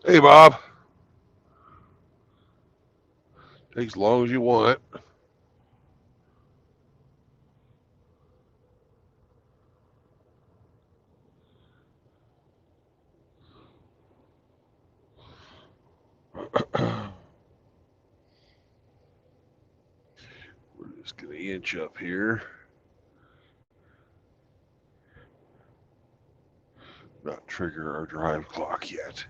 Hey, Bob. Takes as long as you want. We're just going to inch up here. Not trigger our drive clock yet.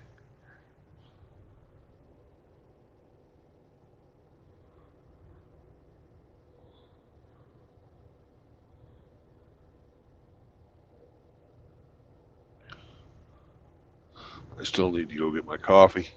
I still need to go get my coffee.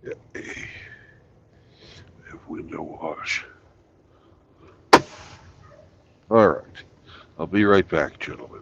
Yeah, window wash. All right. I'll be right back, gentlemen.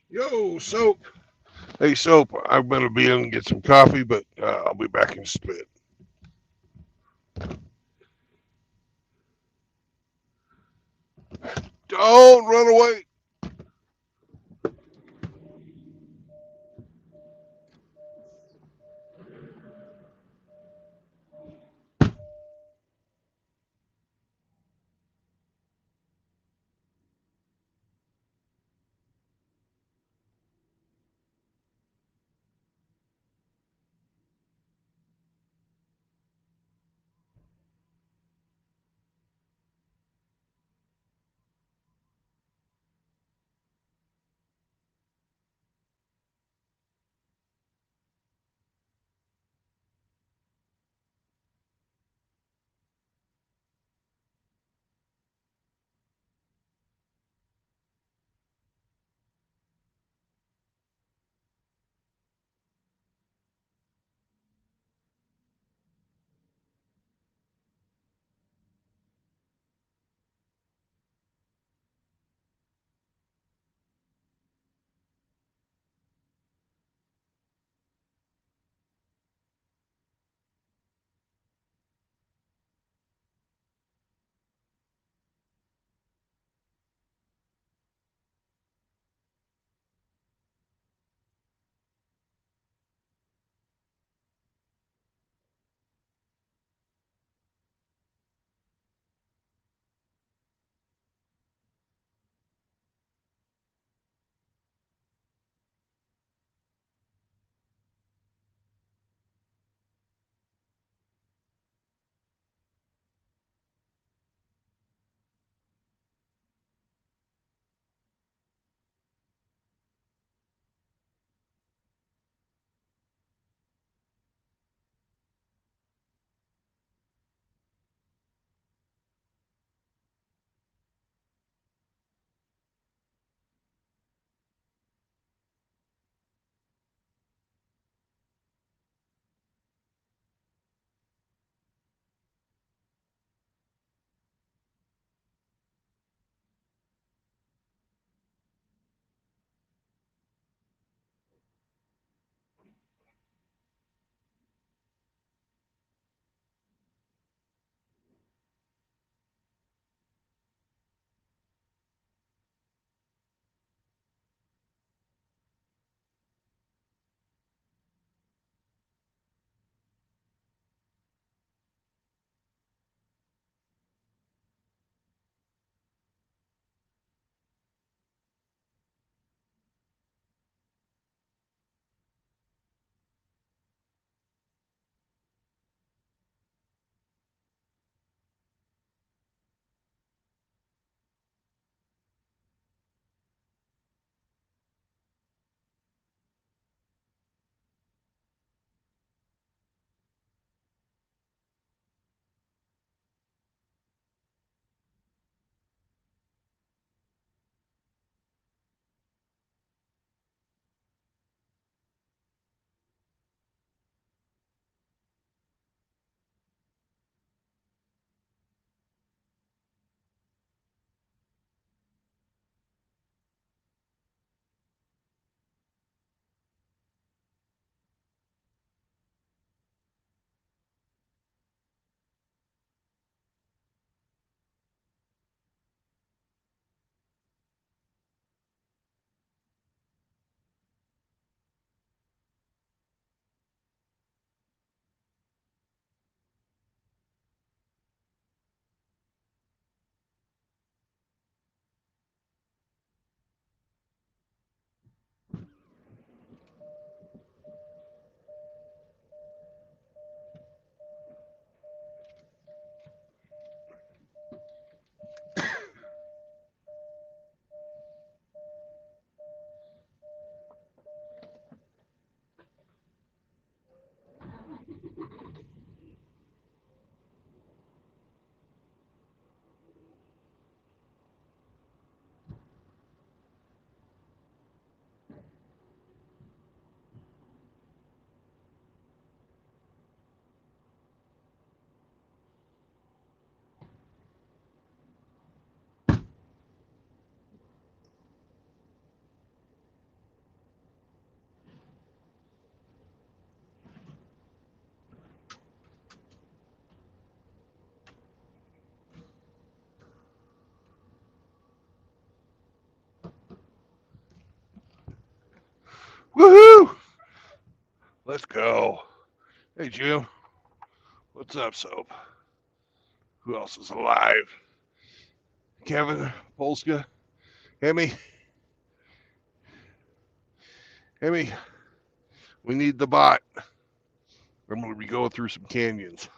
Yo, Soap. Hey, Soap, I'm going to be in and get some coffee, but I'll be back in a bit. Don't run away. Woohoo! Let's go. Hey, Jim. What's up, Soap? Who else is alive? Kevin, Polska, Hemi. Hemi, we need the bot. I'm going to be going through some canyons.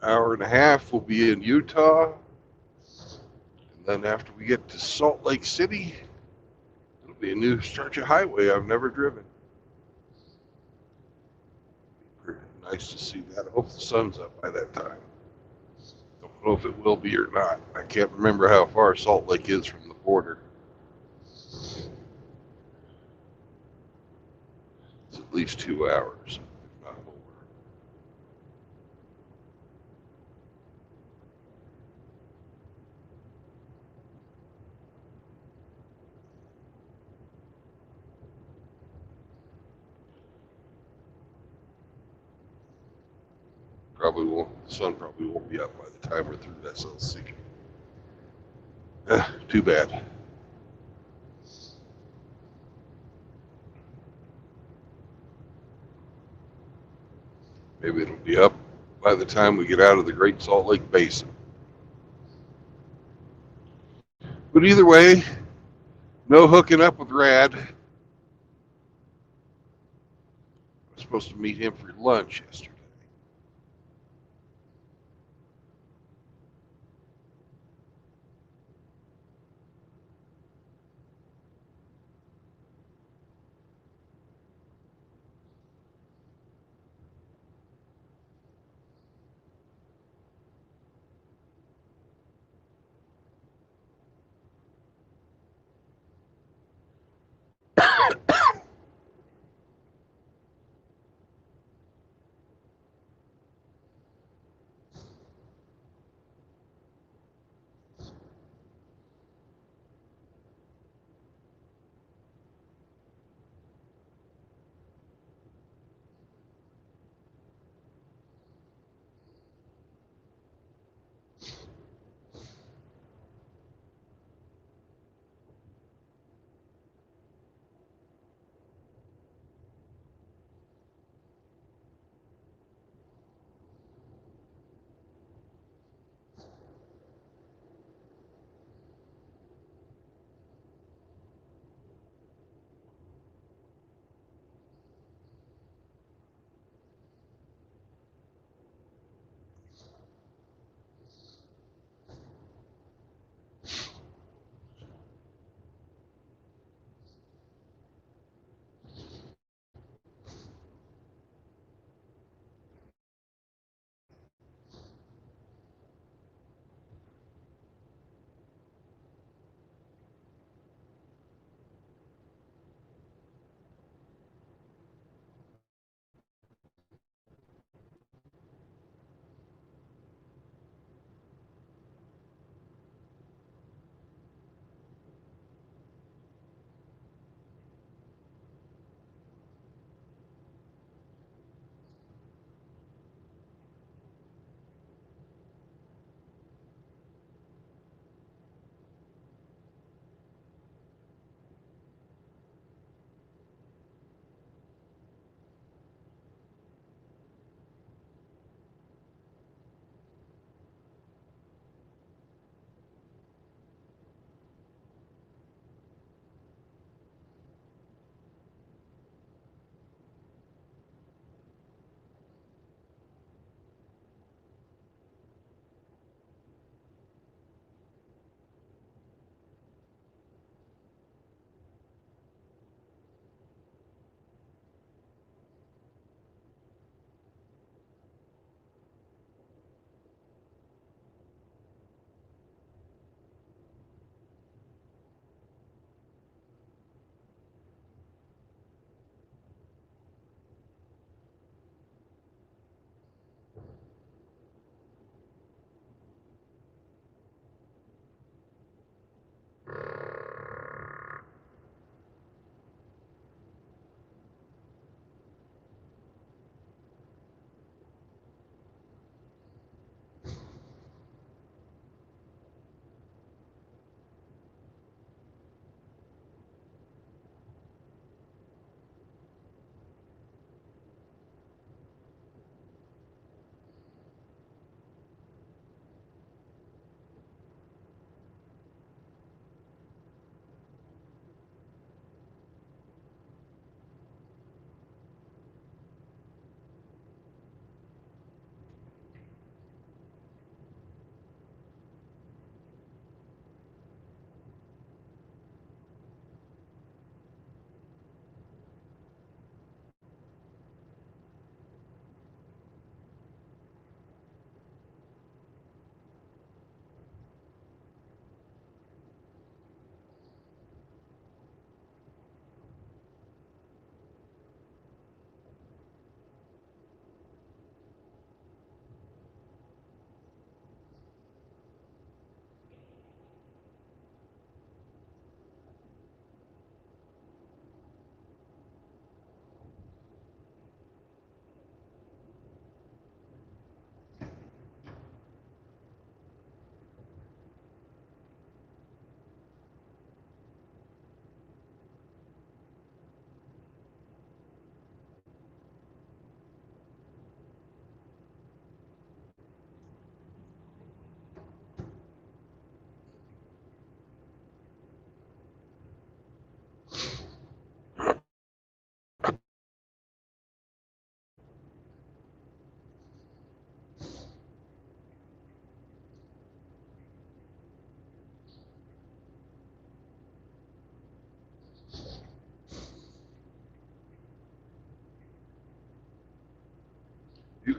Hour and a half, we'll be in Utah. And then after we get to Salt Lake City, it'll be a new stretch of highway I've never driven. Pretty nice to see that. I hope the sun's up by that time. Don't know if it will be or not. I can't remember how far Salt Lake is from the border. It's at least 2 hours, if not more. Probably won't. The sun probably won't be up by the time we're through SLC. Too bad. Maybe it'll be up by the time we get out of the Great Salt Lake Basin. But either way, no hooking up with Rad. I was supposed to meet him for lunch yesterday.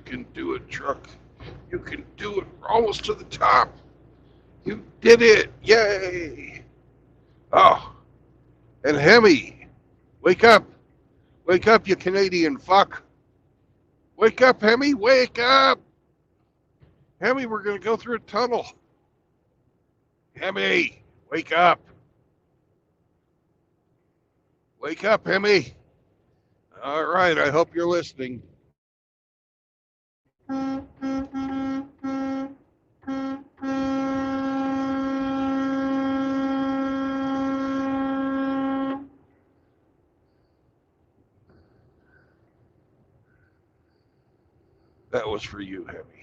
can do it, truck. You can do it. We're almost to the top. You did it. Yay. Oh, and Hemi, wake up. Wake up, you Canadian fuck. Wake up, Hemi. Wake up. Hemi, we're going to go through a tunnel. Hemi, wake up. Wake up, Hemi. All right, I hope you're listening. That was for you, Hemi.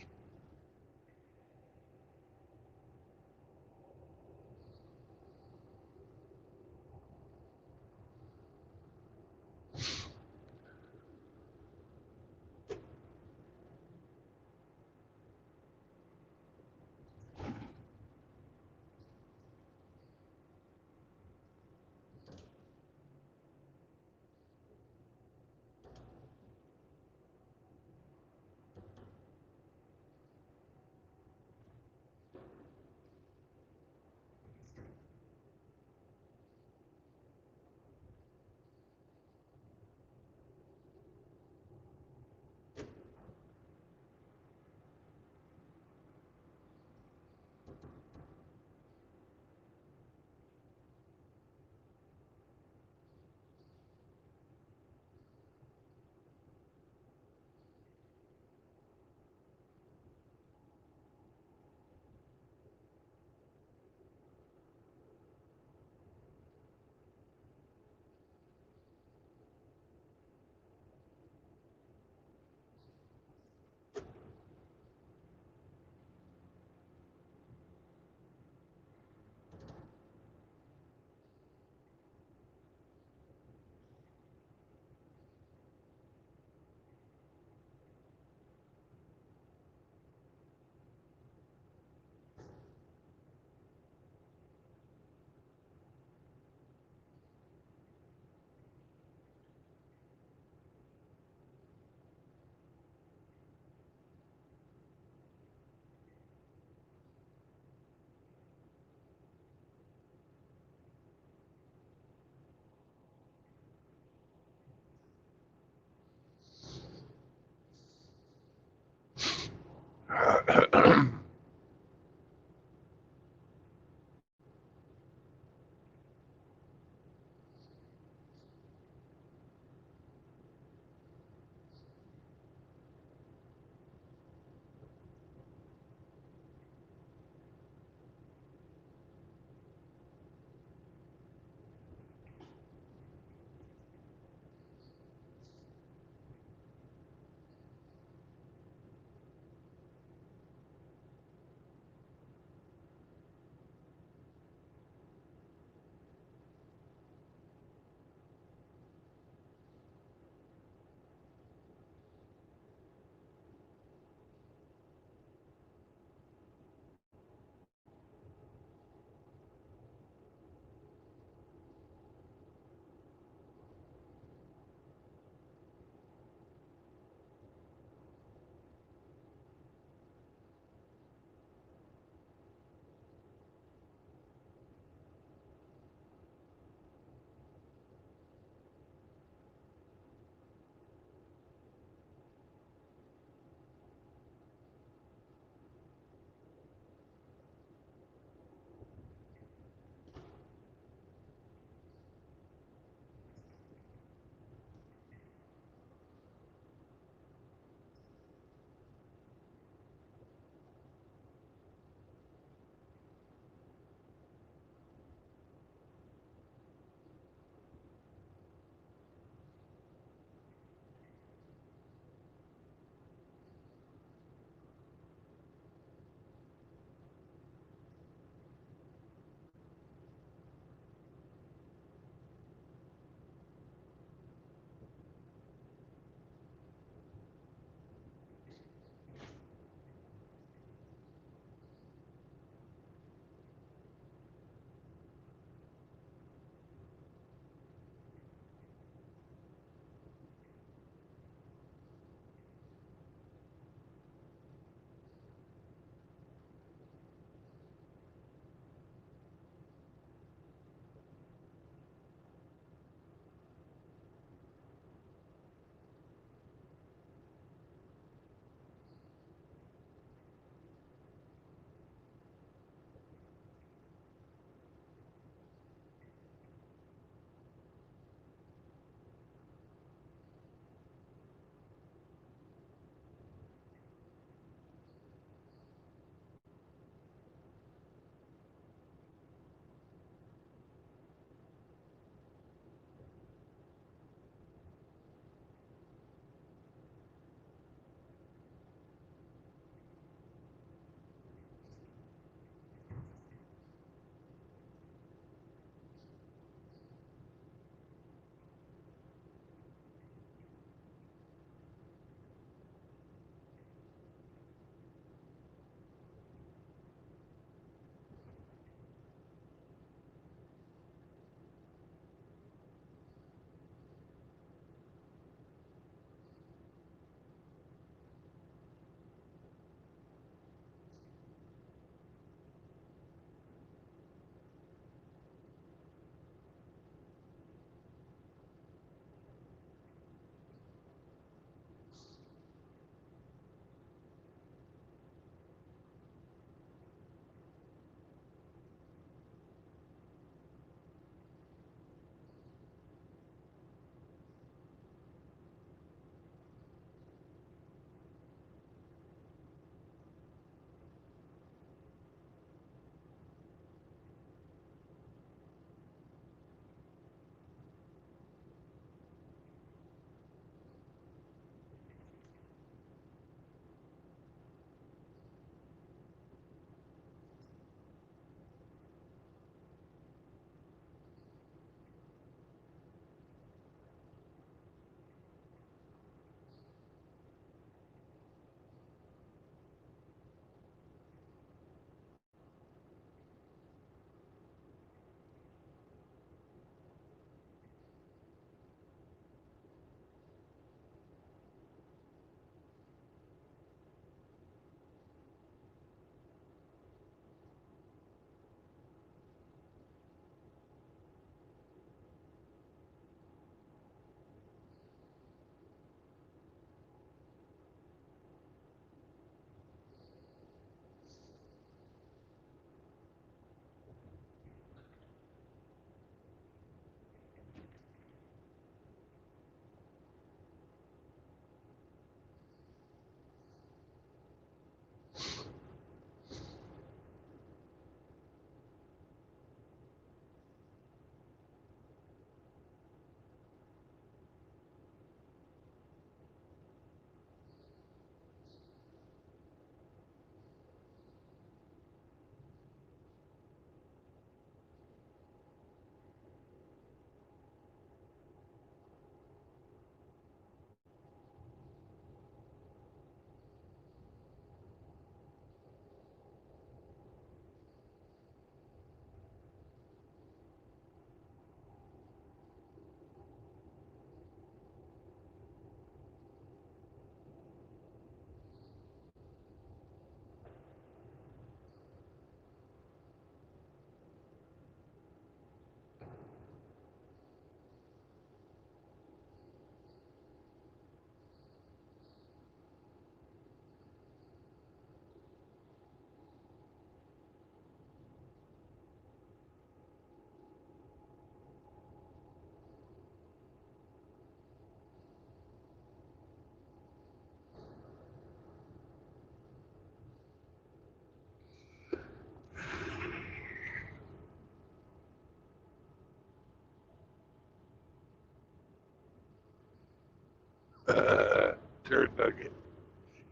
Turd nugget.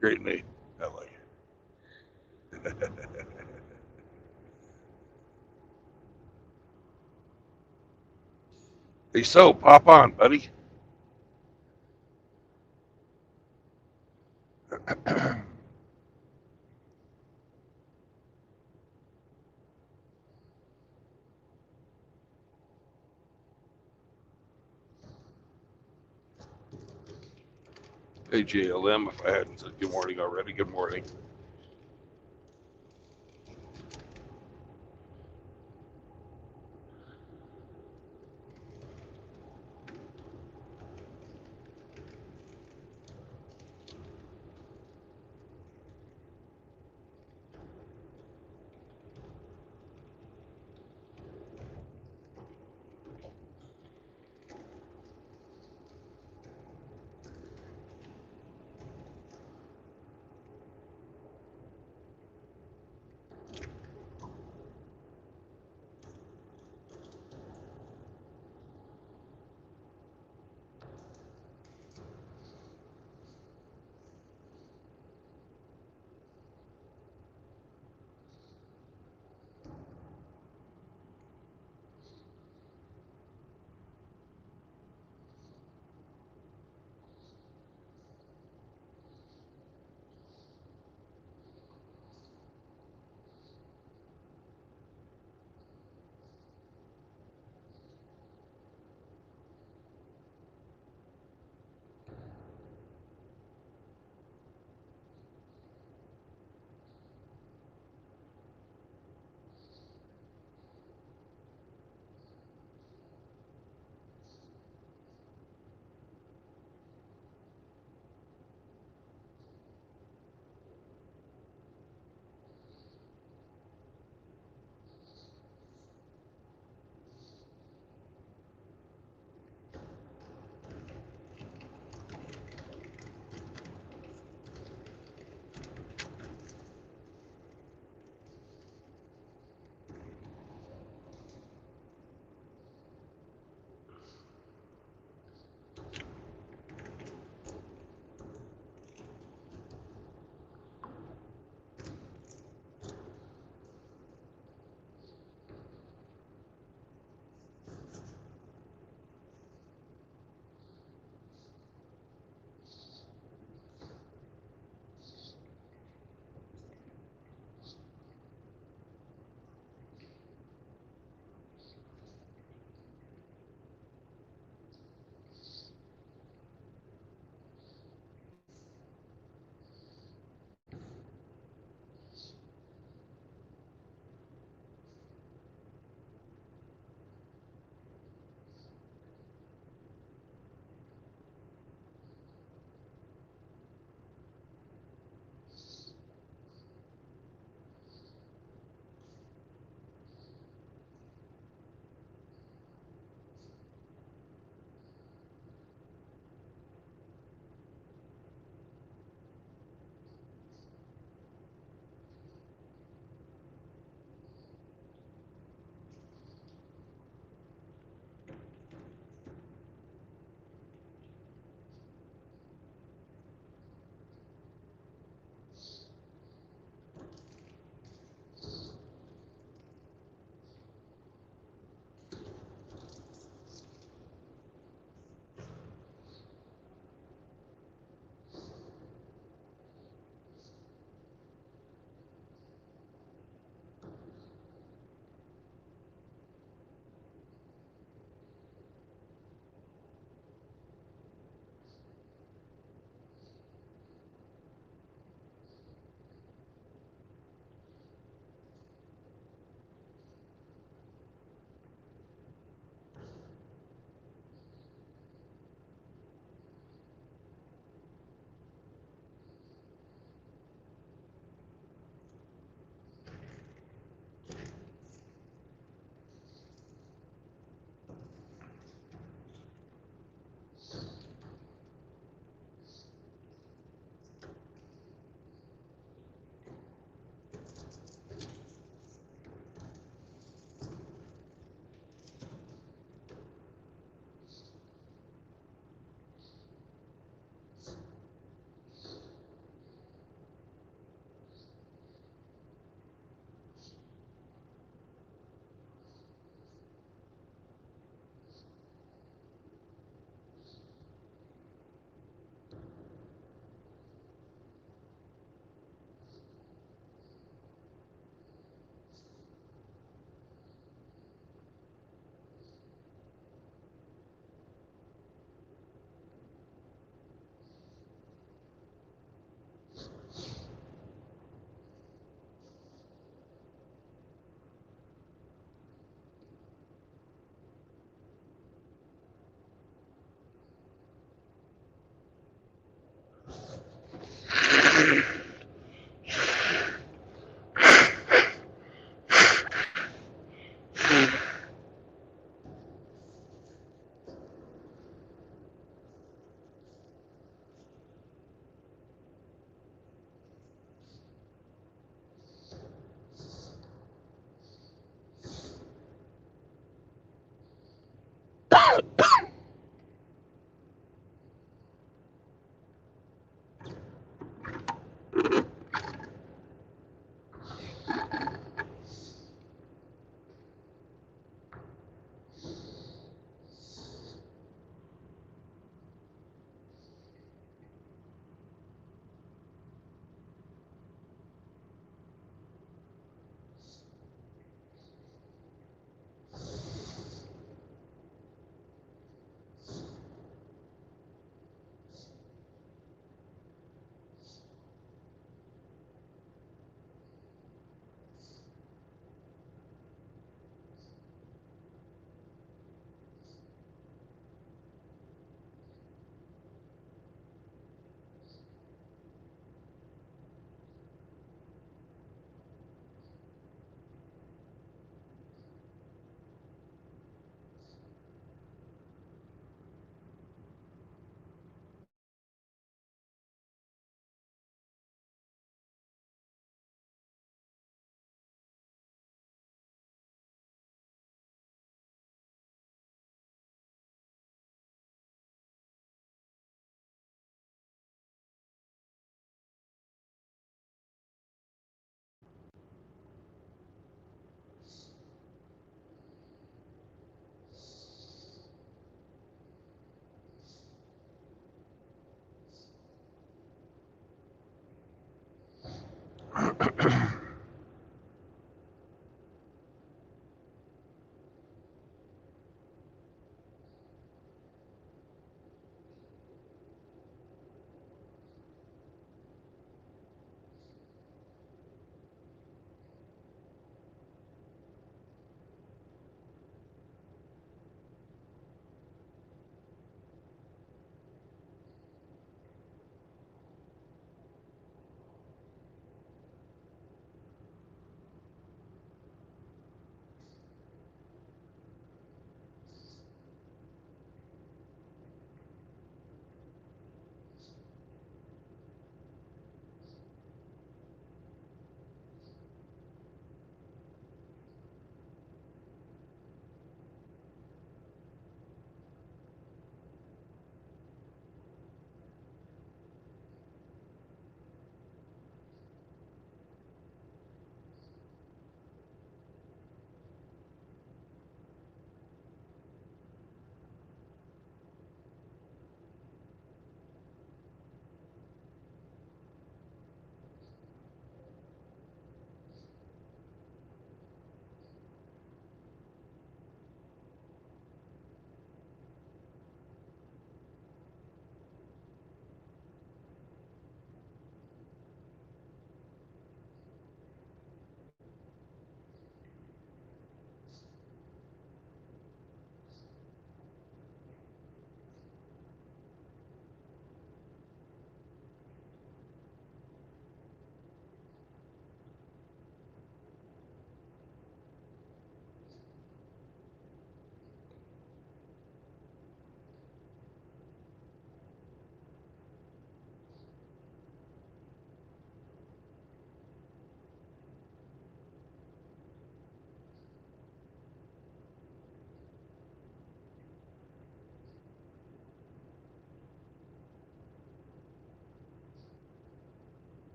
Great name. I like it. Hey, so pop on, buddy. Hey, JLM, if I hadn't said good morning already, good morning.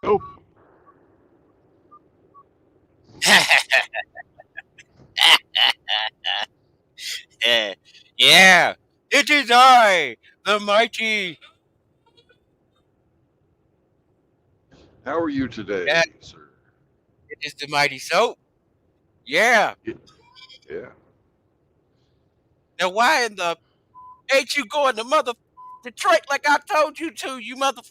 Oh, Yeah, yeah, it is I, the mighty. how are you Yeah, today, sir? it is the mighty soap. Yeah. Y- Yeah. Now, why in the ain't you going to mother Detroit like I told you to? You mother.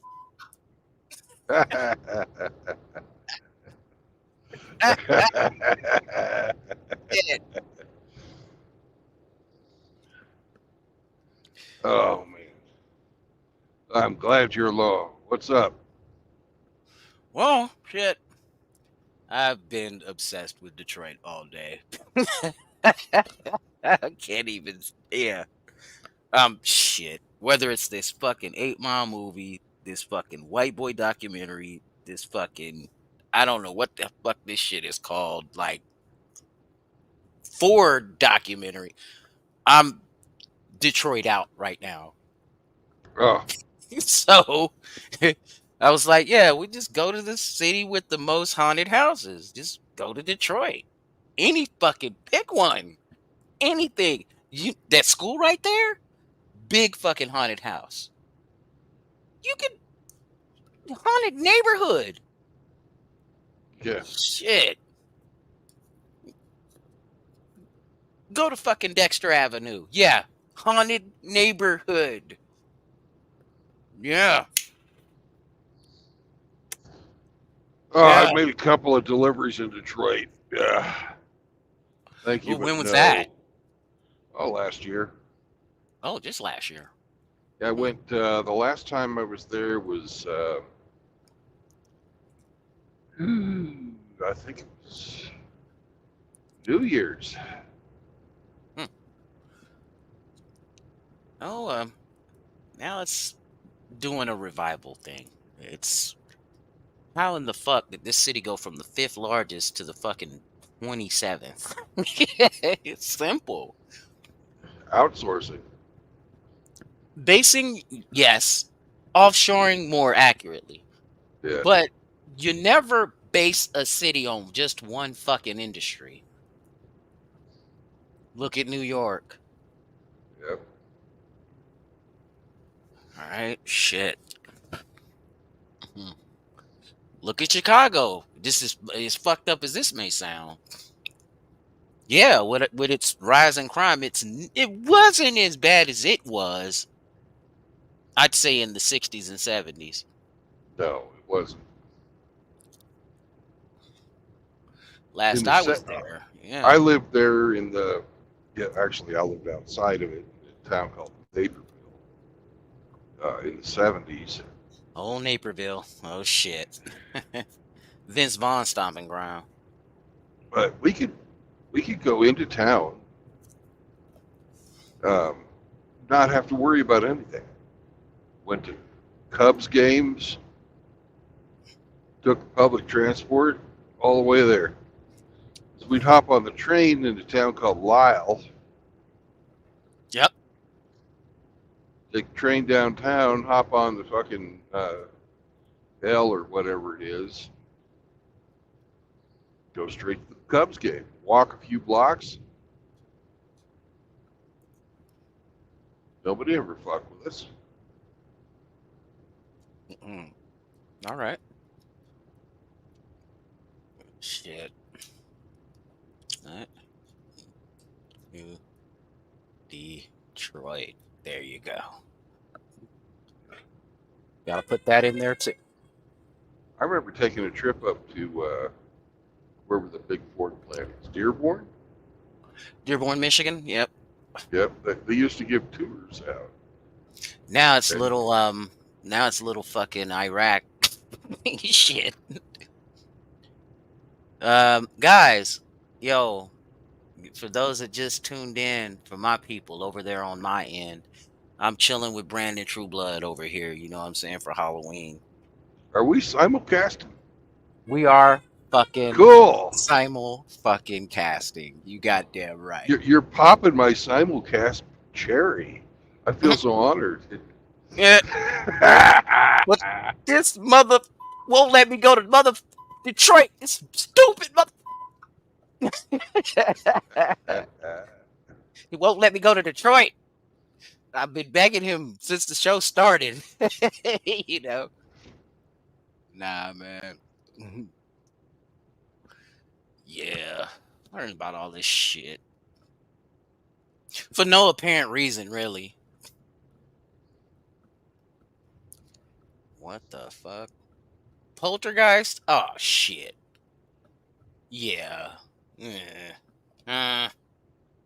Oh man, I'm glad you're along. What's up? Well, shit. I've been obsessed with Detroit all day. I can't even. Yeah. Shit. Whether it's this fucking 8 Mile movie, this fucking white boy documentary, this fucking I don't know what the fuck this shit is called, like Ford documentary. I'm Detroit out right now. Oh, So I was like, yeah, we just go to the city with the most haunted houses. Just go to Detroit. Any fucking pick one. Anything. You that school right there? Big fucking haunted house. You can haunted neighborhood. yeah. Shit. Go to fucking Dexter Avenue. Yeah. Haunted neighborhood. Yeah. Oh, Yeah. I've made a couple of deliveries in Detroit. Yeah. Thank you, Ooh, but when was that? no. Oh, last year. Oh, just last year. I Hmm. went. The last time I was there was, I think it was New Year's. Hmm. Oh, now it's doing a revival thing. It's how in the fuck did this city go from the fifth largest to the fucking 27th? It's simple. Outsourcing. Basing, yes. Offshoring more accurately. Yeah. But you never base a city on just one fucking industry. Look at New York. Yep. All right, shit. Mhm. Look at Chicago. This is as fucked up as this may sound. Yeah, with its rise in crime, it wasn't as bad as it was. I'd say in the 60s and 70s. No, it wasn't. In Last the I set, was there. I Yeah. lived there in the. Yeah, actually, I lived outside of it in a town called Naperville in the '70s. Oh, Naperville. Oh shit. Vince Vaughn stomping ground. But we could go into town, um, not have to worry about anything. Went to Cubs games, took public transport all the way there. So we'd hop on the train in a town called Lisle, Yep. take the train downtown, hop on the fucking L or whatever it is, go straight to the Cubs game, walk a few blocks. Nobody ever fucked with us. Mm. All right. Shit. All right. New Detroit. There you go. Gotta put that in there too. I remember taking a trip up to where was the big Ford plant? It's Dearborn. Dearborn, Michigan. Yep. Yep, they used to give tours out. Now it's And little now it's little fucking Iraq. Shit. Guys, yo, for those that just tuned in, for my people over there on my end, I'm chilling with Brandon Trueblood over here, you know what I'm saying, for Halloween. are we simulcasting? We are fucking Cool. simul fucking casting. You goddamn right. You're popping my simulcast cherry. I feel so honored. Yeah, but this mother. Won't let me go to mother Detroit. It's stupid mother. He won't let me go to Detroit. I've been begging him since the show started. you know. Nah, man. Yeah. Learning about all this shit. For no apparent reason, really. What the fuck? Poltergeist? Oh shit. Yeah. Yeah. Uh,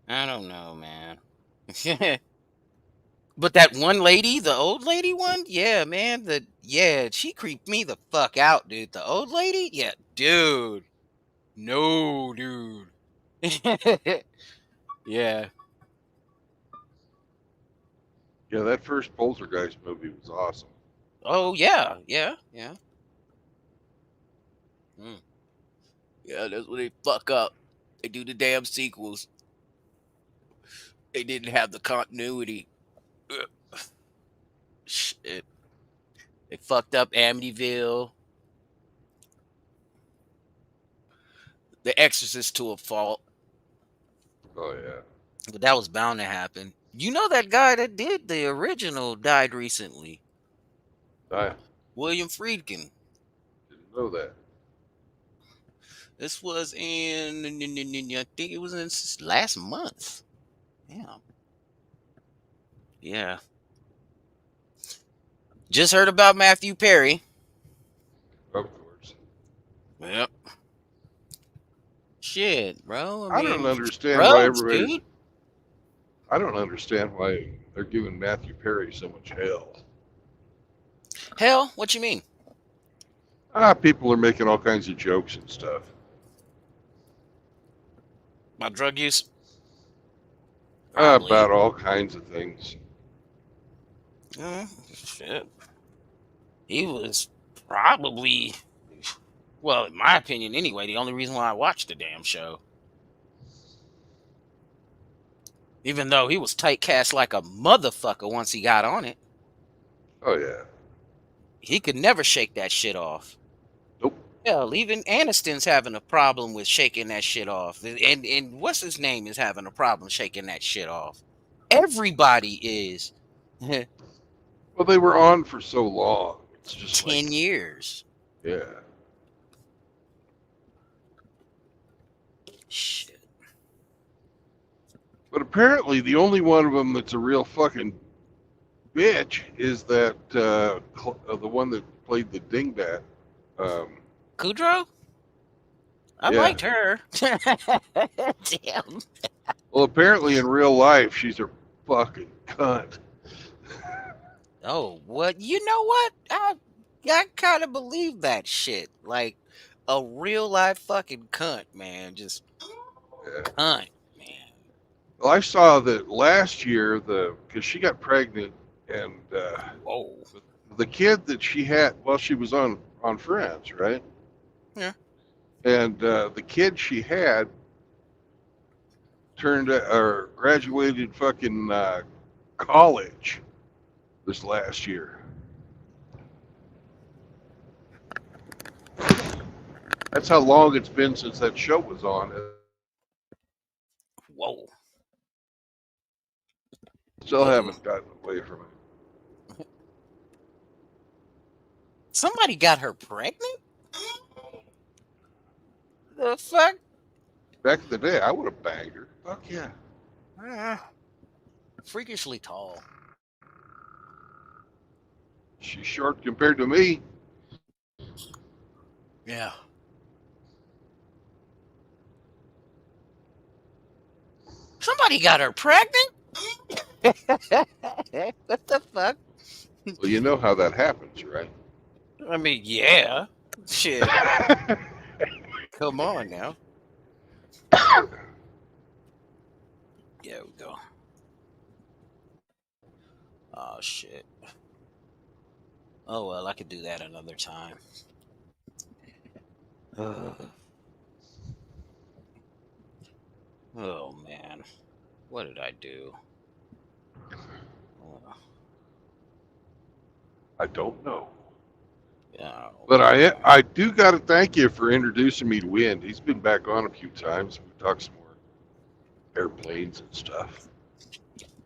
I don't know, man. But that one lady, the old lady one, yeah, man, she creeped me the fuck out, dude. The old lady, yeah, dude, no, dude, yeah, Yeah, that first Poltergeist movie was awesome. oh yeah, yeah, yeah, mm. Yeah. That's when they fuck up. They do the damn sequels. They didn't have the continuity. Ugh, shit, they fucked up Amityville, The Exorcist to a fault, Oh yeah, but that was bound to happen. You know that guy that did the original died recently. I William Friedkin. didn't know that. This was I think it was in last month. Yeah. Yeah. Just heard about Matthew Perry. Of course, Yep. Shit, bro. I I don't mean, understand why drugs, everybody's. dude. I don't understand why they're giving Matthew Perry so much hell. Hell, what you mean? People are making all kinds of jokes and stuff. About drug use? Probably. About all kinds of things. Shit. He was probably, well, in my opinion anyway, the only reason why I watched the damn show. Even though he was typecast like a motherfucker once he got on it. Oh yeah. He could never shake that shit off. Nope. Hell, even Aniston's having a problem with shaking that shit off. And what's his name is having a problem shaking that shit off. Everybody is. Well, they were on for so long. It's just 10 like, years. yeah. Shit. But apparently, the only one of them that's a real fucking bitch is that the one that played the dingbat. Um, Kudrow? I yeah. liked her. Damn. Well, apparently in real life, she's a fucking cunt. Oh, what? You know what? I kind of believe that shit. Like a real life fucking cunt, man. Just Yeah. cunt, man. Well, I saw that last year, because she got pregnant, and Whoa. the kid that she had, well, she was on Friends, right? Yeah. And the kid she had turned or graduated fucking college this last year. That's how long it's been since that show was on. Whoa. Still Uh-oh. haven't gotten away from it. Somebody got her pregnant? The fuck? Back in the day, I would have banged her. Fuck yeah. Ah, freakishly tall. She's short compared to me. Yeah. Somebody got her pregnant? What the fuck? Well, you know how that happens, right? I mean, yeah. Shit. Come on now. Yeah, we go. Oh shit. Oh well, I could do that another time. Ugh. Oh man. What did I do? Oh, I don't know. Oh But boy. I do got to thank you for introducing me to Wind. He's been back on a few times. We talked some more airplanes and stuff.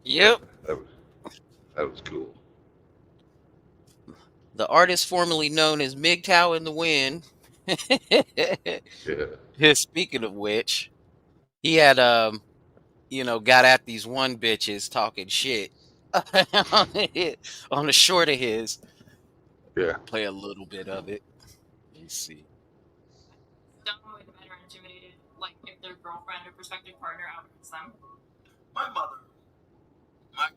Yeah, Yep. that was that was cool. The artist formerly known as MGTOW in the Wind. Yeah, Yeah, speaking of which, he had got at these one bitches talking shit on the short of his. yeah. Play a little bit of it. Let me see. Dumb when men are intimidated, like if their girlfriend or prospective partner outruns them. My mother, my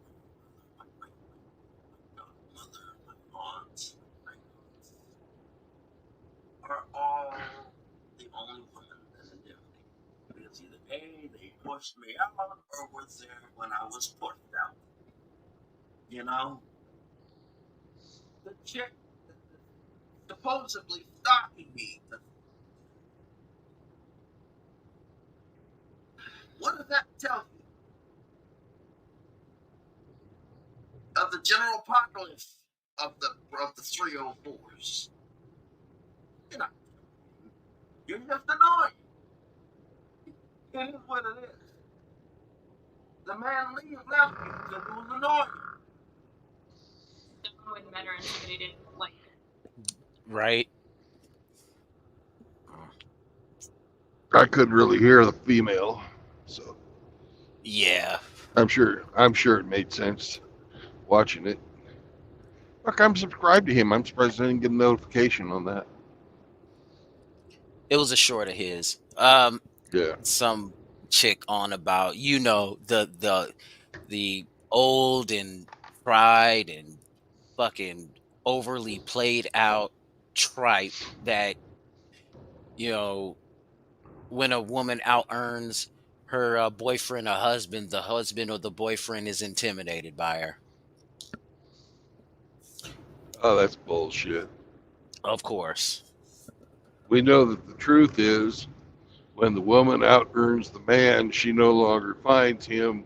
godmother, my aunts, my great aunts are all the only women that are living. Because either A, they pushed me out, or was there when I was pushed out. You know, the chick that is supposedly stalking me. What does that tell you of the general populace of the 304s? You're not. You're just annoying. It is what it is. The man left me because it was annoying. When men are intimidated, like right. I couldn't really hear the female, so Yeah. I'm sure it made sense watching it. Look, I'm subscribed to him. I'm surprised I didn't get a notification on that. It was a short of his. Yeah. Some chick on about the old and tried and fucking overly played out tripe that you know when a woman out earns her boyfriend or husband, the husband or the boyfriend is intimidated by her. Oh, that's bullshit. Of course. We know that the truth is when the woman out earns the man, she no longer finds him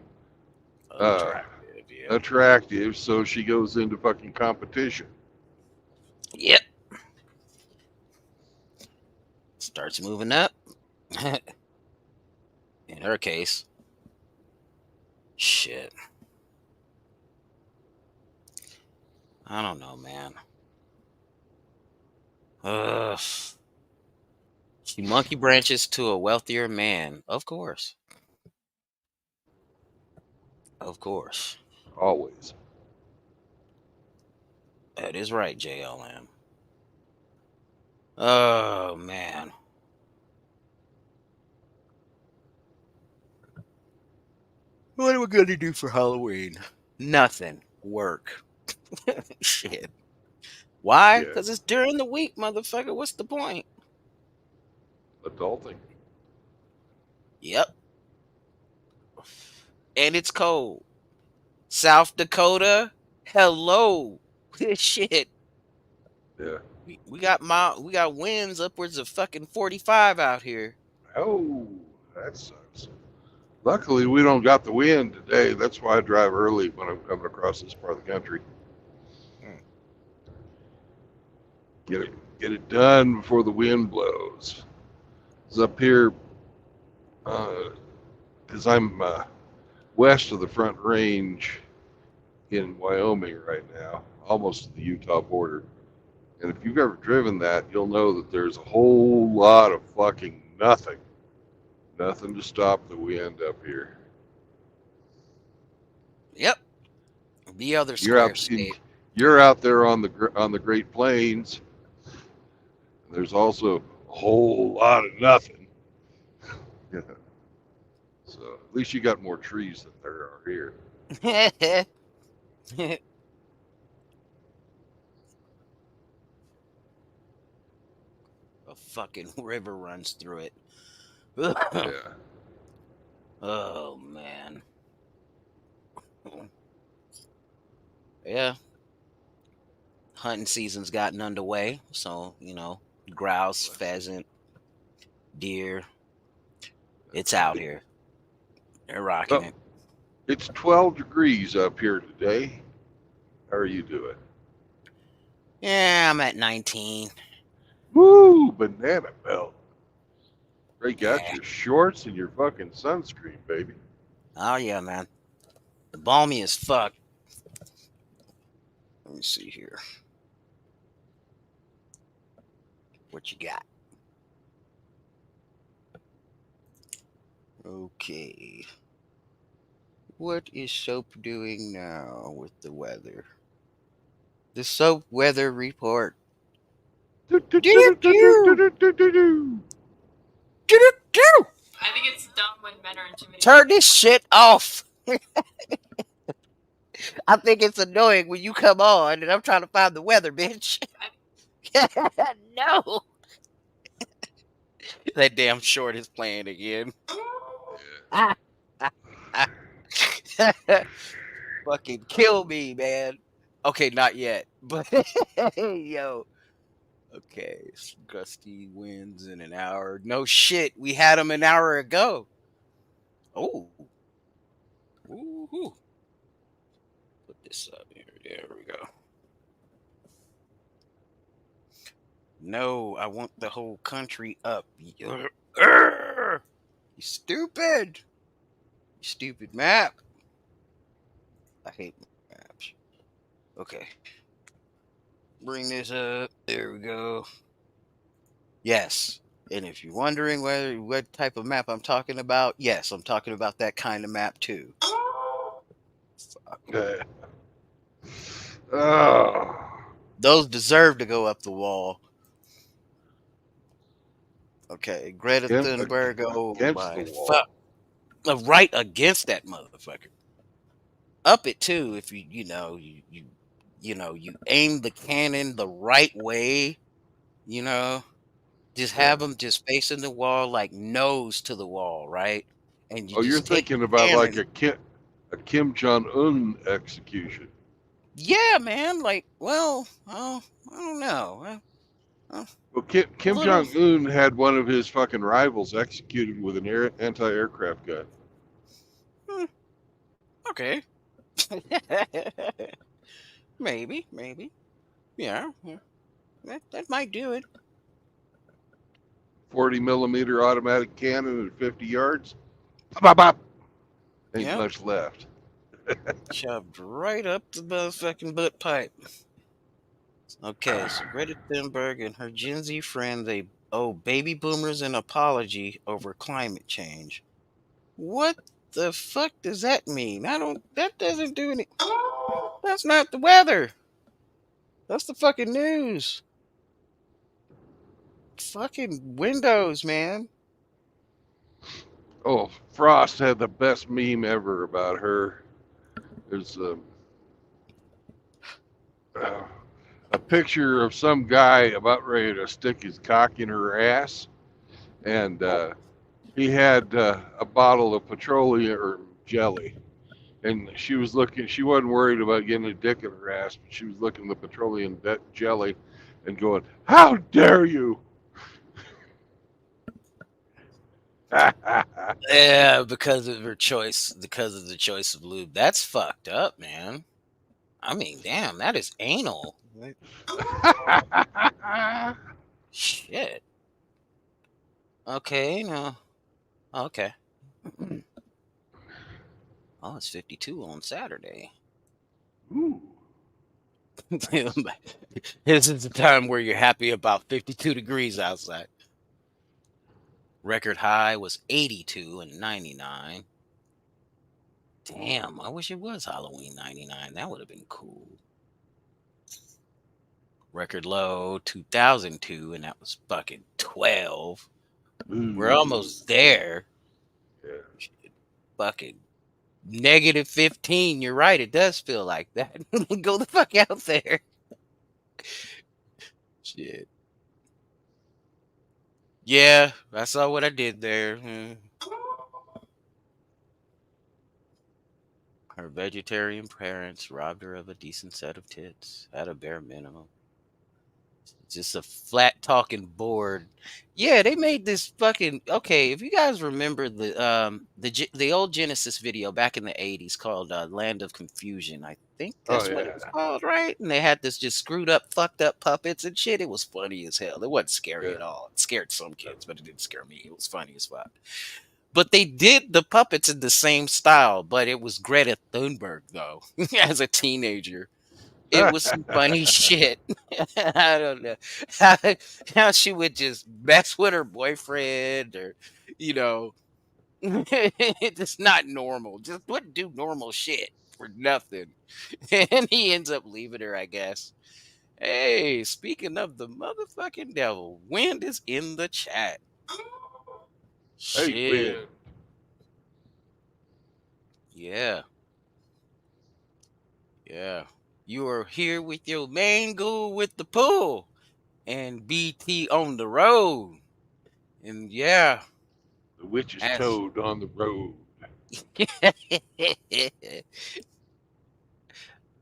uh, Attractive, yeah. attractive, so she goes into fucking competition. Yep. Starts moving up. In her case. Shit. I don't know, man. Ugh. She monkey branches to a wealthier man. Of course. Of course. Always. That is right, JLM. Oh, man. What are we going to do for Halloween? Nothing. Work. Shit. Why? Yeah. Because it's during the week, motherfucker. What's the point? Adulting. Yep. And it's cold. South Dakota. Hello. Shit. Yeah. We got winds upwards of fucking 45 out here. Oh, that sucks. Luckily, we don't got the wind today. That's why I drive early when I'm coming across this part of the country. Mm. Get it done before the wind blows. It's up here because I'm west of the Front Range in Wyoming right now, almost to the Utah border. And if you've ever driven that, you'll know that there's a whole lot of fucking nothing. Nothing to stop the wind up here. Yep. The other You're square out state. you're out there on the Great Plains. There's also a whole lot of nothing. Yeah. So at least you got more trees than there are here. A fucking river runs through it. Yeah. Oh man. Yeah. Hunting season's gotten underway. So, grouse, pheasant, deer. It's out It, here. They're rocking well, it. it's 12 degrees up here today. How are you doing? Yeah, I'm at 19. Woo, banana belt. They got Yeah. your shorts and your fucking sunscreen, baby. Oh yeah, man. The balmy as fuck. Let me see here. What you got? Okay. What is soap doing now with the weather? The soap weather report. Do, do, do, Do do, do, do, do do, do, do, do. do do. I think it's dumb when men are intimidated. Turn this shit off. I think it's annoying when you come on and I'm trying to find the weather, bitch. No. That damn short is playing again. Fucking kill me, man. Okay, not yet. But yo. Okay. Gusty winds in an hour. No shit. We had them an hour ago. Oh. Woohoo. Put this up here. There we go. No, I want the whole country up. You stupid. You stupid map. I hate maps. Okay. Bring this up. There we go. Yes. And if you're wondering what type of map I'm talking about, yes, I'm talking about that kind of map too. Fuck. Oh. Those deserve to go up the wall. Okay, Greta Thunberg. Oh Against the my wall. fuck! Right against that motherfucker. Up it too. If you aim the cannon the right way. You know, just Yeah. have them just facing the wall, like nose to the wall, right? And you Oh, you're just take thinking the about like cannon. A Kim Jong Un execution. Yeah, man. Like, well, I don't know. Uh, Well, a Kim little. Jong Un had one of his fucking rivals executed with an anti-aircraft gun. Hmm, okay. Maybe. Yeah, yeah. That might do it. 40 millimeter automatic cannon at 50 yards. Pop, pop, pop. Ain't Yep. much left. Shoved right up the motherfucking butt pipe. Okay, so Greta Thunberg and her Gen Z friend, they owe baby boomers an apology over climate change. What the fuck does that mean? That doesn't do any. That's not the weather. That's the fucking news. Fucking windows, man. Oh, Frost had the best meme ever about her. There's uh, a picture of some guy about ready to stick his cock in her ass, and Oh, he had a bottle of petroleum jelly. And she was looking, she wasn't worried about getting a dick in her ass, but she was looking at the petroleum jelly and going, "How dare you!" yeah, because of her choice, because of the choice of lube. That's fucked up, man. I mean, damn, that is anal. Like, shit. Okay, no. Okay. Oh, it's 52 on Saturday. Ooh. This is the time where you're happy about 52 degrees outside. Record high was 82 and 99. Damn, I wish it was Halloween 99. That would have been cool. Record low 2002, and that was fucking 12. We're Ooh. almost there. Yeah. Fucking negative 15. You're right. It does feel like that. Go the fuck out there. Shit. Yeah, I saw what I did there. Her vegetarian parents robbed her of a decent set of tits at a bare minimum. Just a flat talking board. Yeah, they made this fucking okay. If you guys remember the old Genesis video back in the '80s called Land of Confusion, I think Oh that's what it was yeah, called, right? And they had this just screwed up, fucked up puppets and shit. It was funny as hell. It wasn't scary yeah. at all. It scared some kids, but it didn't scare me. It was funny as fuck. But they did the puppets in the same style, but it was Greta Thunberg though, as a teenager. It was some funny shit. I don't know how, how she would just mess with her boyfriend, or you know, it's not normal. Just wouldn't do normal shit for nothing, and he ends up leaving her, I guess. Hey, speaking of the motherfucking devil, Wind is in the chat. Hey, Shit, win. yeah, yeah. You are here with your main ghoul with the pool and BT on the road. And yeah, The witch is as toad on the road.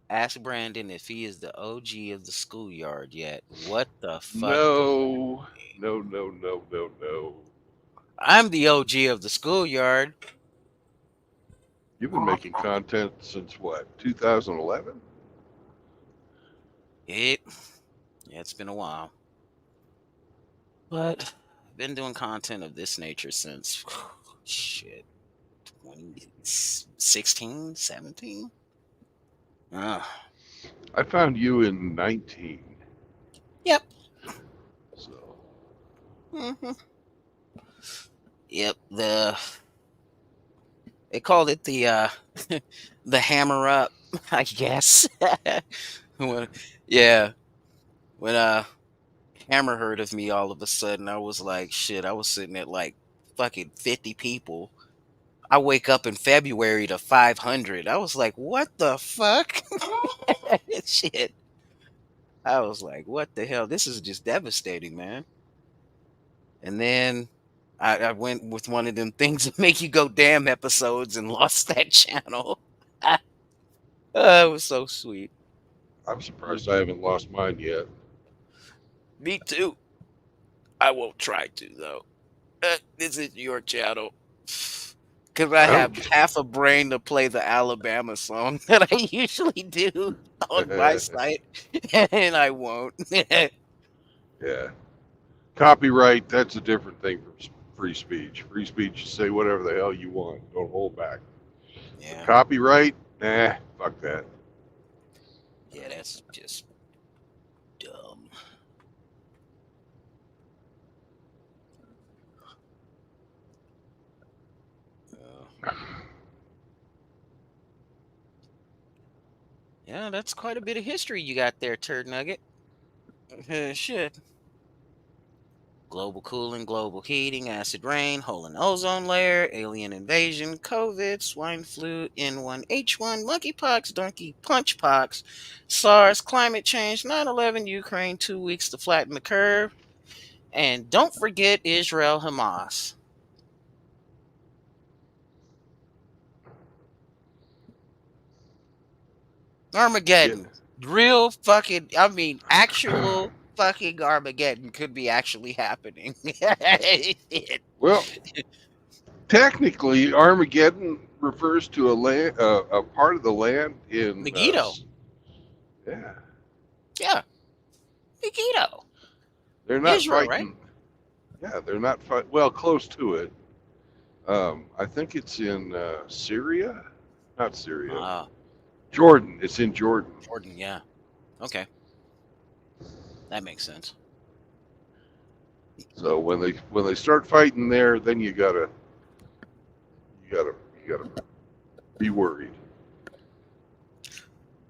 ask Brandon if he is the OG of the schoolyard yet. What the fuck does that No, mean? no, no, no, no, no. I'm the OG of the schoolyard. You've been making content since what? 2011? It yeah, it's been a while. But I've been doing content of this nature since shit 2016, 17. I found you in 19. Yep. So, hmm Yep. They called it the hammer up, I guess. when, yeah, when Hammer heard of me all of a sudden, I was like, shit, I was sitting at like fucking 50 people. I wake up in February to 500. I was like, what the fuck? Shit. I was like, what the hell? This is just devastating, man. And then I went with one of them things that make you go damn episodes and lost that channel. It was so sweet. I'm surprised I haven't lost mine yet. Me too. I won't try to though. This is your channel. Because I I don't have half a brain to play the Alabama song that I usually do on my care. site, and I won't. Yeah. Copyright, that's a different thing from free speech. Free speech, you say whatever the hell you want. Don't hold back. But Yeah, copyright, nah, fuck that. yeah, that's just dumb. Uh, yeah, that's quite a bit of history you got there, Turd Nugget. Shit. Global cooling, global heating, acid rain, hole in the ozone layer, alien invasion, COVID, swine flu, N1H1, monkeypox, donkey punchpox, SARS, climate change, 9/11, Ukraine, 2 weeks to flatten the curve, and don't forget Israel Hamas. Yeah. Armageddon. Real fucking, I mean, actual fucking Armageddon could be actually happening. Shit. Well, technically, Armageddon refers to a part of the land in, Megiddo. yeah, Yeah, Megiddo. they're not Israel, right? fighting. Yeah, they're not fight. Well, close to it. I think it's in Syria, not Syria, Uh, Jordan. It's in Jordan. Jordan, yeah. Okay. That makes sense. So when they start fighting there, then you gotta you gotta be worried.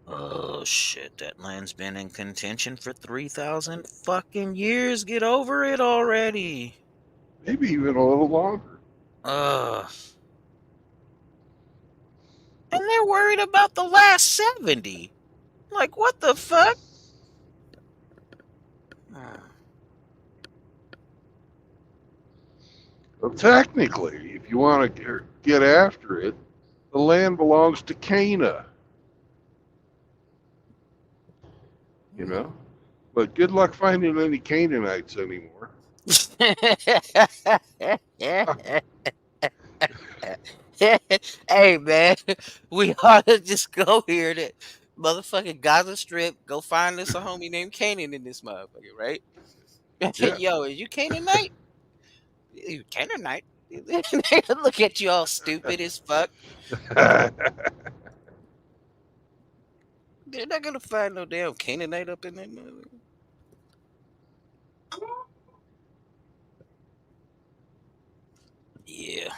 Oh shit, that land's been in contention for 3,000 fucking years. Get over it already. Maybe even a little longer. Ugh. And they're worried about the last 70. Like, what the fuck? Hmm. Well, technically, if you want to get after it, the land belongs to Cana. You know, But good luck finding any Canaanites anymore. Hey man, we ought to just go here to motherfucking Gaza Strip. Go find us a homie named Canaan in this motherfucker, right? Yeah. Yo, is you Canaanite? You Canaanite? They look at you all stupid as fuck. They're not gonna find no damn Canaanite up in there. Yeah.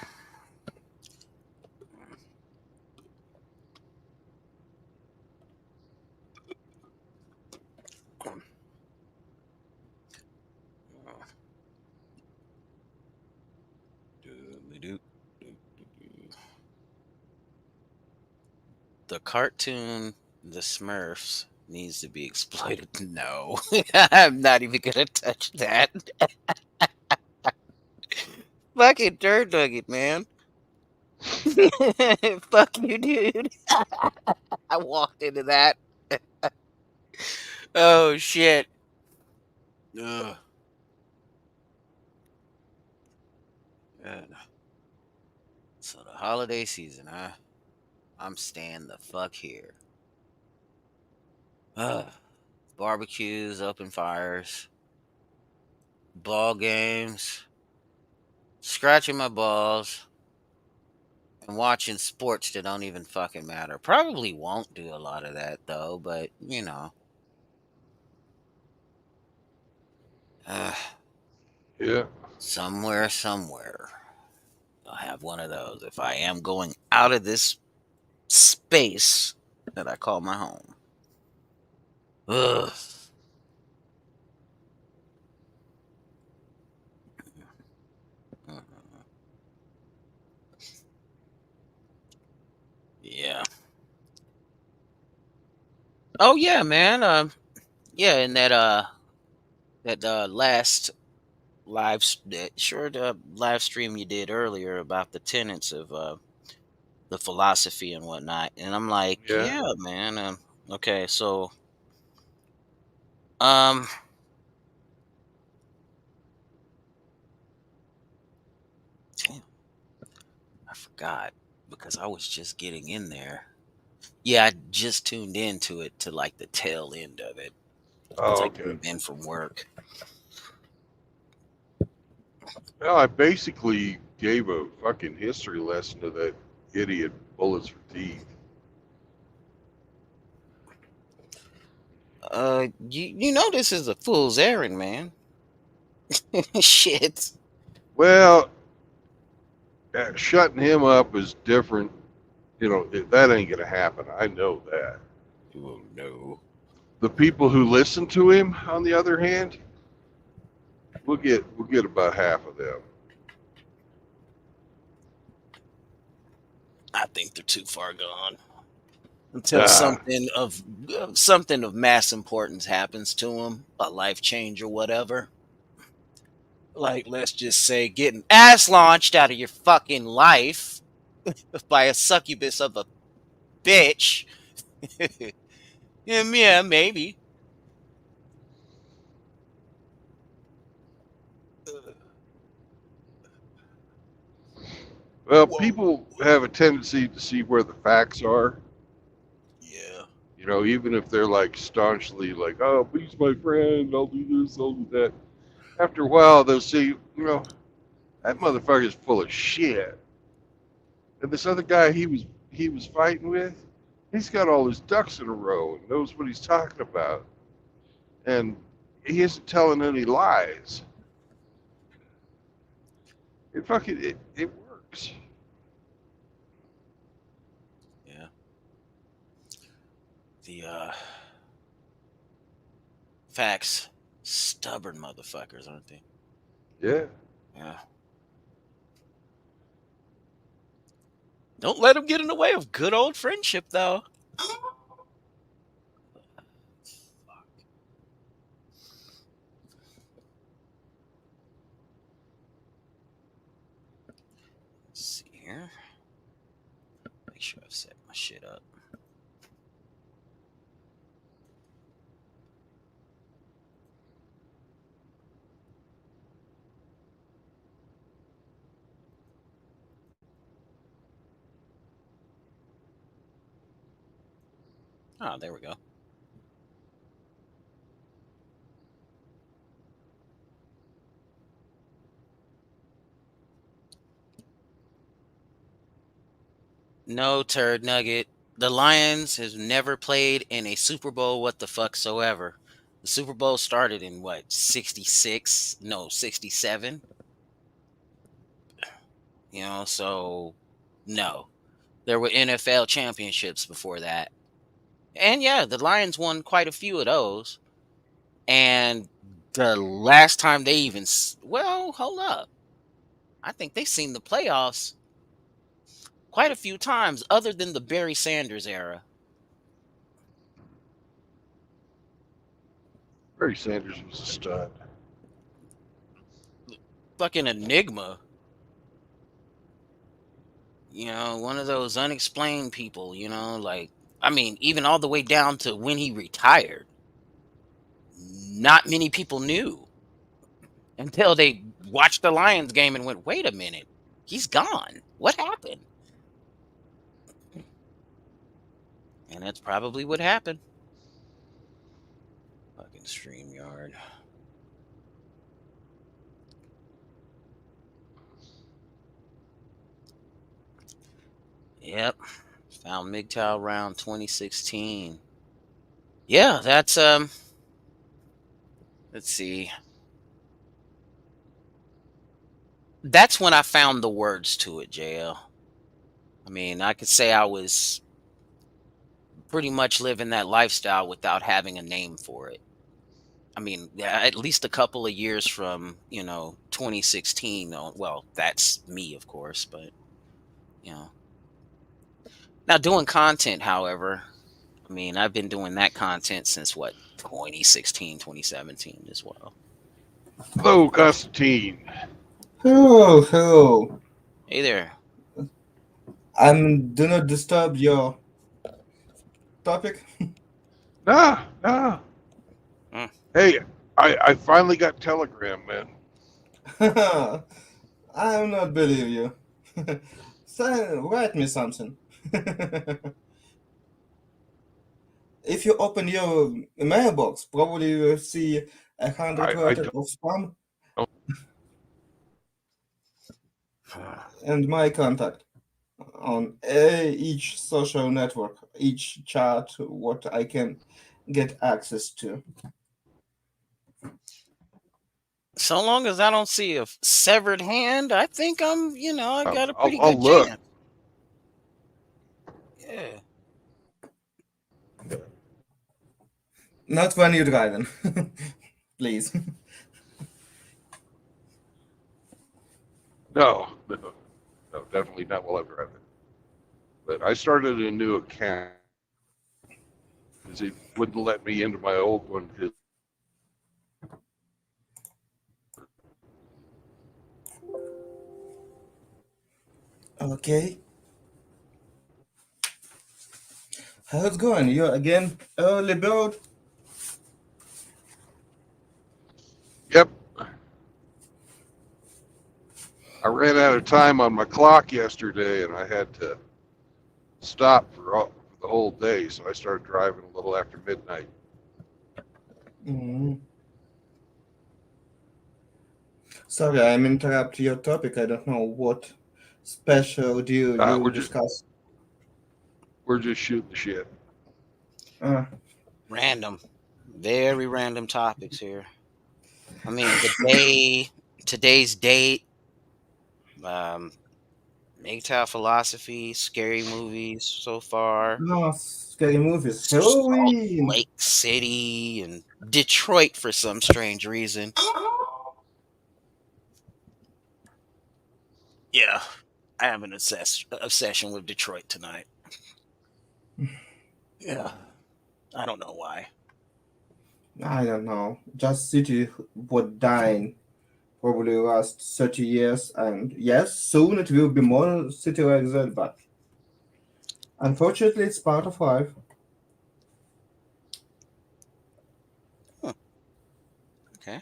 The cartoon The Smurfs needs to be exploited. No, I'm not even gonna touch that. Fucking dirt nugget, man. Fuck you, dude. I walked into that. Oh shit. Ugh. Yeah. So the holiday season, I'm staying the fuck here. Ugh. Barbecues, open fires, ball games, scratching my balls, and watching sports that don't even fucking matter. Probably won't do a lot of that though, but you know. Uh, Yeah. somewhere, I'll have one of those if I am going out of this space that I call my home. Ugh. Mhm. Yeah. Oh yeah, man. Yeah, in that last the live stream you did earlier about the tenets of the philosophy and whatnot, and I'm like, Yeah. yeah, man. Okay, so um, damn, I forgot because I was just getting in there. Yeah, I just tuned into it to like the tail end of it because Oh, I okay. came in from work. Well, I basically gave a fucking history lesson to that idiot Bullets for Teeth. You know this is a fool's errand, man. Shit. Well, shutting him up is different. You know, that ain't going to happen. I know that. Oh no. The people who listen to him, on the other hand, we'll get about half of them. I think they're too far gone. Until Nah. something of mass importance happens to them, a life change or whatever. Like let's just say getting ass launched out of your fucking life by a succubus of a bitch. Yeah, maybe. Well, Whoa. people have a tendency to see where the facts are. Yeah. You know, even if they're like staunchly like, "Oh, he's my friend. I'll do this. I'll do that." After a while, they'll see, that motherfucker's full of shit. And this other guy he was fighting with, he's got all his ducks in a row and knows what he's talking about, and he isn't telling any lies. It works. Yeah. The facts, stubborn motherfuckers, aren't they? Yeah. Yeah. Don't let them get in the way of good old friendship, though. Let's see here. Make sure I've set my shit up. Oh, there we go. No, turd nugget. The Lions has never played in a Super Bowl what the fuck so ever. The Super Bowl started in what, 66? No, 67. So no. There were NFL championships before that. And yeah, the Lions won quite a few of those. And the last time they even well, hold up. I think they've seen the playoffs quite a few times other than the Barry Sanders era. Barry Sanders was a stud. Fucking enigma. One of those unexplained people, like, I mean, even all the way down to when he retired. Not many people knew until they watched the Lions game and went, wait a minute, he's gone. What happened? And that's probably what happened. Fucking StreamYard. Yep. Found MGTOW around 2016. Yeah, let's see. That's when I found the words to it, JL. I mean, I could say I was pretty much living that lifestyle without having a name for it. I mean, yeah, at least a couple of years from, 2016 on. Well, that's me, of course, but you know. Now doing content, however, I mean, I've been doing that content since what, 2016, 2017 as well. Hello, Constantine. Hello, hello. Hey there. Do not disturb your topic. Nah, nah. Mm. Hey, I finally got Telegram, man. I will not believe you. Write me something. If you open your mailbox, probably you will see 100 I letters don't. of spam and my contact on each social network, each chat, what I can get access to. So long as I don't see a severed hand, I think I got a pretty I'll good look. chance. Yeah. Not when you're driving, please. No, no, no, definitely not while I'm driving. But I started a new account because it wouldn't let me into my old one. Okay. How's it going? You again early bird? Yep, I ran out of time on my clock yesterday, and I had to stop for the whole day. So I started driving a little after midnight. Mm. Sorry, I'm interrupt your topic. I don't know what special do you We're just discuss. we're just shooting the shit. Uh, Random. Very random topics here. I mean, today's date, um, MGTOW philosophy, scary movies so far, no, scary movies. Salt Halloween. Lake City, and Detroit for some strange reason. Yeah, I have an obsession with Detroit tonight. Yeah, I don't know why. I don't know. Just city would die probably last 30 years, and yes, soon it will be more city like that. But unfortunately, it's part of life. Huh, okay,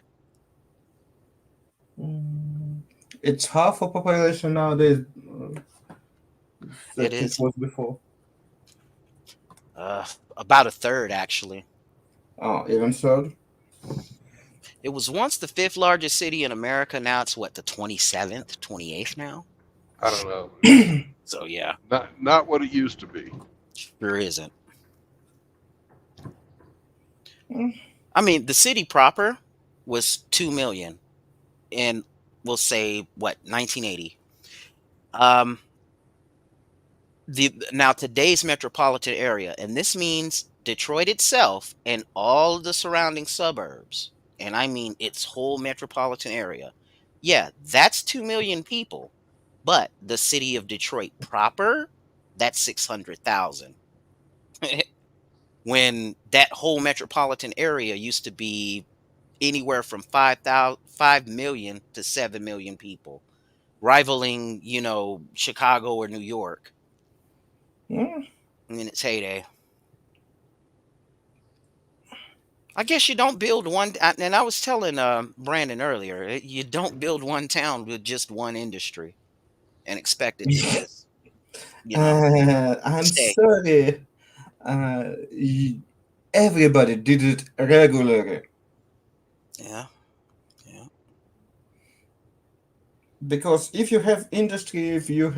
Mm. It's half of population nowadays it that it is. was before. Uh, about a third, actually. Oh, even third? It was once the fifth largest city in America. Now it's what, the 27th, 28th now? I don't know. It's So yeah, not what it used to be. sure isn't. Mm, I mean, the city proper was 2 million in, we'll say, what, 1980. Um, the now today's metropolitan area, and this means Detroit itself and all the surrounding suburbs, and I mean its whole metropolitan area. Yeah, that's 2 million people, but the city of Detroit proper, that's 600,000. When that whole metropolitan area used to be anywhere from 5 million to 7 million people, rivaling, Chicago or New York mm. in its heyday. I guess you don't build one, and I was telling Brandon earlier, you don't build one town with just one industry and expect it to just, I'm stay. sorry. Everybody did it regularly Yeah, yeah. because if you have industry, if you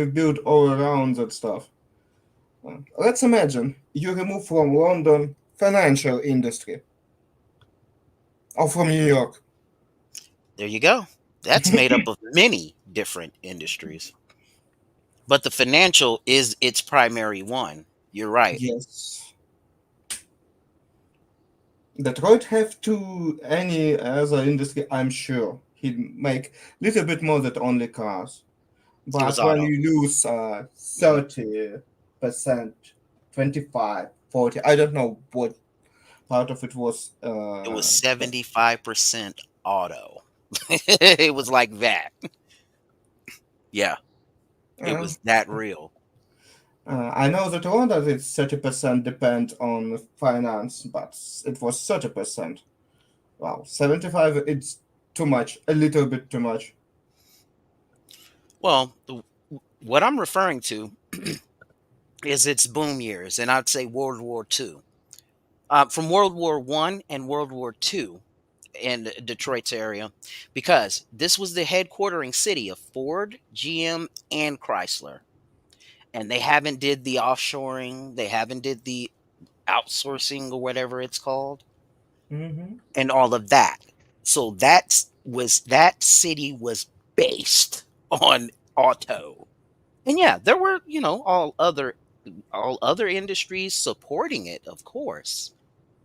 build all around that stuff. Let's imagine you remove from London financial industry or from New York. There you go. That's made up of many different industries, but the financial is its primary one. You're right. Yes. Detroit have to any other industry, I'm sure he'd make little bit more than only cars. It was But when auto. you lose Hmm. 30%, 25, 40, I don't know what part of it was. It was 75% auto. It was like that. Yeah, it Uh, was that real. I know that London is 30% depend on finance, but it was 30%. Wow, 75, it's too much, a little bit too much. Well, what I'm referring to is its boom years, and I'd say World War II. From World War One and World War II in Detroit's area, because this was the headquartering city of Ford, GM, and Chrysler, and they haven't did the offshoring, they haven't did the outsourcing or whatever it's called, Hmm. and all of that. So that city was based on auto. And yeah, there were, all other industries supporting it, of course,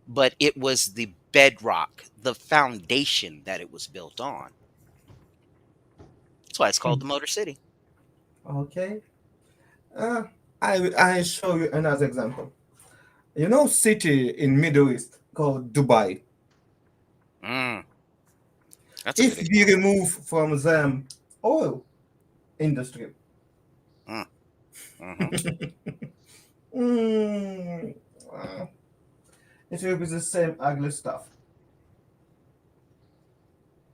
but it was the bedrock, the foundation that it was built on. That's why it's called the Motor City. Okay. Uh, I show you another example. You know, city in Middle East called Dubai. Mm, that's a good If we example. remove from them oil industry, Mm, hmm. mm, uh, it will be the same ugly stuff.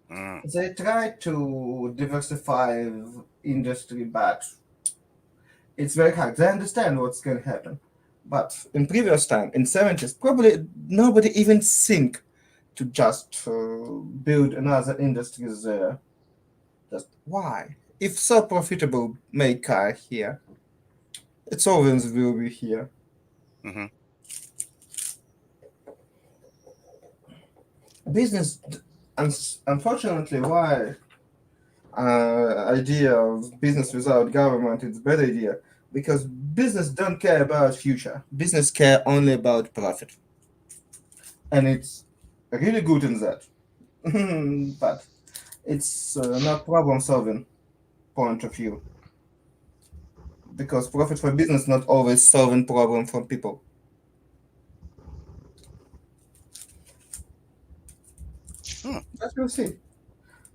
Mm. They try to diversify industry, but it's very hard. They understand what's going to happen. But in previous time, in 70s, probably nobody even think to just build another industry there. Just why? If so profitable, make car here. It's always will be here. Hmm. Business, unfortunately, why idea of business without government is bad idea because business don't care about future. Business care only about profit, and it's really good in that. But it's not problem solving point of view because profit for business not always solving problem for people. Hmm. But we'll see.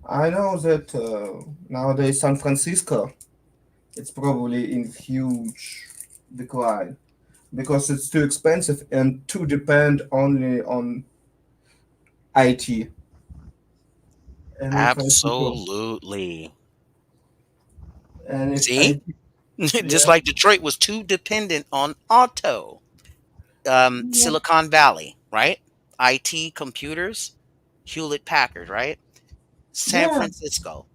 I know that nowadays San Francisco it's probably in huge decline because it's too expensive and too depend only on IT. And if IT go, Absolutely. and if See? IT, Just yeah, like Detroit was too dependent on auto. Silicon Valley, right? IT, computers, Hewlett Packard, right? San Yeah. Francisco.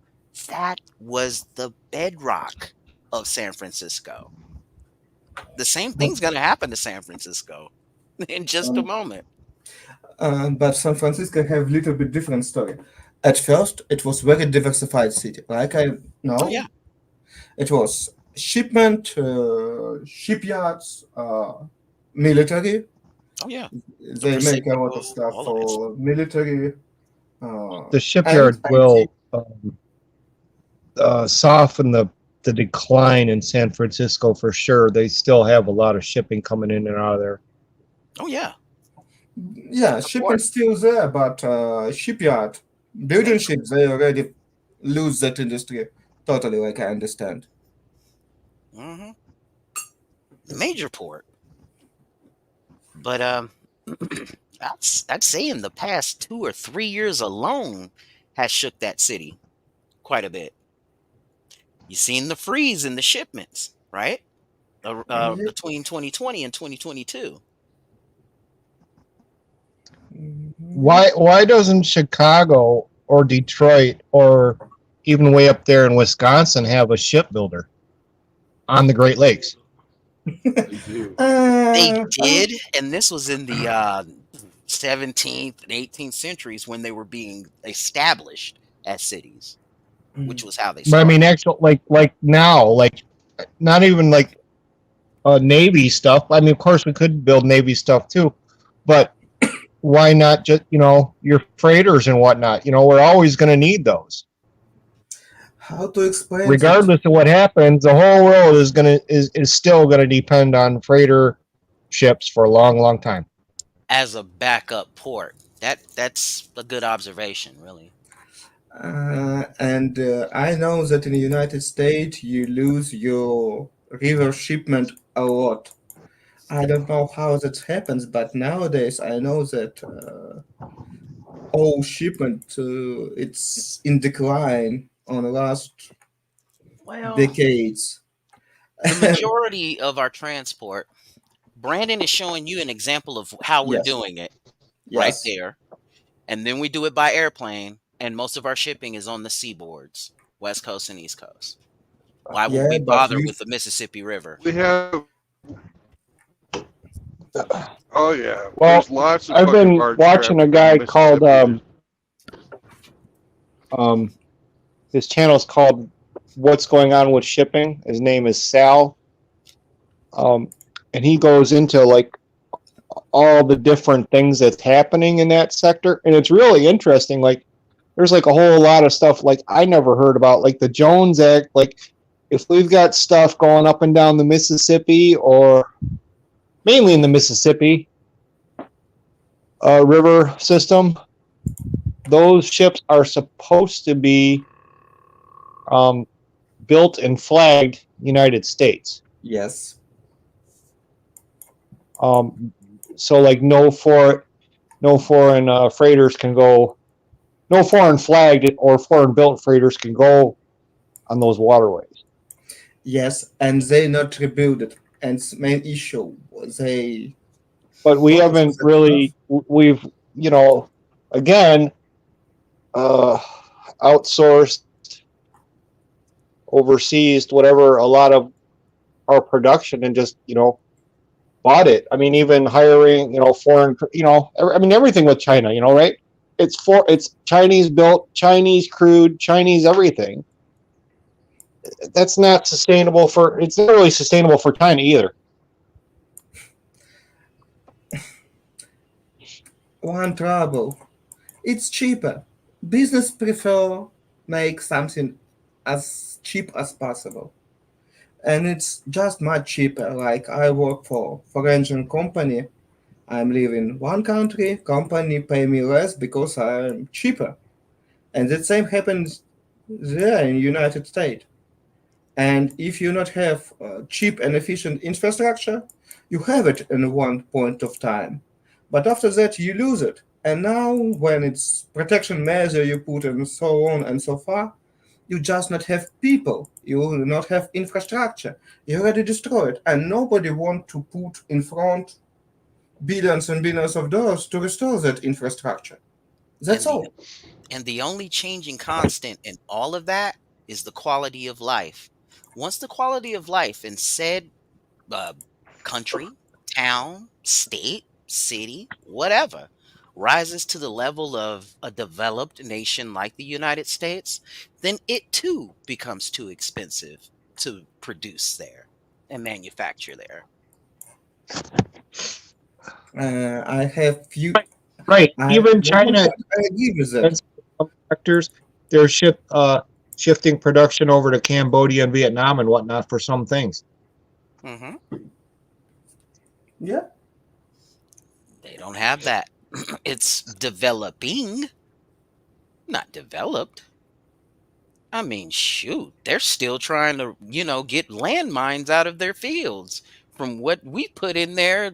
That was the bedrock of San Francisco. The same But thing's going to happen to San Francisco in just a um, moment. but San Francisco have little bit different story. At first, it was very diversified city. Like I Oh yeah. know, it was shipment, shipyards, military. Oh yeah. The They make a Pacific, lot of stuff all of that shit. for military, The and shipyards IT. will soften the decline in San Francisco for sure. They still have a lot of shipping coming in and out of there. Oh yeah. Yeah, The port. shipment still there, but shipyard building Major. ships they already lose that industry totally. Like I understand. hmm Major port. But I'd say in the past 2 or 3 years alone has shook that city quite a bit. You seen the freeze in the shipments, right? Ye- Between 2020 and 2022. mhm. Why doesn't Chicago or Detroit or even way up there in Wisconsin have a shipbuilder on the Great Lakes? They do. They Uh, uh, did, and this was in the 17th and 18th centuries when they were being established as cities, which mm. was how they But I mean, started. actual like now, like not even like Navy stuff. I mean, of course, we could build Navy stuff too, but why not just your freighters and whatnot? We're always going to need those, How to explain that? regardless of what happens. The whole world is still going to depend on freighter ships for a long, long time. As a backup port. That's a good observation, really. And I know that in the United States you lose your river shipment a lot. I don't know how that happens, but nowadays I know that all shipment it's in decline on the last Well, decades. the majority of our transport, Brandon is showing you an example of how we're Yes, doing it right yes, there. And then we do it by airplane, and most of our shipping is on the seaboards, West Coast and East Coast. Why would yeah, we but bother we with the Mississippi River? We have. Oh yeah. Well, There's lots of I've fucking been barge watching a traffic in the guy called Mississippi. um his channel's called What's Going On with Shipping. His name is Sal, um, and he goes into like all the different things that's happening in that sector, and it's really interesting. Like, there's like a whole lot of stuff like I never heard about, like the Jones Act. Like, if we've got stuff going up and down the Mississippi, or mainly in the Mississippi river system, those ships are supposed to be built and flagged United States. yes, So like no foreign freighters can go, no foreign flagged or foreign built freighters can go on those waterways. yes, and they not rebuild it. And main issue they But we focus on haven't that stuff. really, we've again uh, outsourced, overseas, whatever, a lot of our production, and just bought it. I mean, even hiring foreign, I mean everything with China, right? It's Chinese built, Chinese crewed, Chinese everything. That's not sustainable for. It's not really sustainable for China either. One trouble. It's cheaper. Business prefer make something as cheap as possible. And it's just much cheaper. Like I work for foreign company. I'm living one country, company pay me less because I'm cheaper. And the same happens there in United States. And if you not have cheap and efficient infrastructure, you have it in one point of time. But after that, you lose it. And now, when it's protection measure you put and so on and so far, you just not have people. You will not have infrastructure. You already destroyed, and nobody want to put in front billions and billions of dollars to restore that infrastructure. That's And the all. and the only changing constant in all of that is the quality of life. Once the quality of life in said uh, country, town, state, city, whatever, rises to the level of a developed nation like the United States, then it too becomes too expensive to produce there and manufacture there. I have few. Right. I Even at one China, point I agree with that. and some sectors, they're shifting production over to Cambodia and Vietnam and whatnot for some things. Hmm. Yeah. They don't have that. It's developing, not developed. I mean, shoot, they're still trying to, get landmines out of their fields from what we put in there,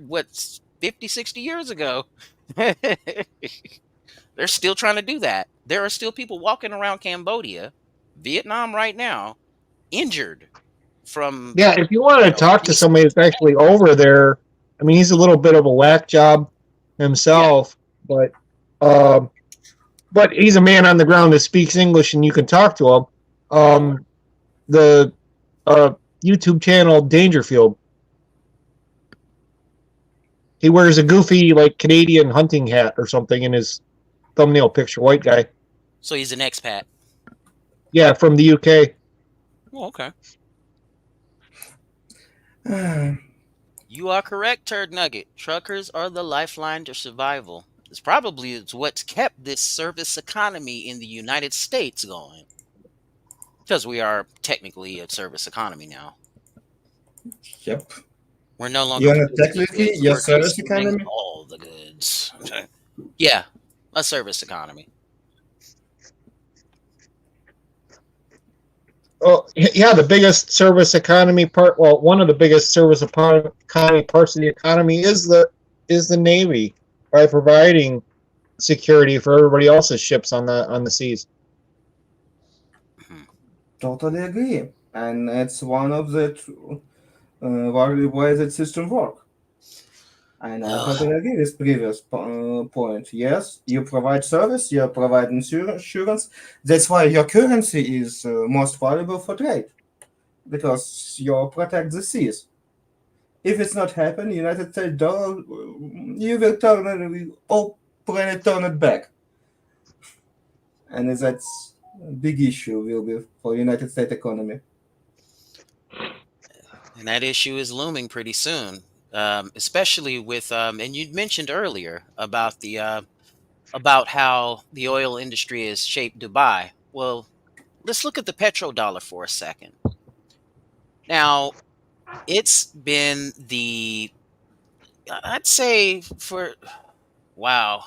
50, 60 years ago. They're still trying to do that. There are still people walking around Cambodia, Vietnam right now, injured from, Yeah, if you want to talk to these. somebody that's actually over there, I mean, he's a little bit of a whack job Yeah. himself, but um, but he's a man on the ground that speaks English, and you can talk to him. Oh, The YouTube channel Dangerfield. He wears a goofy like Canadian hunting hat or something in his thumbnail picture. White guy. so he's an expat. Yeah, from the UK. Oh, okay. Ah, You are correct, Turd Nugget. Truckers are the lifeline to survival. It's what's kept this service economy in the United States going. Because we are technically a service economy now. yep. We're no longer You're not producing the technically goods, your we're service consuming economy. all the goods. Yeah, a service economy. Well, yeah, the biggest service economy part. Well, one of the biggest service economy parts of the economy is the Navy by providing security for everybody else's ships on the seas. Hmm. Totally agree. And it's one of the why that system work. And I Ugh. totally agree with previous point. Yes, you provide service, you provide insurance. That's why your currency is most valuable for trade because you protect the seas. If it's not happen, United States dollar, you will turn it, all planet turn it back, and that's a big issue will be for United States economy. And that issue is looming pretty soon. Especially with and you mentioned earlier about how the oil industry has shaped Dubai. Well, let's look at the petrodollar for a second. Now, it's been I'd say for, wow,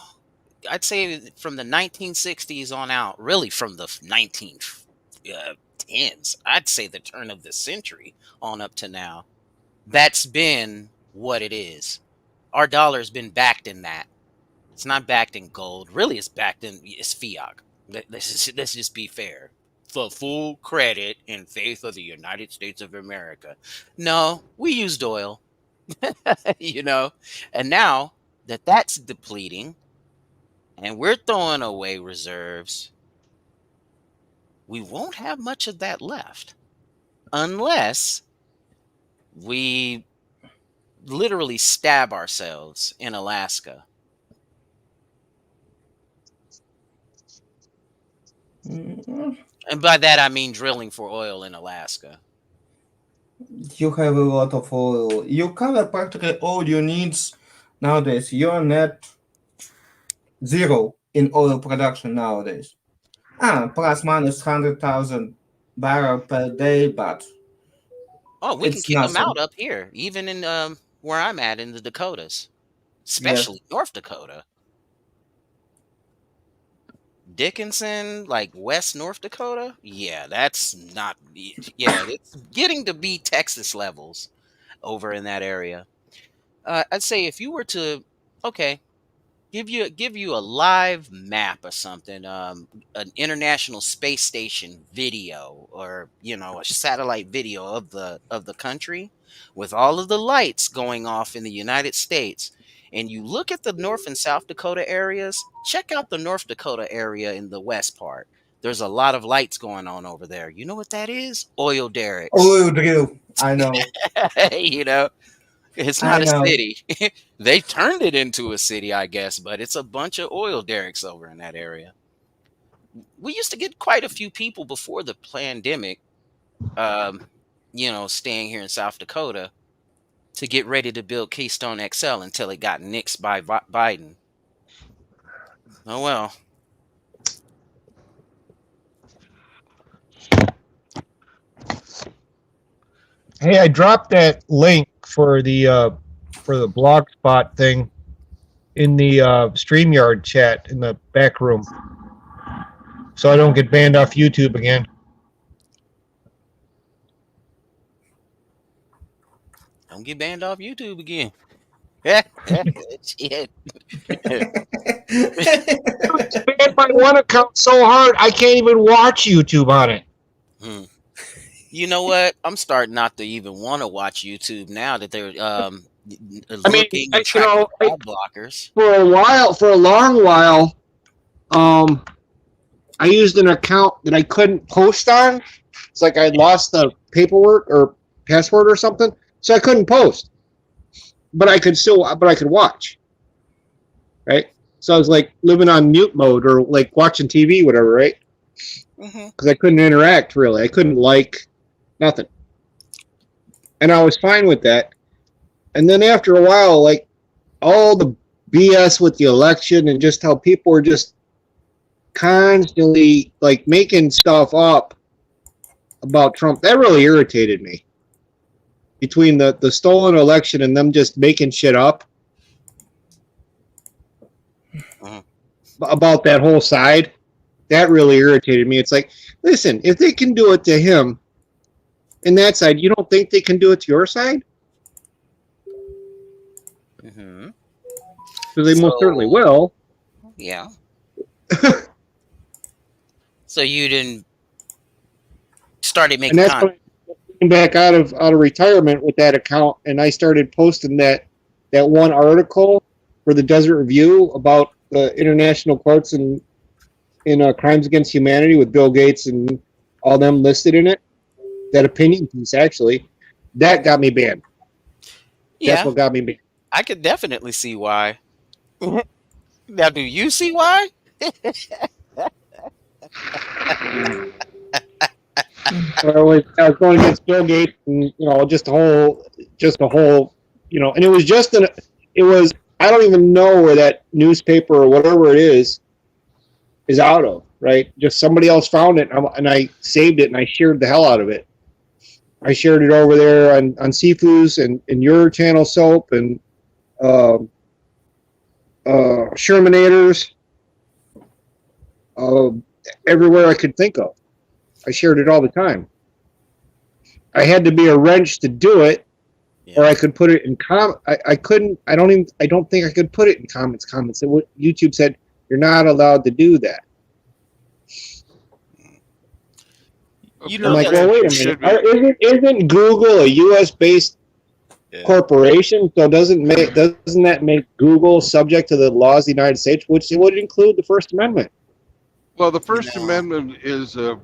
I'd say from the 1960s on out, really from the 1910s, I'd say the turn of the century on up to now, that's been what it is. Our dollar's been backed in that. It's not backed in gold. Really, it's fiat. Let's just be fair. For full credit and faith of the United States of America. No, we used oil, you know, and now that that's depleting and we're throwing away reserves, we won't have much of that left unless we literally stab ourselves in Alaska. Mm, And by that I mean drilling for oil in Alaska. You have a lot of oil. You cover practically all your needs nowadays. You're net zero in oil production nowadays. Plus minus 100,000 barrel per day, but Oh, we can it's kick them nothing. out up here, even in where I'm at in the Dakotas, Yeah, especially North Dakota. Dickinson, like West North Dakota. Yeah, that's not. Yeah, it's getting to be Texas levels over in that area. I'd say if you were to, okay, give you a live map or something, an international space station video, or a satellite video of the country with all of the lights going off in the United States, and you look at the North and South Dakota areas, check out the North Dakota area in the west part. There's a lot of lights going on over there. You know what that is? Oil derricks. Oh, Drew. I know. You know, it's I not a know. city. They turned it into a city, I guess, but it's a bunch of oil derricks over in that area. We used to get quite a few people before the pandemic, um, staying here in South Dakota to get ready to build Keystone XL until it got nixed by Biden. Oh well. Hey, I dropped that link for the blogspot thing in the StreamYard chat in the back room, so I don't get banned off YouTube again. Don't get banned off YouTube again. Shit. It's banned my one account so hard I can't even watch YouTube on it. Hmm. You know what? I'm starting not to even want to watch YouTube now that they're looking and tracking ad blockers. For a long while, I used an account that I couldn't post on. It's like I lost the paperwork or password or something, so I couldn't post. But I could watch. Right? So I was like living on mute mode or like watching TV, whatever, right? Because I couldn't interact really. I couldn't like nothing. And I was fine with that. And then after a while, like all the BS with the election and just how people were just constantly like making stuff up about Trump, that really irritated me. Between the stolen election and them just making shit up about that whole side, that really irritated me. It's like, listen, if they can do it to him in that side, you don't think they can do it to your side? Because they most certainly will. Yeah. So you didn't started making and that's when I came back out of retirement with that account, and I started posting that one article for the Desert Review about the international courts and in crimes against humanity with Bill Gates and all them listed in it. That opinion piece, actually, that got me banned. Yeah. That's what got me banned. I could definitely see why. Now, do you see why? I was going against Bill Gates, and just a whole, and it was I don't even know where that newspaper or whatever it is out of, right? Just somebody else found it, and I saved it, and I shared the hell out of it. I shared it over there on Sifu's and your channel, Soap, and Shermanators, everywhere I could think of. I shared it all the time. I had to be a wrench to do it, or I could put it in I couldn't. I don't think I could put it in comments. YouTube said you're not allowed to do that. I'm like, well, wait a minute. Isn't Google a U.S.-based corporation? So doesn't that make Google subject to the laws of the United States, which would include the First Amendment? Well, the First Amendment is the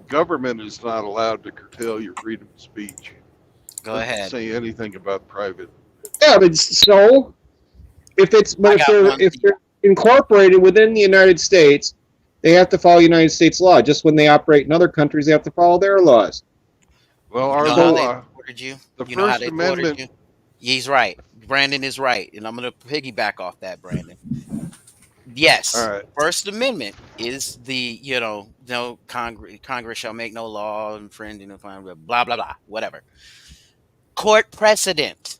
government is not allowed to curtail your freedom of speech. Go ahead. Say anything about private. Yeah, but so if they're incorporated within the United States, they have to follow United States law. Just when they operate in other countries, they have to follow their laws. Well, our law. The First Amendment. He's right. Brandon is right, and I'm going to piggyback off that, Brandon. Yes. All right. First Amendment is the no Congress shall make no law infringing upon blah blah blah whatever. Court precedent.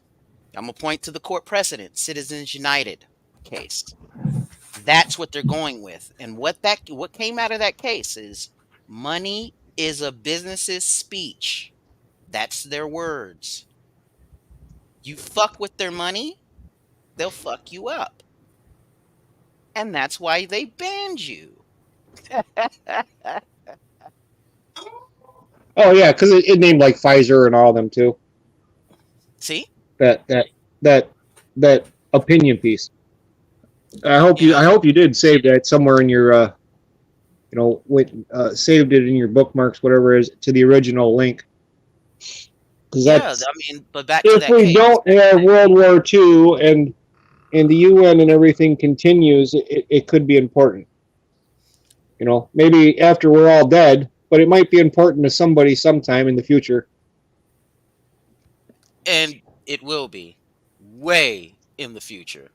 I'm gonna point to the court precedent, Citizens United case. That's what they're going with, and what came out of that case is money is a business's speech. That's their words. You fuck with their money, they'll fuck you up. And that's why they banned you. Oh yeah, because it named like Pfizer and all of them too. See? That opinion piece. I hope you did save that somewhere in your saved it in your bookmarks, whatever it is, to the original link. Yeah, I mean, but back to If that we case. don't have World War II and the UN and everything continues, it could be important. Maybe after we're all dead, but it might be important to somebody sometime in the future. And it will be way in the future,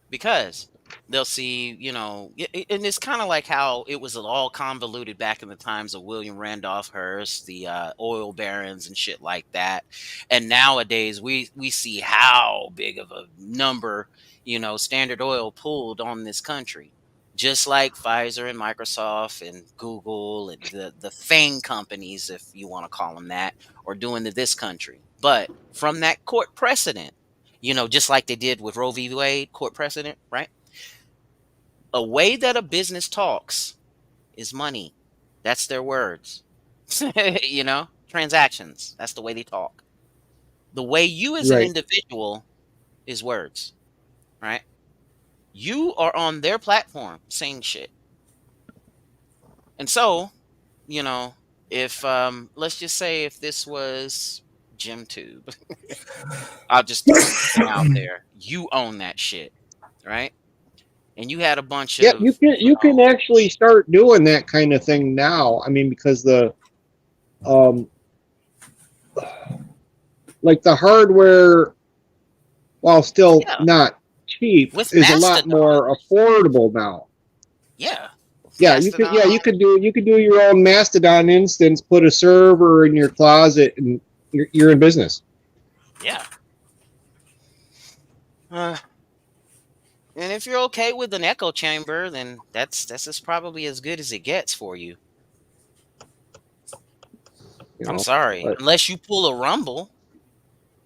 because they'll see, and it's kind of like how it was all convoluted back in the times of William Randolph Hearst, the oil barons and shit like that. And nowadays we see how big of a number, Standard Oil pulled on this country. Just like Pfizer and Microsoft and Google and the FANG companies, if you want to call them that, are doing to this country. But from that court precedent, just like they did with Roe v. Wade, court precedent, right? A way that a business talks is money. That's their words. Transactions. That's the way they talk. The way you as an Right. individual is words, right? You are on their platform saying shit. And so, if let's just say if this was GymTube, I'll just throw something out there. You own that shit, right? And you had a bunch Yeah, of you can actually start doing that kind of thing now. I mean, because the like the hardware, while still not cheap, with is a lot Mastodon. more affordable now. Yeah. Yeah, you could do your own Mastodon instance, put a server in your closet, and you're in business. Yeah. And if you're okay with an echo chamber, then that's just probably as good as it gets for you. I'm sorry, unless you pull a Rumble,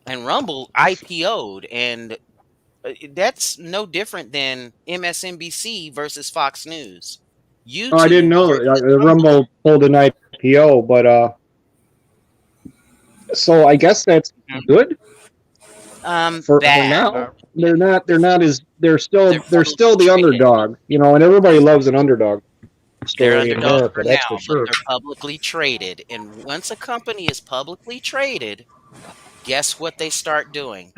and Rumble IPO'd, and that's no different than MSNBC versus Fox News. YouTube. I didn't know Rumble pulled an IPO, but so I guess that's good. For now, they're still the underdog, and everybody loves an underdog story in America. That's for sure. They're publicly traded, and once a company is publicly traded, guess what they start doing?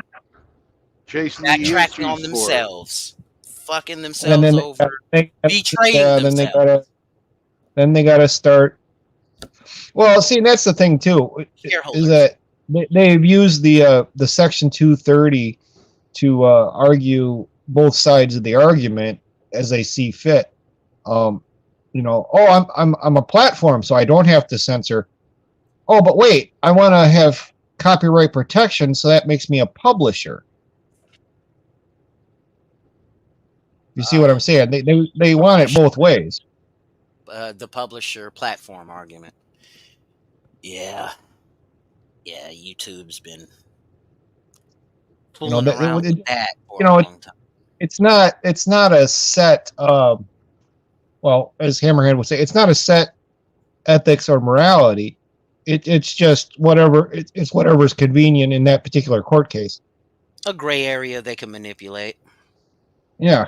Chasing backtracking on themselves, fucking themselves over, betraying themselves. Then they gotta start. Well, see, that's the thing too, is that they've used the Section 230 to argue both sides of the argument as they see fit. I'm a platform, so I don't have to censor. Oh, but wait, I want to have copyright protection, so that makes me a publisher. You see what I'm saying? They want it both ways. The publisher platform argument. Yeah, YouTube's been fooling around with that for a long time. It's not a set. Well, as Hammerhead would say, it's not a set ethics or morality. It's just whatever. It's whatever's convenient in that particular court case. A gray area they can manipulate. Yeah.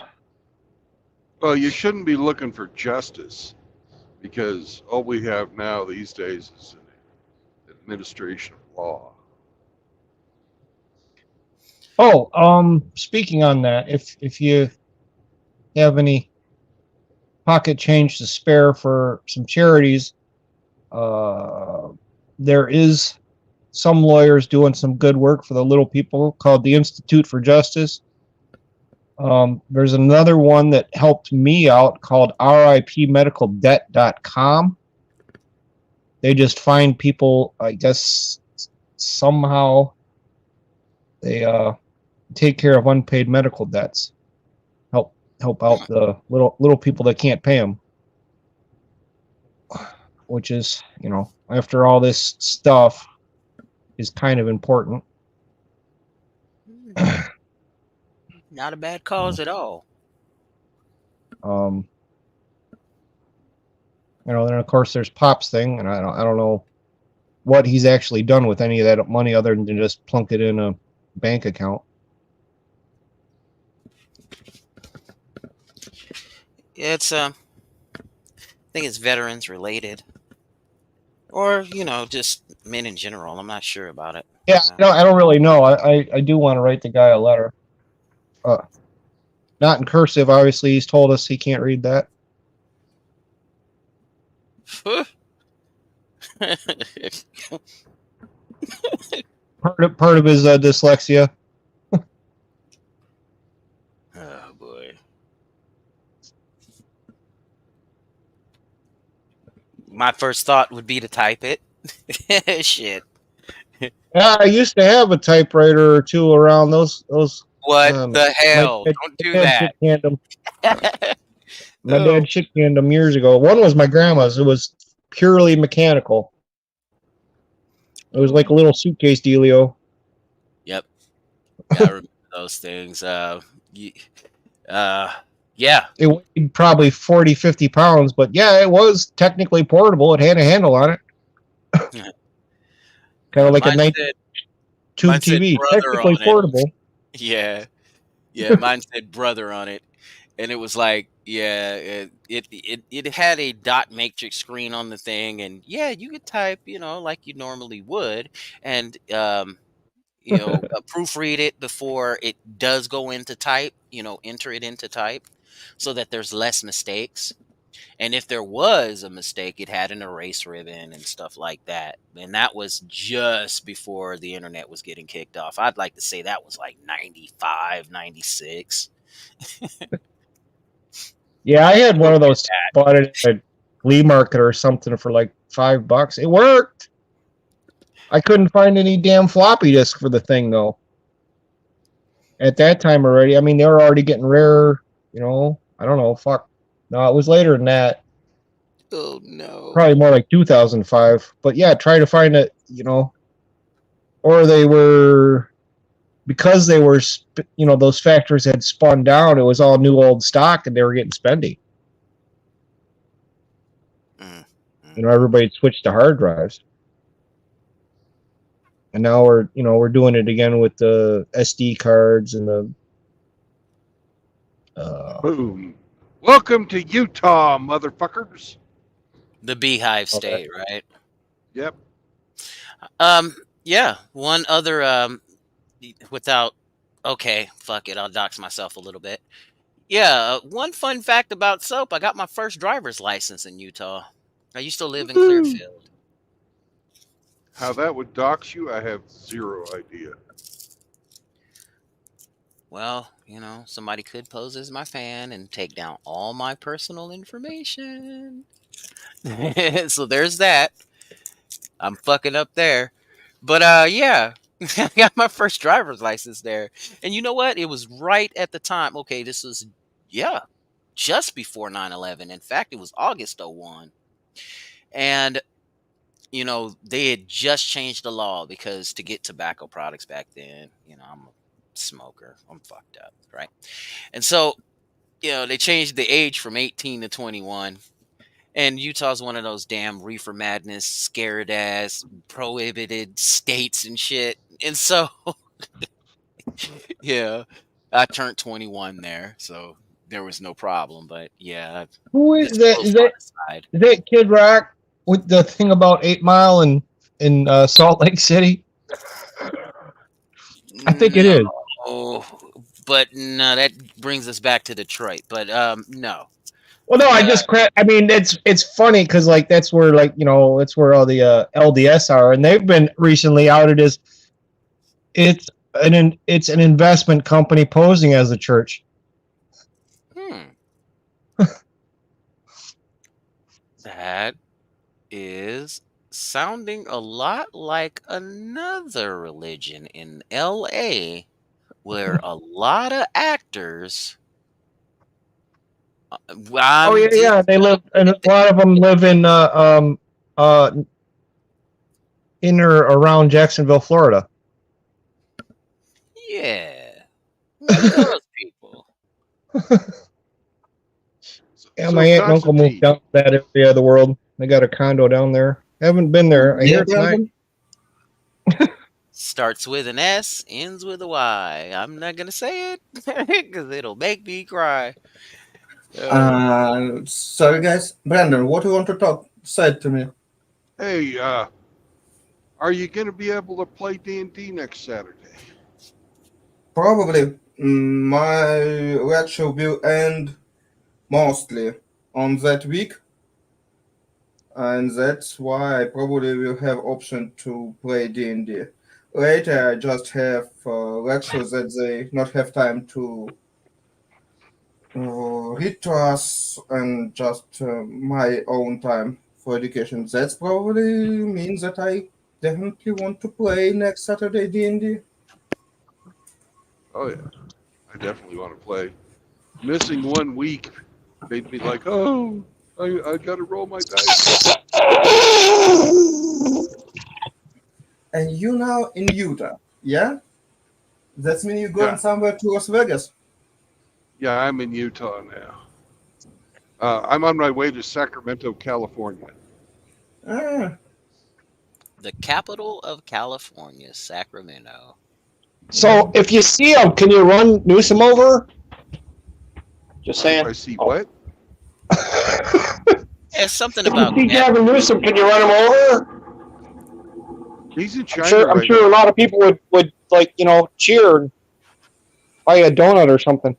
Well, you shouldn't be looking for justice, because all we have now these days is an administration of law. Oh, speaking on that, if you have any pocket change to spare for some charities, there is some lawyers doing some good work for the little people called the Institute for Justice. There's another one that helped me out called ripmedicaldebt.com. They just find people, I guess, somehow they take care of unpaid medical debts. Help out the little people that can't pay them. Which is, after all this stuff, is kind of important. Not a bad cause at all. Then of course there's Pop's thing, and I don't know what he's actually done with any of that money other than just plunk it in a bank account. It's I think it's veterans related, or just men in general. I'm not sure about it. Yeah, I don't really know. I do want to write the guy a letter. Not in cursive, obviously. He's told us he can't read that. Part of his dyslexia. Oh boy. My first thought would be to type it. Shit. Yeah, I used to have a typewriter or two around. Those What the my hell? dad, Don't my do dad that. shit canned them. My No. dad shit canned them years ago. One was my grandma's. It was purely mechanical. It was like a little suitcase dealio. Yep. Yeah, I remember those things. Yeah. It weighed probably 40, 50 pounds, but yeah, it was technically portable. It had a handle on it. Kind of like a nice tube mine said TV. brother Technically on it. portable. Yeah. Yeah, mine said brother on it. And it was like, yeah, it had a dot matrix screen on the thing, and yeah, you could type, like you normally would, and proofread it before it does go into type, enter it into type so that there's less mistakes. And if there was a mistake, it had an erase ribbon and stuff like that. And that was just before the internet was getting kicked off. I'd like to say that was like 95, 96. Yeah, I had one of those. Bought it at a flea market or something for like $5. It worked. I couldn't find any damn floppy disk for the thing though. At that time already, I mean, they were already getting rare. I don't know. Fuck. No, it was later than that. Oh no. Probably more like 2005. But yeah, try to find it. Or they were, because they were, those factories had spun down. It was all new old stock, and they were getting spendy. Everybody switched to hard drives, and now we're doing it again with the SD cards and the. Boom. Welcome to Utah, motherfuckers. The Beehive State, right? Yep. Yeah. One other without. Okay, fuck it. I'll dox myself a little bit. Yeah. One fun fact about soap: I got my first driver's license in Utah. I used to live in Clearfield. How that would dox you, I have zero idea. Well, somebody could pose as my fan and take down all my personal information. So there's that. I'm fucking up there. But yeah, I got my first driver's license there. And you know what? It was right at the time. Okay, this was, just before 9/11. In fact, it was August 01. And, they had just changed the law because to get tobacco products back then, I'm a smoker. I'm fucked up, right? And so, they changed the age from 18 to 21. And Utah's one of those damn reefer madness, scared ass, prohibited states and shit. And so, yeah, I turned 21 there, so there was no problem. But yeah, Who is that? Is that Kid Rock with the thing about 8 Mile in Salt Lake City? I think it is. Oh, but no, that brings us back to Detroit. But no. Well, no, I just I mean, it's funny because like that's where that's where all the LDS are, and they've been recently outed as it's an investment company posing as a church. That is sounding a lot like another religion in LA where a lot of actors yeah, they live, and a lot of them live in in or around Jacksonville, Florida. Yeah. Those people. Yeah, my aunt and uncle moved down to that area of the world. They got a condo down there. Haven't been there. I hear it's nice. Starts with an S, ends with a Y. I'm not gonna say it because it'll make me cry. Oh, Sorry, guys. Brandon, what do you want to talk? Say it to me. Hey, are you going to be able to play D&D next Saturday? Probably my lecture will end mostly on that week, and that's why I probably will have option to play D&D. Later, I just have lectures that they not have time to read to us, and just my own time for education. That's probably means that I definitely want to play next Saturday D&D. Oh, yeah. I definitely want to play. Missing 1 week made me like, oh, I got to roll my dice. And you now in Utah, yeah? That means you're going Yeah. somewhere to Las Vegas. Yeah, I'm in Utah now. I'm on my way to Sacramento, California. Ah, the capital of California, Sacramento. So if you see him, can you run Newsom over? Just If saying. I see Oh. what? There's something If about you see Gavin Newsom, can you run him over? He's in I'm China sure. I'm right sure now. a lot of people would like cheer and buy a donut or something.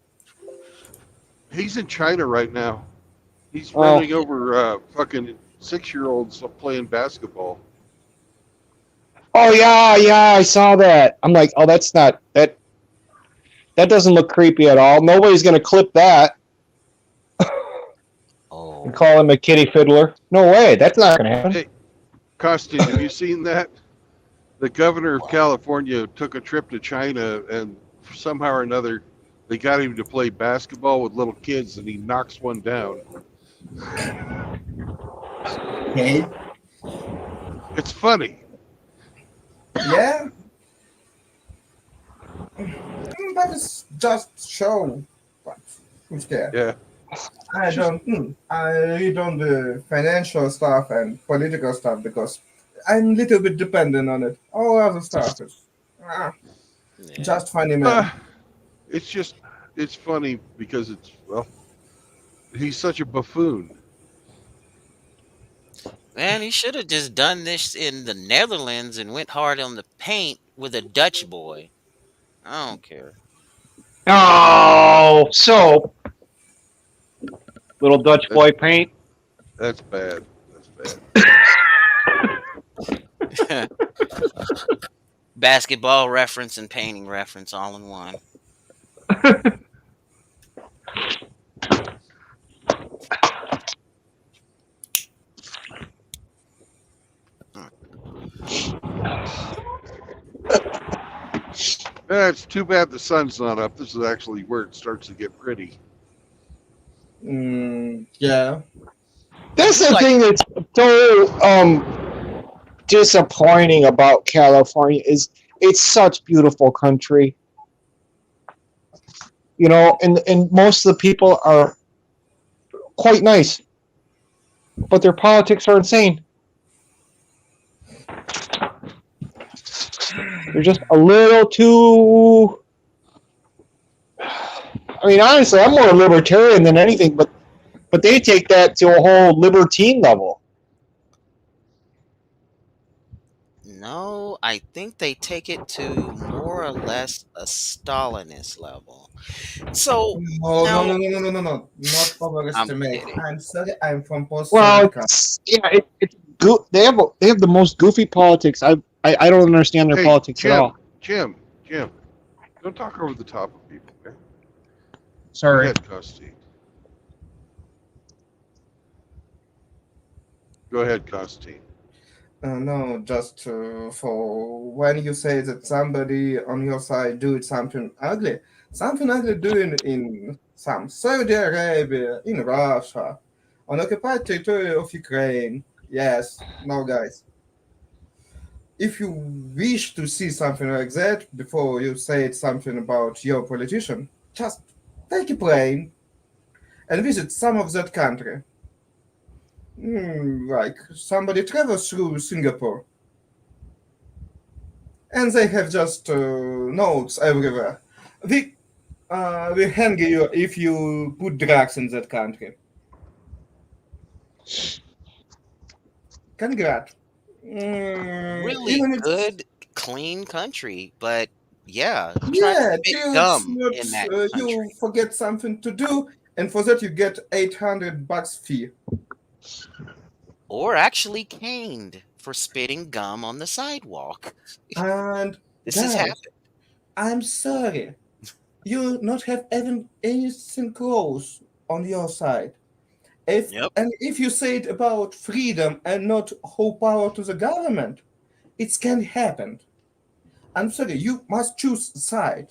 He's in China right now. He's Oh. running over fucking 6-year-olds playing basketball. Oh yeah, I saw that. I'm like, oh, that's not that. That doesn't look creepy at all. Nobody's gonna clip that Oh, and call him a kitty fiddler. No way. That's not gonna happen. Hey, Costin, have you seen that? The governor of California took a trip to China, and somehow or another, they got him to play basketball with little kids, and he knocks one down. hey, It's funny. yeah. But it's just show. But who's there? Yeah. I don't. I read on the financial stuff and political stuff because I'm a little bit dependent on it. All other stuff is yeah. just funny, man. It's funny because he's such a buffoon. Man, he should have just done this in the Netherlands and went hard on the paint with a Dutch boy. I don't care. Oh, so little Dutch boy paint. That's bad. That's bad. Basketball reference and painting reference all in one. It's too bad the sun's not up. This is actually where it starts to get pretty. Yeah. That's the thing that's so disappointing about California is it's such beautiful country. And most of the people are quite nice, but their politics are insane. They're just a little too. I mean, honestly, I'm more libertarian than anything, but they take that to a whole libertine level. No, I think they take it to more or less a Stalinist level. So No, now no. Not I'm overestimate. kidding. I'm sorry. I'm from Well, post-Soviet country. it's they have the most goofy politics. I don't understand their Hey, politics at all. Jim, don't talk over the top of people. Okay? Go Sorry. ahead, Costine. Go ahead, Costine. No, just for when you say that somebody on your side do something ugly doing in some Saudi Arabia, in Russia, on occupied territory of Ukraine. Yes, no, guys. If you wish to see something like that before you say something about your politician, just take a plane and visit some of that country. Like somebody travels through Singapore and they have just notes everywhere. We will hang you if you put drugs in that country. Congrats. Really Even it's good, clean country, but yeah, try to yeah, spit till it's gum not in that you country. forget something to do, and for that you get $800 fee. Or actually caned for spitting gum on the sidewalk. And This has guys, happened. I'm sorry, you not have even anything close on your side. Yep. If you say it about freedom and not whole power to the government, it can happen. I'm sorry, you must choose side.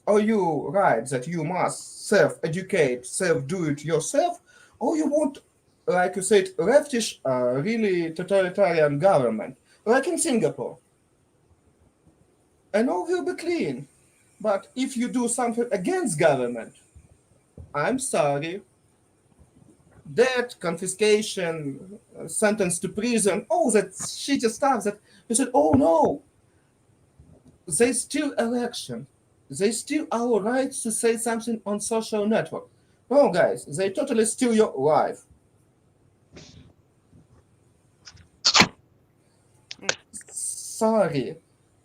Are you right that you must self-educate, self-do it yourself, or you want, like you said, leftish, really totalitarian government, like in Singapore, and all will be clean. But if you do something against government, I'm sorry, debt, confiscation, sentence to prison, all that shitty stuff that you said, oh no, they steal election. They steal our rights to say something on social network. No, guys, they totally steal your life. Hmm. Sorry,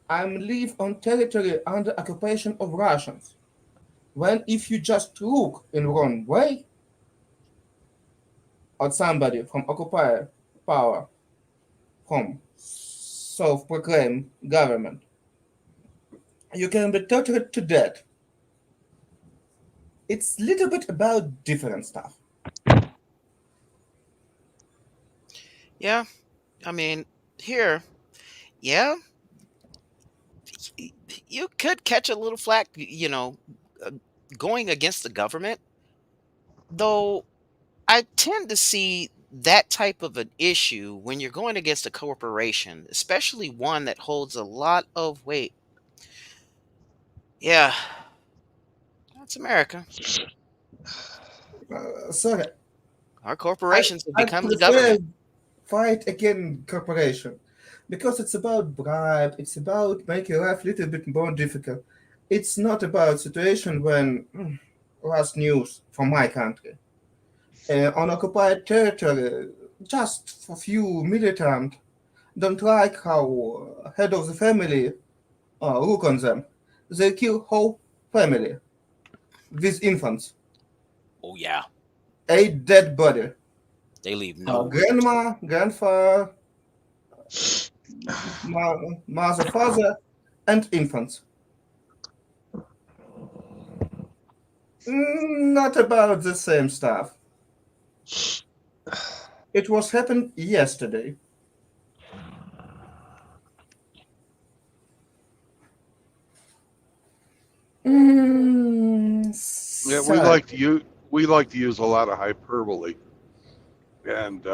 I'm live on territory under occupation of Russians. When if you just look in wrong way at somebody from occupier power, from self-proclaimed government, you can be tortured to death. It's little bit about different stuff. Yeah. I mean, here, yeah, y- you could catch a little flack, uh, going against the government, though I tend to see that type of an issue when you're going against a corporation, especially one that holds a lot of weight. Yeah, that's America. Sorry, Our I, corporations have I become the prefer government. fight against corporation because it's about bribe. It's about making life a little bit more difficult. It's not about situation when last news from my country on occupied territory. Just a few militant don't like how head of the family look on them. They kill whole family with infants. Oh yeah, 8 dead body. they leave no residue. Grandma, grandfather, mother, father, and infants. Not about the same stuff. It was happened yesterday. Yeah, Sorry. we like to use a lot of hyperbole and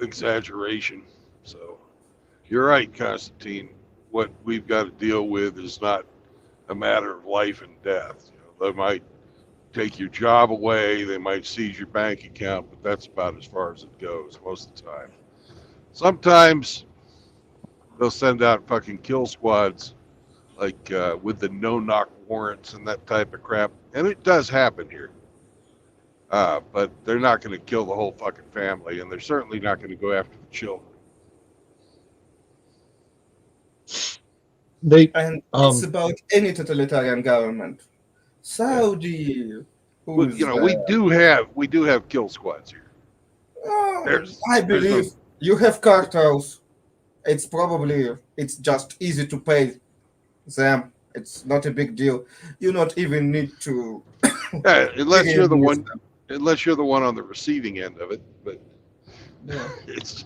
exaggeration. So you're right, Constantine. What we've got to deal with is not a matter of life and death. They might take your job away, they might seize your bank account, but that's about as far as it goes most of the time. Sometimes they'll send out fucking kill squads, like with the no-knock warrants and that type of crap, and it does happen here. But they're not going to kill the whole fucking family, and they're certainly not going to go after the children. They And it's um about any totalitarian government. Yeah, Saudi, who's there? we do have kill squads here. There's I there's believe no you have cartels. It's just easy to pay them. It's not a big deal. You not even need to unless you're the begin with one them. unless you're the one on the receiving end of it. But Yeah. it's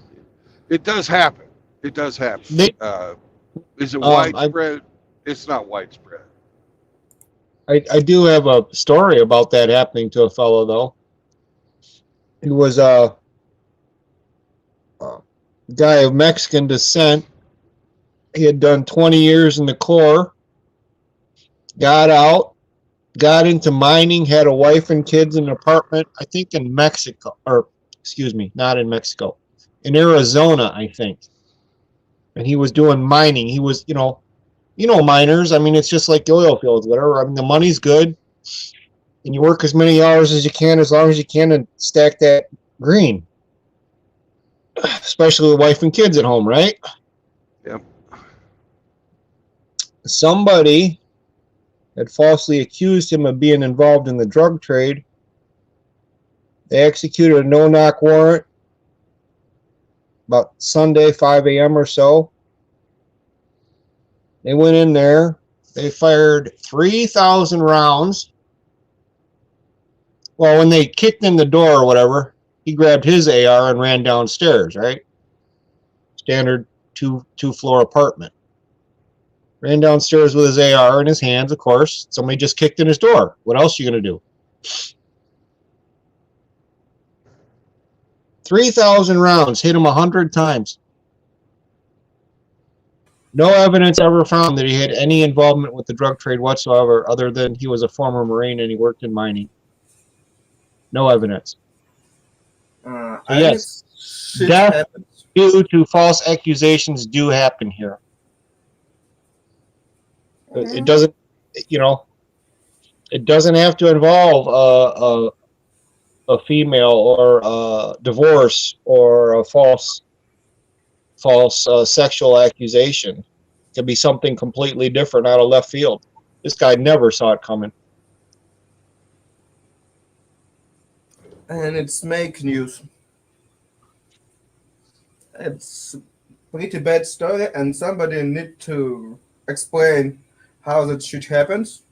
it does happen. It does happen. they Is it I widespread? It's not widespread. I do have a story about that happening to a fellow though. He was a guy of Mexican descent. He had done 20 years in the Corps, got out, got into mining, had a wife and kids in an apartment, I think in Mexico, or excuse me, not in Mexico, in Arizona, I think. And he was doing mining. He was, you know, miners. I mean, it's just like the oil fields, whatever. I mean, the money's good, and you work as many hours as you can, as long as you can, and stack that green. Especially with wife and kids at home, right? Yep. Somebody had falsely accused him of being involved in the drug trade. They executed a no-knock warrant about Sunday, 5 a.m. or so. They went in there. They fired 3,000 rounds. Well, when they kicked in the door or whatever, he grabbed his AR and ran downstairs, right? Standard two-floor apartment. Ran downstairs with his AR in his hands, of course. Somebody just kicked in his door. What else are you going to do? 3,000 rounds, hit him 100 times. No evidence ever found that he had any involvement with the drug trade whatsoever, other than he was a former Marine and he worked in mining. No evidence. And yes, shit death happens. due to false accusations do happen here. It doesn't, you know, it doesn't have to involve a female or a divorce or a false sexual accusation. It could be something completely different out of left field. This guy never saw it coming. And it's make news. It's a pretty bad story, and somebody need to explain how that shit happens.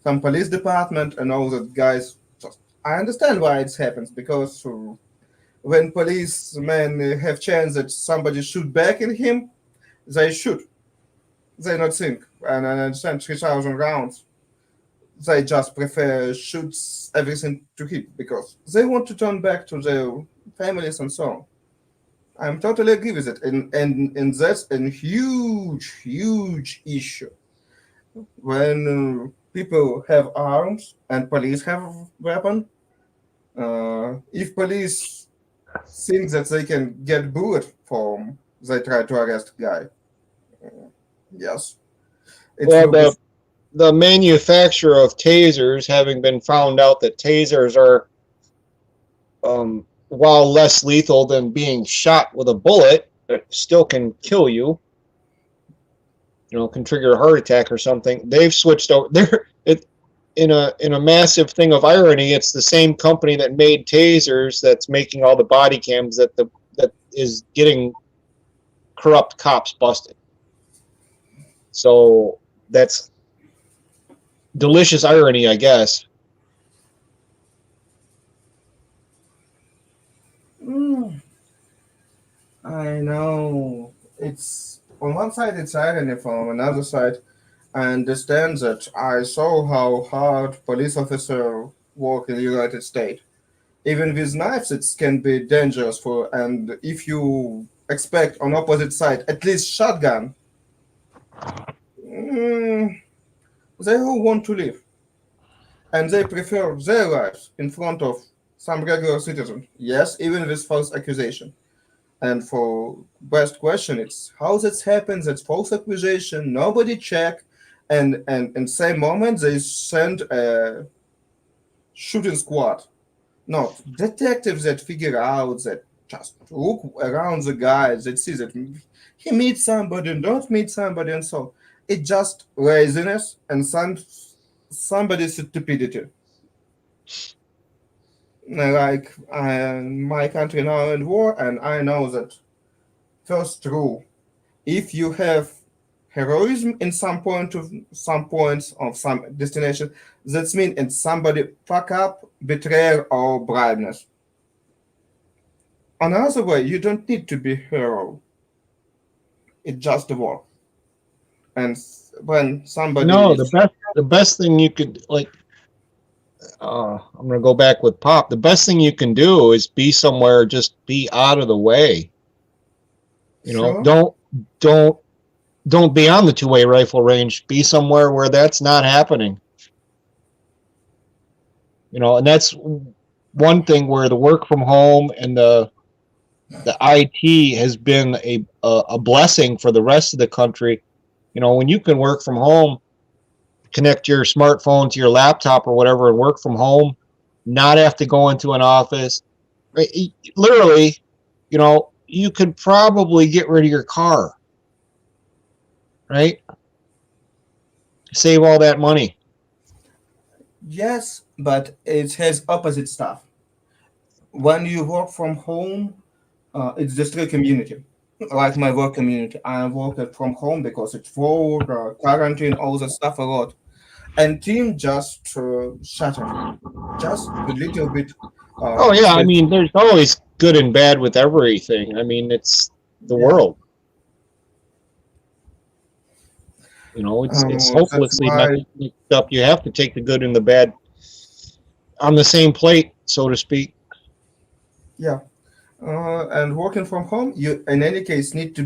Some police department and all that guys. I understand why it happens, because when policemen have chance that somebody shoot back at him, they shoot. They not think. And I understand 3,000 rounds. They just prefer shoots everything to hit because they want to turn back to their families and so on. I'm totally agree with it. And that's a huge issue. When people have arms and police have weapon, if police think that they can get bullet from, they try to arrest guy. Yes. It Well, will be the manufacturer of tasers, having been found out that tasers are, while less lethal than being shot with a bullet, it still can kill you. You know, can trigger a heart attack or something. They've switched over. In a massive thing of irony, it's the same company that made tasers that's making all the body cams that is getting corrupt cops busted. So that's delicious irony, I guess. I know. It's on one side it's irony, from another side I understand that. I saw how hard police officers work in the United States. Even with knives, it can be dangerous for. And if you expect on opposite side at least shotgun, mm, they all want to live, and they prefer their lives in front of some regular citizen. Yes, even with false accusation. And for best question, it's how that happens. That false accusation, nobody check, and in same moment they send a shooting squad, not detectives that figure out that just look around the guy that see that he meets somebody and don't meet somebody and so it just laziness and somebody's stupidity. Like my country now in war, and I know that first rule: if you have heroism in some points of some destination, that's mean it's somebody fuck up, betrayal, or bribeness. Another way, you don't need to be hero. It's just a war. And when somebody No, is the best thing you could like. I'm gonna go back with Pop. The best thing you can do is be somewhere, just be out of the way. You know, sure, don't be on the two-way rifle range. Be somewhere where that's not happening. You know, and that's one thing where the work from home and the IT has been a blessing for the rest of the country. when you can work from home, connect your smartphone to your laptop or whatever and work from home, not have to go into an office. Literally, you could probably get rid of your car, right? Save all that money. Yes, but it has opposite stuff. When you work from home, it's just a community. Like my work community, I work from home because it's work, quarantine, all the stuff a lot. And team just shattered, just a little bit. Oh yeah, I That mean, there's always good and bad with everything. I mean, it's the yeah, world. It's that's hopelessly why messed up. You have to take the good and the bad on the same plate, so to speak. yeah. And working from home, you in any case need to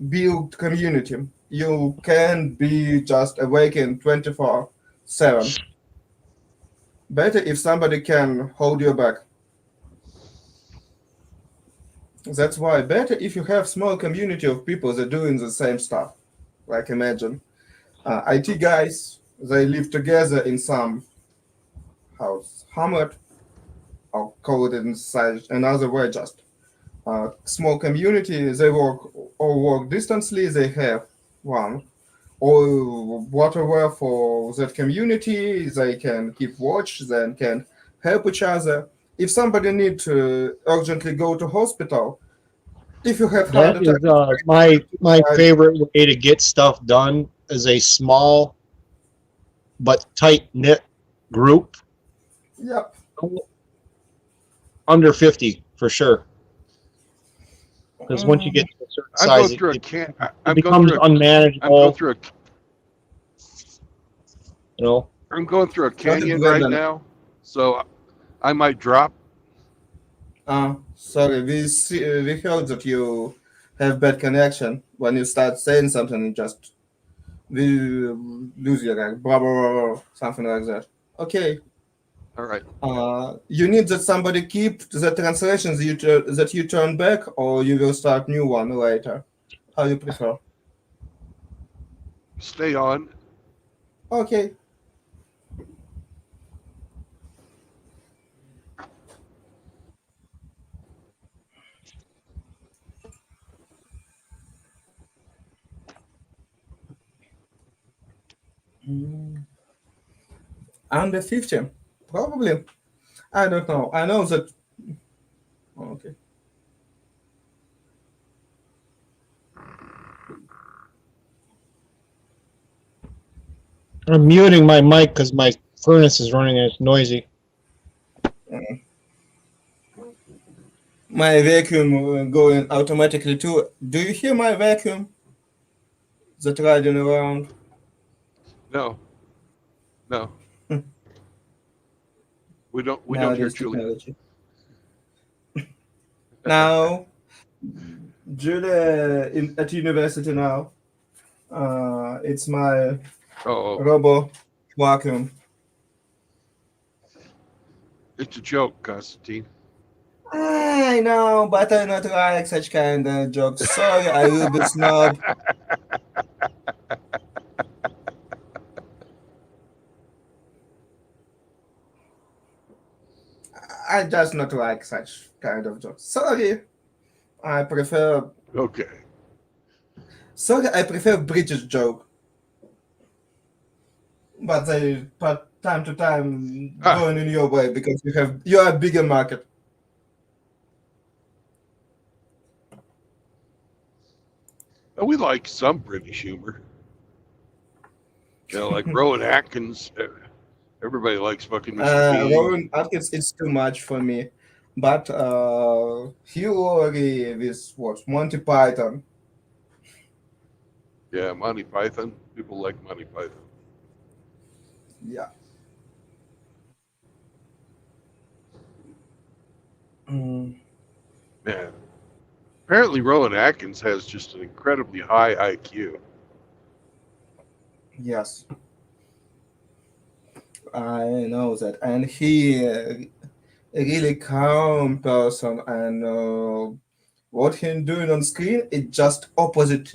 build community. You can be just awakened 24/7. Better if somebody can hold you back. That's why better if you have small community of people that doing the same stuff. Like imagine IT guys, they live together in some house, hamlet, or call it inside another way. Just small community. They work or work distantly. They have one or whatever for that community. They can keep watch. Then can help each other. If somebody need to urgently go to hospital, if you have heart That attack, is my favorite way to get stuff done is a small but tight knit group, yep. under 50 for sure. Because once you Mm, get to a certain I'm going size, through a it, can. it I'm going becomes through a. I'm going unmanageable. through a. You know, I'm going through a not a canyon right problem. now, so I might drop. Sorry, we heard that you have bad connection. When you start saying something, it just we lose you like blah blah blah, blah something like that. Okay. All right, You need that somebody keep the translations that you turn back, or you will start new one later. How you prefer? stay on. Okay. Mm, Under 50, probably. I don't know. I know that. Okay. I'm muting my mic because my furnace is running and it's noisy. My vacuum going automatically too. Do you hear my vacuum that riding around? No, no, we don't. We don't hear Nowadays Julia. technology. Now, Julia at university now. It's my Oh, robo vacuum. it's a joke, Constantine. I know, but I not like such kind of jokes. Sorry, I will be snob. I just not like such kind of jokes. Sorry, I prefer. Okay. Sorry, I prefer British joke, but they but time to time Ah, going in your way because you are a bigger market. we like some British humor. Like Rowan Atkins. Everybody likes fucking Mr. Bean. Rowan Atkins, it's too much for me. But Hillary with what Monty Python. Yeah, Monty Python. People like Monty Python. Yeah. Mm, Man, apparently Rowan Atkins has just an incredibly high IQ. yes, I know that, and he a really calm person, and What he's doing on screen is just opposite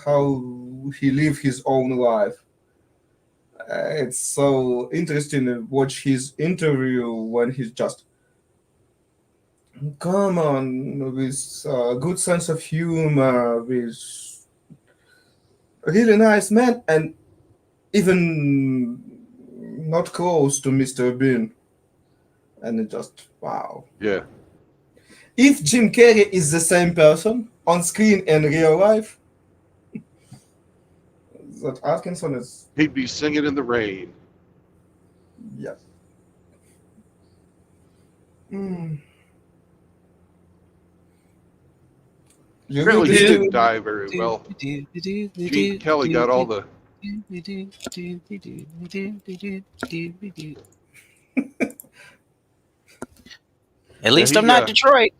how he live his own life. It's so interesting to watch his interview when he's just come on with good sense of humor, with really nice man, and even not close to Mr. Bean. And it just wow. Yeah. If Jim Carrey is the same person on screen and real life, that Atkinson is He'd be singing in the rain. yeah. Mm. You will Apparently, be he still. didn't die very well. Gene Kelly got all the. At Yeah, least I'm not Detroit.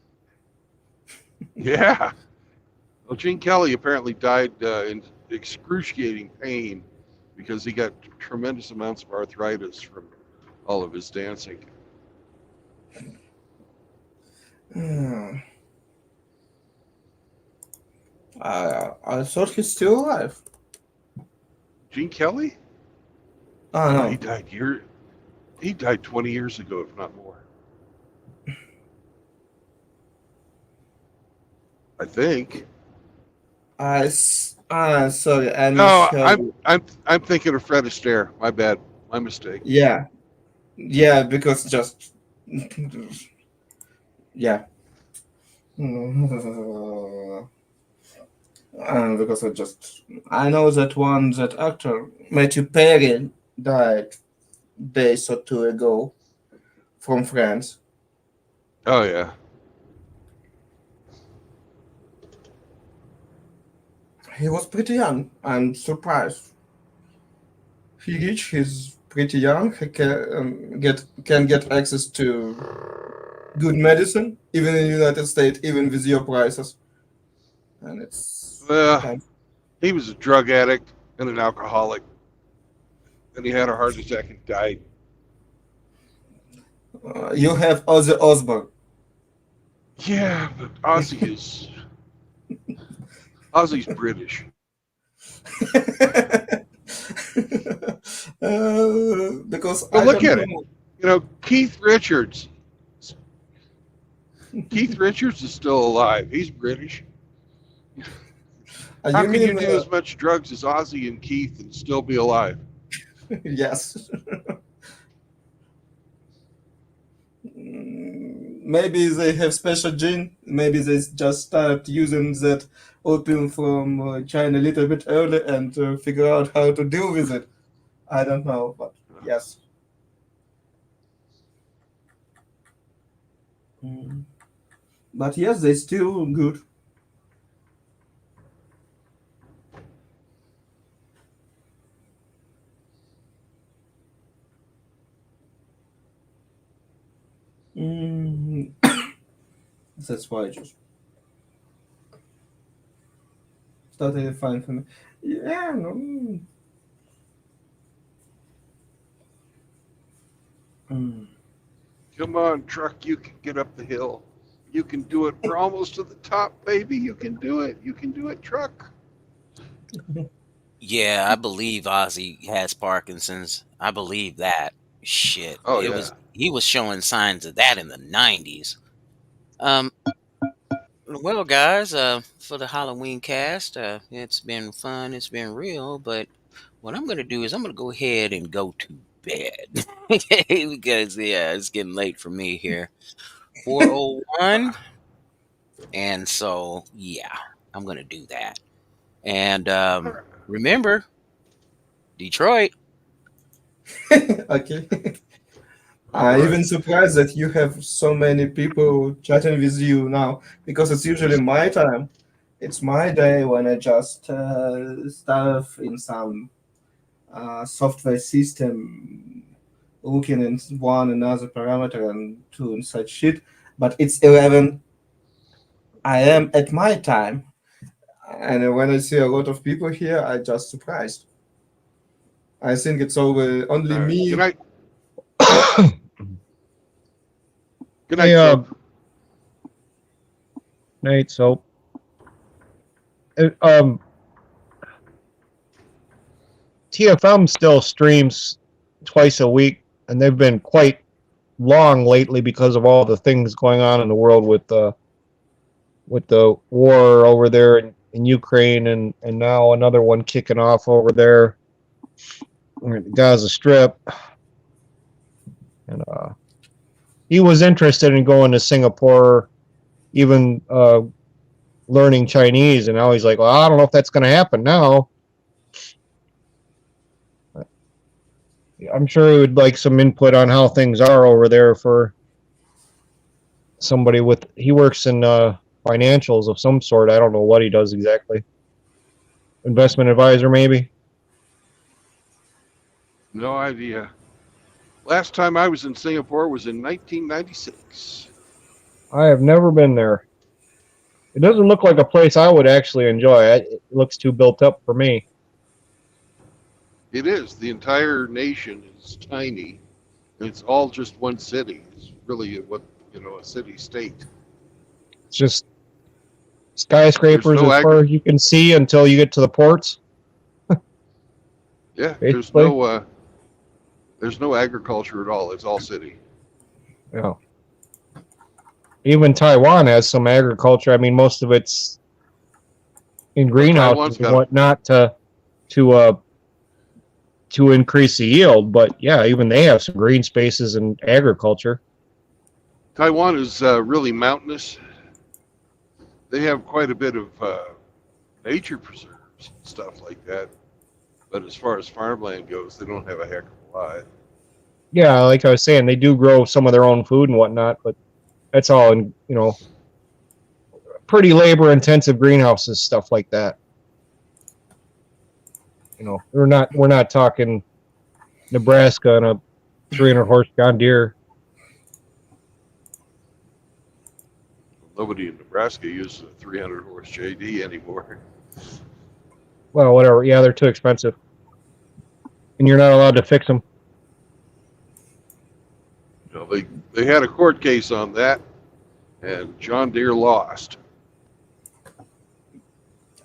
yeah. Well, Gene Kelly apparently died in excruciating pain because he got tremendous amounts of arthritis from all of his dancing. I thought he's still alive. Gene Kelly? Oh No, he no. died He died 20 years ago, if not more. I think. Sorry, I No, misheard. I'm thinking of Fred Astaire. My bad. My mistake. Yeah, yeah, because just yeah. Because I know that one that actor Matthew Perry died days or two ago from France. Oh yeah. He was pretty young. I'm surprised. He rich. He's pretty young. He can get access to good medicine, even in the United States, even with your prices. And it's Uh, kind he was a drug addict and an alcoholic, and he had a heart attack and died. you have Ozzy Osbourne. Yeah, but Ozzy's British. Because But I look don't at it. know. You know, Keith Richards. Keith Richards is still alive. He's British. How You could you mean do as much drugs as Ozzy and Keith and still be alive? yes? Maybe they have special gene. Maybe they just start using that opium from China a little bit early and figure out how to deal with it. I don't know, but yes. Mm. But yes, they still good. Mm. That's why I just totally fine for me. Yeah, no. Mm. Come on, truck, you can get up the hill. You can do it. We're almost to the top, baby. You can do it. You can do it, truck. Yeah, I believe Ozzy has Parkinson's. I believe that. Shit. Oh yeah. He was showing signs of that in the 90s. Um well guys, for the Halloween cast, it's been fun, it's been real, but what I'm going to do is I'm going to go ahead and go to bed. Because yeah, it's getting late for me here. 4:01, and so yeah, I'm going to do that. And remember, Detroit. Okay. All I'm right. even surprised that you have so many people chatting with you now because it's usually my time. It's my day when I just stuff in some software system, looking in one another parameter and doing such shit. But it's 11 a.m. at my time, and when I see a lot of people here, I just surprised. I think it's only All right. Good me. night. Good Hey, night, folks. Night. So, TFM still streams twice a week, and they've been quite long lately because of all the things going on in the world with the war over there in Ukraine, and now another one kicking off over there in the Gaza Strip. And he was interested in going to Singapore, even learning Chinese, and now he's like, well, I don't know if that's going to happen now. I'm sure he would like some input on how things are over there for somebody with. He works in financials of some sort. I don't know what he does exactly. Investment advisor, maybe. No idea. Last time I was in Singapore was in 1996. I have never been there. It doesn't look like a place I would actually enjoy. It looks too built up for me. It is. The entire nation is tiny. It's all just one city. It's really a city-state. It's just skyscrapers There's no as far as you can see until you get to the ports. Yeah, Basically. there's no agriculture at all. It's all city. Yeah. Even Taiwan has some agriculture. I mean, most of it's in greenhouses and whatnot to increase the yield. But yeah, even they have some green spaces and agriculture. Taiwan is really mountainous. They have quite a bit of nature preserves and stuff like that. But as far as farmland goes, they don't have a heck of a lot. Yeah, like I was saying, they do grow some of their own food and whatnot, but that's all in, pretty labor-intensive greenhouses, stuff like that. We're not talking Nebraska and a 300-horse John Deere. Nobody in Nebraska uses a 300-horse JD anymore. Well, whatever. Yeah, they're too expensive, and you're not allowed to fix them. They had a court case on that, and John Deere lost.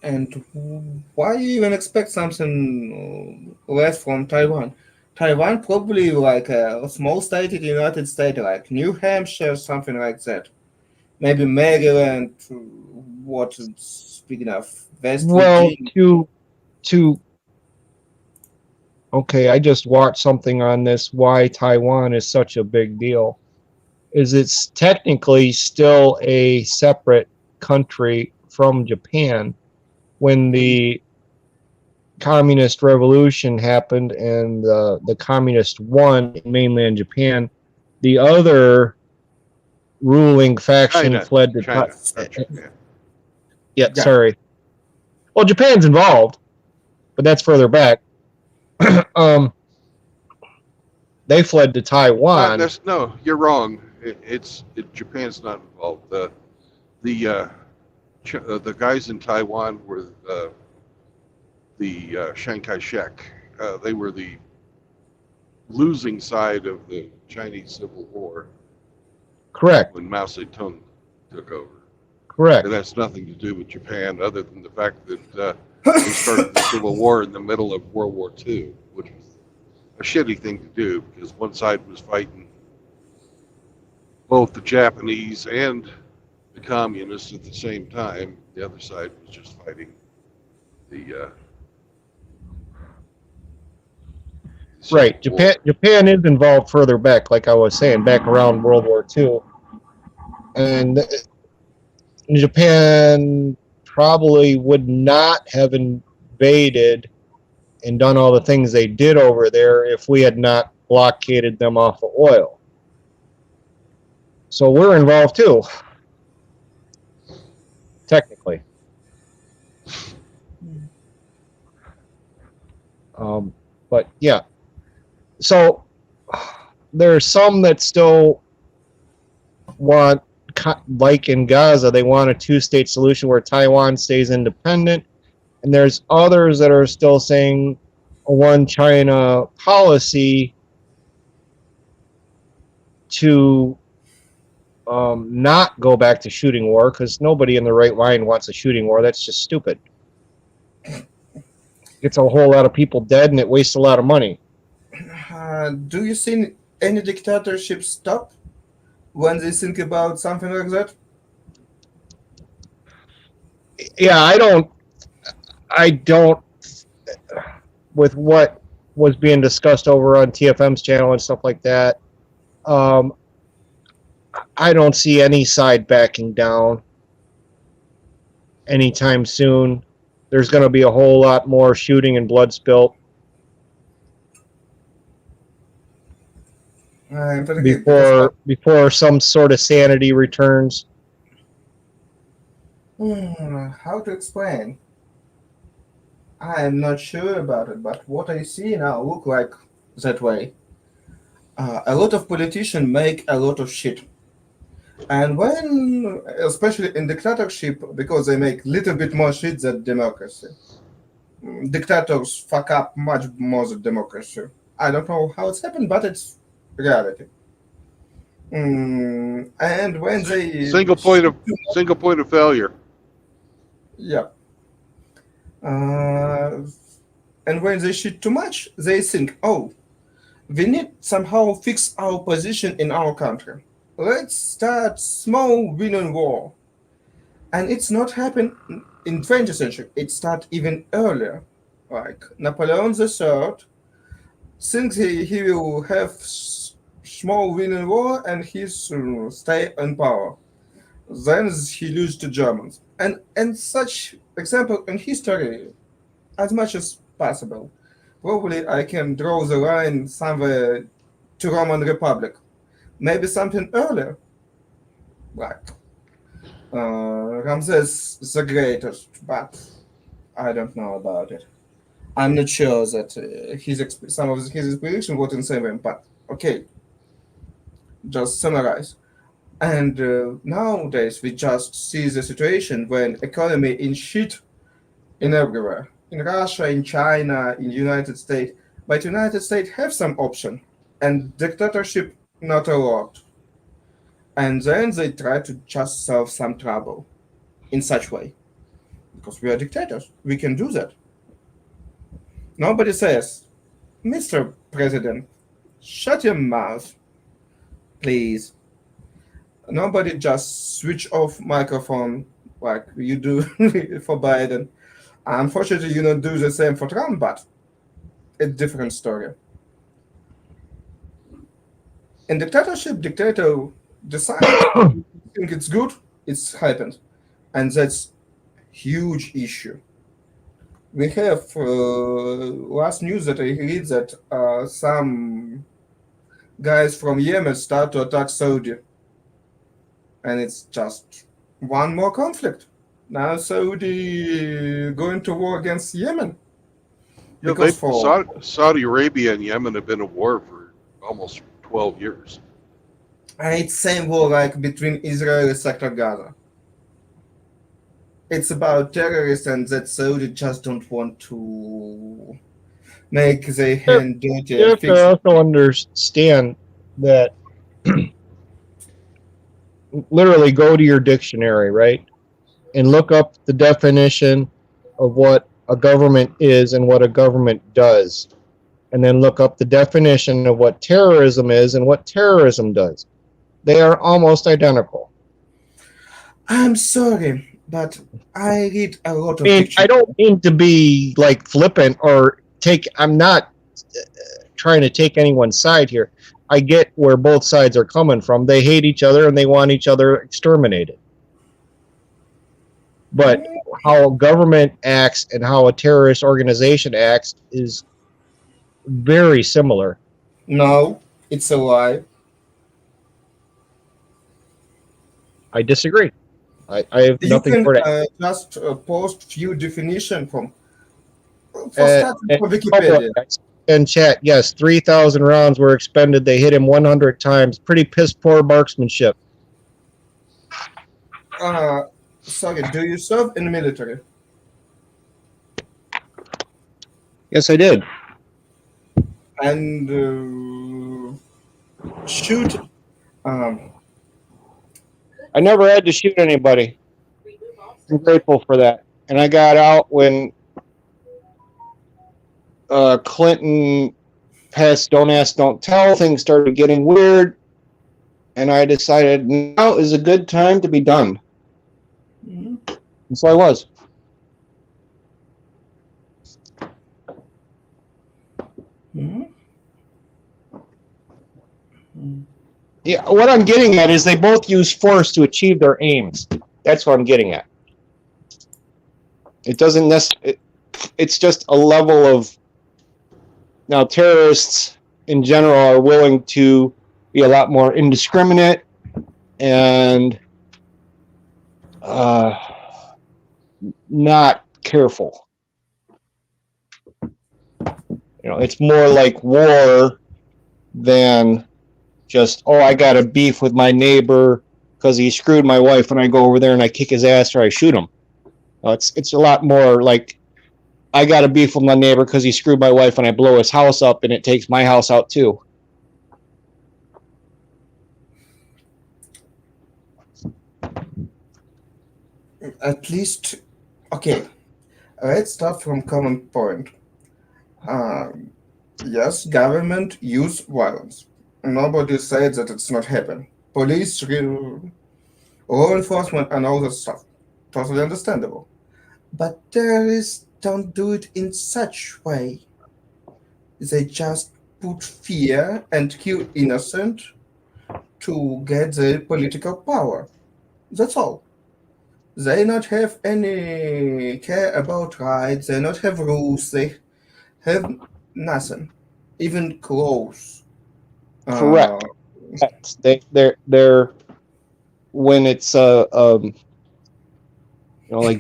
And why do you even expect something less from Taiwan? Taiwan probably like a small state in the United States, like New Hampshire, something like that. Maybe Maryland. What speaking of West Virginia. Okay, I just watched something on this. Why Taiwan is such a big deal? Is it's technically still a separate country from Japan. When the communist revolution happened and the communist won in mainland Japan, the other ruling faction fled to China. Yeah, sorry. Well, Japan's involved, but that's further back. They fled to Taiwan. No, you're wrong. Japan's not involved. The guys in Taiwan were the Chiang Kai-shek. They were the losing side of the Chinese Civil War. Correct. When Mao Zedong took over. Correct. It has nothing to do with Japan other than the fact that they started the Civil War in the middle of World War II, which was a shitty thing to do because one side was fighting both the Japanese and the communists at the same time. The other side was just fighting the right. Japan is involved further back, like I was saying, back around World War II. And Japan probably would not have invaded and done all the things they did over there if we had not blockaded them off of oil. So we're involved too, technically. But yeah, so there's some that still want, like in Gaza, they want a two-state solution where Taiwan stays independent, and there's others that are still saying a one China policy to not go back to shooting war, because nobody in the right mind wants a shooting war. That's just stupid. It's a whole lot of people dead, and it wastes a lot of money. Do you see any dictatorship stop when they think about something like that? Yeah, I don't, with what was being discussed over on TFM's channel and stuff like that, I don't see any side backing down anytime soon. There's going to be a whole lot more shooting and blood spilt But again, because before some sort of sanity returns. how to explain? I am not sure about it, but what I see now look like that way. A lot of politicians make a lot of shit. And when, especially in dictatorship, because they make little bit more shit than democracy, dictators fuck up much more than democracy. I don't know how it's happened, but it's reality. And when they Single point of failure. yeah, and when they shit too much, they think, oh, we need somehow fix our position in our country. Let's start small winning war. And it's not happened in 20th century. It started even earlier. Like Napoleon III thinks he will have small winning war and he's stay in power. Then he lose to Germans. And such example in history as much as possible. Probably I can draw the line somewhere to Roman Republic. Maybe something earlier, like Ramses the Greatest, but I don't know about it. I'm not sure that some of his prediction was in the same way, but okay, just summarize. And nowadays we just see the situation when economy in shit in everywhere, in Russia, in China, in United States. But United States have some option, and dictatorship not a lot. And then they try to just solve some trouble in such way, because we are dictators. We can do that. Nobody says, Mr. President, shut your mouth, please. Nobody just switch off microphone like you do for Biden. Unfortunately, you don't do the same for Trump, but a different story. In dictatorship, dictator decide think it's good, it's happened, and that's huge issue. We have last news that I read that some guys from Yemen start to attack Saudi, and it's just one more conflict. Now Saudi going to war against Yemen. Yeah, Because for Saudi Arabia and Yemen have been at war for almost 12 years. and it's same war like between Israel and Sector Gaza. It's about terrorists and that Saudi just don't want to make their hand dirty You and have fix to it. also understand that literally go to your dictionary, right? And look up the definition of what a government is and what a government does. And then look up the definition of what terrorism is and what terrorism does. They are almost identical. I'm sorry, but I read a lot of I dictionary. don't mean to be like flippant or I'm not trying to take anyone's side here. I get where both sides are coming from. They hate each other and they want each other exterminated. But how a government acts and how a terrorist organization acts is very similar. No, it's a lie. I disagree. I have You nothing can for that. just post few definition from for Uh, starting for Wikipedia. in chat, yes, 3,000 rounds were expended. They hit him 100 times. Pretty piss poor marksmanship. Sorry, do you serve in the military? Yes, I did. And should I never had to shoot anybody. I'm grateful for that. And I got out when Clinton passed Don't Ask, Don't Tell. Things started getting weird. And I decided now is a good time to be done. Mhm. And so I was. Mhm. Mhm. Yeah, what I'm getting at is they both use force to achieve their aims. That's what I'm getting at. It doesn't necessarily. It's just a level of. Now, terrorists in general are willing to be a lot more indiscriminate and not careful. It's more like war than just, oh, I got a beef with my neighbor because he screwed my wife, and I go over there and I kick his ass or I shoot him. It's a lot more like, I got a beef with my neighbor because he screwed my wife and I blow his house up and it takes my house out too. At least, okay. Let's start from common point. Um, yes, government use violence. Nobody said that it's not happen. Police, law enforcement, and all that stuff. Totally understandable. But terrorists don't do it in such way. They just put fear and kill innocent to get their political power. That's all. They not have any care about rights. They not have rules. They have nothing, even close. Uh, Correct. They're when it's like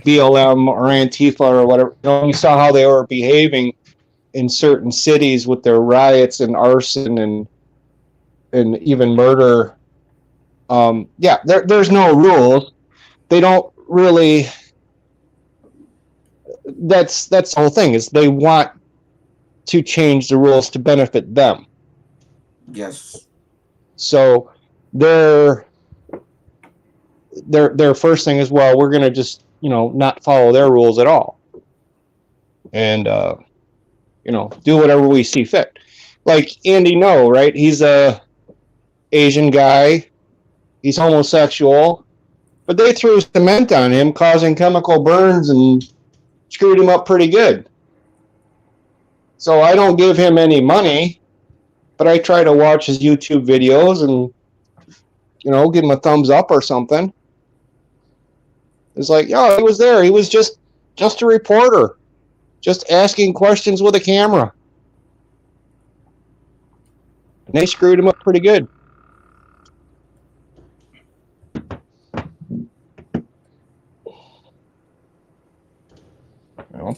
BLM or Antifa or whatever. You saw how they were behaving in certain cities with their riots and arson and even murder. Yeah, there's no rules. They don't really. That's the whole thing, is they want to change the rules to benefit them. yes. So their first thing is, well, we're gonna just not follow their rules at all, and do whatever we see fit. Like Andy No, right? He's a Asian guy. He's homosexual, but they threw cement on him, causing chemical burns and screwed him up pretty good. So I don't give him any money, but I try to watch his YouTube videos and give him a thumbs up or something. It's like, he was there. He was just a reporter, just asking questions with a camera. And they screwed him up pretty good.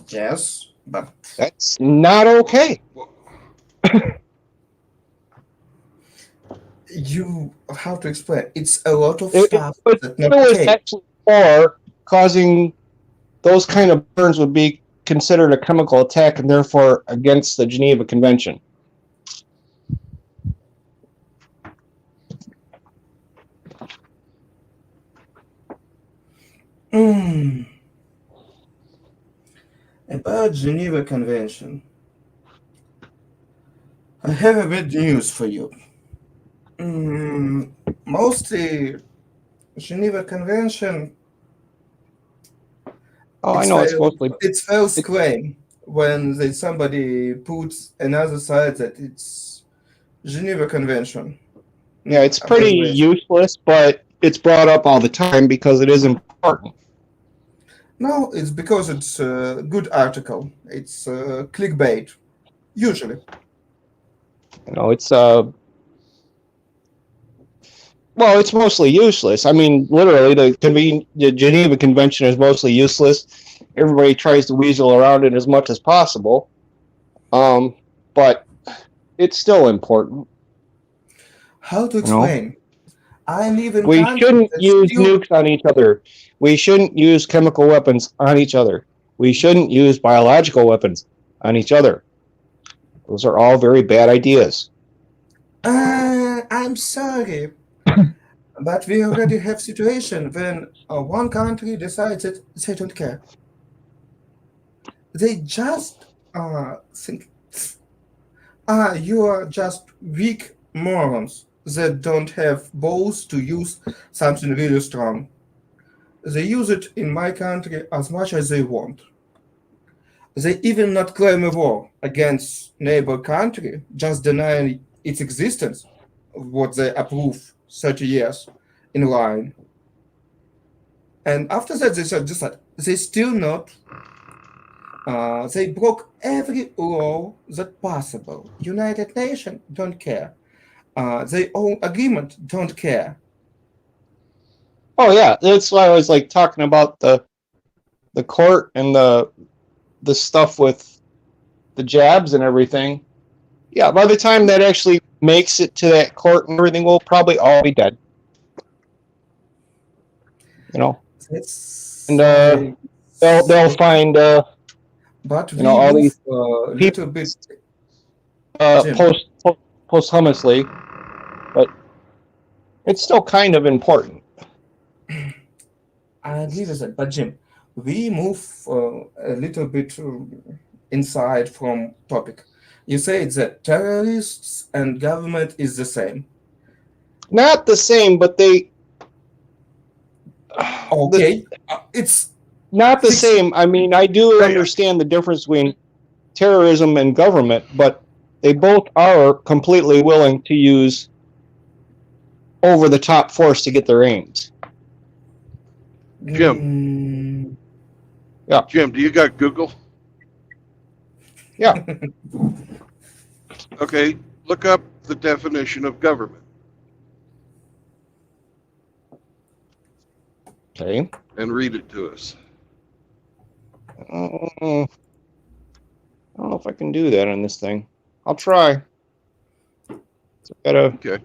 Yes, but That's not okay. you how to explain? It's a lot of It stuff was, that it not was okay. actually for causing those kind of burns would be considered a chemical attack and therefore against the Geneva Convention. Mm. About Geneva Convention, I have a bad news for you. Mostly Geneva Convention, Oh, I know it's mostly. it's false claim when somebody puts another side that it's Geneva Convention. Yeah, it's pretty useless, but it's brought up all the time because it is important. No, it's because it's a good article. It's clickbait, usually. It's well, it's mostly useless. I mean, literally, the Geneva Convention is mostly useless. Everybody tries to weasel around it as much as possible, but it's still important. How to explain? I live in We country shouldn't that use still nukes on each other. We shouldn't use chemical weapons on each other. We shouldn't use biological weapons on each other. Those are all very bad ideas. I'm sorry. But we already have situation when one country decides that they don't care. They just think, you are just weak morons that don't have balls to use something really strong. They use it in my country as much as they want. They even not claim a war against neighbor country, just denying its existence, what they approve 30 years in line. And after that, they said just that they still not. They broke every law that possible. United Nations don't care. Their own agreement don't care. Oh yeah, that's why I was like talking about the court and the stuff with the jabs and everything. Yeah, by the time that actually makes it to that court and everything, we'll probably all be dead. You know, That's and like they'll find but you know, we all move these a people little bit, Jim. posthumously, but it's still kind of important. I agree with that. But Jim, we move a little bit inside from topic. You say that terrorists and government is the same. Not the same, but they Okay, it's not the six. same. I mean, I do Hey, understand the difference between terrorism and government, but they both are completely willing to use over the top force to get their aims. Jim, Mm, Jim, do you got Google? Yeah. Okay, look up the definition of government Okay. and read it to us. I don't know if I can do that on this thing. I'll try. So Okay.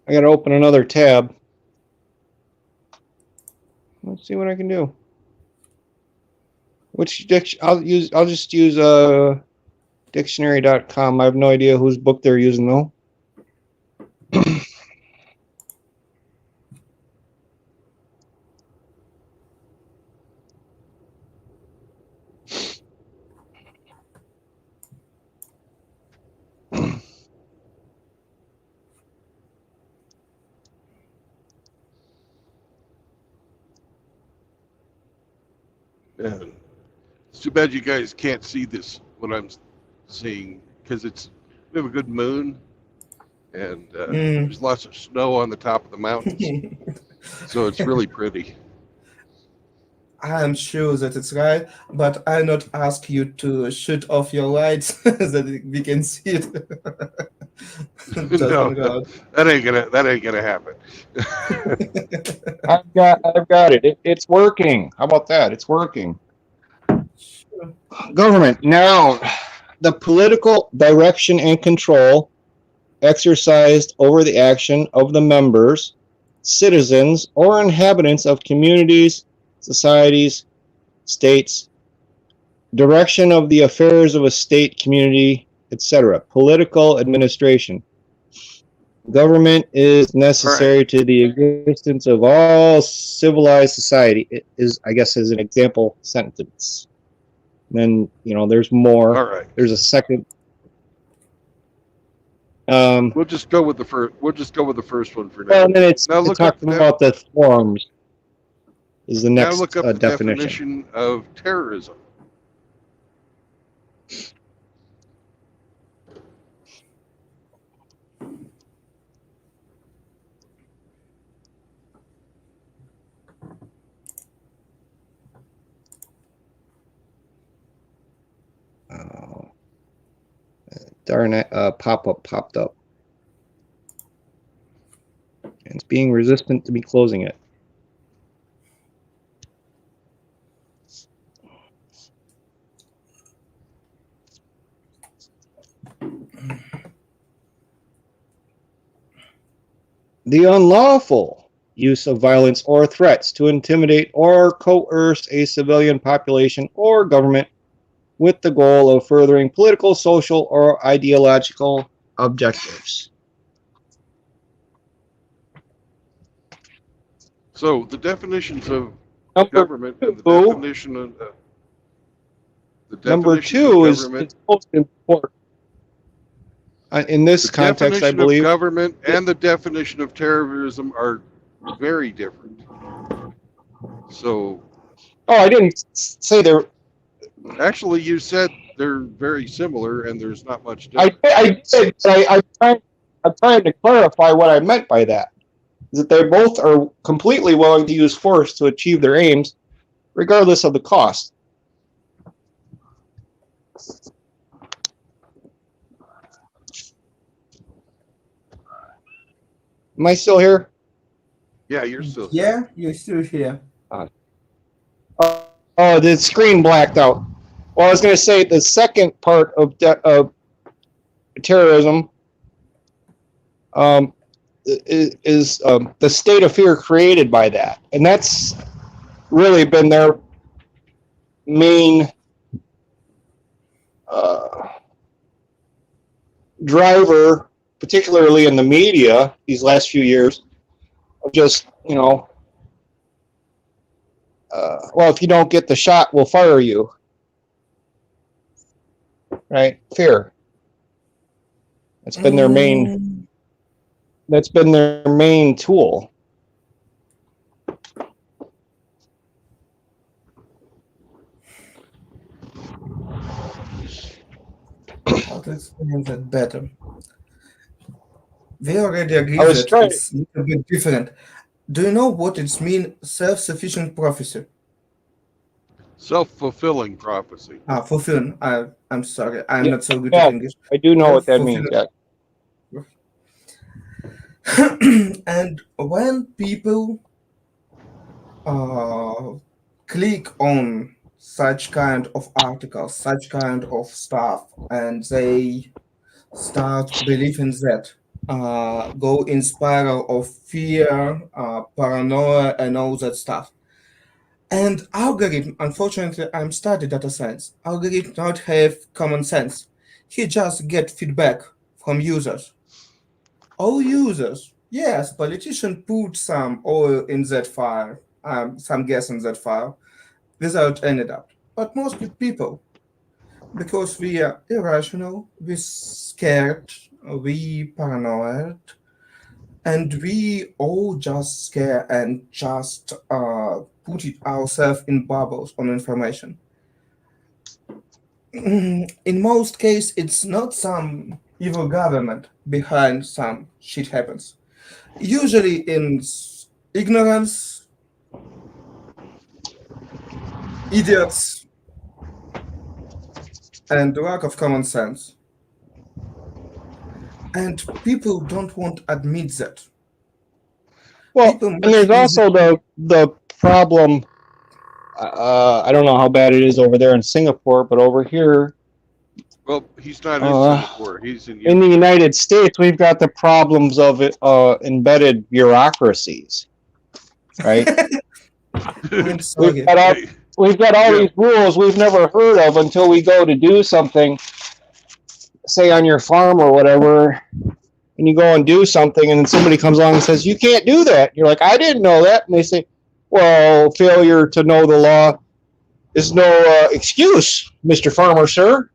I gotta open another tab. Let's see what I can do. Which I'll just use dictionary.com. I have no idea whose book they're using though. And it's too bad you guys can't see this, what I'm seeing, because we have a good moon and there's lots of snow on the top of the mountains. So it's really pretty. I'm sure that it's right, but I'll not ask you to shut off your lights that we can see it. Just No, on God. that ain't gonna happen. I've got it. It's working. How about that? It's working. Sure. Government. Now, the political direction and control exercised over the action of the members, citizens, or inhabitants of communities, societies, states, direction of the affairs of a state, community, etc. Political administration. Government is necessary to the existence of all civilized society. It is, I guess, as an example sentence. Then, there's more. All right. There's a second. We'll just go with the first. We'll just go with the first one for now. Well, and then it's Now look talking up about the forms. Is the now next look up the definition. of terrorism. Oh, darn it! Pop-up popped up, and it's being resistant to me closing it. The unlawful use of violence or threats to intimidate or coerce a civilian population or government with the goal of furthering political, social, or ideological objectives. So the definitions of Number government and the two, definition of the number definitions of two is government, most important in this the context, I definition of believe. government and the definition of terrorism are very different. So Oh, I didn't say there. actually, you said they're very similar, and there's not much I difference. did. I'm trying to clarify what I meant by that. Is that they both are completely willing to use force to achieve their aims, regardless of the cost. Am I still here? Yeah, you're still here. Yeah, you're still here. Oh, the screen blacked out. Well, I was going to say the second part of terrorism is the state of fear created by that, and that's really been their main driver, particularly in the media these last few years, of just, well, if you don't get the shot, we'll fire you. Right? Fear. That's been their main. That's been their main tool. How to explain that better? We already agree I was that trying. it's a little bit different. Do you know what it means, self-sufficient prophecy? Self-fulfilling prophecy. Fulfilling. I'm sorry, I'm Yeah, not so good yeah, at English. I do know what that means. Yeah. And when people click on such kind of articles, such kind of stuff, and they start believing that, go in spiral of fear, paranoia, and all that stuff. And algorithm, unfortunately, I'm studying data science. Algorithm not have common sense. He just get feedback from users. All users, yes, politician put some oil in that fire, some gas in that fire, without any doubt. But mostly people, because we are irrational, we scared, we paranoid, and we all just scare and just put it ourselves in bubbles on information. In most cases, it's not some evil government behind some shit happens. Usually in ignorance, idiots, and lack of common sense. And people don't want to admit that. Well, People and much there's easier. also the problem. I don't know how bad it is over there in Singapore, but over here Well, he's not in Singapore. He's in in the United States, we've got the problems of embedded bureaucracies, right? I'm sorry. We've got all Yeah. these rules we've never heard of until we go to do something, say on your farm or whatever, and you go and do something, and then somebody comes along and says, you can't do that. You're like, I didn't know that. And they say, well, failure to know the law is no excuse, Mr. Farmer, sir.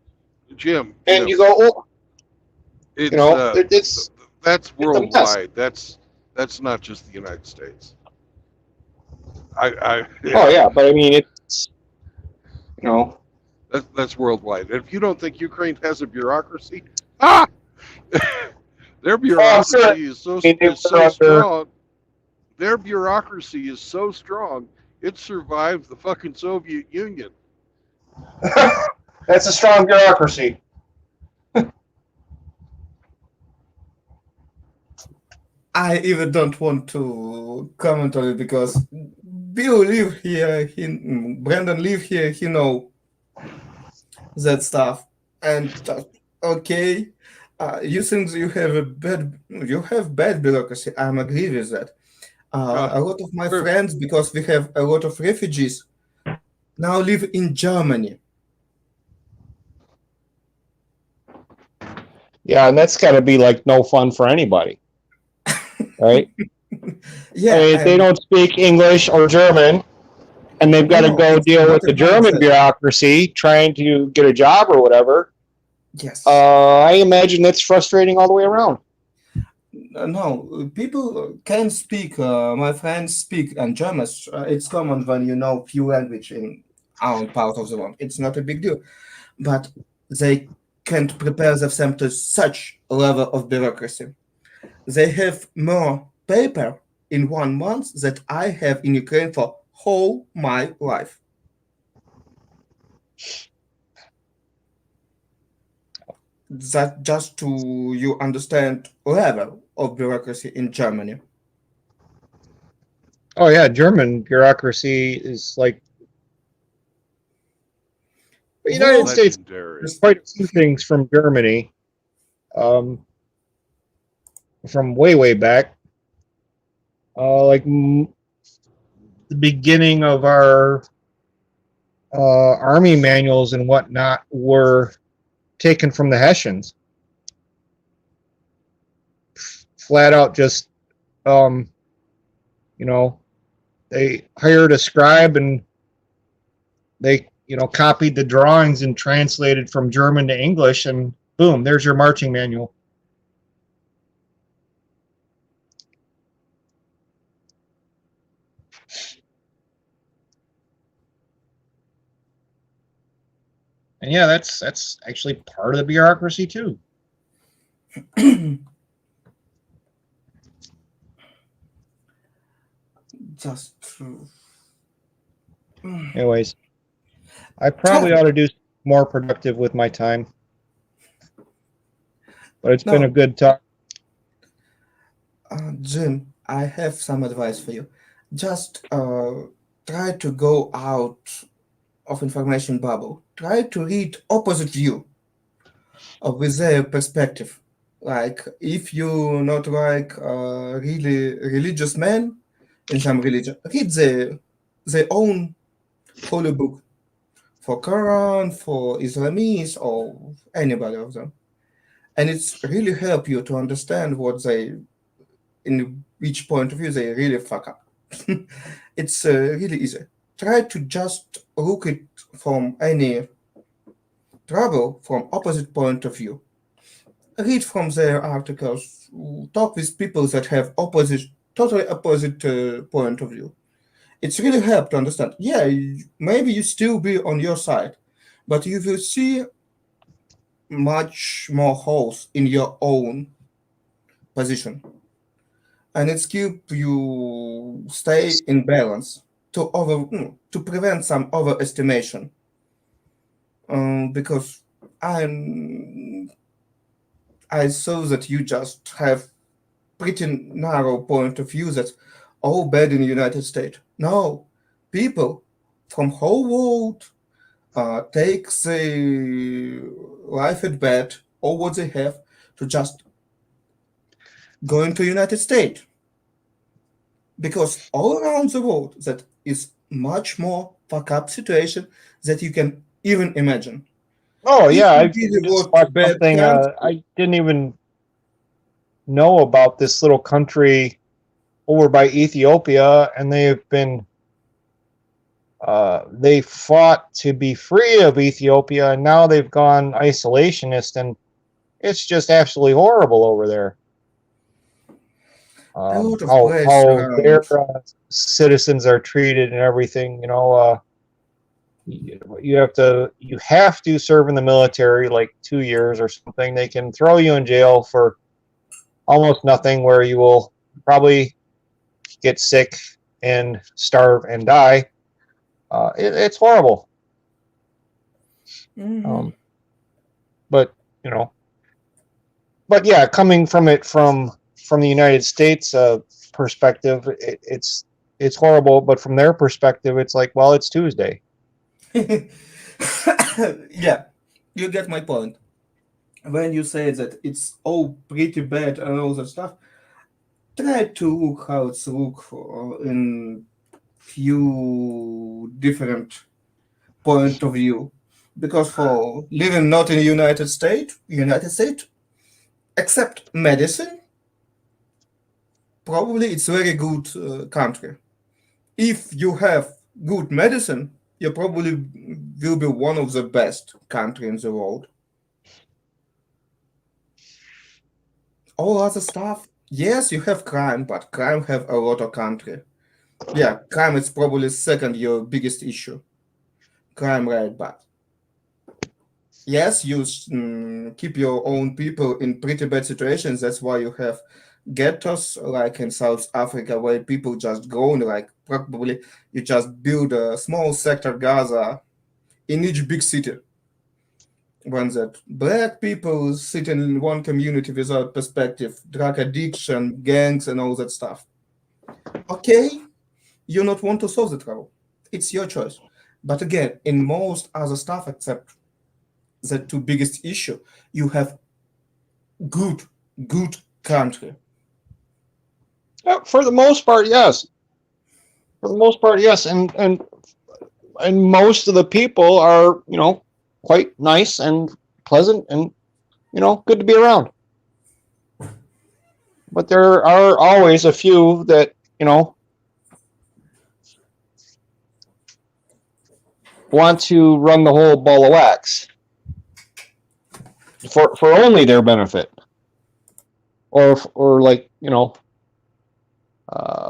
Jim. And you go, oh, It's it's that's mess. worldwide. That's not just the United States. Oh yeah, but I mean it's that's worldwide. And if you don't think Ukraine has a bureaucracy, ah, their bureaucracy sure. is so Under- strong. Their bureaucracy is so strong. It survived the fucking Soviet Union. That's a strong bureaucracy. I even don't want to comment on it because Bill live here, Brandon live here, he know that stuff. And okay, you think you have bad bureaucracy. I'm agree with that. A lot of my Sure. friends, because we have a lot of refugees, now live in Germany. Yeah, and that's got to be like no fun for anybody, right? Yeah, They and don't speak English or German, and they've got to no, go it's deal not with the about German that. bureaucracy trying to get a job or whatever. Yes. I imagine that's frustrating all the way around. No, people can speak. My friends speak and German. It's common when you know few language in our part of the world. It's not a big deal, but they can't prepare themselves to such a level of bureaucracy. They have more paper in 1 month that I have in Ukraine for whole my life. That just to you understand level of bureaucracy in Germany. Oh yeah, German bureaucracy is like the United War States. Legendary. There's quite a few things from Germany, um, from way back. Like the beginning of our army manuals and whatnot were taken from the Hessians. Flat out, just um, you know, they hired a scribe and they copied the drawings and translated from German to English, and boom, there's your marching manual. And yeah, that's actually part of the bureaucracy too. just to Anyways, I try. probably ought to do more productive with my time, but it's been a No, good talk. Jim, I have some advice for you. Just try to go out of information bubble. Try to read opposite view with their perspective. Like if you not like really religious man in some religion, read their own holy book for Quran, for Islamists, or anybody of them, and it's really help you to understand what they in each point of view they really fuck up. It's really easy. Try to just look it from any trouble from opposite point of view. Read from their articles. Talk with people that have totally opposite point of view. It's really help to understand. Yeah, maybe you still be on your side, but you will see much more holes in your own position, and it's keep you stay in balance to prevent some overestimation. Because I'm I saw that you just have pretty narrow point of view that all bad in the United States. No, people from whole world take the life at bet or what they have to just go into United States, because all around the world that is much more fuck up situation that you can even imagine. Oh If yeah, you I really just want watched bad something. times, I didn't even know about this little country over by Ethiopia, and they fought to be free of Ethiopia, and now they've gone isolationist, and it's just absolutely horrible over there. a lot of place How around. their citizens are treated and everything. You have to serve in the military like 2 years or something. They can throw you in jail for almost nothing, where you will probably get sick and starve and die. It's horrible. Mhm. Um, but you know, but yeah, coming from it from the United States perspective, it's horrible. But from their perspective, it's like, well, it's Tuesday. Yeah, you get my point. When you say that it's all pretty bad and all that stuff, try to look how it's look in few different point of view. Because for living not in the United States, except medicine, probably it's very good country. If you have good medicine, you probably will be one of the best country in the world. All other stuff, yes, you have crime, but crime have a lot of country. Yeah, crime is probably second your biggest issue. Crime rate, but yes, you keep your own people in pretty bad situations. That's why you have ghettos like in South Africa where people just go and like probably you just build a small sector Gaza in each big city. When that black people sit in one community without perspective, drug addiction, gangs, and all that stuff. Okay, you not want to solve the trouble. It's your choice. But again, in most other stuff except the two biggest issue, you have good, good country. For the most part, yes. For the most part, yes, and most of the people are, quite nice and pleasant and, good to be around. But there are always a few that, want to run the whole ball of wax for only their benefit, or like,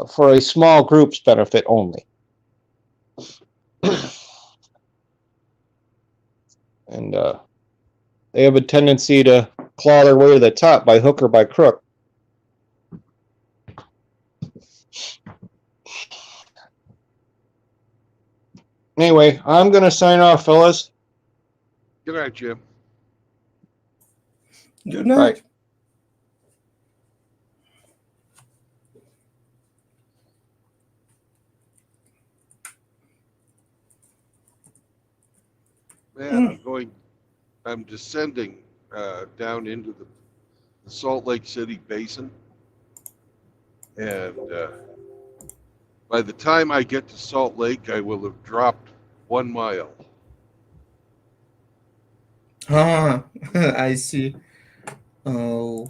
for a small group's benefit only. And they have a tendency to claw their way to the top by hook or by crook. Anyway, I'm going to sign off, fellas. Good night, Jim. Good night. Right. Man, I'm descending down into the Salt Lake City basin. And by the time I get to Salt Lake, I will have dropped 1 mile. Ah, I see. Oh,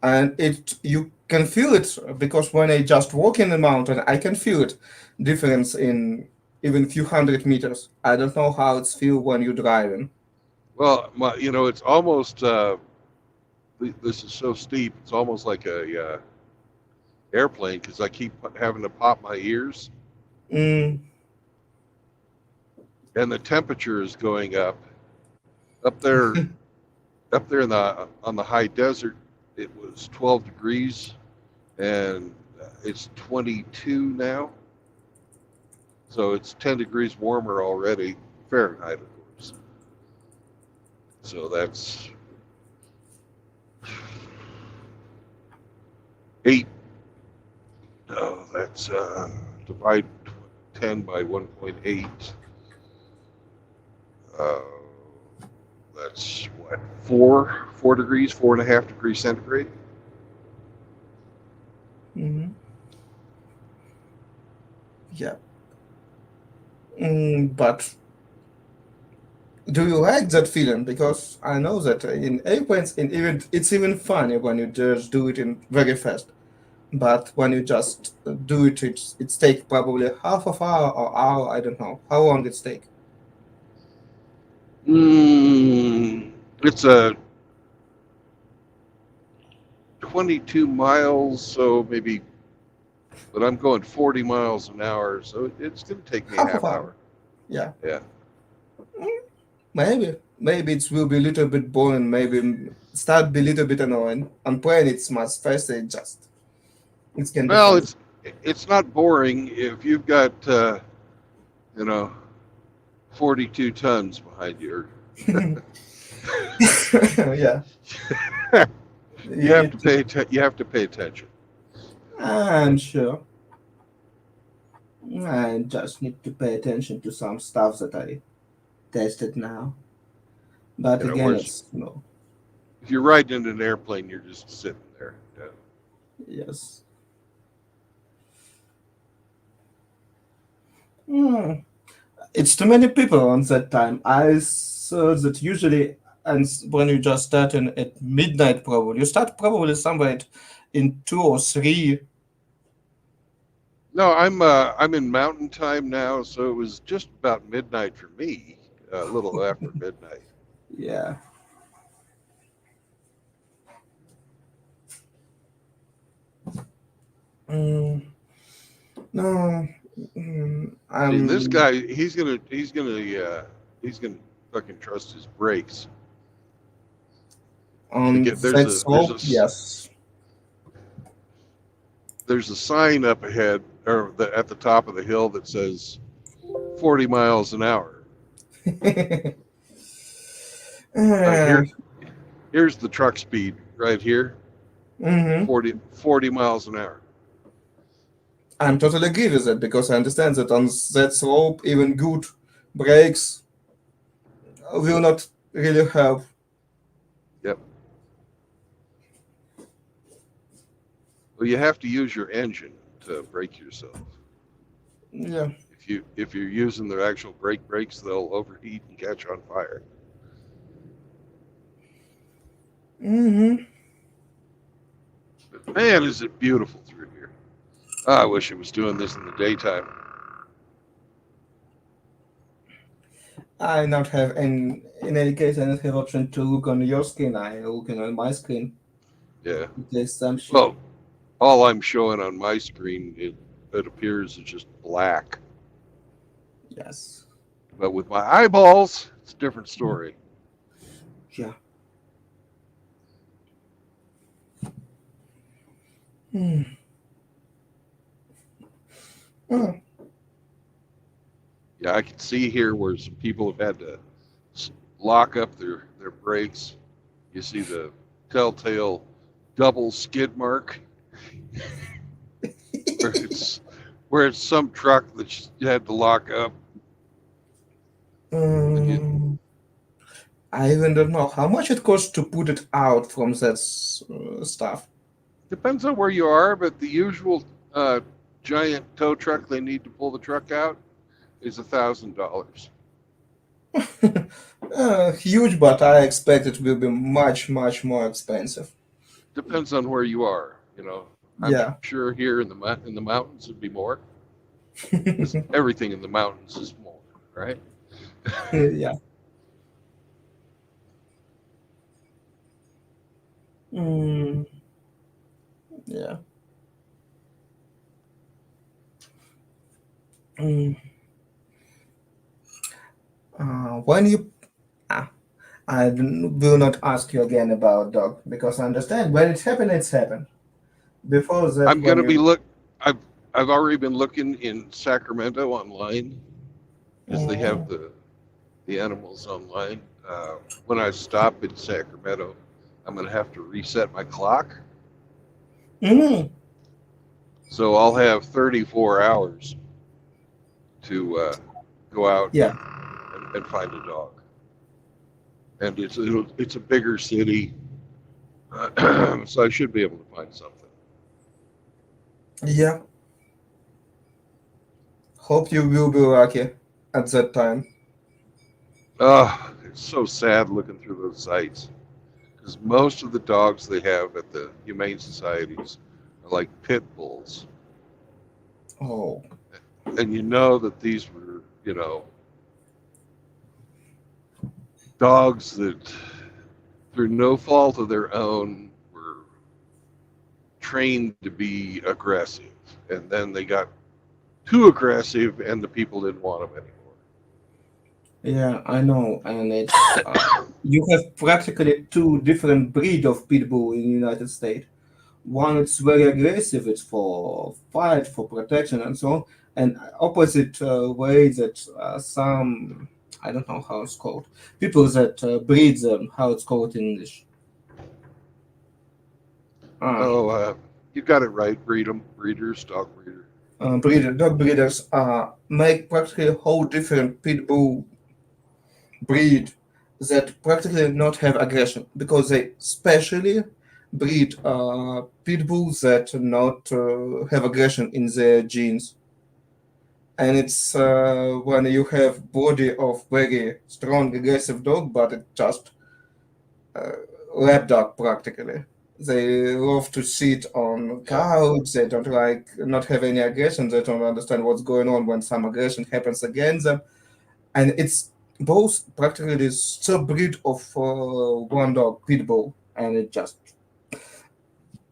and you can feel it because when I just walk in the mountain, I can feel it difference in even few hundred meters. I don't know how it's feel when you're driving. Well, it's almost, this is so steep, it's almost like a airplane because I keep having to pop my ears. Mm. And the temperature is going up. Up there in on the high desert, it was 12 degrees, and it's 22 now. So it's 10 degrees warmer already, Fahrenheit, of course. So that's 8. No, that's divide 10 by 1.8. That's what, 4 degrees, 4.5 degrees centigrade. Mm-hmm. Yeah. But do you like that feeling? Because I know that in airplanes, it's even funny when you just do it in very fast. But when you just do it, it's take probably half of hour or hour. I don't know how long it's take. It's a 22 miles, so maybe, but I'm going 40 miles an hour, so it's going to take me a Half half of hour. hour. Yeah. Yeah. Maybe it will be a little bit boring. Maybe start be a little bit annoying. On plane, it's much faster. It can be Well, fun. it's not boring if you've got you know 42 tons behind you. Yeah. You have to pay attention. I'm sure. I just need to pay attention to some stuff that I tested now. But again, Whereas it's no. if you're riding in an airplane, you're just sitting there. Yes. Hmm. It's too many people on that time. I saw that usually, and when you just start at midnight, probably you start probably somewhere in 2 or 3. No, I'm in Mountain Time now, so it was just about midnight for me, a little after midnight. Yeah. Mm, no. See, this I'm guy, he's gonna fucking trust his brakes. on Again, that slope. Yes. there's a sign up ahead or at the top of the hill that says 40 miles an hour. Uh, Here's the truck speed right here, mhm. 40 miles an hour. I'm totally agree with that because I understand that on that slope, even good brakes will not really help. Yep. Well, you have to use your engine to brake yourself. Yeah. If you're using the actual brakes, they'll overheat and catch on fire. Mm-hmm. But man, is it beautiful through here. I wish it was doing this in the daytime. I not have any, in any case, I don't have option to look on your screen. I looking on my screen. Yeah. There's some shit. Well, all I'm showing on my screen, it appears is just black. Yes. But with my eyeballs, it's a different story. Yeah. Hmm. Oh. Yeah, I can see here where some people have had to lock up their brakes. You see the telltale double skid mark where it's some truck that you had to lock up. I even don't know how much it costs to put it out from that stuff. Depends on where you are, but the usual giant tow truck they need to pull the truck out is $1,000. Huge, but I expect it will be much, much more expensive. Depends on where you are. You know, I'm Yeah. sure here in the mountains it'd be more. Because everything in the mountains is more, right? Yeah. Mm, yeah. Mm. When you, ah, will not ask you again about dog because I understand when it's happened, it's happened. Before that, I'm when gonna be you, I've already been looking in Sacramento online because they have mm, the animals online. When I stop in Sacramento, I'm gonna have to reset my clock, mm, so I'll have 34 hours to go out yeah, and find a dog. And it's a bigger city, so I should be able to find something. yeah. Hope you will be lucky at that time. Oh, it's so sad looking through those sites because most of the dogs they have at the humane societies are like pit bulls, Oh, and you know that these were, dogs that, through no fault of their own, were trained to be aggressive, and then they got too aggressive, and the people didn't want them anymore. yeah, I know, and it's you have practically two different breed of pit bull in the United States. One it's very aggressive, it's for fight, for protection, and so on. And opposite way that some I don't know how it's called people that breed them, how it's called in English. Uh, Oh, you got it right. Breeders, dog breeder. Dog breeders make practically a whole different pit bull breed that practically not have aggression because they specially breed pit bulls that not have aggression in their genes. And it's when you have body of very strong aggressive dog, but it just uh, lap dog practically. They love to sit on couch. They don't like not have any aggression. They don't understand what's going on when some aggression happens against them. And it's both practically this sub-breed of one dog, pit bull, and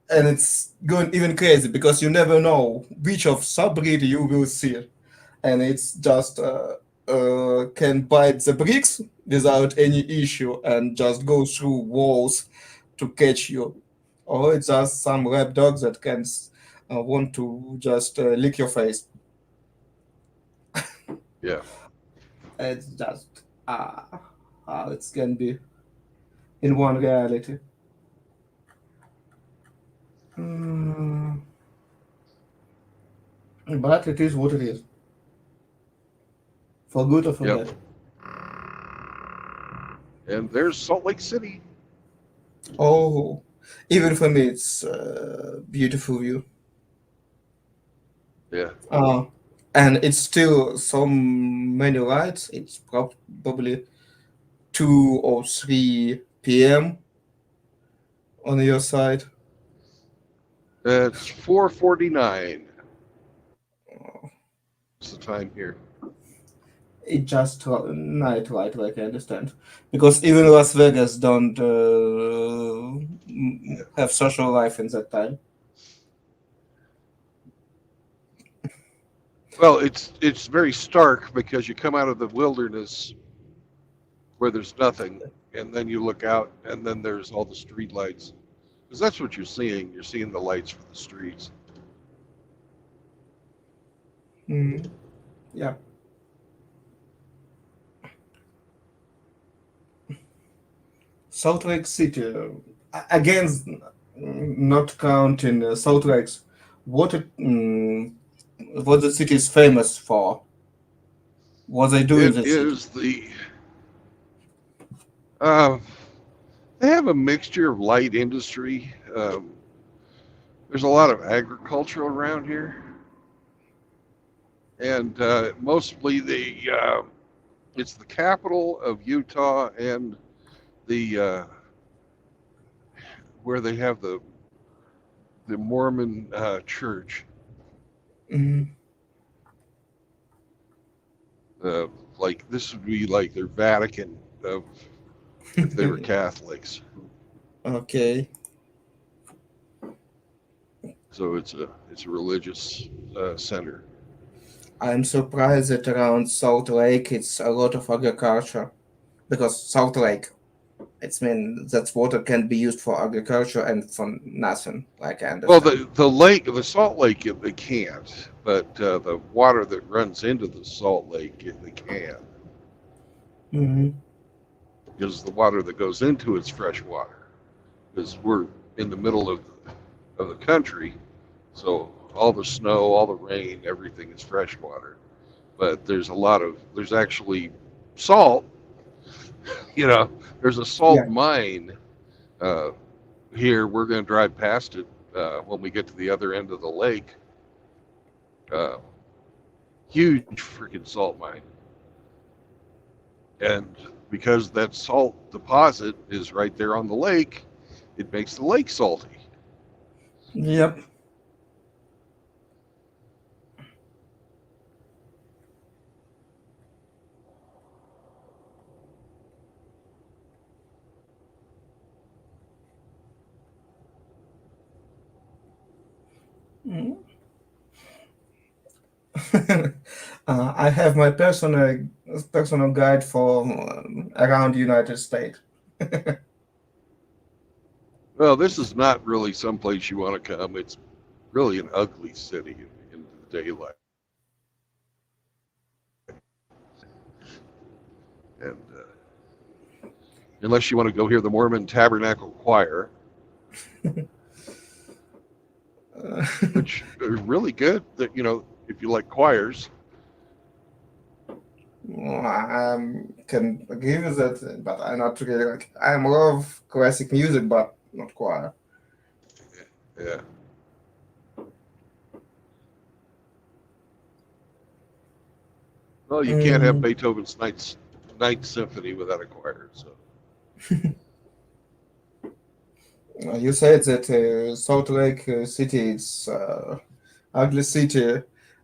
it's going even crazy because you never know which of sub-breed you will see, and it's just can bite the bricks without any issue and just go through walls to catch you, or it's just some lap dogs that can want to just lick your face. Yeah. It's just how it can be in one reality. Mm, but it is what it is, for good or for Yep. bad. And there's Salt Lake City. Oh, even for me, it's beautiful view. Yeah. Uh, and it's still so many lights. It's probably 2 or 3 p.m. on your side. It's 4:49. It's the time here. It just night light, like I understand, because even Las Vegas don't have social life in that time. Well, it's very stark because you come out of the wilderness where there's nothing, and then you look out, and then there's all the street lights. Because that's what you're seeing. You're seeing the lights for the streets. Mm, yeah. Salt Lake City, again, not counting Salt Lakes. What the city is famous for? What they do in It the city? is the. Uh, they have a mixture of light industry. There's a lot of agriculture around here, and mostly it's the capital of Utah and the where they have the Mormon church. Mm, Uh, like this would be like their Vatican of if they were Catholics. okay. So it's a religious center. I'm surprised that around Salt Lake it's a lot of agriculture because Salt Lake, it's mean that water can be used for agriculture and for nothing, like I Well, understand. the lake, the Salt Lake, they can't, but the water that runs into the Salt Lake, they can, Hmm. because the water that goes into it's fresh water. Because we're in the middle of the country, so all the snow, all the rain, everything is fresh water. But there's actually salt. There's a salt Yeah. mine uh, here. We're going to drive past it when we get to the other end of the lake. Uh, Huge freaking salt mine. And because that salt deposit is right there on the lake, it makes the lake salty. Yep. Mm. I have my personal guide for around United States. Well, this is not really someplace you want to come. It's really an ugly city in the daylight. And unless you want to go hear the Mormon Tabernacle Choir, Uh, which are really good, that if you like choirs. I can agree with that, but I'm not really like I love classic music, but not choir. Yeah. Well, you can't have Mm, Beethoven's Ninth Symphony without a choir. So You said that Salt Lake City is ugly city.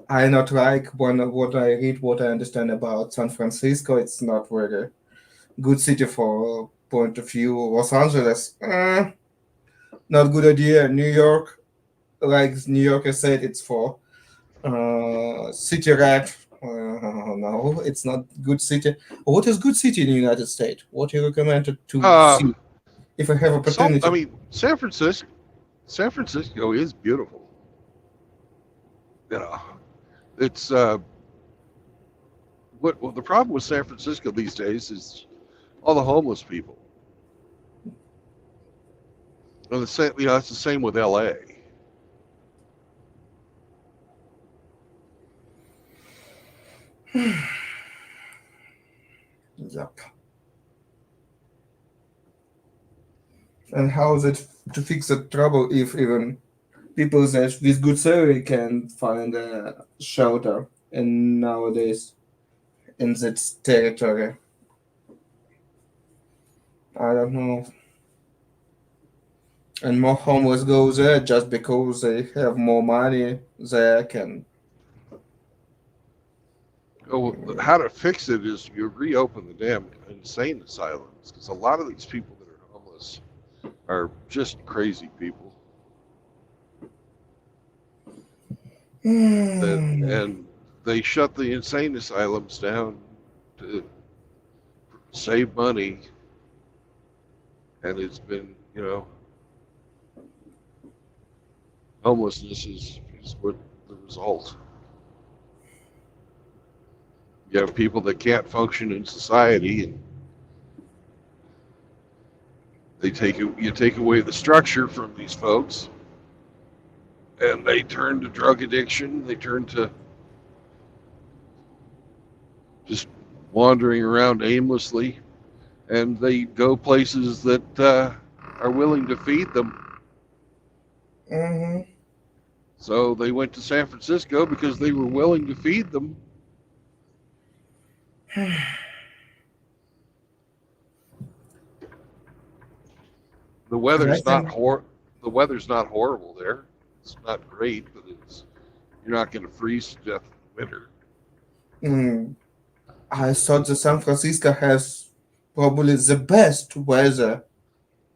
I not like what I read, what I understand about San Francisco. It's not very good city for point of view. Los Angeles, not good idea. New York, like New York, I said, it's for city rat. No, it's not good city. What is good city in the United States? What you recommend to Uh, see if I have I opportunity? mean, San Francisco is beautiful. You know, it's what well, the problem with San Francisco these days is all the homeless people. And the same, it's the same with L.A. Yep. And how is it to fix the trouble if even people that with good salary can find a shelter in nowadays in that territory? I don't know. And more homeless go there just because they have more money. They can. Oh, how to fix it is you reopen the damn insane asylums because a lot of these people that are homeless are just crazy people that Hmm. and they shut the insane asylums down to save money, and it's been homelessness is what the result. You have people that can't function in society, and you take away the structure from these folks, and they turn to drug addiction. They turn to just wandering around aimlessly, and they go places that are willing to feed them. Mhm. So they went to San Francisco because they were willing to feed them. The And I weather's not think hor the weather's not horrible there. It's not great, but you're not going to freeze to death in the winter. mm, I thought that San Francisco has probably the best weather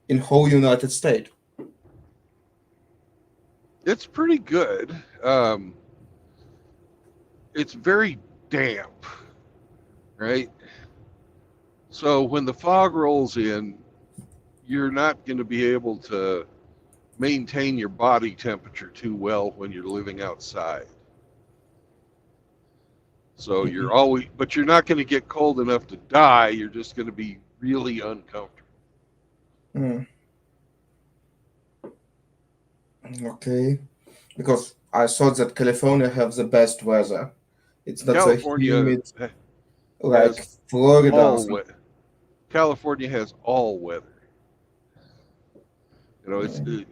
in whole United States. It's pretty good. It's very damp, right? So when the fog rolls in, you're not going to be able to maintain your body temperature too well when you're living outside. So but you're not going to get cold enough to die. You're just going to be really uncomfortable. Mm, okay, because I thought that California have the best weather. It's not so California humid like has Florida. all wet. California has all weather. You know, Mm,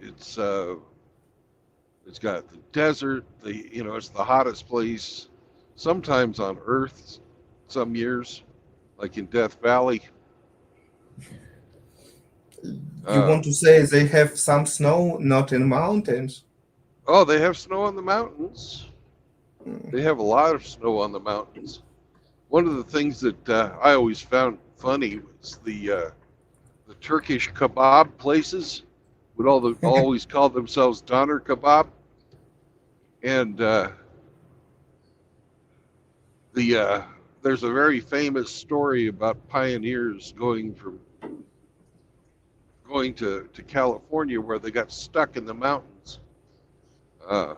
it's got the desert. It's the hottest place sometimes on Earth. Some years, like in Death Valley. You Uh, want to say they have some snow, not in mountains? oh, they have snow on the mountains. Mm. They have a lot of snow on the mountains. One of the things that I always found funny was the Turkish kebab places would always call themselves doner kebab, and the there's a very famous story about pioneers going to California where they got stuck in the mountains, uh,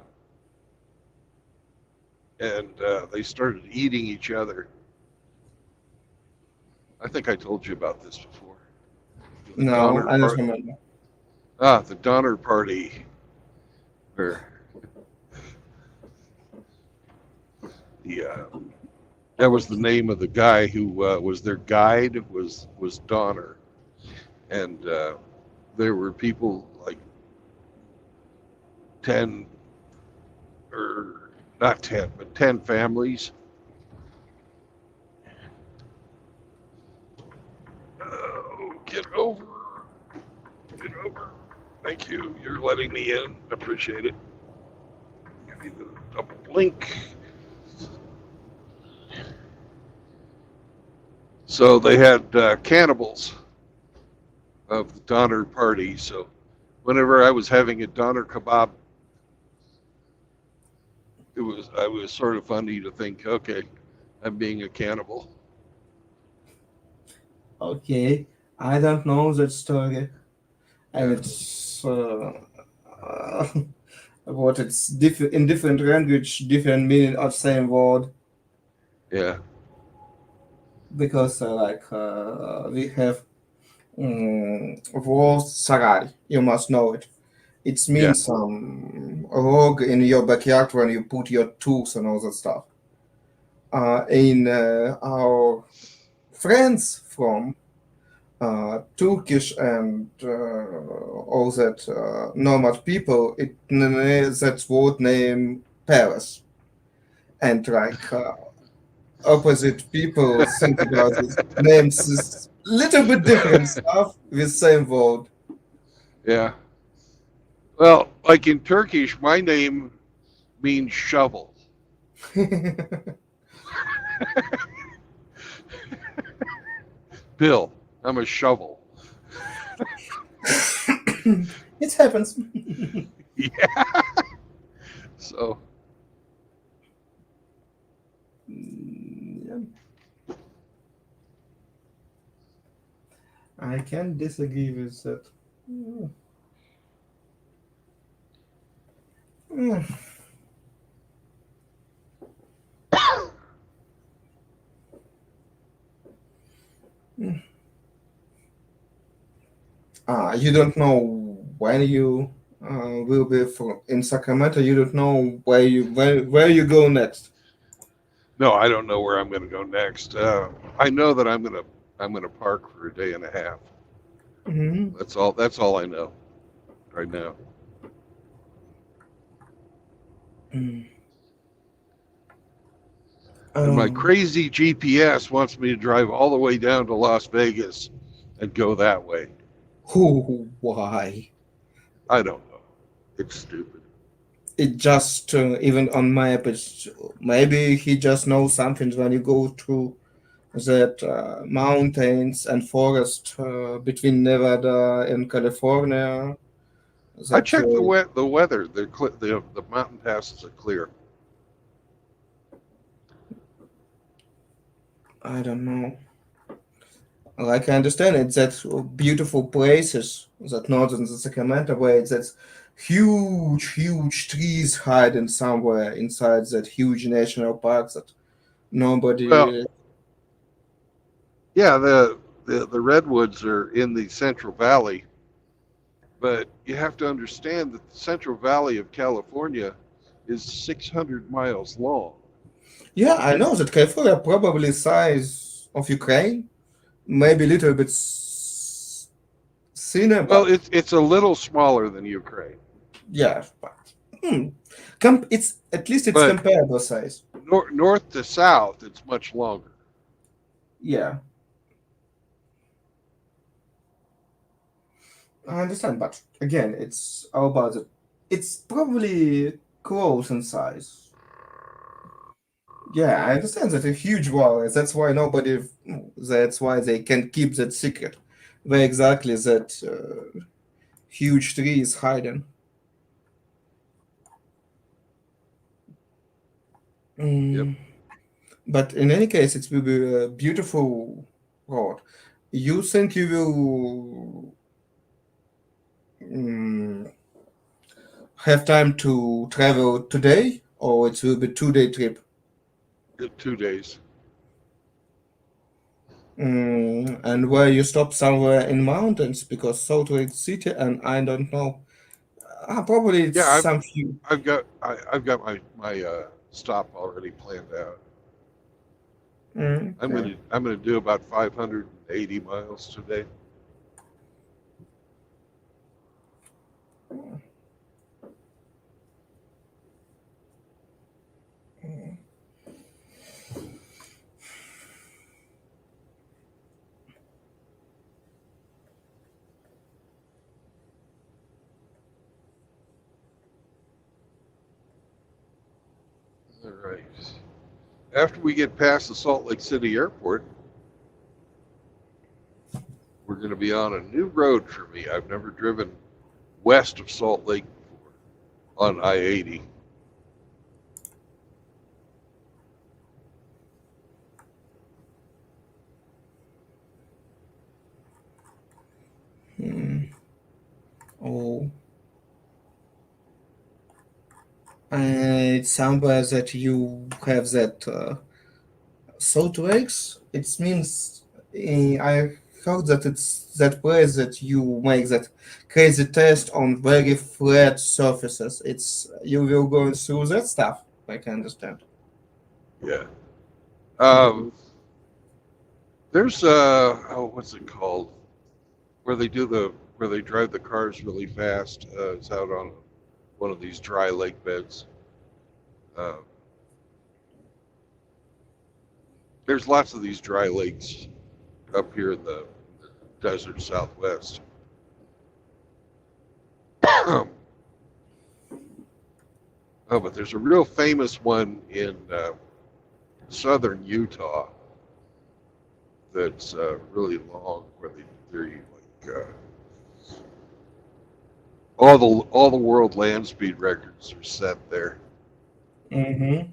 and they started eating each other. I think I told you about this before. The No, Donner I don't part, remember. the Donner Party, where the that was the name of the guy who was their guide was Donner, and there were people like 10 or not 10 but 10 families. Get over. Thank you. You're letting me in. Appreciate it. Give me the double blink. So they had cannibals of the Donner Party. So whenever I was having a Donner kebab, it was sort of funny to think, okay, I'm being a cannibal. Okay, I don't know that story, and Yeah, it's uh, what it's in different language, different meaning of same word. yeah, Because we have word sarari. You must know it. It yeah. means some rogue in your backyard when you put your tools and all that stuff. In our friends from Turkish and all that nomad people, that word name Paris. And like opposite people think about it, names is little bit different stuff with same word. Yeah. Well, like in Turkish, my name means shovel. Bill, I'm a shovel. It happens. Yeah. So, Yeah, I can disagree with that. Mm. Mm. You don't know when you will be in Sacramento. You don't know where you go next. no, I don't know where I'm going to go next. I know that I'm going to park for a day and a half. Hmm. That's all I know right now. And my Um, crazy GPS wants me to drive all the way down to Las Vegas and go that way. why? I don't know. It's stupid. It just even on map, it's maybe he just knows something when you go through that mountains and forest between Nevada and California. I That checked the weather. The mountain passes are clear. I don't know. Like I understand it, that beautiful places that northern Sacramento where it's that huge trees hiding somewhere inside that huge national park that Well, nobody. yeah, the redwoods are in the Central Valley, but you have to understand that the Central Valley of California is 600 miles long. Yeah, I know that California probably size of Ukraine, maybe a little bit thinner, Well, but it's a little smaller than Ukraine, yeah, but hmm, it's at least it's but comparable size. north to south, it's much longer. Yeah, I understand, but again, it's all about it. It's probably close in size. Yeah, I understand that a huge wall. That's why nobody. That's why they can keep that secret. Where exactly that huge tree is hiding. Yep. Mm, but in any case, it will be a beautiful road. You think you will have time to travel today, or it will be 2 day trip? 2 days. And where you stop somewhere in mountains because Salt Lake City and I don't know. Probably it's Yeah, some few. I've got my stop already planned out. Okay. I'm gonna do about 580 miles today. All right. After we get past the Salt Lake City Airport, we're going to be on a new road for me. I've never driven west of Salt Lake before on I-80. Hmm. Oh. It sounds that you have that salt lakes. It means I heard that it's that place that you make that crazy test on very flat surfaces. It's you will go through that stuff. I can understand. Yeah. There's what's it called? Where they drive the cars really fast. It's out on one of these dry lake beds. Uh, there's lots of these dry lakes up here in the desert Southwest. Oh, but there's a real famous one in southern Utah that's really long, where they're like all the world land speed records are set there. Mm-hmm.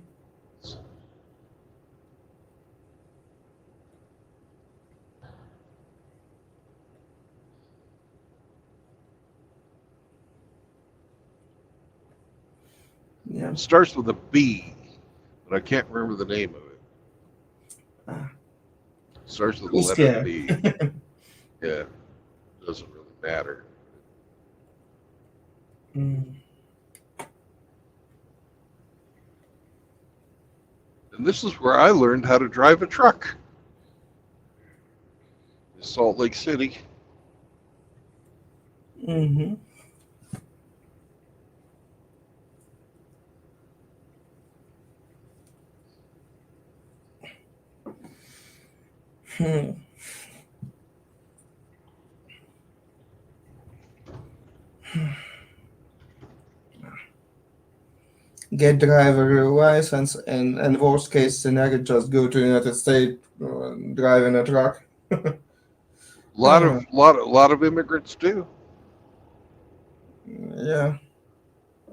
Yeah. It starts with a B, but I can't remember the name of it. Ah. It starts with the Who's letter scared? B. Yeah, doesn't really matter. Mm. And this is where I learned how to drive a truck. Salt Lake City. Mm-hmm. Hmm. Get driver license and worst case scenario just go to United States driving a truck. Lot of immigrants do. Yeah.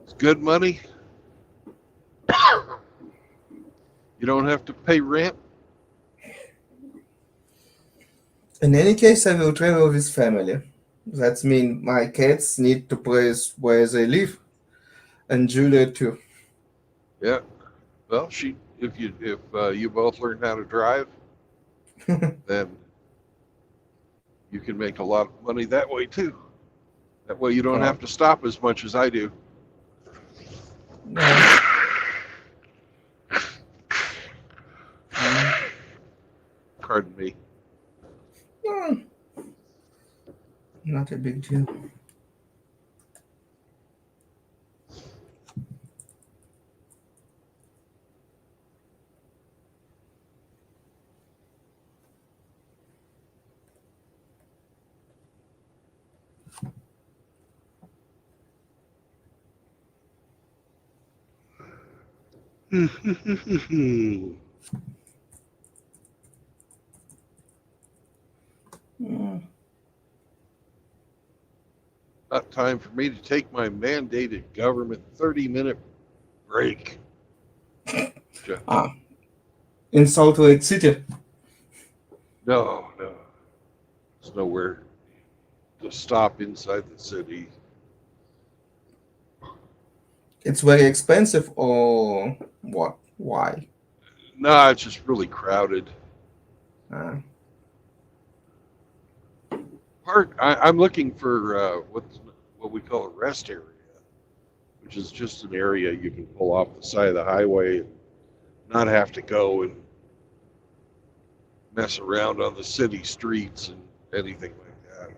It's good money. You don't have to pay rent. In any case, I will travel with family. That means my kids need to place where they live, and Julia too. Yeah. Well, if you both learn how to drive, then you can make a lot of money that way too. That way you don't Oh, have to stop as much as I do. yeah. Mm. Pardon me. Mm, not a big deal. Mm. Not time for me to take my mandated government 30-minute break. Ah, in Salt Lake City. No. There's nowhere to stop inside the city. It's very expensive, or what? Why? No, it's just really crowded. Uh, I'm looking for what we call a rest area, which is just an area you can pull off the side of the highway and not have to go and mess around on the city streets and anything like that.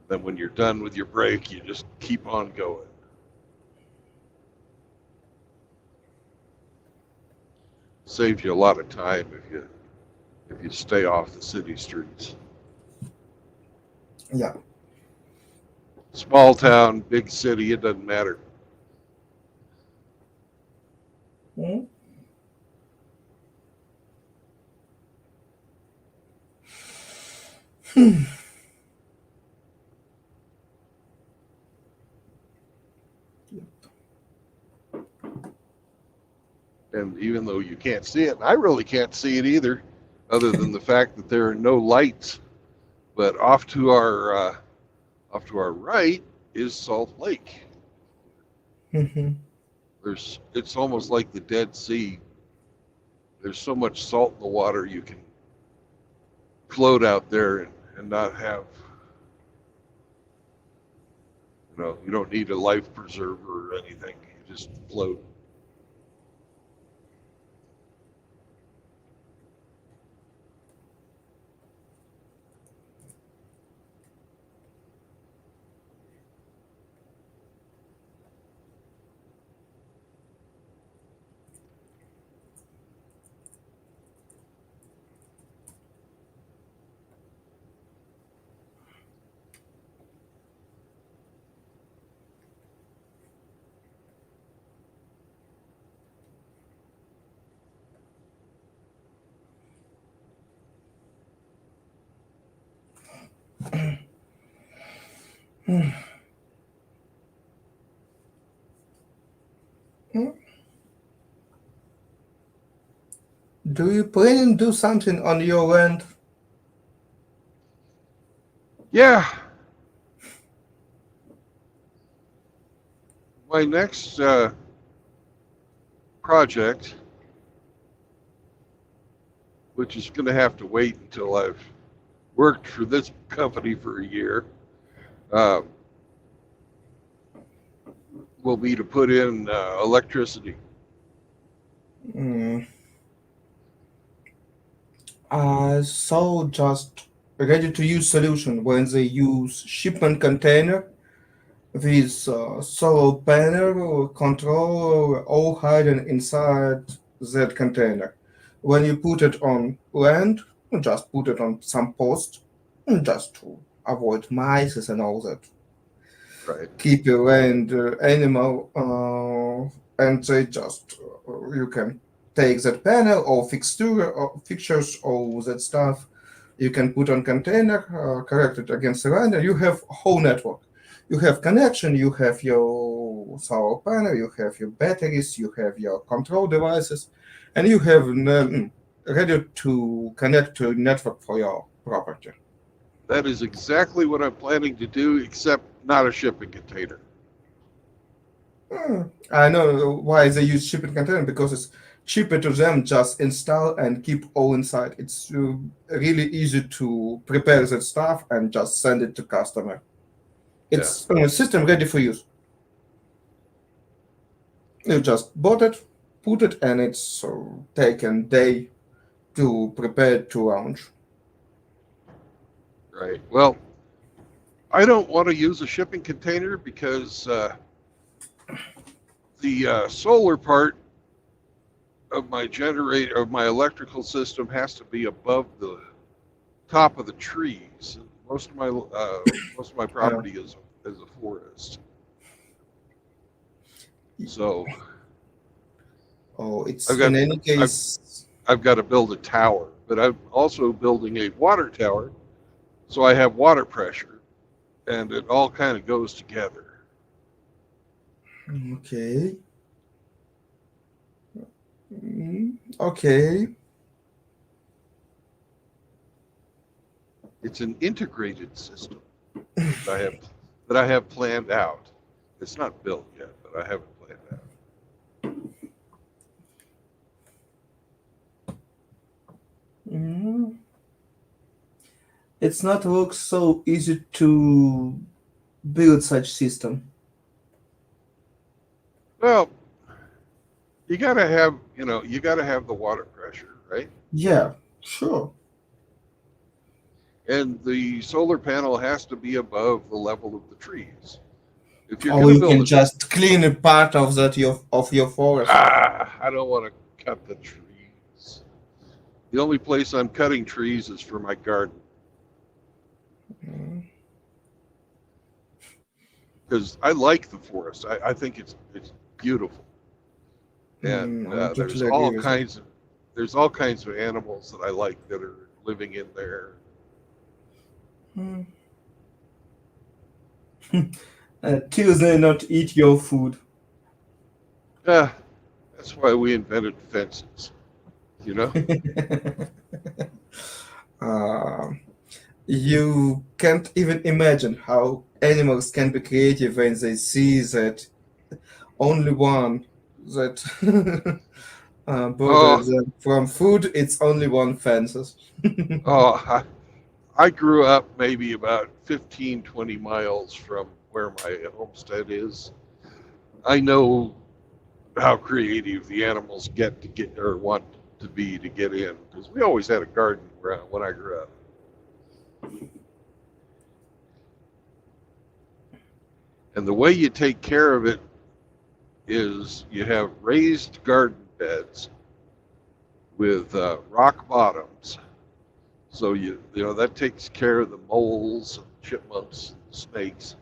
Then when you're done with your break, you just keep on going. Saves you a lot of time if you stay off the city streets. yeah. Small town, big city, it doesn't matter. Mhm. And even though you can't see it, and I really can't see it either, other than the fact that there are no lights. But off to our right is Salt Lake. Mhm. It's almost like the Dead Sea. There's so much salt in the water you can float out there and not have, you don't need a life preserver or anything. You just float. Do you plan to do something on your land? Yeah, my next project, which is going to have to wait until I've worked for this company for a year, uh, will be to put in electricity. Mm. I saw just ready-to-use solution when they use shipment container with solar panel controller all hidden inside that container. When you put it on land, just put it on some post, just to avoid mice and all that. Right. Keep your land animal, and they just you can take that panel or fixture or fixtures or that stuff. You can put on container, correct it against the line, and you have whole network. You have connection, you have your solar panel, you have your batteries, you have your control devices, and you have ready to connect to network for your property. That is exactly what I'm planning to do, except not a shipping container. I know why they use shipping container because it's cheaper to them just install and keep all inside. It's really easy to prepare that stuff and just send it to customer. Yeah. It's a system ready for use. You just bought it, put it, and it's taken day to prepare to launch. Right. Well, I don't want to use a shipping container because the solar part of my generator of my electrical system has to be above the top of the trees. Most of my Uh, property is a forest, so it's I've in got any I've case. I've got to build a tower, but I'm also building a water tower, so I have water pressure, and it all kind of goes together. Okay. Okay. It's an integrated system that I have planned out. It's not built yet, but I have it planned out. Mm. It's not look so easy to build such system. Well, you gotta have the water pressure, right? Yeah, sure. And the solar panel has to be above the level of the trees. If you're Or gonna you build can a just clean a part of that of your forest. I don't want to cut the trees. The only place I'm cutting trees is for my garden Mm. because I like the forest. I think it's beautiful, And I there's totally agree with all kinds of animals that I like that are living in there. you. Tuesday, not eat your food. Yeah, that's why we invented fences. You know? uh, you can't even imagine how animals can be creative when they see that only one that bothered Oh, them from food, it's only one fences. oh, I grew up maybe about 15, 20 miles from where my homestead is. I know how creative the animals get or want to be to get in because we always had a garden when I grew up. And the way you take care of it is you have raised garden beds with rock bottoms. So you know that takes care of the moles and chipmunks and snakes.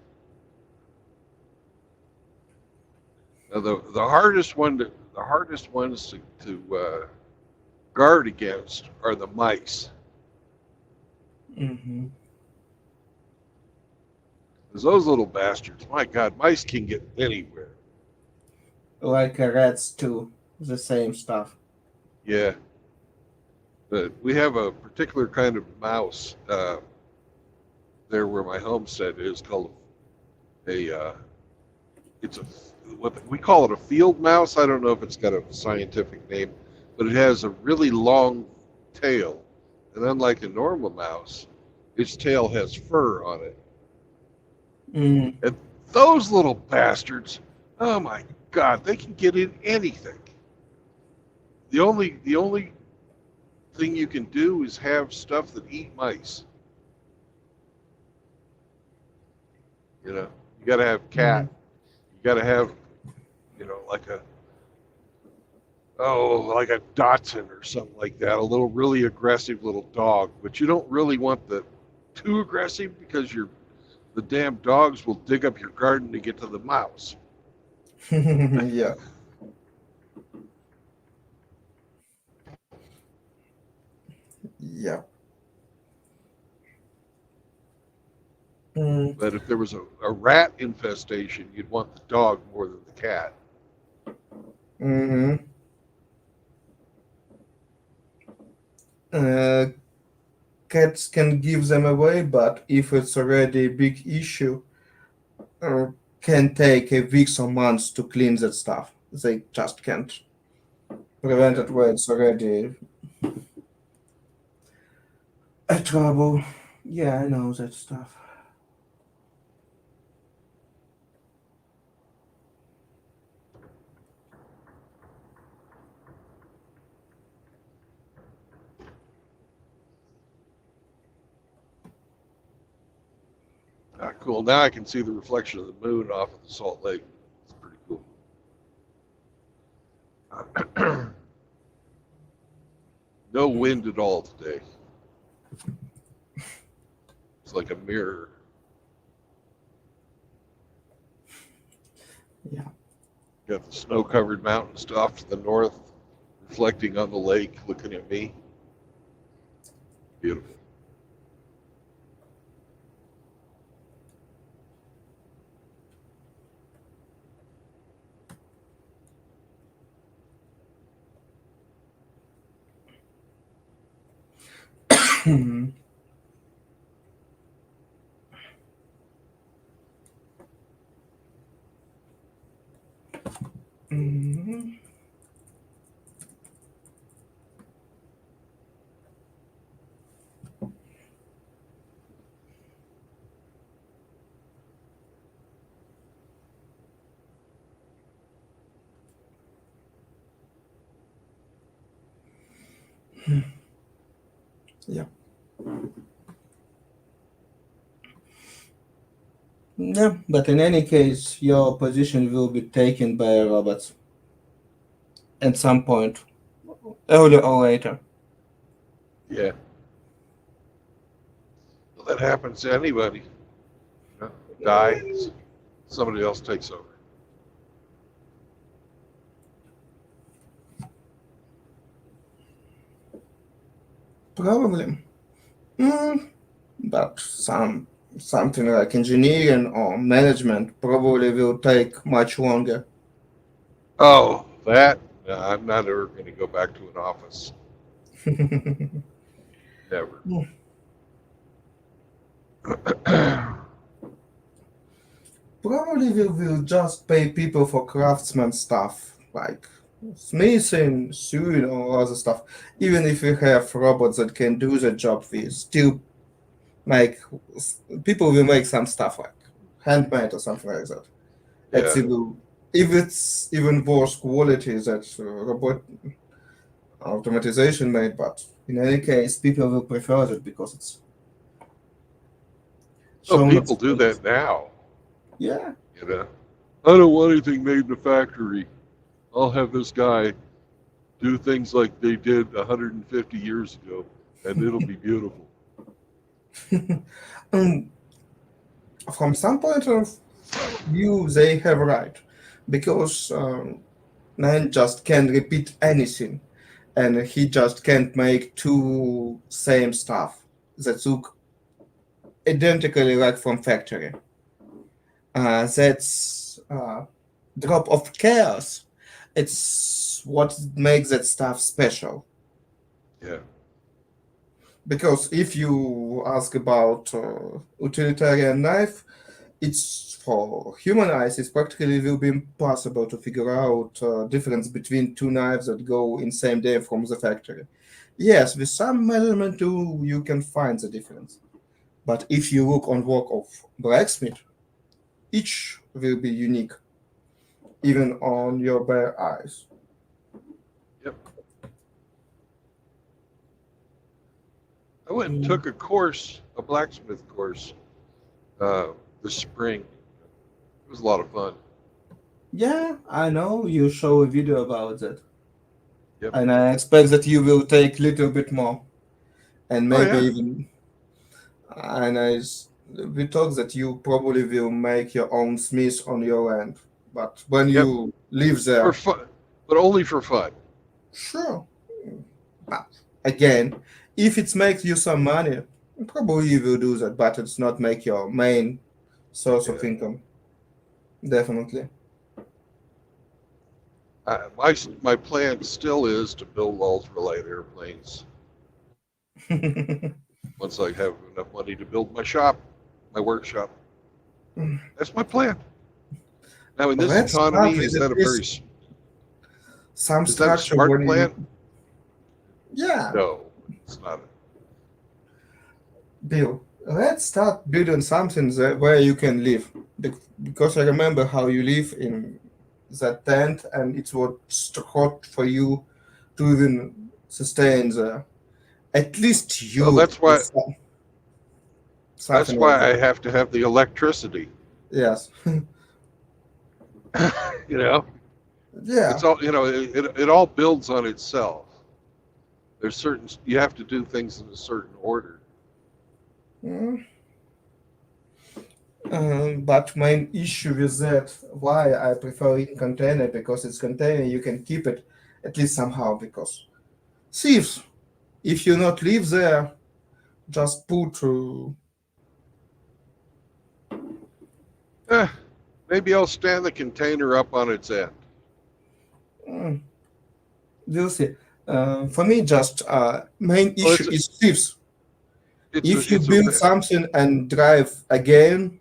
Now the hardest ones to guard against are the mice. Hmm. Because those little bastards, my God, mice can get anywhere. Like rats too, the same stuff. Yeah, but we have a particular kind of mouse there where my homestead is called a it's a what we call it a field mouse. I don't know if it's got a scientific name, but it has a really long tail, and unlike a normal mouse, its tail has fur on it. Mm. And those little bastards, oh my God, they can get in anything. The only thing you can do is have stuff that eat mice. You know, you got to have cat. Mhm. You got to have, like like a Dachshund or something like that, a little really aggressive little dog. But you don't really want the too aggressive because the damn dogs will dig up your garden to get to the mouse. Yeah. Yeah. Mm. But if there was a rat infestation, you'd want the dog more than the cat. Hmm. Uh, Cats can give them away, but if it's already a big issue, uh, can take a weeks or months to clean that stuff. They just can't prevent Yeah. it where it's already a trouble. Yeah, I know that stuff. Ah, cool. Now I can see the reflection of the moon off of the Salt Lake. It's pretty cool. No wind at all today. It's like a mirror. Yeah. Got the snow-covered mountains off to the north, reflecting on the lake, looking at me. Beautiful. Mhm. Mhm. Yeah. Yeah, but in any case, your position will be taken by robots at some point, earlier or later. Yeah. Well, that happens to anybody. Die, somebody else takes over. Probably. But something like engineering or management probably will take much longer. Oh, that? No, I'm not ever going to go back to an office. Never. Probably we will just pay people for craftsman stuff like smithing, sewing, or other stuff. Even if we have robots that can do the job, we still make people will make some stuff like handmade or something like that. It's Yeah. even if it's even worse quality that robot automatization made, but in any case, people will prefer it because it's Oh, so much people do space. that now. Yeah. You know, I don't want anything made in a factory. I'll have this guy do things like they did 150 years ago, and it'll be beautiful. um, from some point of view, they have right because man just can't repeat anything, and he just can't make two same stuff that look identically like from factory. That's drop of chaos. It's what makes that stuff special. Yeah. Because if you ask about utilitarian knife, it's for human eyes. It's practically will be impossible to figure out difference between two knives that go in same day from the factory. Yes, with some measurement tool you can find the difference. But if you look on work of blacksmith, each will be unique, even on your bare eyes. Yep. I went and Mm. took a course, a blacksmith course, uh, this spring. It was a lot of fun. Yeah, I know you show a video about that, Yep. and I expect that you will take little bit more, and Oh maybe yeah. even. And we talk that you probably will make your own smith on your end, but when Yep. you live For there, fun, but only for fun. sure. But again, if it makes you some money, probably you will do that, but it's not make your main source of Yeah. income. Definitely. My plan still is to build ultralight airplanes once I have enough money to build my shop, my workshop. That's my plan. Now, in this Let's start economy, with at least some is that a structure smart where you, plan? yeah, No, it's not. Bill, let's start building something that, where you can live. Because I remember how you live in that tent and it was hot for you to even sustain the, at least Well, you with that's something like why that. I have to have the electricity. Yes. You know, Yeah. it's all it all builds on itself. There's certain you have to do things in a certain order. Mm. But my issue with that, why I prefer in container, because it's container, you can keep it at least somehow. Because thieves, if you not live there, just put. Eh, maybe I'll stand the container up on its end. Mm, we'll see. For me, just main Well, issue is thieves. If you it's a build something and drive again,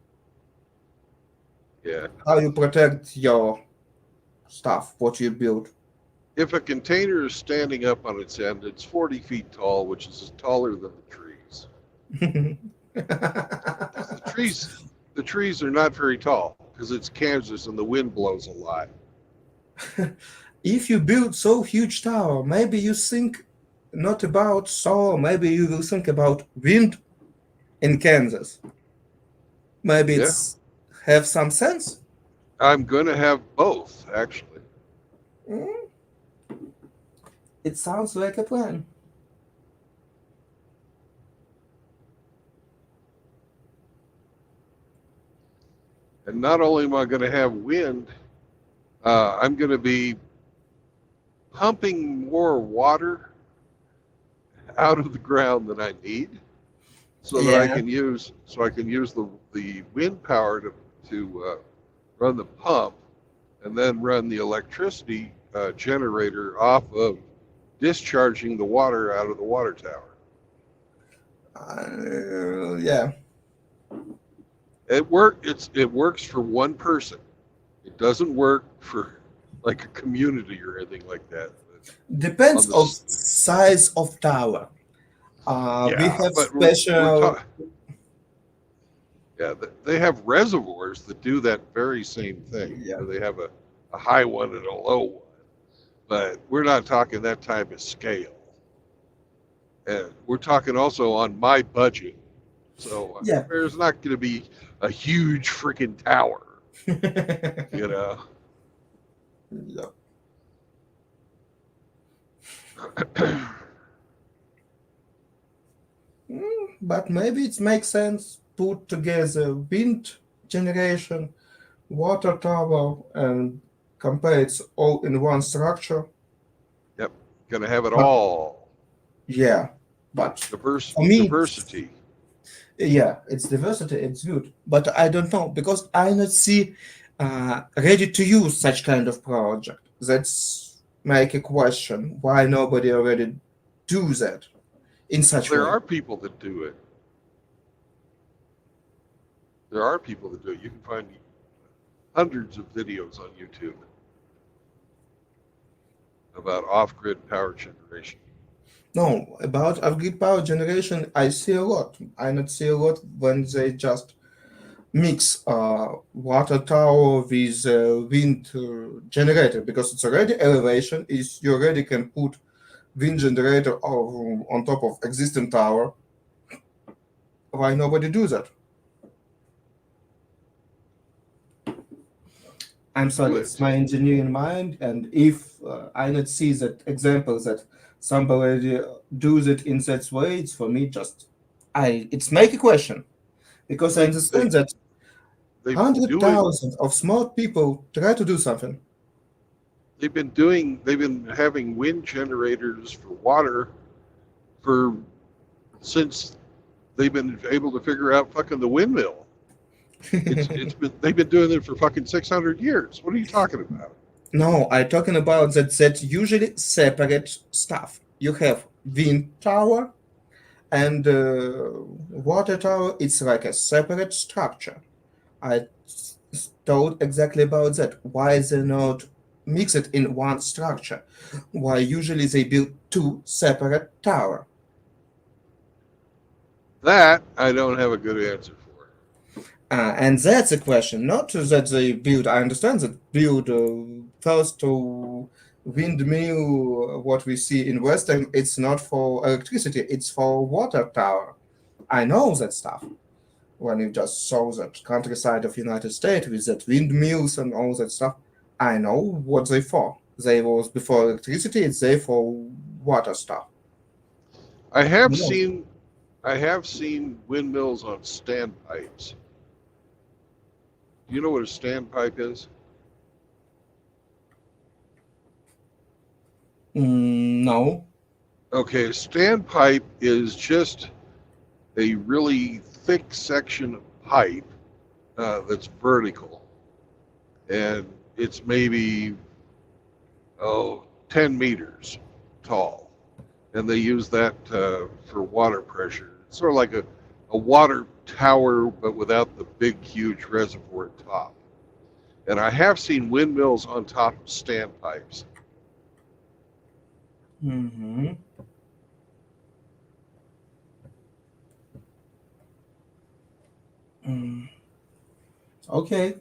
yeah. how you protect your stuff, what you build. If a container is standing up on its end, it's 40 feet tall, which is taller than the trees. Because the trees are not very tall because it's Kansas and the wind blows a lot. If you build so huge tower, maybe you think not about solar, maybe you will think about wind in Kansas. Maybe Yeah, it's have some sense. I'm going to have both actually. Mm, it sounds like a plan. And not only am I going to have wind, I'm going to be pumping more water out of the ground that I need, so that I Yeah. can use the wind power to run the pump, and then run the electricity generator off of discharging the water out of the water tower. Yeah. It works for one person. It doesn't work for like a community or anything like that. On Depends the on size of tower. We Yeah, have but we're special. talking. Yeah, they have reservoirs that do that very same thing. Yeah. Where they have a high one and a low one, but we're not talking that type of scale. And we're talking also on my budget. So Yeah. there's not going to be a huge freaking tower, Yeah. you know. But maybe it makes sense put together wind generation, water tower, and compare it all in one structure. Yep, going to have it But all. yeah, but Diverse for me, diversity. yeah, it's diversity, it's good. But I don't know because I not see ready to use such kind of project. That's make a question why nobody already do that in such There way. are people that do it. There are people that do it. You can find hundreds of videos on YouTube about off-grid power generation. No, about off-grid power generation, I see a lot. I not see a lot when they just mix water tower with wind generator because it's already elevation. Is you already can put wind generator on top of existing tower. Why nobody do that? I'm sorry, Do it's it. my engineering mind, and if I not see that example that somebody does it in that way, it's for me just it's make a question because I They they understand that they've been hundred doing. thousands of smart people try to do something. They've been having wind generators for water for since they've been able to figure out fucking the windmill. It's been they've been doing it for fucking 600 years. What are you talking about? No, I'm talking about that usually separate stuff. You have wind tower and water tower. It's like a separate structure. I told exactly about that. Why they not mix it in one structure? Why usually they build two separate tower? That I don't have a good answer for. And that's a question, not that they build. I understand that build first to windmill. What we see in Western, it's not for electricity; it's for water tower. I know that stuff. When you just saw that countryside of United States with that windmills and all that stuff, I know what they for. They was before electricity. It's they for water stuff. I have No. seen I have seen windmills on standpipes. Do you know what a standpipe is? No. Okay, a standpipe is just a really thick section of pipe that's vertical, and it's maybe 10 meters tall, and they use that for water pressure. It's sort of like a water tower, but without the big, huge reservoir top. And I have seen windmills on top of standpipes. Mm-hmm. Mm. Okay.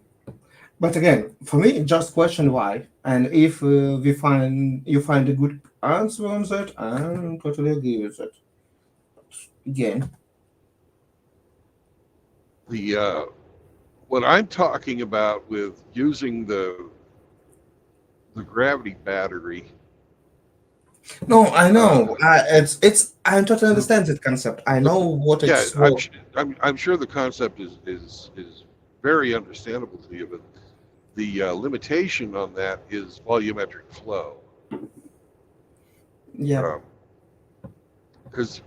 But again, for me, just question why. And if you find a good answer on that, I'm totally agree with it. Again, The what I'm talking about with using the gravity battery. no, I Uh, know. It's. I totally the, understand that concept. I the know what yeah, it's for. I'm sure the concept is very understandable to you, but the limitation on that is volumetric flow. Yeah. Um, because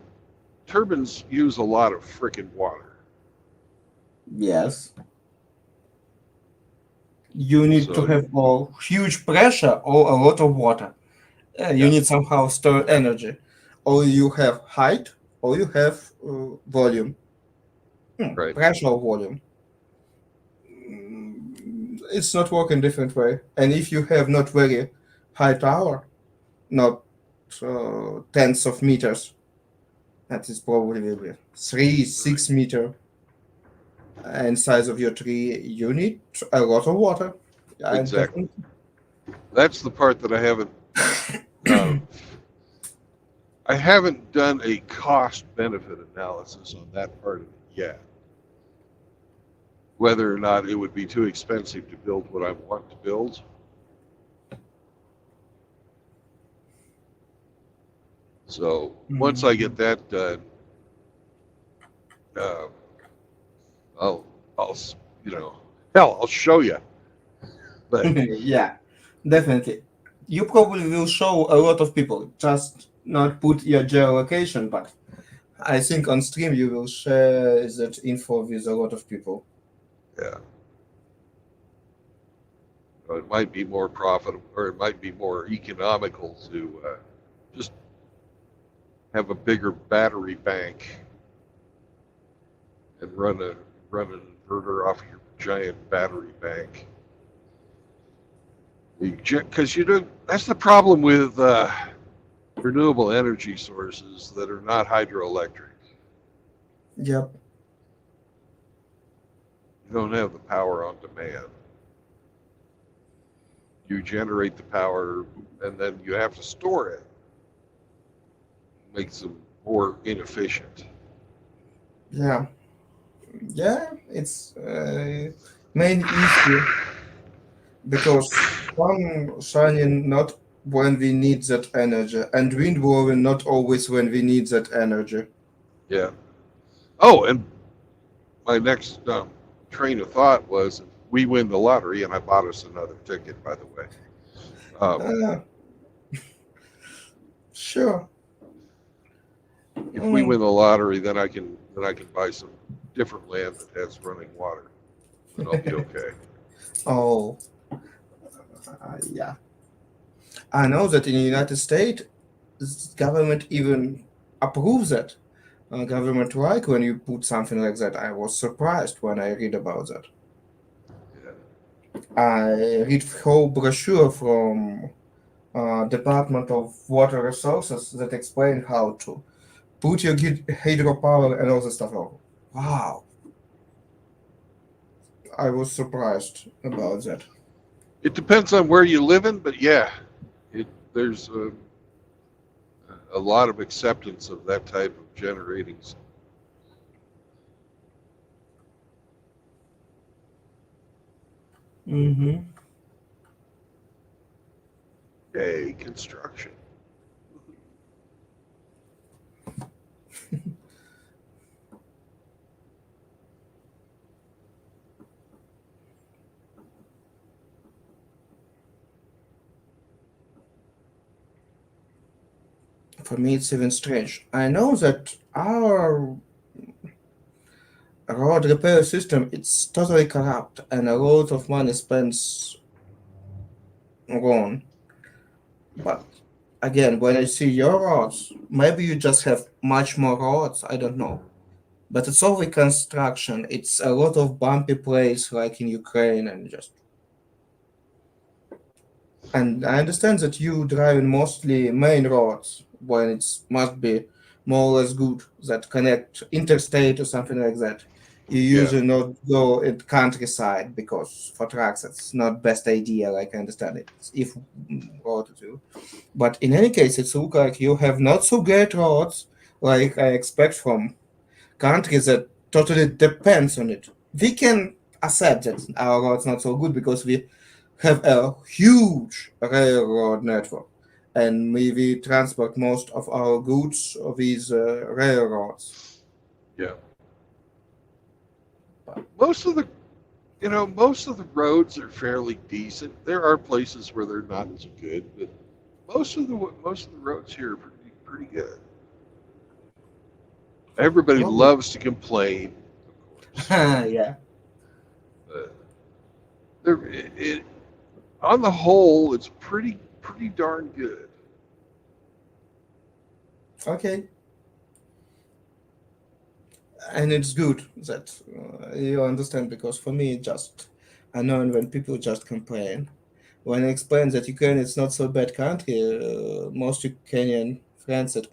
turbines use a lot of frickin' water. Yes. You need to So have a huge pressure or a lot of water. You yeah, need somehow store energy. Or you have height, or you have volume. right, Pressure or volume. It's not working different way. And if you have not very high tower, not tens of meters, that is probably will be three, right. 6 meter, and size of your tree. You need a lot of water. I Exactly. definitely. That's the part that uh, I haven't done a cost benefit analysis on that part of it yet. Whether or not it would be too expensive to build what I want to build. So once I get that done, uh, I'll, hell, I'll show you. But Yeah, definitely. You probably will show a lot of people. Just not put your geolocation, but I think on stream you will share that info with a lot of people. yeah, it might be more profitable, or it might be more economical to just have a bigger battery bank and run an inverter off your giant battery bank. Because that's the problem with renewable energy sources that are not hydroelectric. Yep. You don't have the power on demand. You generate the power and then you have to store it. Makes them more inefficient. Yeah. Yeah. It's main issue because sun shining not when we need that energy, and wind blowing not always when we need that energy. Yeah. Oh, and my next train of thought was if we win the lottery, and I bought us another ticket, by the way. Uh, sure. If we Mm. win the lottery, then I can buy some different land that has running water, and I'll be okay. Oh, yeah. I know that in the United States, government even approves it. Government like when you put something like that. I was surprised when I read about that. Yeah. I read whole brochure from Department of Water Resources that explain how to put your hydropower and all this stuff. Oh, wow, I was surprised about that. It depends on where you live in, but yeah, there's a lot of acceptance of that type of generating. Mm-hmm. Yay, construction. For me, it's even strange. I know that our road repair system it's totally corrupt and a lot of money spent wrong. But again, when I see your roads, maybe you just have much more roads. I don't know. But it's all reconstruction. It's a lot of bumpy place like in Ukraine and just. And I understand that you drive in mostly main roads when it's must be more or less good that connect interstate or something like that. You Yeah, usually not go in countryside because for trucks it's not best idea. Like I understand it. If road to, but in any case, it's look like you have not so great roads like I expect from countries that totally depends on it. We can accept that our roads not so good because we have a huge railroad network, and we transport most of our goods with railroads. yeah. Most of the most of the roads are fairly decent. There are places where they're not as good, but most of the roads here are pretty good. Everybody Well, loves to complain, of course. yeah. But on the whole, it's pretty darn good. Okay. And it's good that you understand, because for me, just annoying when people just complain. When I explain that Ukraine is not so bad country, most Ukrainian friends said,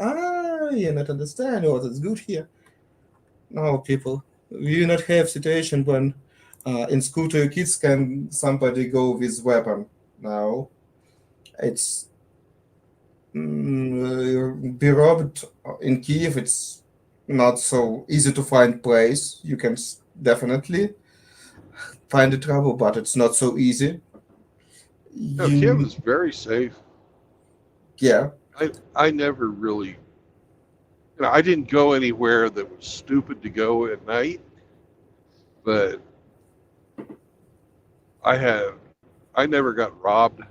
you not understand what is good here. No, people, you not have situation when in school to your kids can somebody go with weapon. No, it's be robbed in Kiev. It's not so easy to find place. You can definitely find the trouble, but it's not so easy. No, Kiev You, is very safe. yeah. I never really, I didn't go anywhere that was stupid to go at night, but I have, I never got robbed.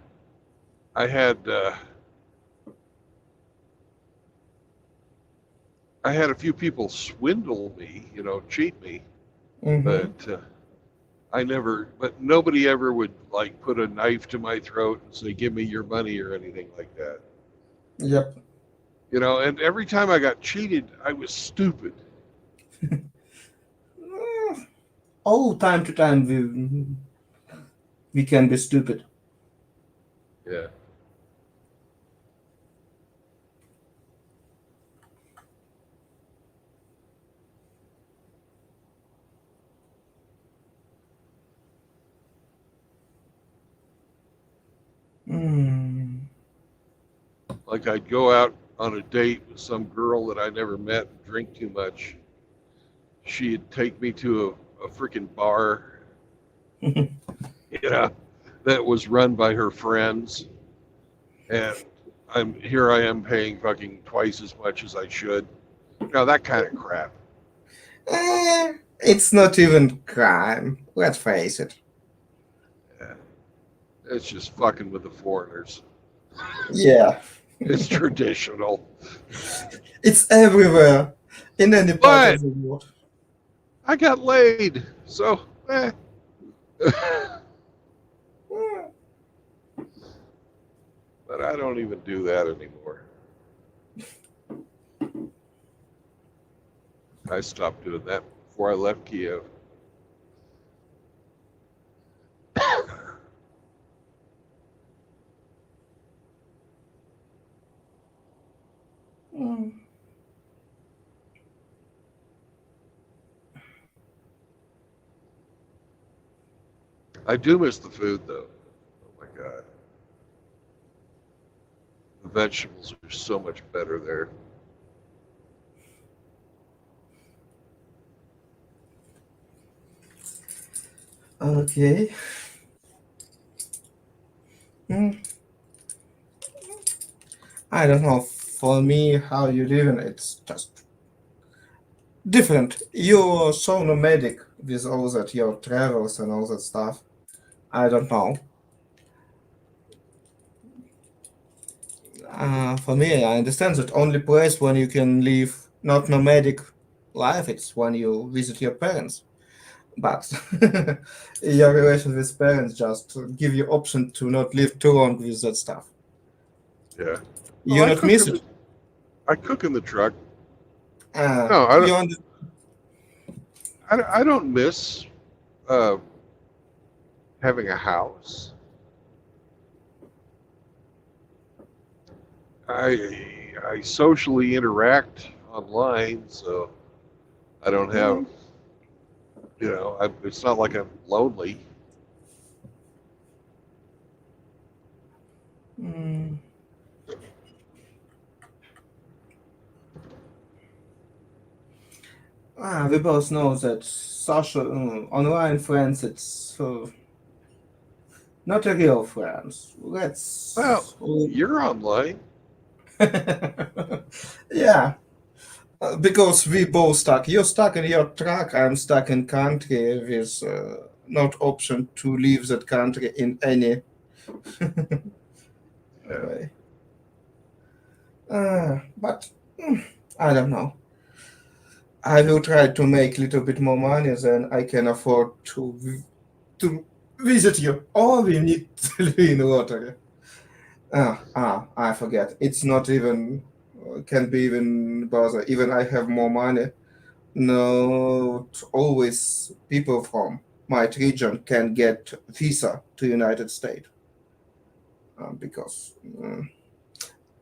I had, I had a few people swindle me, cheat me, Mm-hmm. but but nobody ever would like put a knife to my throat and say, "Give me your money" or anything like that. Yep. And every time I got cheated, I was stupid. Oh, time to time we can be stupid. Yeah. Mm. Like I'd go out on a date with some girl that I never met and drink too much. She'd take me to a freaking bar, you know, that was run by her friends. And here I am paying fucking twice as much as I should. That kind of crap. It's not even crime. Let's face it. Yeah. It's just fucking with the foreigners. Yeah, It's traditional. it's everywhere in any part of But the world. I got laid. So, Mm. But I don't even do that anymore. I stopped doing that before I left Kiev. Mm. I do miss the food, though. Oh my God. The vegetables are so much better there. Okay. Mm. I don't know. For me, how you live in it's just different. You're so nomadic with all that your travels and all that stuff. I don't know. For me, I understand that only place when you can live not nomadic life, it's when you visit your parents. But your relation with parents just give you option to not live too long with that stuff. Yeah. Oh, You not miss it. I cook in the truck. Uh, No, you under- I don't miss uh, having a house. I socially interact online, so I don't have, it's not like I'm lonely. Mm. We both know that social online friends, it's not a real friends. Well, Let's you're online. yeah, because we both stuck. You're stuck in your truck. I'm stuck in country with not option to leave that country in any Yeah. way. But I don't know. I will try to make a little bit more money than I can afford to visit you. Or we need clean water. I forget. It's not even can be even bother. Even I have more money. Not always people from my region can get visa to United States because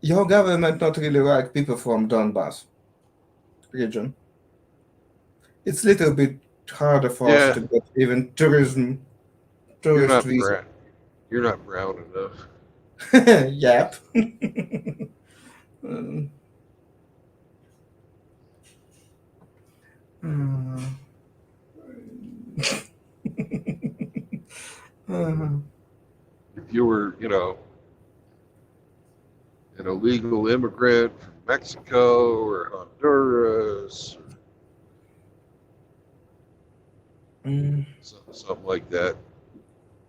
your government not really like people from Donbass region. It's a little bit harder for us Yeah, to get even you're tourist not visa. brown. You're not brown enough. Yep. Um, uh, uh, If you were, an illegal immigrant from Mexico or Honduras or mm, something like that,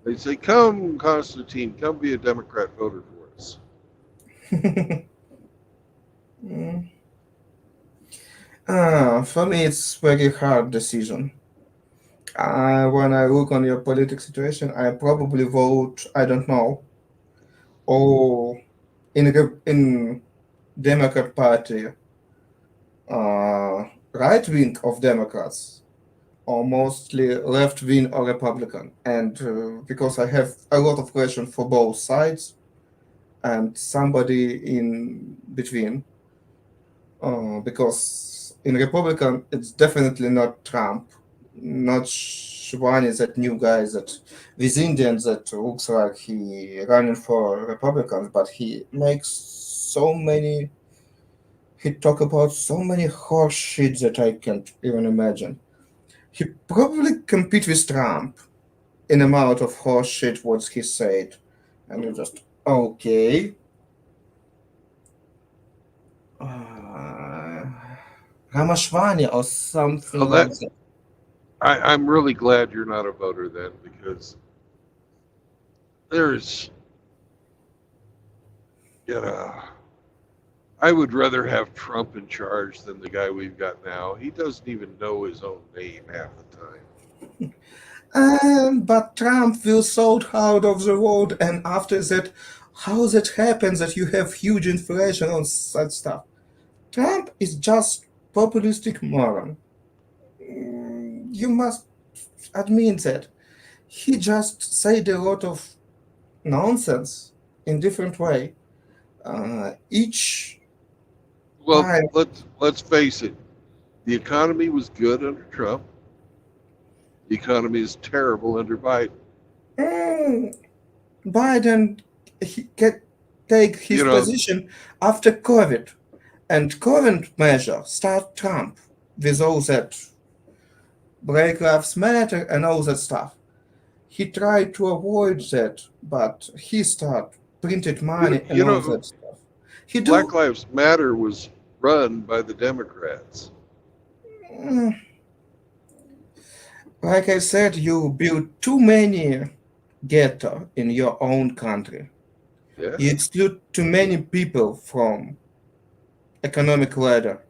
they'd say, "Come, Constantine, come be a Democrat voter for us." mm. For me, it's very hard decision. When I look on your political situation, I probably vote, I don't know, or in Democrat Party, right wing of Democrats, or mostly left wing or Republican. And because I have a lot of questions for both sides and somebody in between, because in Republican, it's definitely not Trump, not Shivani, that new guy that with Indians that looks like he running for Republicans, but he makes so many. He talk about so many horse shit that I can't even imagine. He probably compete with Trump in amount of horse shit what he said, and you just okay. Uh, Ramashvani or Oh, something like that that. I'm really glad you're not a voter then, because there's, you know, I would rather have Trump in charge than the guy we've got now. He doesn't even know his own name half the time. But Trump will sold out of the world, and after that, how that happens that you have huge inflation on such stuff? Trump is just populistic moron. You must admit that he just said a lot of nonsense in different way. Each Well, time, let's face it. The economy was good under Trump. The economy is terrible under Biden. mm, Biden he can take his You know, position after COVID. And current measure start Trump with all that Black Lives Matter and all that stuff. He tried to avoid that, but he start printed you money and you all know, that stuff. He Black do, Lives Matter was run by the Democrats. mm, like I said, you build too many ghetto in your own country. Yeah. You exclude too many people from economic ladder,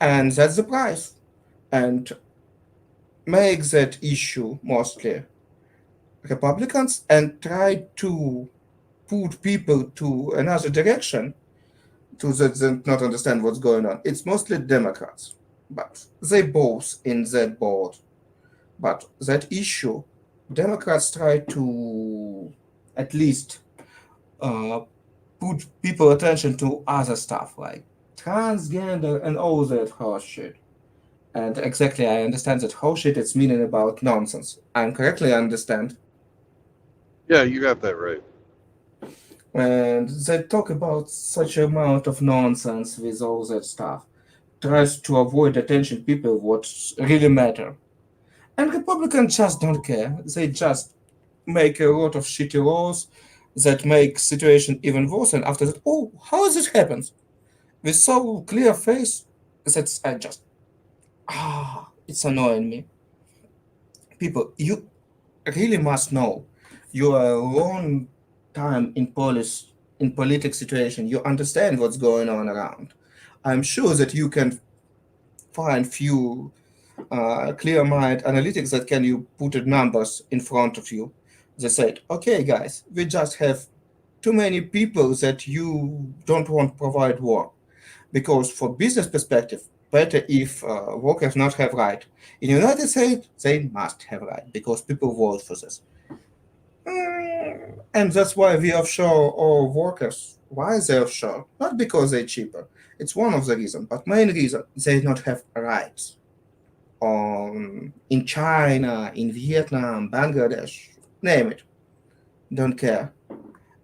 and that's the price. And make that issue mostly Republicans and try to put people to another direction to that they not understand what's going on. It's mostly Democrats, but they both in that board. But that issue, Democrats try to at least uh, put people attention to other stuff like transgender and all that horse shit. And exactly, I understand that horse shit is meaning about nonsense. I'm correctly understand. Yeah, you got that right. And they talk about such amount of nonsense with all that stuff tries to avoid attention people what really matter, and Republicans just don't care. They just make a lot of shitty laws that make situation even worse, and after that, oh, how is it happens with so clear face that I just it's annoying me. People, you really must know you are a long time in police in politic situation. You understand what's going on around. I'm sure that you can find few clear-minded analytics that can you put the numbers in front of you. They said, okay, guys, we just have too many people that you don't want to provide work because for business perspective, better if workers not have right. In United States, they must have right because people vote for this. And that's why we offshore our workers. Why they offshore? Not because they're cheaper. It's one of the reasons, but main reason they not have rights. In China, in Vietnam, Bangladesh, name it, don't care.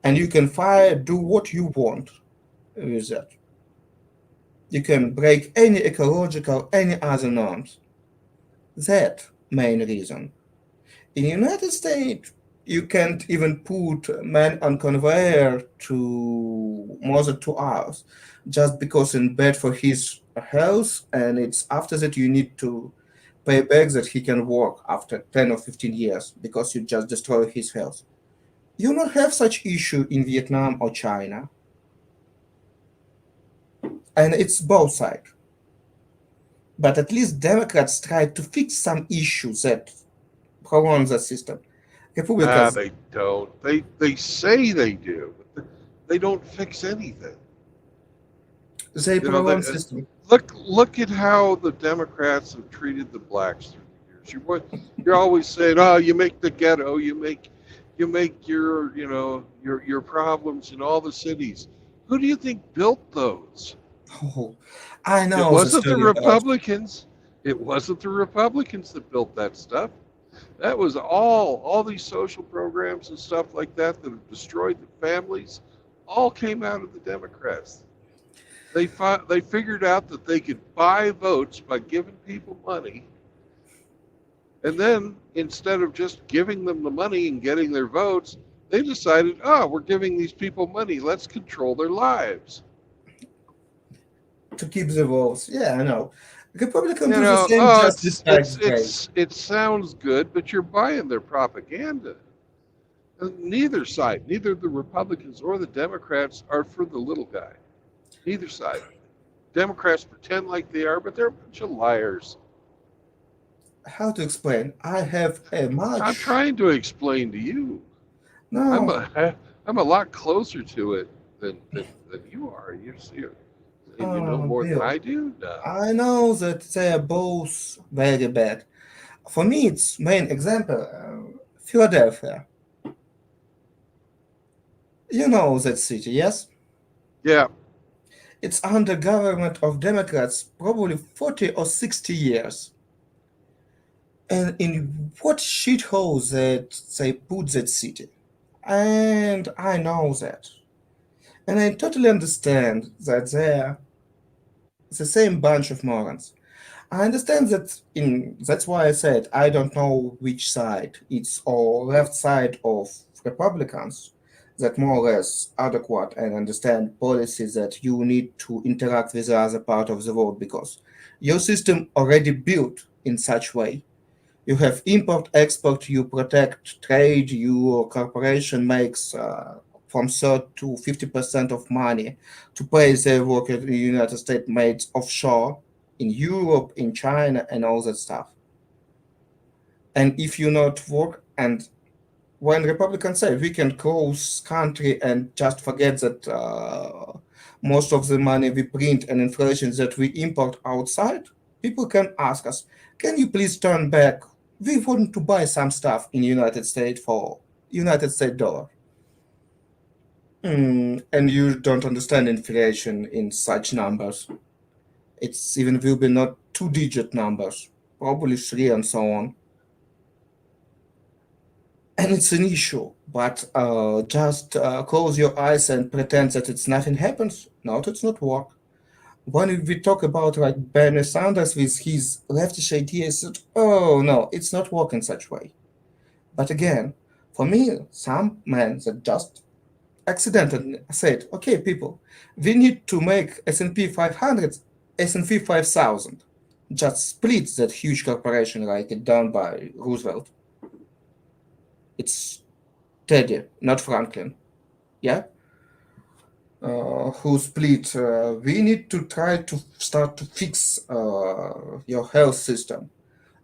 And you can fire, do what you want with that. You can break any ecological, any other norms. That main reason. In United States, you can't even put a man on conveyor to more than 2 hours, just because in bad for his health, and it's after that you need to pay back that he can work after 10 or 15 years because you just destroy his health. You don't have such issue in Vietnam or China, and it's both sides. But at least Democrats try to fix some issues that prolong the system. Ah, Republicans, they don't. They say they do, but they don't fix anything. they You know, they, prolong system. look at how the Democrats have treated the blacks through the years. You're always saying, oh, you make the ghetto, you make your problems in all the cities. Who do you think built those? Oh, I It know the wasn't the story about. Republicans. It wasn't the Republicans that built that stuff. That was all these social programs and stuff like that that have destroyed the families. All came out of the Democrats. They figured out that they could buy votes by giving people money, and then instead of just giving them the money and getting their votes, they decided, oh, we're giving these people money. Let's control their lives. To keep the votes. Yeah, I know. Republicans You do the know, same, oh, just it's besides it's gray. it sounds good, but you're buying their propaganda. Neither side, neither the Republicans or the Democrats, are for the little guy. Neither side. Democrats pretend like they are, but they're a bunch of liars. How to explain? I have a I'm much. trying to explain to you. I'm No, a I'm a lot closer to it than you are. And you know more than Bill. I do. No. I know that they are both very bad. For me, it's main example. Philadelphia. You know that city, yes? Yeah. It's under government of Democrats probably 40 or 60 years. And in what shithole that they put that city. And I know that. And I totally understand that they're the same bunch of morons. I understand that in that's why I said I don't know which side. It's or left side of Republicans that more or less adequate and understand policies that you need to interact with the other part of the world because your system already built in such way. You have import export, you protect trade, your corporation makes from 30 to 50% of money to pay their workers in the United States made offshore in Europe, in China, and all that stuff. And if you not work, and when Republicans say we can close country and just forget that most of the money we print and inflation that we import outside, people can ask us, can you please turn back? We want to buy some stuff in United States for United States dollar. And you don't understand inflation in such numbers. It's even will be not two-digit numbers, probably three and so on. And it's an issue, but just close your eyes and pretend that it's nothing happens. No, it's not work. When we talk about like Bernie Sanders with his leftish ideas, that, oh no, it's not working such way. But again, for me, some men that just accidentally said, okay, people, we need to make S&P 500, S&P 5000, just split that huge corporation like it done by Roosevelt. It's Teddy, not Franklin. Yeah? who split. We need to try to start to fix your health system.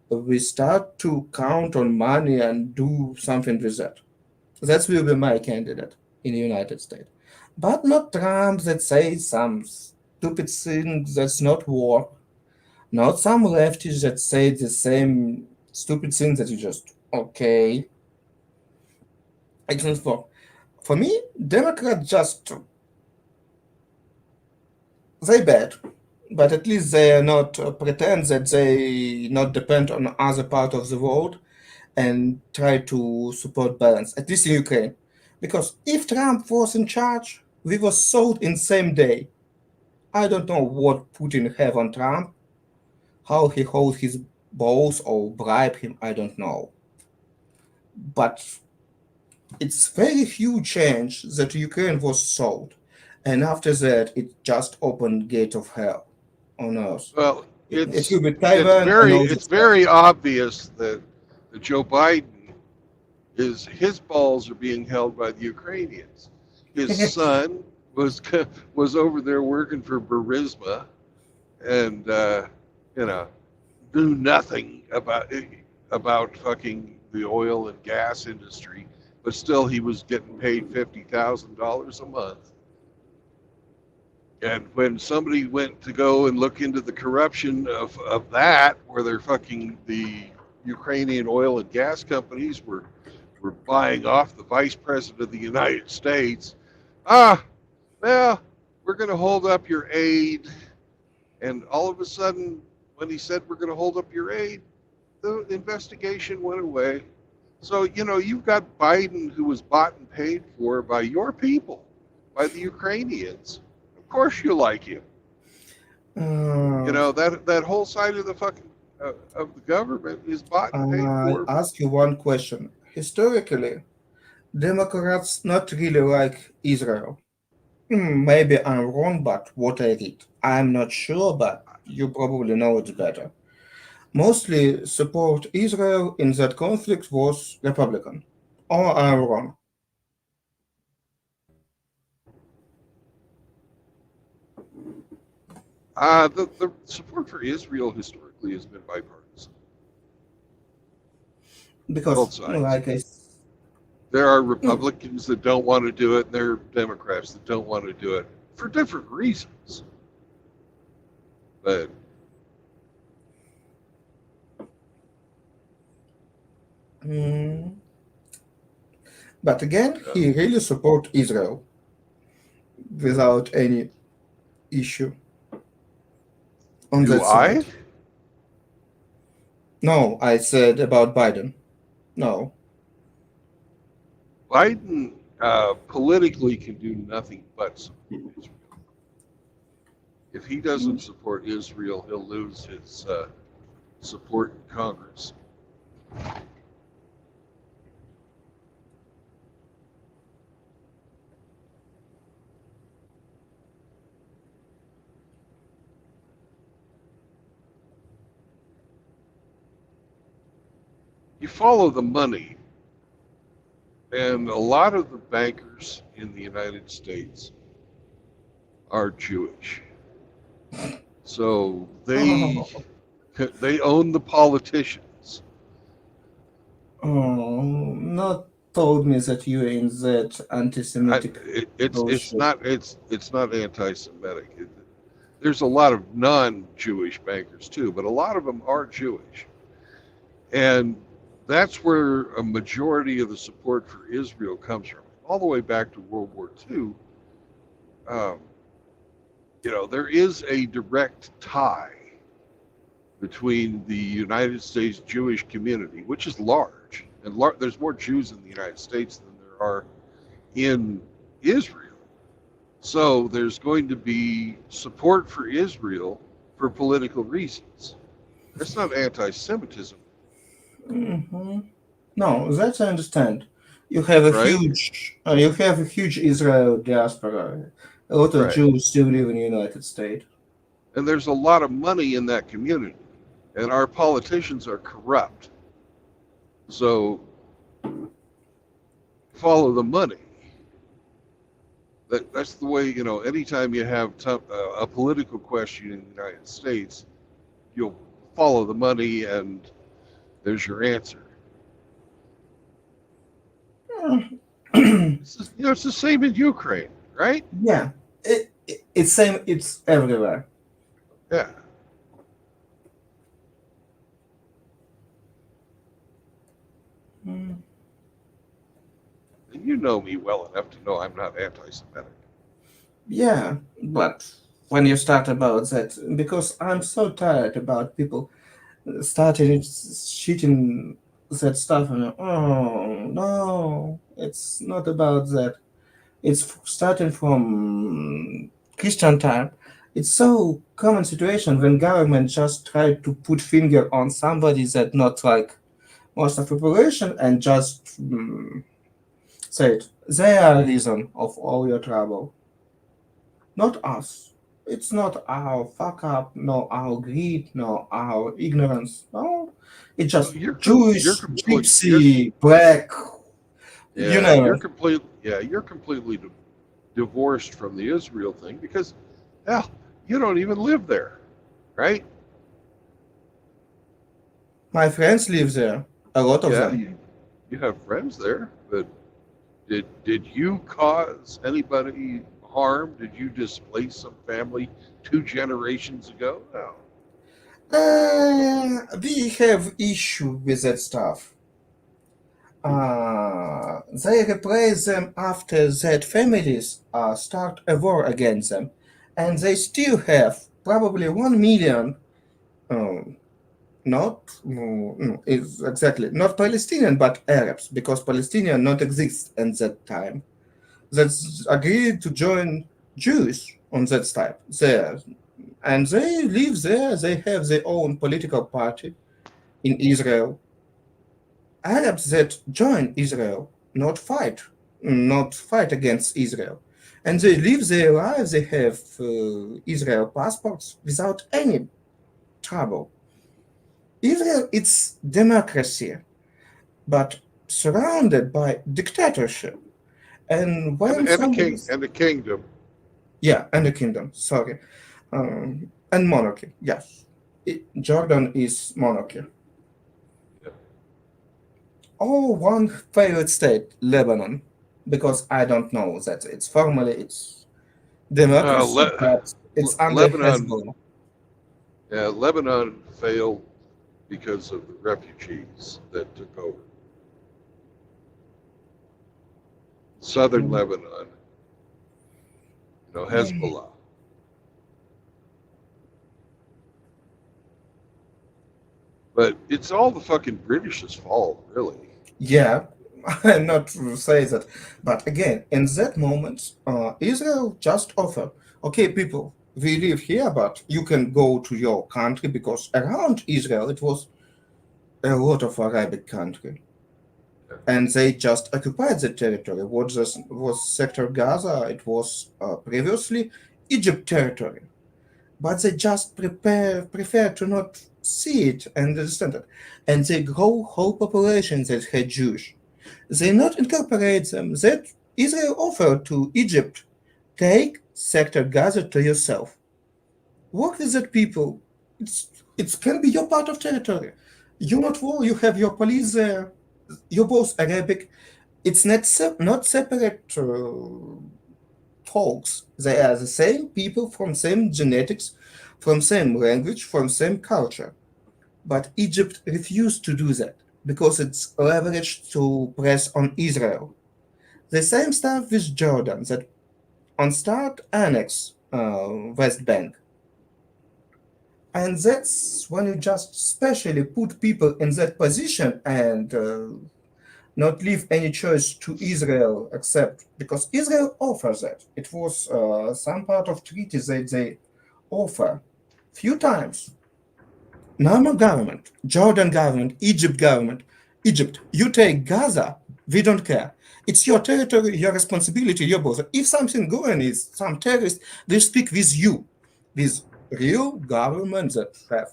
We start to count on money and do something with that. That will be my candidate in the United States. But not Trump that says some stupid thing that's not work. Not some leftists that say the same stupid thing that you just, okay, it doesn't work. For me, Democrats just, they bad. But at least they are not pretend that they not depend on other part of the world and try to support balance, at least in Ukraine. Because if Trump was in charge, we were sold in same day. I don't know what Putin have on Trump, how he holds his balls or bribe him, I don't know. But it's very huge change that Ukraine was sold. And after that, it just opened gate of hell on earth. Well, It will it's be Taiwan and all it's this stuff. very obvious that Joe Biden his balls are being held by the Ukrainians. His son was over there working for Burisma and you know knew nothing about fucking the oil and gas industry, but still he was getting paid $50,000 a month. And when somebody went to go and look into the corruption of that, where they're fucking the Ukrainian oil and gas companies were buying off the vice president of the United States, well, we're going to hold up your aid. And all of a sudden, when he said we're going to hold up your aid, the investigation went away. So, you've got Biden who was bought and paid for by your people, by the Ukrainians. Of course you like him. That whole side of the fucking of the government is bought and paid I'll for. ask you one question. Historically, Democrats not really like Israel. Maybe I'm wrong, but what I read, I'm not sure, but you probably know it better. Mostly support Israel in that conflict was Republican. Or I'm wrong. The support for Israel historically has been bipartisan, both Because, sides. like I There are Republicans that don't want to do it, and there are Democrats that don't want to do it for different reasons. But mm, but again, he really support Israel without any issue on do that I? side. No, I said about Biden. No. Biden politically can do nothing but support Israel. If he doesn't support Israel, he'll lose his support in Congress. You follow the money, and a lot of the bankers in the United States are Jewish. So they own the politicians. Oh, not told me that you are in that anti-Semitic It's bullshit. not anti-Semitic. There's a lot of non-Jewish bankers too, but a lot of them are Jewish, and that's where a majority of the support for Israel comes from. All the way back to World War II, um, there is a direct tie between the United States Jewish community, which is large, and there's more Jews in the United States than there are in Israel. So there's going to be support for Israel for political reasons. That's not anti-Semitism, hmm No, that I understand. right? You have a huge Israel diaspora. A lot of Right. Jews still live in the United States. And there's a lot of money in that community, and our politicians are corrupt. So follow the money. That's the way, anytime you have a political question in the United States, you'll follow the money and there's your answer. It's the same in Ukraine, right? Yeah, it's same. It's everywhere. Yeah. Mm. And you know me well enough to know I'm not anti-Semitic. Yeah, but when you start about that, because I'm so tired about people starting shitting that stuff, and oh no, it's not about that. It's starting from Christian time. It's so common situation when government just try to put finger on somebody that not like most of population and just say it. They are reason of all your trouble, not us. It's not our fuck up, no our greed, no our ignorance. No, it's No, just you're Jewish, complete. gypsy, black, you Yeah, know. you're completely divorced from the Israel thing because, hell, you don't even live there, right? My friends live there, a lot of Yeah, them. you have friends there, but did you cause anybody harm? Did you displace some family 2 generations ago? No. We have issue with that stuff. They replace them after that families start a war against them, and they still have probably 1 million. Um, not no, it's exactly not Palestinian but Arabs because Palestinian not exist at that time. That's agreed to join Jews on that type there, and they live there. They have their own political party in Israel. Arabs that join Israel not fight against Israel, and they live their lives. They have Israel passports without any trouble. Israel, it's democracy, but surrounded by dictatorship. And And when and a somebody, king and a kingdom. yeah, and a kingdom, sorry, and monarchy, yes. Jordan is monarchy. Yeah. Oh, one favorite state, Lebanon, because I don't know that it's formally it's democracy, but it's under Lebanon, Hezbollah. yeah, Lebanon failed because of the refugees that took over. Southern Mm. Lebanon, Hezbollah. But it's all the fucking British's fault, really. Yeah, I'm not to say that, but again, in that moment, Israel just offered, okay, people, we live here, but you can go to your country because around Israel it was a lot of Arabic country, Yeah. and they just occupied the territory. What this was Sector Gaza? It was previously Egypt territory, but they just prefer to not see it and understand it, and they grow whole populations that had Jewish. They not incorporate them. That Israel offered to Egypt, take Sector Gaza to yourself. Work with that people. It can be your part of territory. You not war. You have your police there. You're both Arabic. It's not separate folks. They are the same people from same genetics, from same language, from same culture. But Egypt refused to do that because it's leveraged to press on Israel. The same stuff with Jordan that on start annex West Bank. And that's when you just specially put people in that position and not leave any choice to Israel except because Israel offers that. It was some part of treaty that they offer few times. Normal government, Jordan government, Egypt, you take Gaza, we don't care. It's your territory, your responsibility, your boss. If something going is some terrorist, they speak with you, with real government that have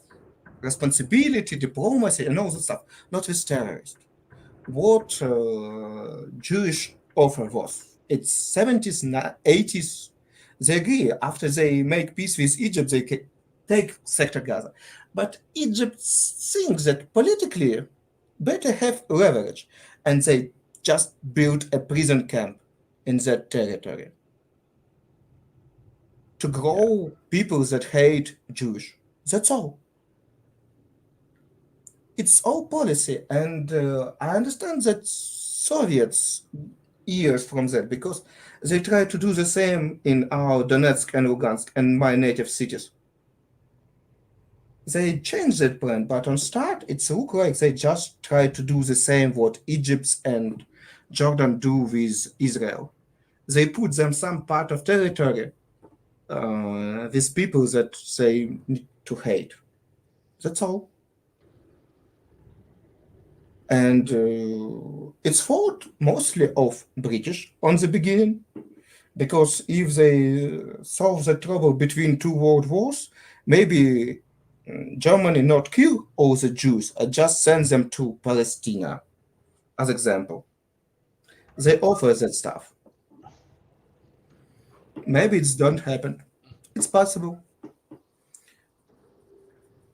responsibility, diplomacy, and all that stuff, not with terrorists. What Jewish offer was. It's 70s, 80s. They agree after they make peace with Egypt, they take Sector Gaza. But Egypt thinks that politically better have leverage, and they just built a prison camp in that territory to Yeah. grow people that hate Jewish. That's all. It's all policy, and I understand that Soviets years from that because they try to do the same in our Donetsk and Lugansk and my native cities. They changed that plan, but on start it's look like they just try to do the same what Egypt and Jordan do with Israel. They put them some part of territory with people that they need to hate. That's all. And it's fault mostly of British on the beginning, because if they solve the trouble between two world wars, maybe Germany not kill all the Jews, just send them to Palestine, as example. They offer that stuff. Maybe it's don't happen. It's possible.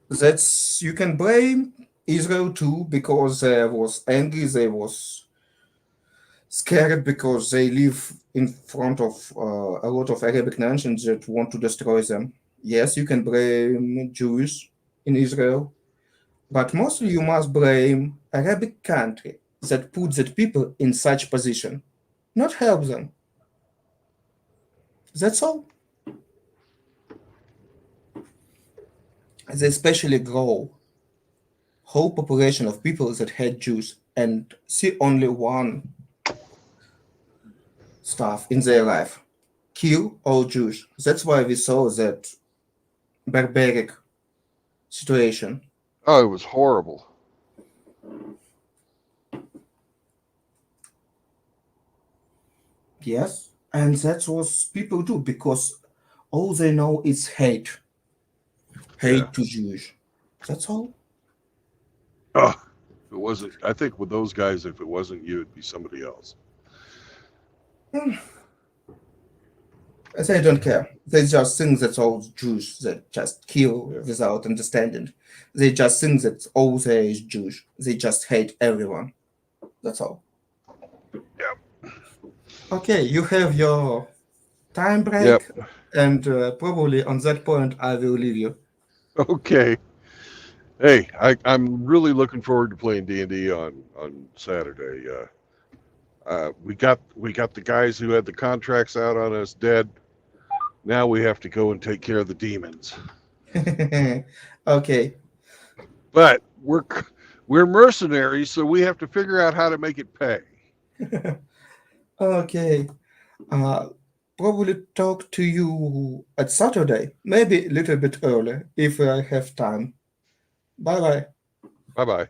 That's you can blame Israel too because they was angry, they was scared because they live in front of a lot of Arabic nations that want to destroy them. Yes, you can blame Jews in Israel, but mostly you must blame Arabic country that put that people in such position, not help them. That's all. They especially grow whole population of people that hate Jews and see only one stuff in their life: kill all Jews. That's why we saw that barbaric situation. Oh, it was horrible. Yes, and that's what people do because all they know is hate, Yeah. hate to Jews. That's all. Oh, if it wasn't, I think with those guys, if it wasn't you, it'd be somebody else. They don't care. They just think that all Jews that just kill Yeah. without understanding. They just think that all there is Jews. They just hate everyone. That's all. Yep. Okay, you have your time Yep. break, and probably on that point I will leave you. Okay. Hey, I'm really looking forward to playing D&D on Saturday. We got the guys who had the contracts out on us dead. Now we have to go and take care of the demons. Okay. But we're mercenaries, so we have to figure out how to make it pay. Okay. Uh, probably talk to you at Saturday, maybe a little bit early if I have time. Bye bye. Bye bye.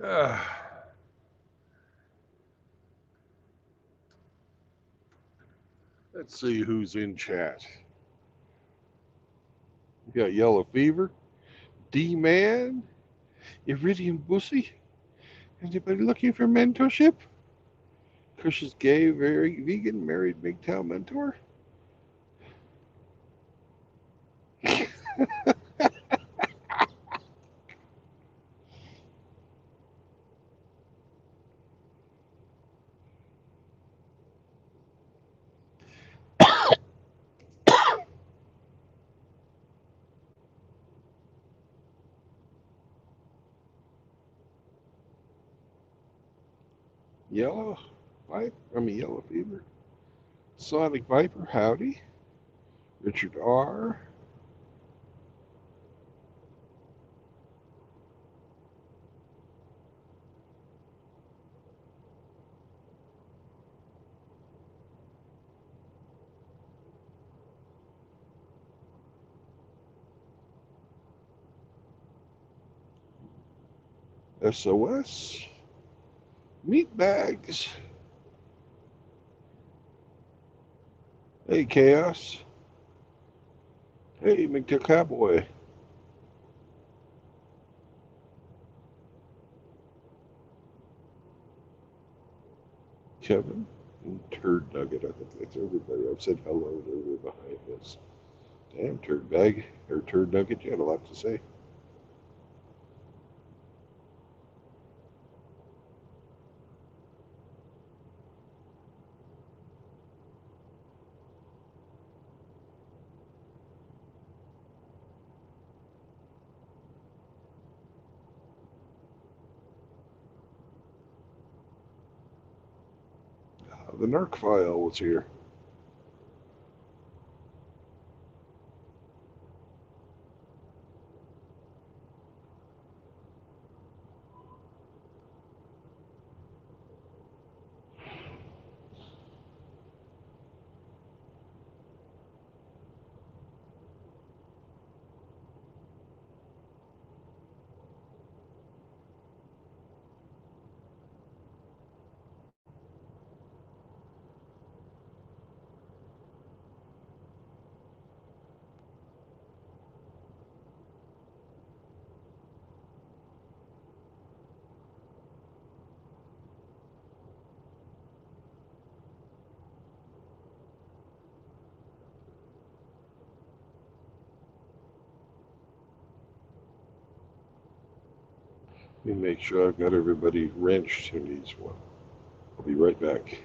Ah, let's see who's in chat. We got Yellow Fever, D Man, Iridium Bussy. Anybody looking for mentorship? Kush is gay, very vegan, married MGTOW mentor. Yellow Viper, Yellow Fever. Sonic Viper, howdy. Richard R. SOS. Meatbags. Hey, Chaos. Hey, McDick Cowboy. Kevin. And Turd Nugget. I think that's everybody. I've said hello to everybody behind this. Damn, Turd Bag. Or Turd Nugget. You had a lot to say. The Narc File was here. Let me make sure I've got everybody wrenched who needs one. I'll be right back.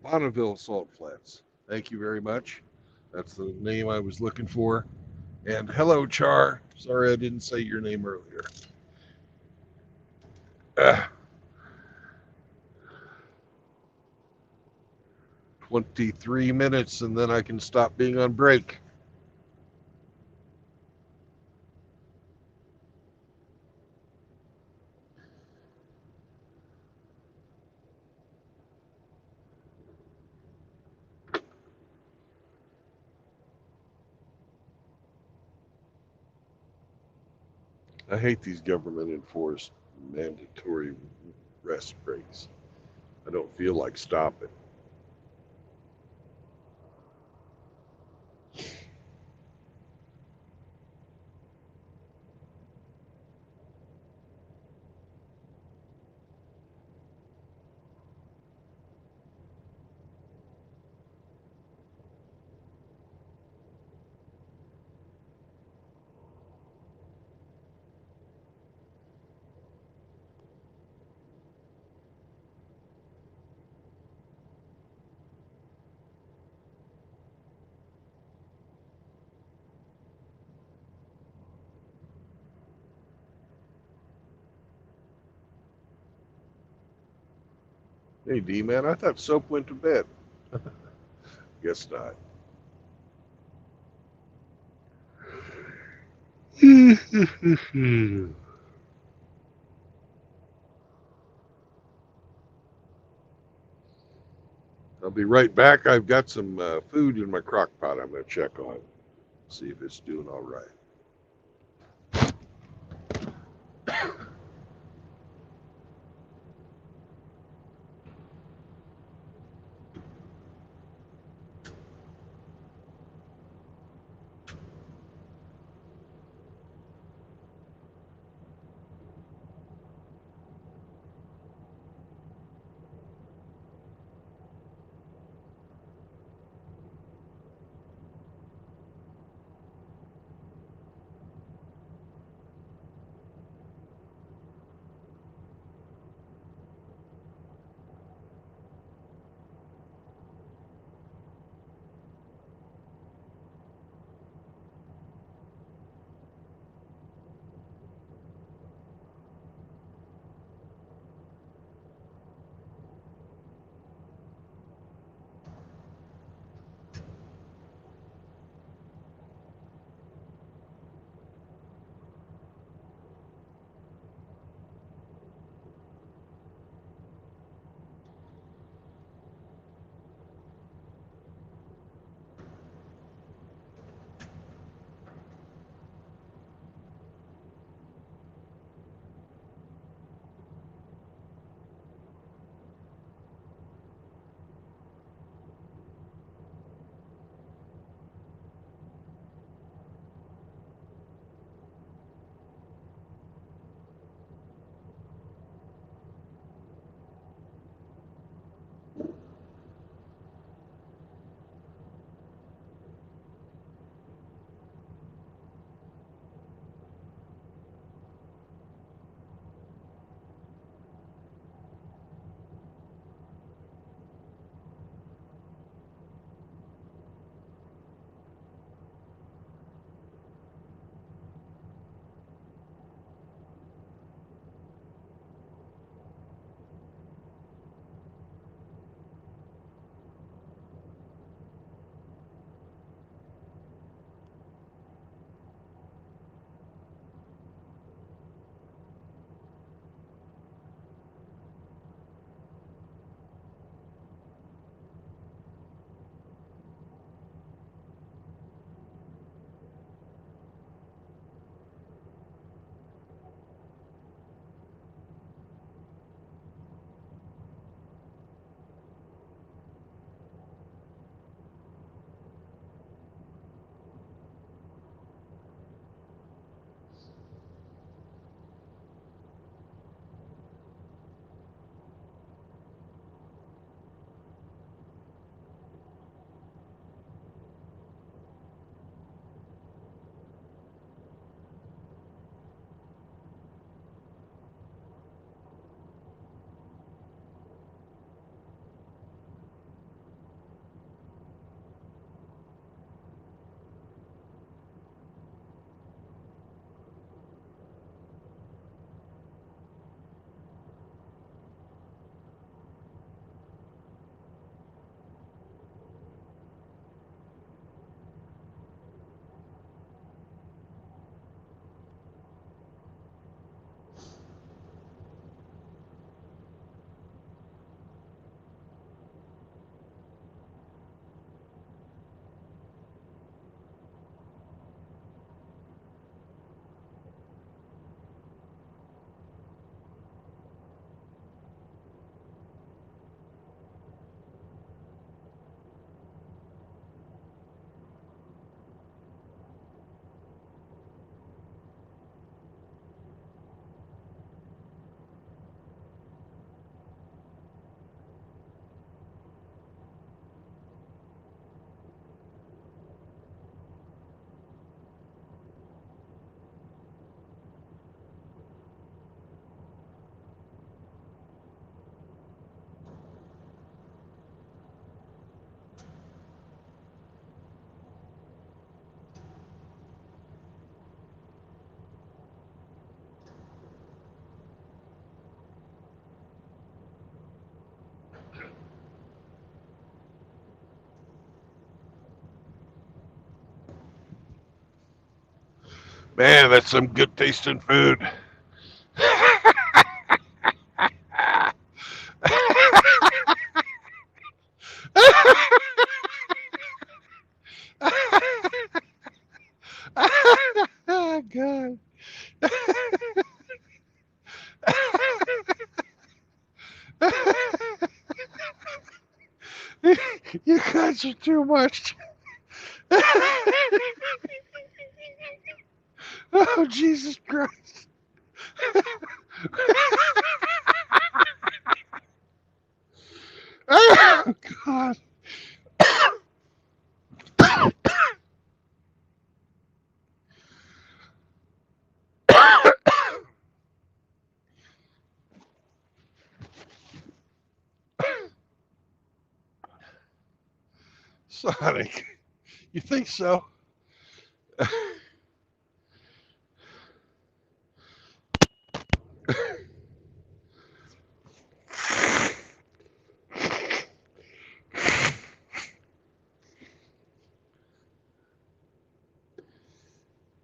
Bonneville Salt Flats. Thank you very much. That's the name I was looking for. And hello, Char. Sorry I didn't say your name earlier. Uh, 23 minutes and then I can stop being on break. I hate these government enforced mandatory rest breaks. I don't feel like stopping. Hey, D-Man, I thought Soap went to bed. Guess not. I'll be right back. I've got some food in my crock pot I'm going to check on. See if it's doing all right. Man, that's some good tasting food. God. You guys are too much. Oh, Jesus Christ. Oh, God. Sonic, you think so?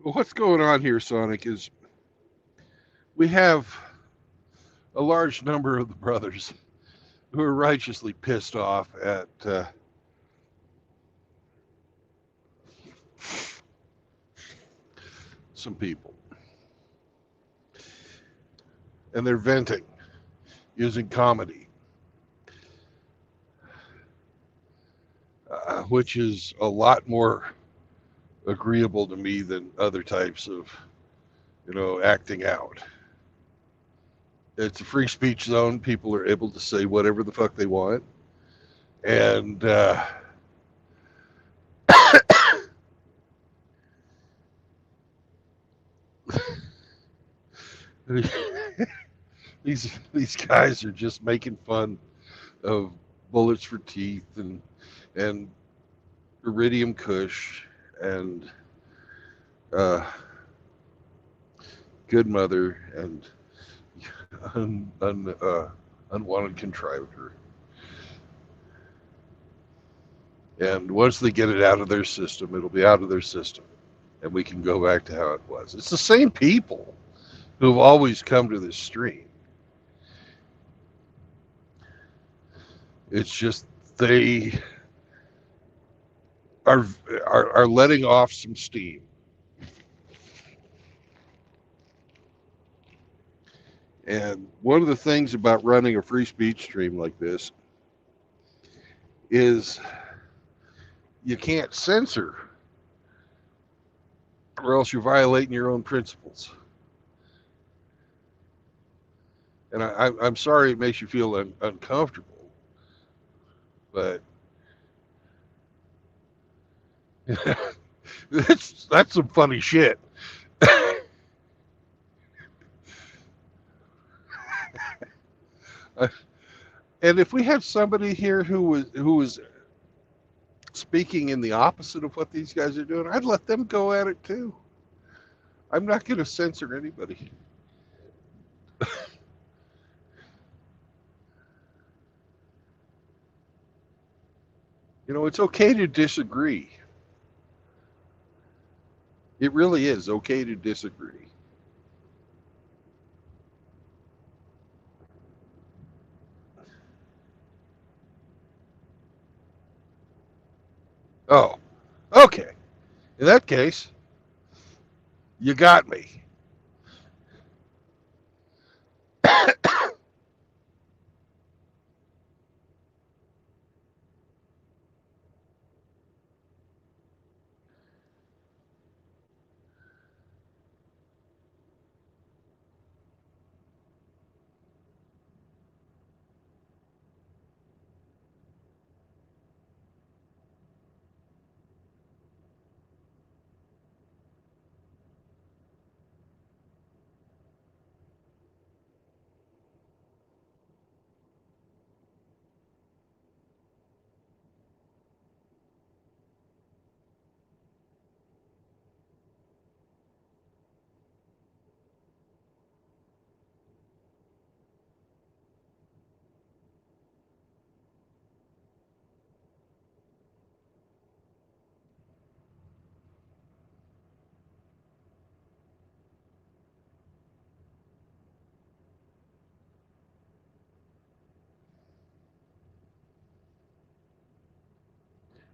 What's going on here, Sonic, is we have a large number of the brothers who are righteously pissed off at some people. And they're venting using comedy, which is a lot more agreeable to me than other types of, acting out. It's a free speech zone. People are able to say whatever the fuck they want. And these guys are just making fun of bullets for teeth and iridium kush and good mother and unwanted contriver. And once they get it out of their system, it'll be out of their system, and we can go back to how it was. It's the same people who've always come to this stream. It's just they are letting off some steam. And one of the things about running a free speech stream like this is you can't censor, or else you're violating your own principles. And I'm sorry it makes you feel uncomfortable, but that's some funny shit. And if we had somebody here who was speaking in the opposite of what these guys are doing, I'd let them go at it too. I'm not going to censor anybody. It's okay to disagree. It really is okay to disagree. Oh, okay. In that case, you got me.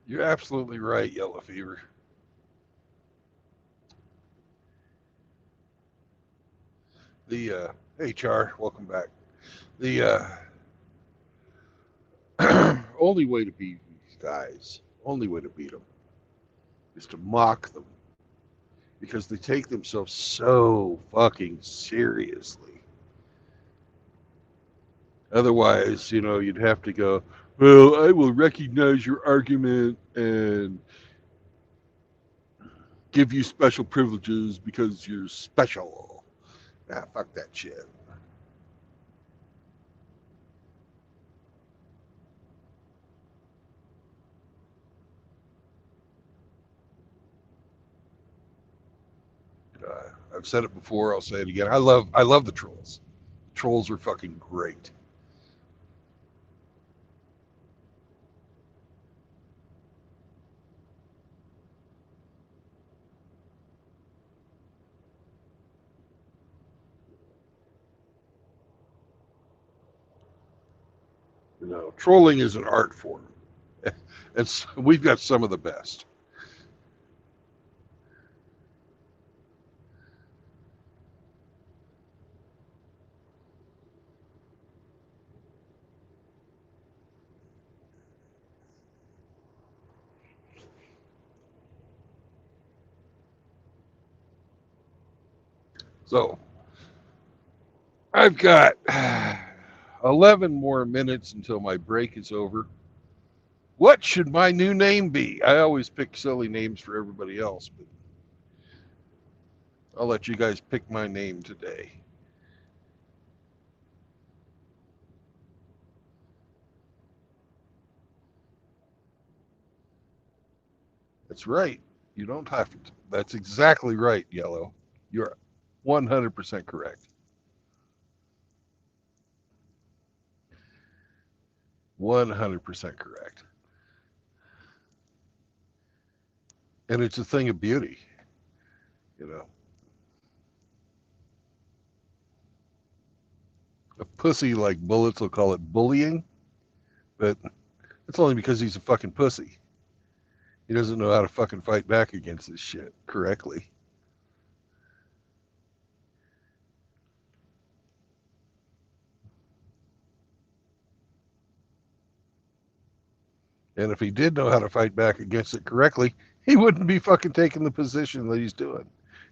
You're absolutely right, Yellow Fever. The HR, welcome back. The only way to beat these guys, only way to beat them, is to mock them because they take themselves so fucking seriously. Otherwise, you'd have to go, well, I will recognize your argument and give you special privileges because you're special. Nah, fuck that shit. I've said it before. I'll say it again. I love the trolls. Trolls are fucking great. Trolling is an art form. We've got some of the best. So I've got 11 more minutes until my break is over. What should my new name be? I always pick silly names for everybody else, but I'll let you guys pick my name today. That's right. You don't have to. That's exactly right, Yellow. You're 100% correct. 100% correct. And it's a thing of beauty, you know. A pussy like Bullets will call it bullying, but it's only because he's a fucking pussy. He doesn't know how to fucking fight back against this shit correctly. And if he did know how to fight back against it correctly, he wouldn't be fucking taking the position that he's doing.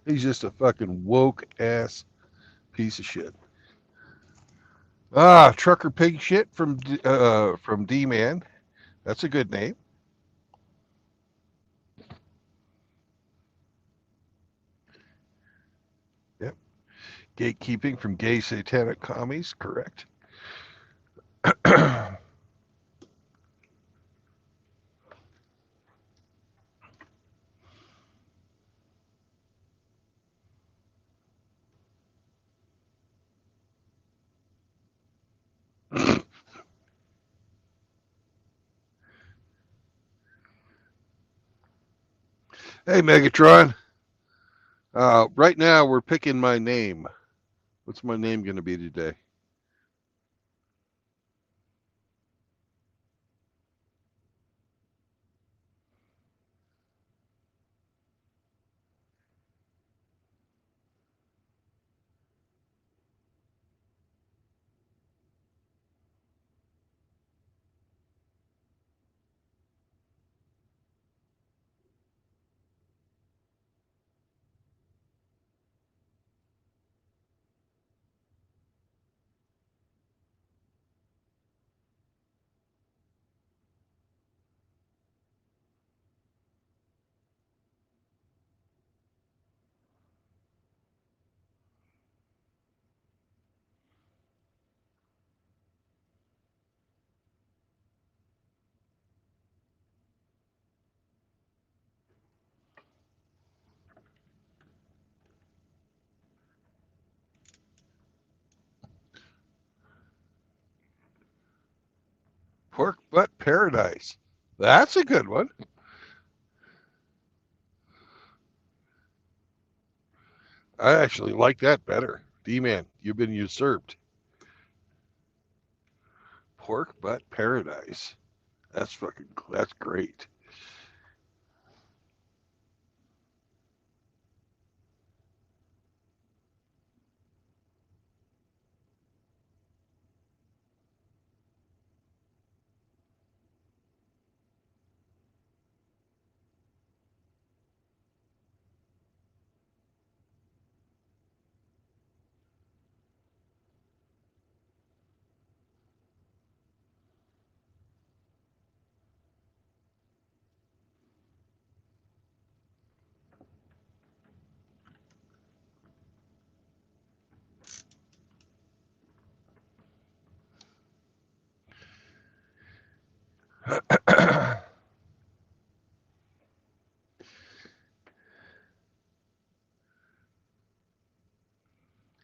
He's just a fucking woke ass piece of shit. Trucker pig shit from D Man. That's a good name. Yep. Gatekeeping from gay satanic commies. Correct. Hey, Megatron. Right now we're picking my name. What's my name going to be today? Pork Butt Paradise. That's a good one. I actually like that better. D Man, you've been usurped. Pork Butt Paradise. That's great.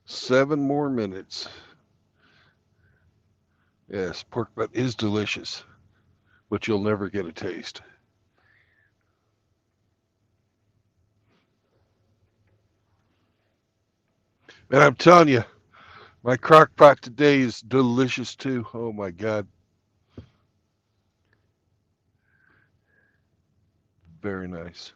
Seven more minutes. Yes, pork butt is delicious, but you'll never get a taste. And I'm telling you, my crock pot today is delicious too. Oh my God. Very nice.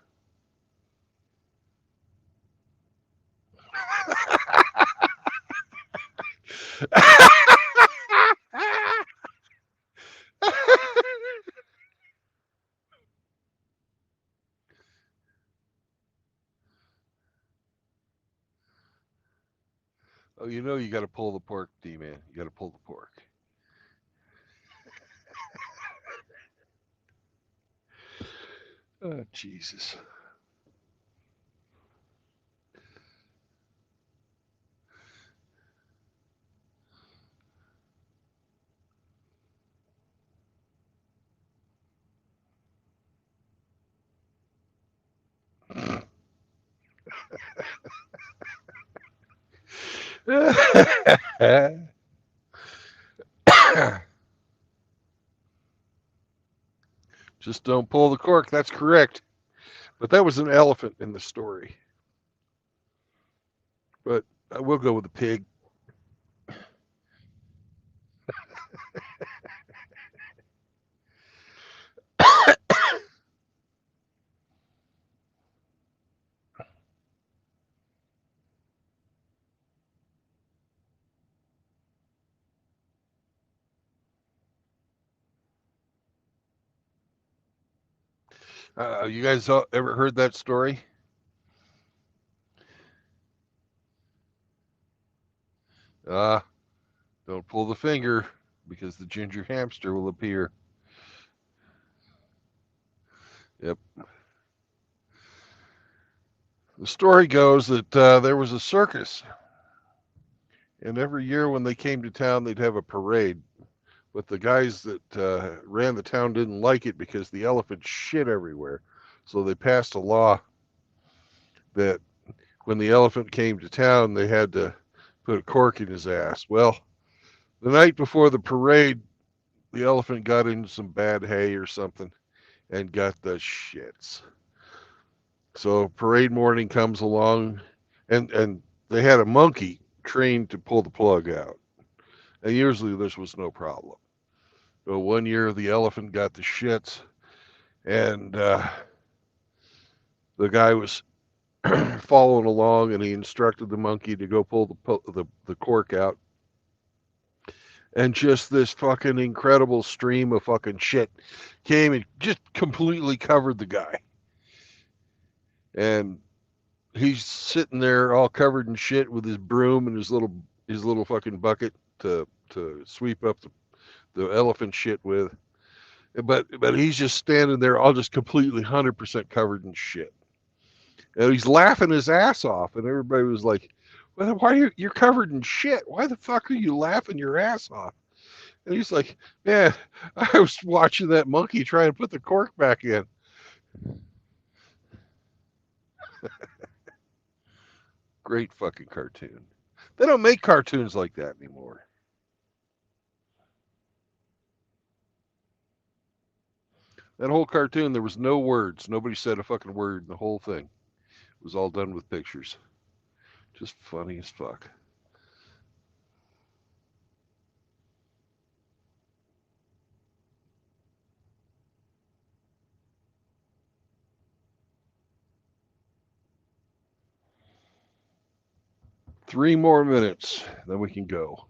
Oh, you know you got to pull the pork, D-man. You got to pull the pork. Oh, Jesus. Just don't pull the cork. That's correct. But that was an elephant in the story. But we'll go with the pig. You guys ever heard that story? Uh, don't pull the finger because the ginger hamster will appear. Yep. The story goes that there was a circus, and every year when they came to town, they'd have a parade. But the guys that ran the town didn't like it because the elephant shit everywhere. So they passed a law that when the elephant came to town, they had to put a cork in his ass. Well, the night before the parade, the elephant got into some bad hay or something and got the shits. So parade morning comes along, and they had a monkey trained to pull the plug out. And usually this was no problem. But one year the elephant got the shits, and the guy was following along, and he instructed the monkey to go pull the cork out. And just this fucking incredible stream of fucking shit came and just completely covered the guy. And he's sitting there all covered in shit with his broom and his little fucking bucket to sweep up the elephant shit with. But he's just standing there all just completely 100% covered in shit. And he's laughing his ass off, and everybody was like, well, why are you're covered in shit? Why the fuck are you laughing your ass off? And he's like, man, I was watching that monkey try and put the cork back in. Great fucking cartoon. They don't make cartoons like that anymore. That whole cartoon, there was no words. Nobody said a fucking word in the whole thing. It was all done with pictures. Just funny as fuck. Three more minutes, then we can go.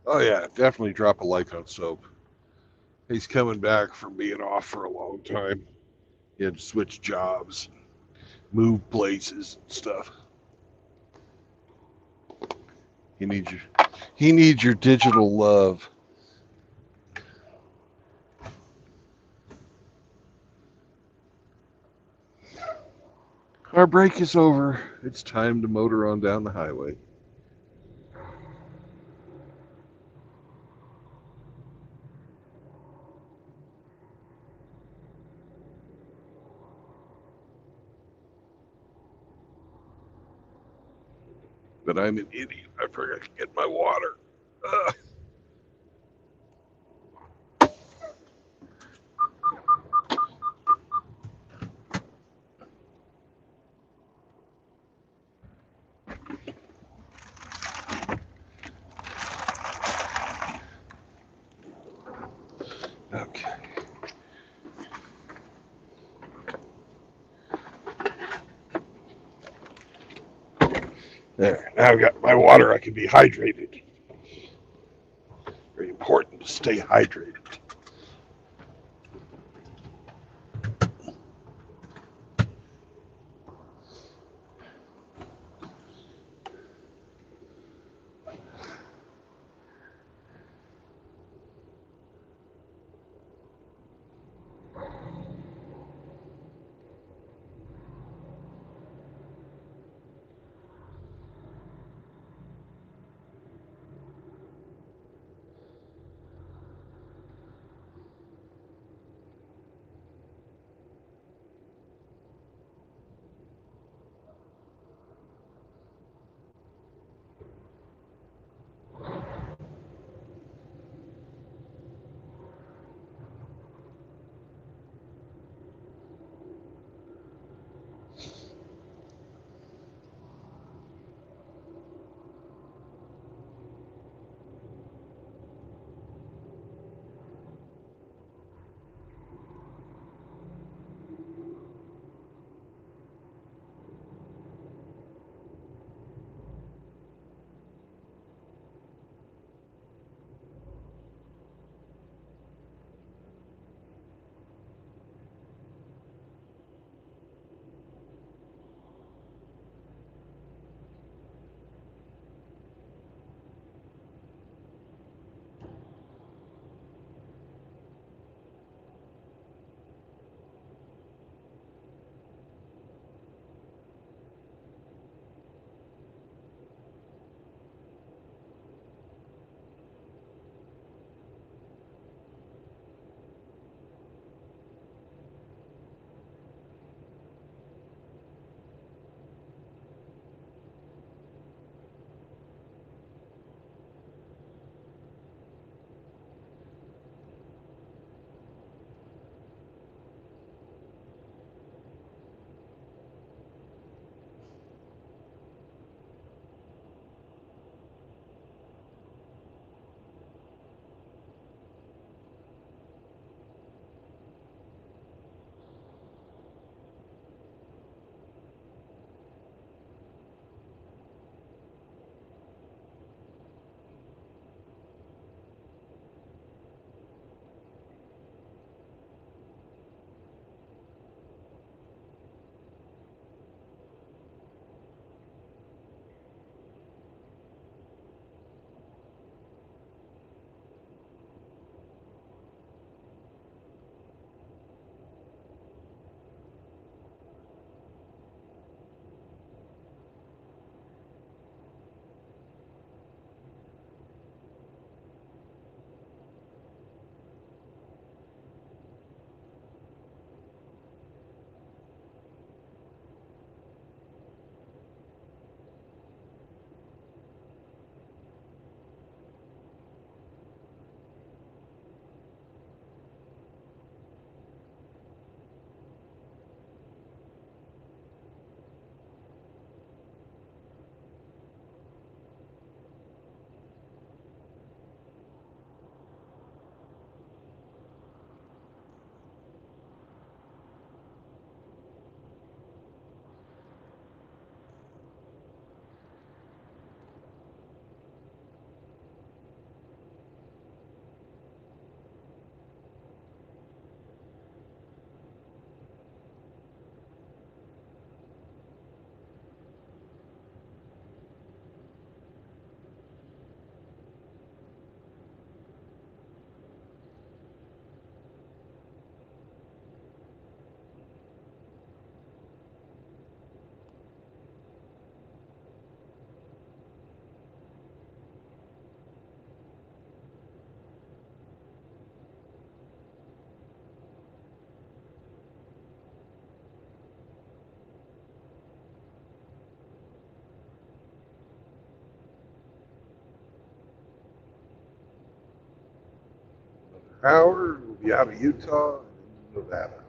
Oh yeah, definitely drop a like on Soap. He's coming back from being off for a long time. He had to switch jobs, move places and stuff. He needs your digital love. Our break is over. It's time to motor on down the highway. But I'm an idiot. I forgot to get my water. Ugh. Okay. There. Now I've got my water. I can be hydrated. Very important to stay hydrated. power will be out of Utah and into Nevada.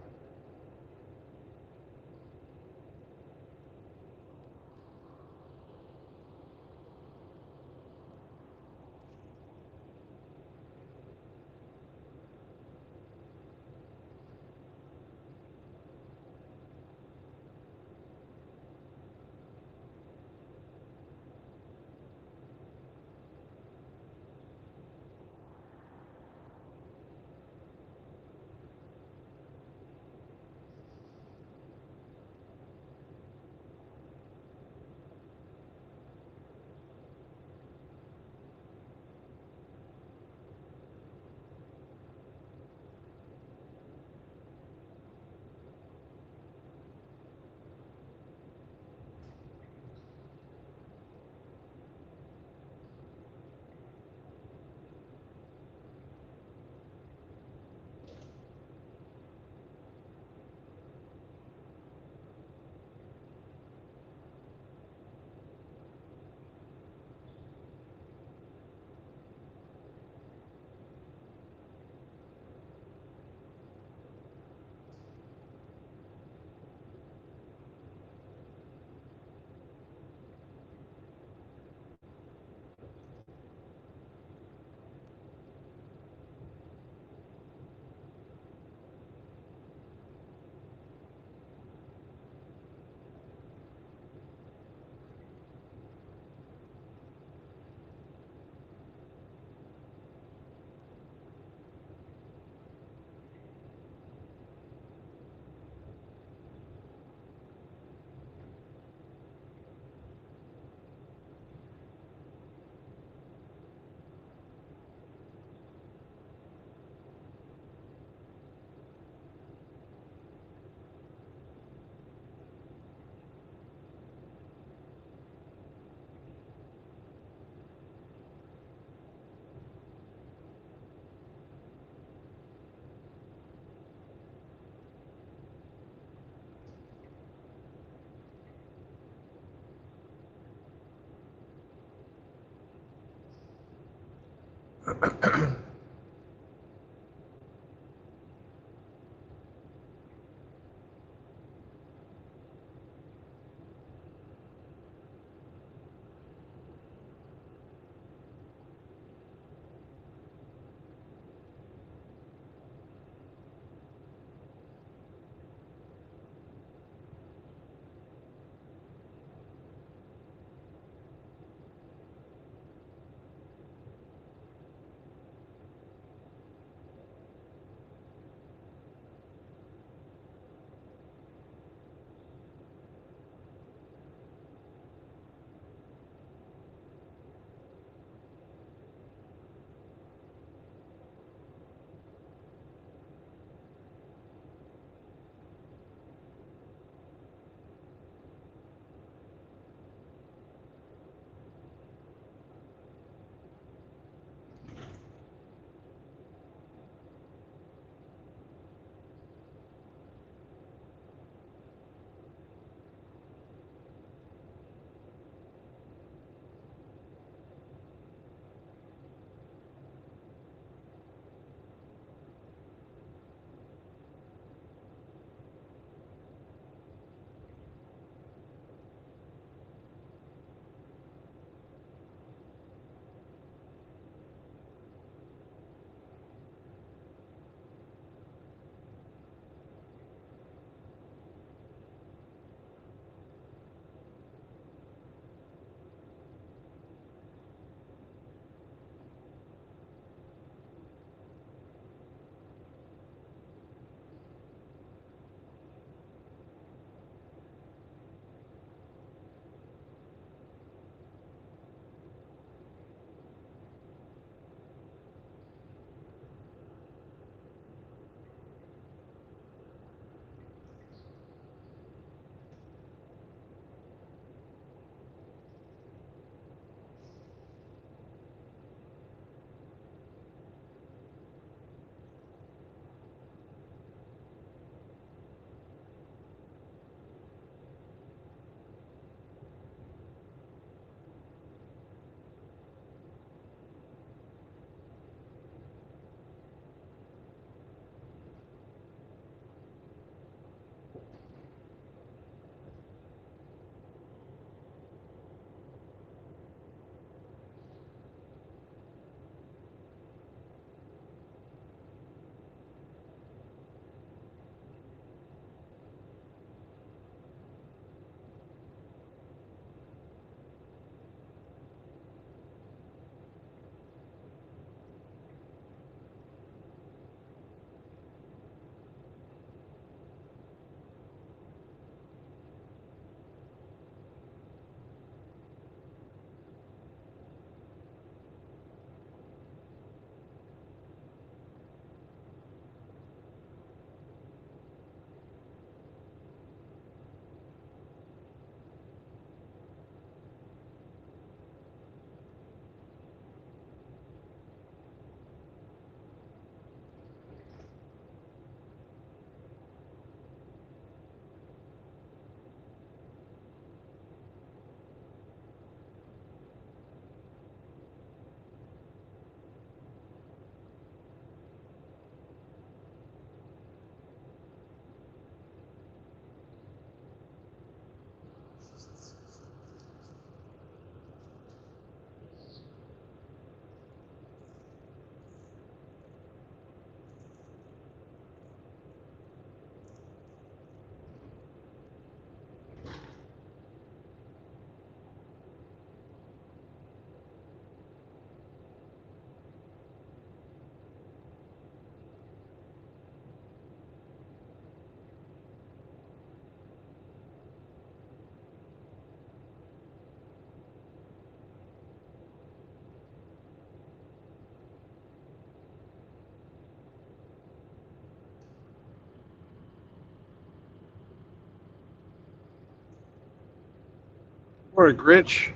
Morning, Grinch.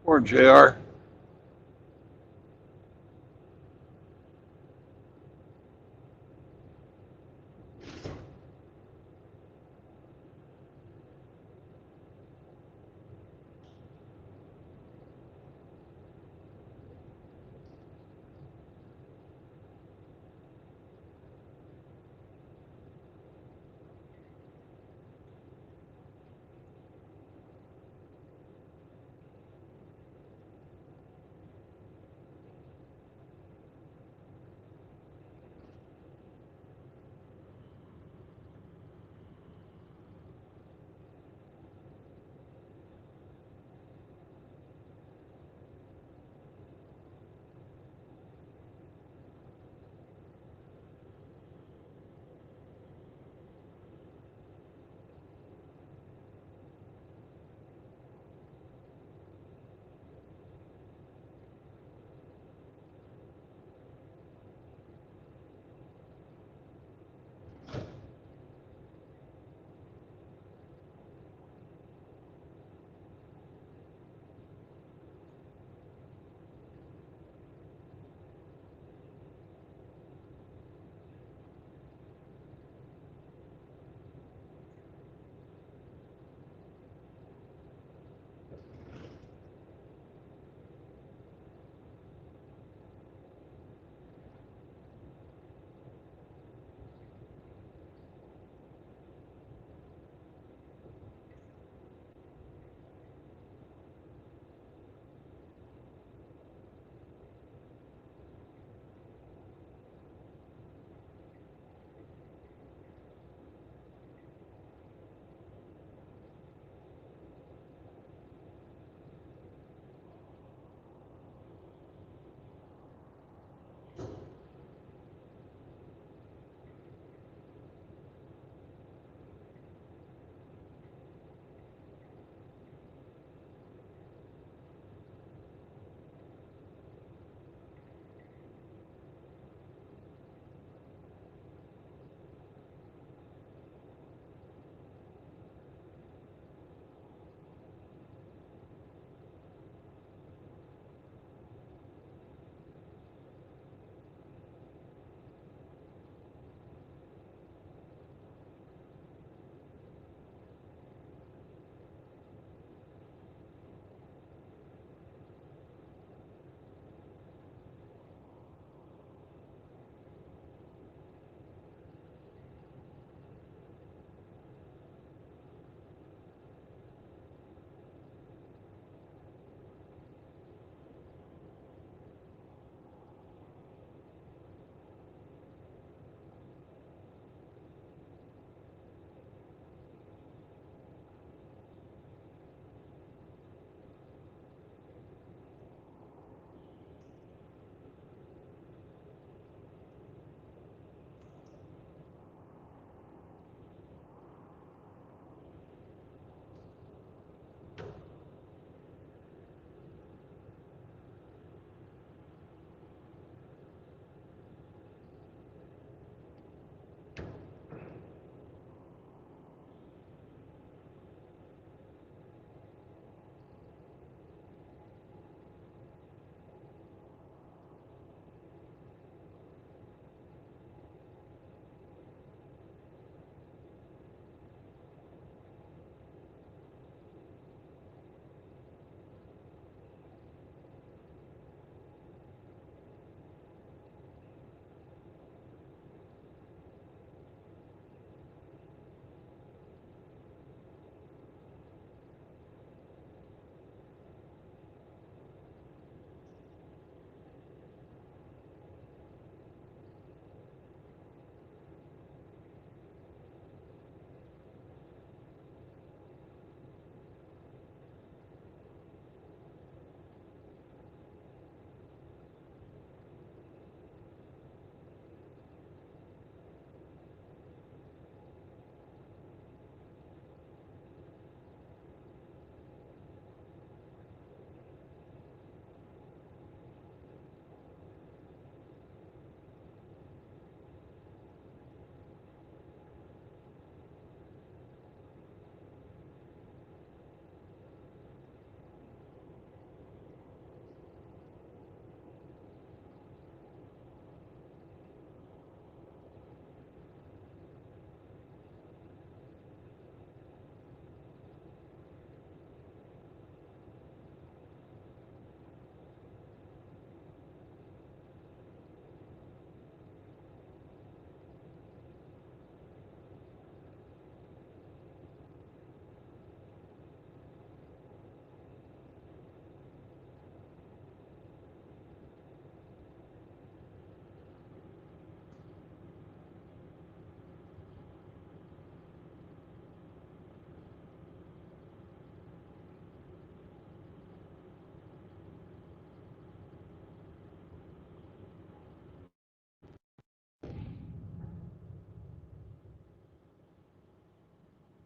Morning, JR.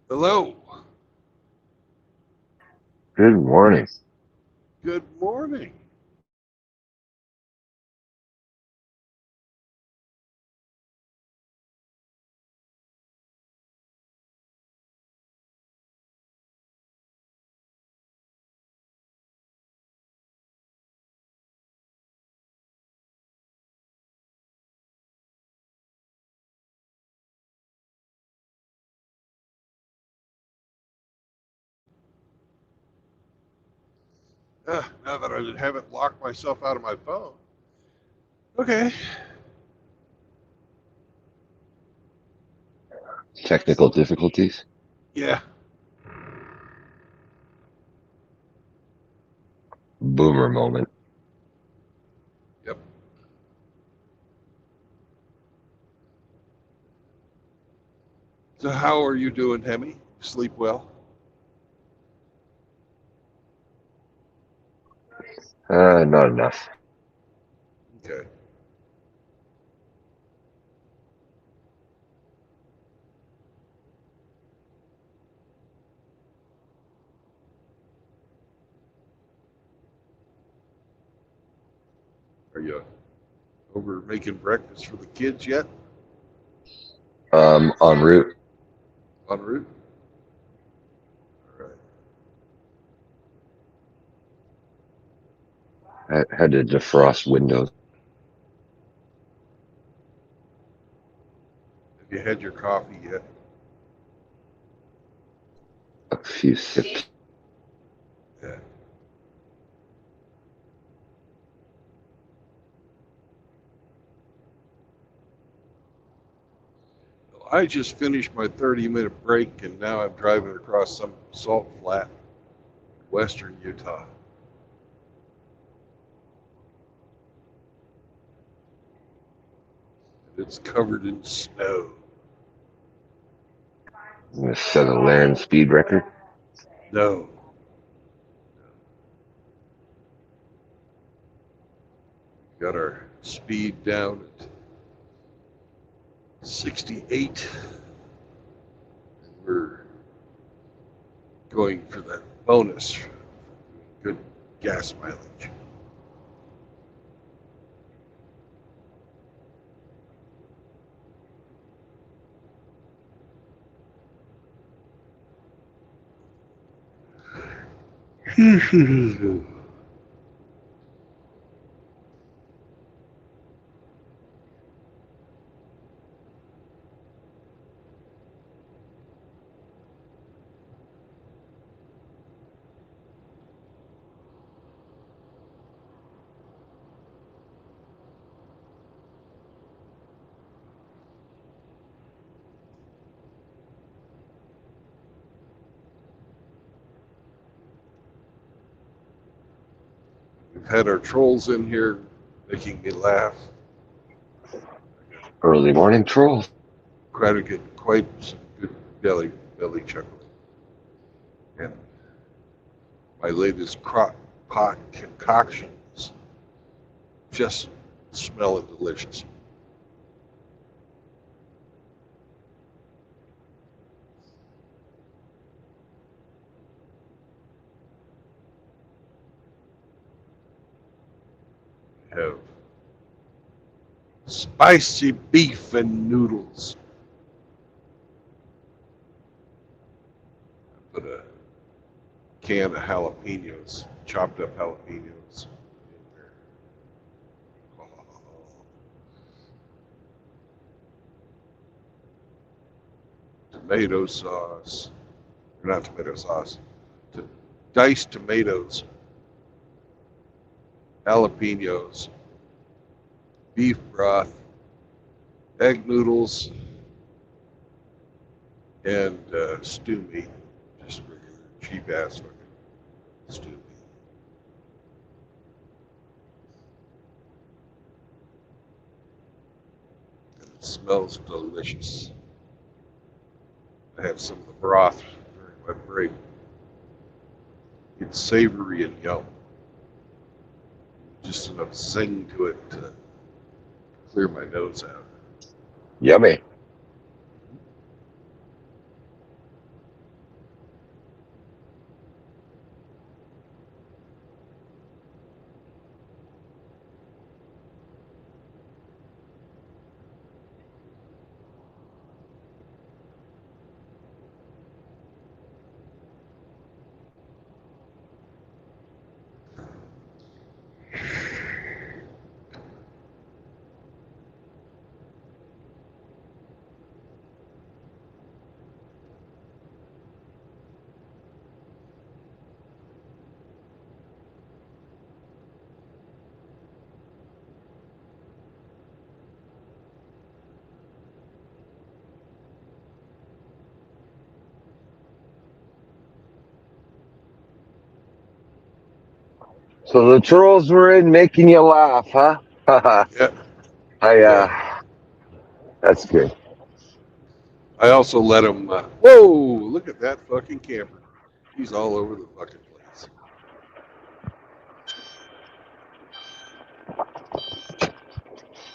Hello. Good morning. Good morning. Now that I haven't locked myself out of my phone. Okay. Technical difficulties. Yeah. Boomer moment. Yep. So how are you doing, Hemi? Sleep well? Not enough. Okay. Are you over making breakfast for the kids yet? En route. En route? All right. I had to defrost windows. Have you had your coffee yet? A few sips. Yeah. Well, I just finished my 30-minute break, and now I'm driving across some salt flat, western Utah. It's covered in snow. I'm gonna set a land speed record. No. Got our speed down at 68. And we're going for that bonus. Good gas mileage. We've had our trolls in here making me laugh. Early morning trolls. Quite some good belly chuckle. And my latest crock pot concoctions just smelling delicious. Have spicy beef and noodles. Put a can of jalapenos, chopped up jalapenos in there. Oh. Tomato sauce, or not tomato sauce, diced tomatoes, jalapenos, beef broth, egg noodles, and stew meat, just regular cheap ass fucking stew meat. And it smells delicious. I had some of the broth during my break. It's savory and yum. Just enough zing to it to clear my nose out. Yummy. So the trolls were in making you laugh, huh? Yeah, I yeah. that's good. I also let him. Whoa! Look at that fucking camper. He's all over the fucking place.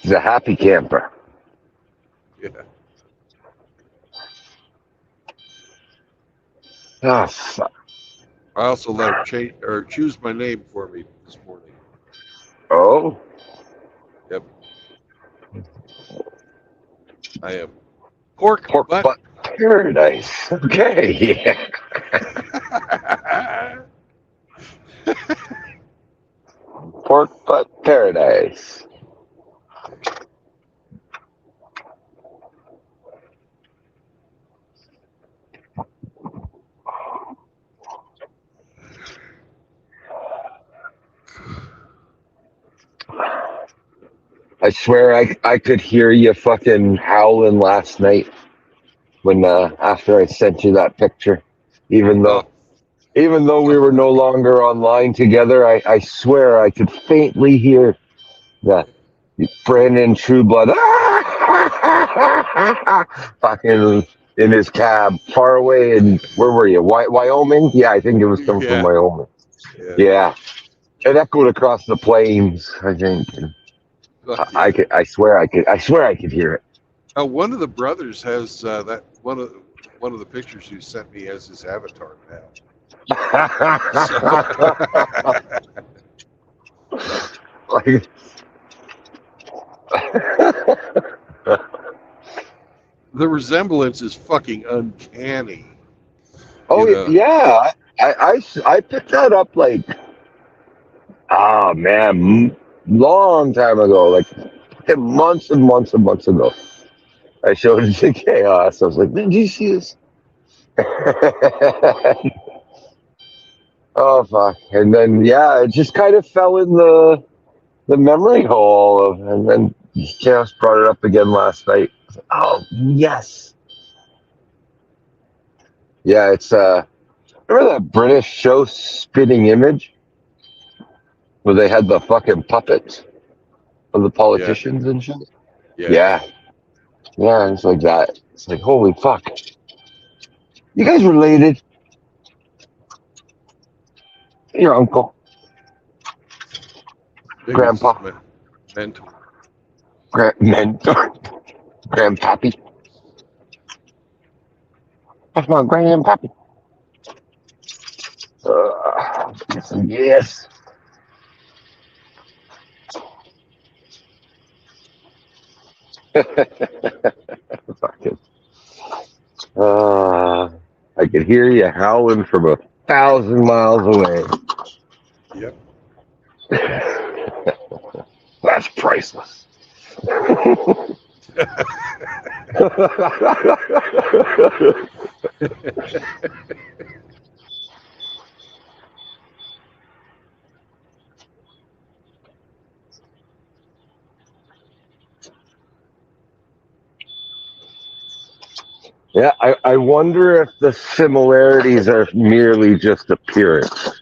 He's a happy camper. Yeah. Oh, fuck. I also let him change or choose my name for me this morning. Oh, Yep. I am pork pork butt. butt paradise. Okay, yeah. Pork butt paradise. I swear I could hear you fucking howling last night when after I sent you that picture. Even Oh, though even though we oh, were no longer online together, I swear I could faintly hear that Brandon Trueblood fucking in his cab far away. And where were you? Wyoming? Yeah, I think it was coming from yeah, Wyoming. yeah. Yeah, it echoed across the plains. I think. And Fuck I yeah. could. I swear I could hear it. One of the brothers has that one of the pictures you sent me as his avatar now. So Like, the resemblance is fucking uncanny. You oh know. yeah, I picked that up like, oh man, long time ago, like months and months and months ago. I showed it to Chaos. I was like, did you see this? Oh fuck! And then yeah, it just kind of fell in the memory hole of, and then Chaos brought it up again last night. I was like, oh yes, yeah. It's remember that British show Spitting Image where they had the fucking puppets of the Yeah, politicians and shit? yeah. Yeah, yeah. It's like that. It's like holy fuck. You guys related? Your uncle, Maybe it's his grandpa, mentor. mentor, grandpappy. That's my grandpappy. Yes. Fucking, uh, I could hear you howling from 1,000 miles away. Yep. That's priceless. Yeah, I wonder if the similarities are merely just appearance.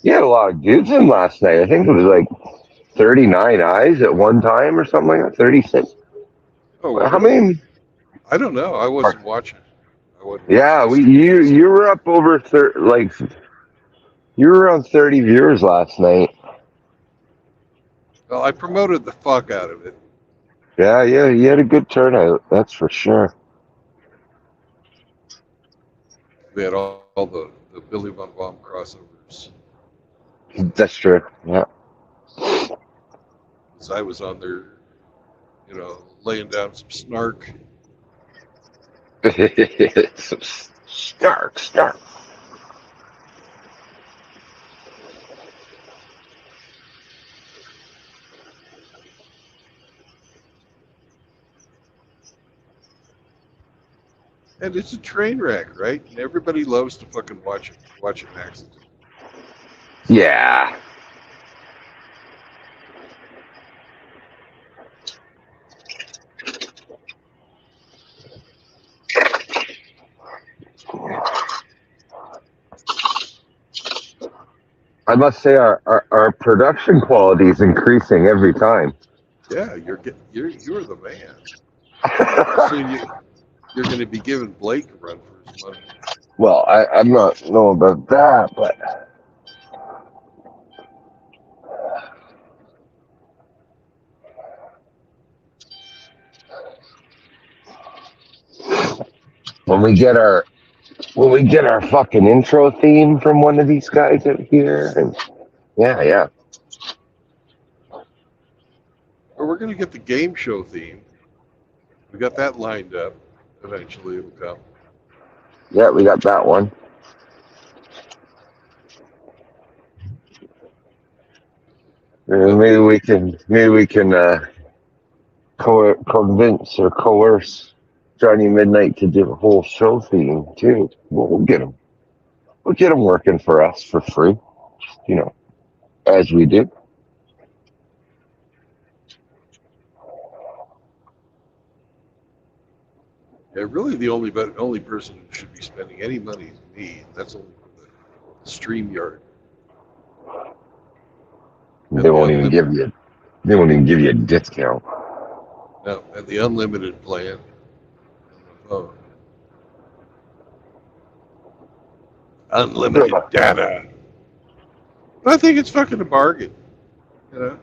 You had a lot of dudes in last night. I think it was like 39 eyes at one time or something like that. 36. Oh, How really? many? I don't know. I wasn't watching. I wasn't watching Yeah, the we stream. you were up over like you were around 30 viewers last night. Well, I promoted the fuck out of it. Yeah, yeah, you had a good turnout. That's for sure. We had all the Billy Von Baum crossovers. That's true. Yeah. As I was on there, laying down some snark. Stark. And it's a train wreck, right? And everybody loves to fucking watch an accident. Yeah. I must say our production quality is increasing every time. Yeah, you're the man. Soon you're going to be giving Blake a run for his money. Well, I'm not know about that, but when we get our fucking intro theme from one of these guys out here, and yeah, But we're going to get the game show theme. We got that lined up. Eventually it'll come. yeah, we got that one. But Maybe we can convince or coerce Johnny Midnight to do a whole show theme too. We'll get him. We'll get him working for us for free. You know, as we do. yeah, really the only person who should be spending any money is me. And that's only for the StreamYard. And They the won't even give unlimited. you. They won't even give you a discount. No, and the unlimited plan. Oh, unlimited data. I think it's fucking a bargain. You know,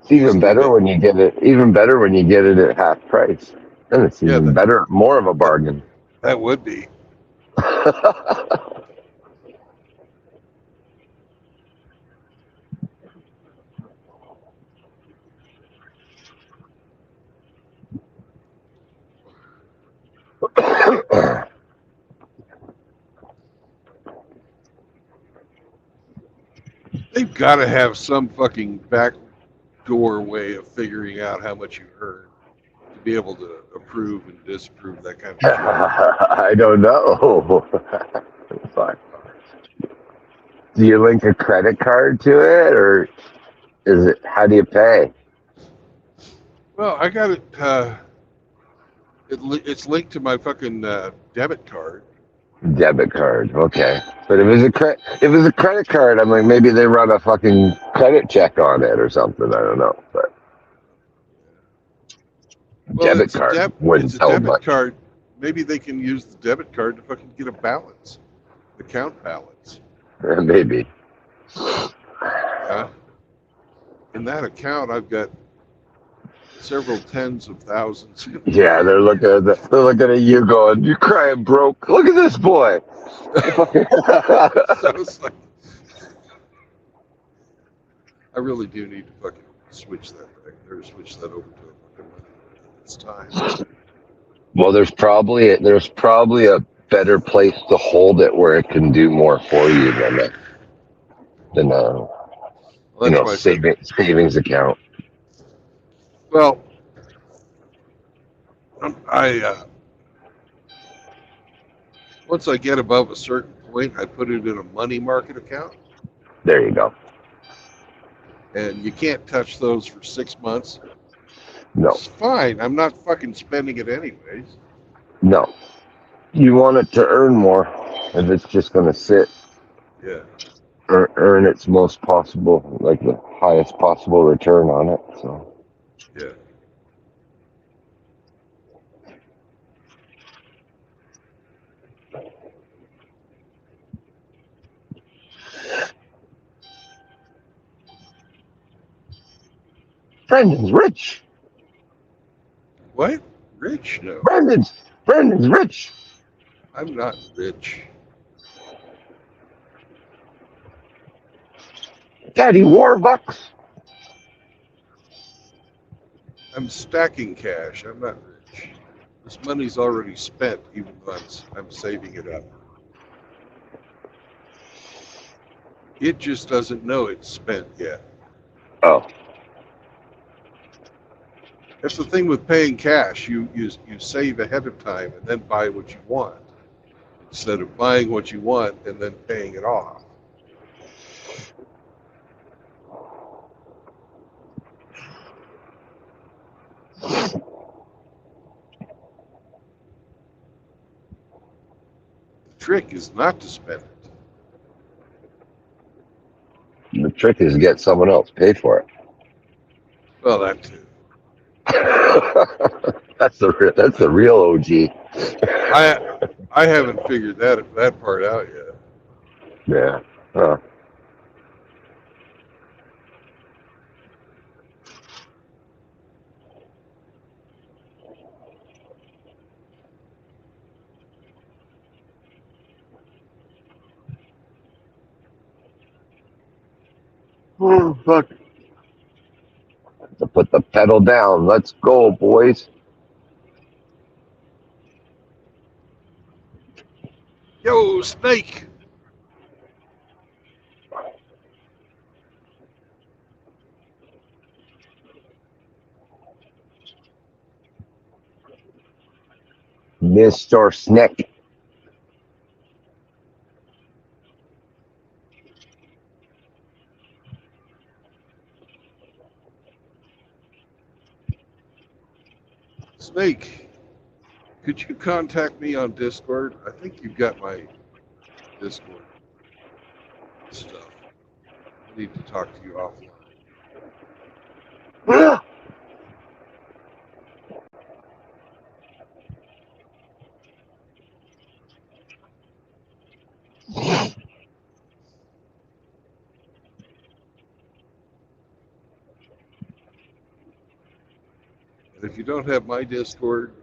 It's even easily better make. when you get it. Even better when you get it at half price. Then it's Yeah, even better, more of a bargain. that would be. They've got to have some fucking backdoor way of figuring out how much you earn to be able to approve and disapprove that kind of shit. I don't know. Fuck. Do you link a credit card to it, or is it? How do you pay? Well, I got it. It's linked to my fucking debit card. Debit card. Okay, but if it's a credit card, I'm like maybe they run a fucking credit check on it or something. I don't know, but Well, debit card it's wouldn't a tell debit much. card. Maybe they can use the debit card to fucking get a balance, account balance. Maybe. Yeah. In that account, I've got several tens of thousands. Yeah, they're looking at you, going, "You crying broke? Look at this boy." So it's like, I really do need to fucking switch that back or switch that over to a fucking money. It's time. Well, there's probably a better place to hold it where it can do more for you than Well, that's why I said, savings account. well, I once I get above a certain point, I put it in a money market account, There you go. and you can't touch those for 6 months. No, It's fine. I'm not fucking spending it anyways. no. You want it to earn more. If it's just going to sit, Yeah. earn its most possible, like the highest possible return on it. So Yeah. Brendan's rich. What? Rich? No. Brendan's rich. I'm not rich. Daddy Warbucks. I'm stacking cash. I'm not rich. This money's already spent, even though I'm saving it up. It just doesn't know it's spent yet. Oh, That's the thing with paying cash. You save ahead of time and then buy what you want, instead of buying what you want and then paying it off. The trick is not to spend it. The trick is to get someone else paid for it. Well, that too. That's the real OG. I haven't figured that part out yet. Yeah. Huh. Oh, fuck. To put the pedal down. Let's go, boys. Yo, Snake. Mr. Snick. Snake. Could you contact me on Discord? I think you've got my Discord stuff. I need to talk to you offline. And if you don't have my Discord,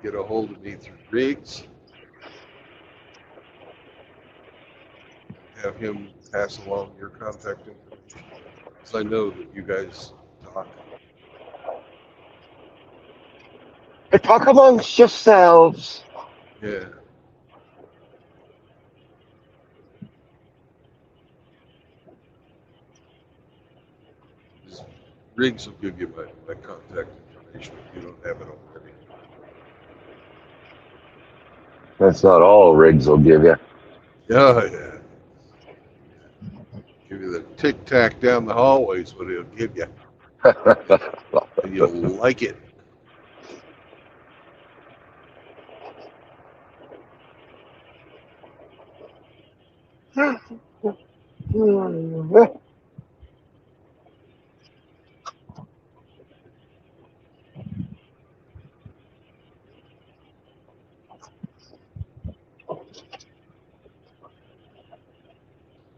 get a hold of me through Riggs. Have him pass along your contact information. Because I know that you guys talk. Talk amongst yourselves. Yeah. Riggs will give you my contact information if you don't have it already. That's not all Riggs will give you. Yeah. Give you the tic tac down the hallway is what he'll give you. And you'll like it.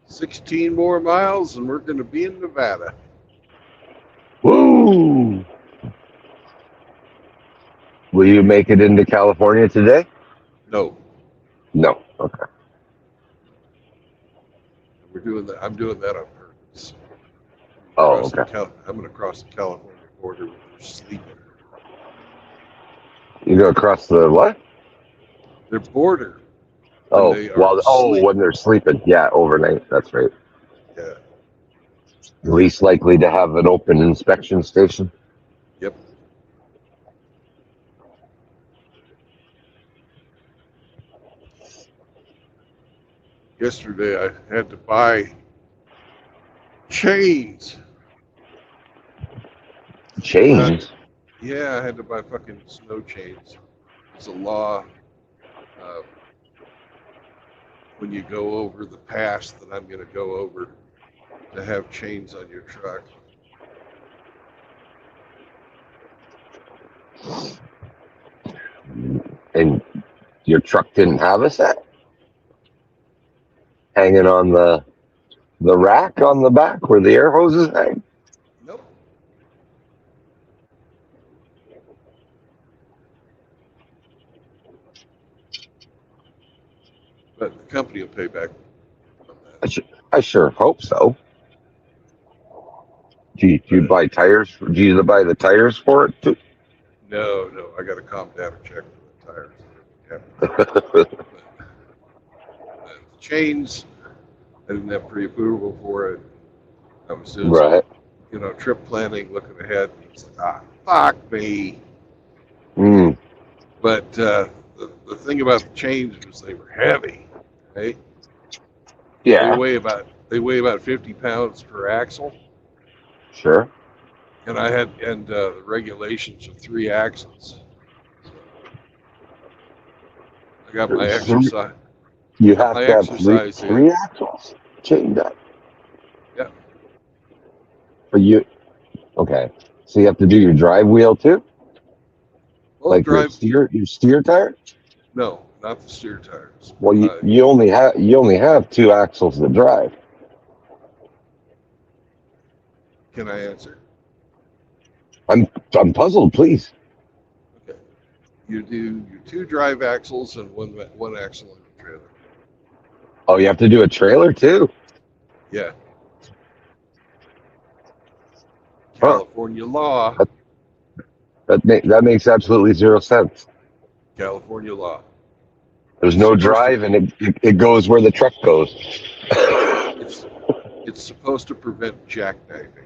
$16 more miles and we're going to be in Nevada. Woo! Will you make it into California today? No, No. Okay. we're doing that. I'm doing that on purpose. Oh, okay. I'm going to cross the California border when they're sleeping. You go across the what? Their border. Oh, They are when they're sleeping. Yeah, overnight. That's right. Yeah. Least likely to have an open inspection station. Yep. Yesterday I had to buy chains. Chains. Yeah, I had to buy fucking snow chains. It's a law when you go over the pass that I'm going to go over to have chains on your truck. And your truck didn't have a set? Hanging on the rack on the back where the air hoses hang? Nope. But the company will pay back on that. I sure hope so. Do you buy tires? Do you buy the tires for it too? No, I got to calm down and check for the tires. But the chains, I didn't have pre-approval for it. I was doing Right. some, trip planning, looking ahead. And it's like, fuck me. Mm. But the thing about the chains was they were heavy, right? Yeah. They weigh about 50 pounds per axle. Sure. And the regulations are 3 axles. So I got my exercise. You have My to have exercise three axles chained up. But you okay? So you have to do your drive wheel too, Well, like drive. your steer tire. No, not the steer tires. Well, you only have two axles to drive. Can I answer? I'm puzzled. Please. Okay. You do your two drive axles and one axle on the trailer. Oh, you have to do a trailer too. Yeah. Huh. California law. That makes absolutely zero sense. California law. There's It's no supposed to- drive, and it goes where the truck goes. It's supposed to prevent jackknifing.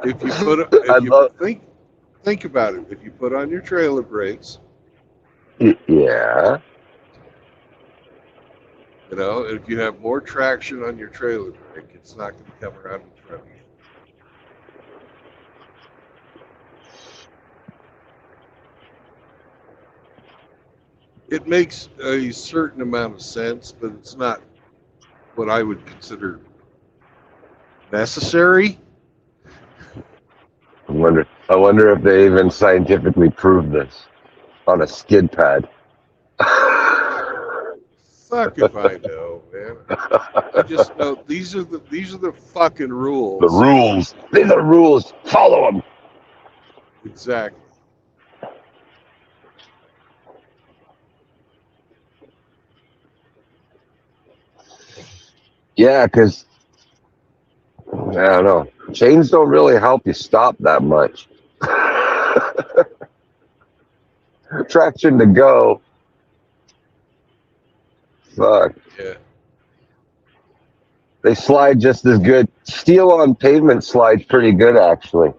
If you put, think about it. If you put on your trailer brakes, Yeah. you know, if you have more traction on your trailer brake, it's not going to come around in front of you. It makes a certain amount of sense, but it's not what I would consider necessary. I wonder if they even scientifically proved this on a skid pad. Fuck if I know, man. I just know these are the fucking rules. The rules. They're the rules. Follow them. Exactly. Yeah, because I don't know. Chains don't really help you stop that much. Traction to go. Fuck. Yeah. They slide just as good. Steel on pavement slides pretty good, actually.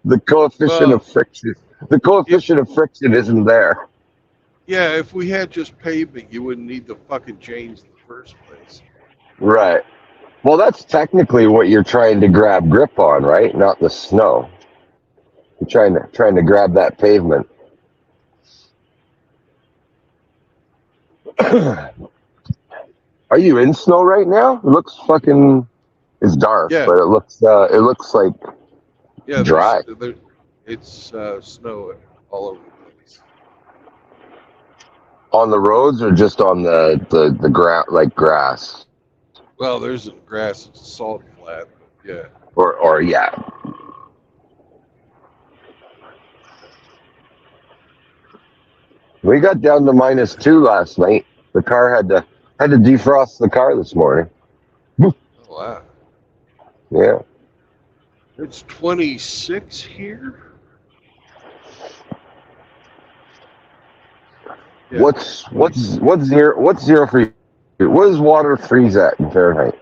The coefficient of friction. The coefficient of friction isn't there. Yeah, if we had just pavement, you wouldn't need the fucking chains in the first place. Right. Well, that's technically what you're trying to grab grip on, right? Not the snow. You're trying to grab that pavement. Are you in snow right now? It looks fucking. It's dark, Yeah. but it looks like Yeah, dry. It's snow all over the place. On the roads or just on the ground, like grass, Well, there's grass, it's a salt flat. Yeah. or yeah. We got down to -2 last night. The car had to defrost the car this morning. Oh, wow. Yeah. It's 26 here. Yeah. What's zero for you? What does water freeze at in Fahrenheit?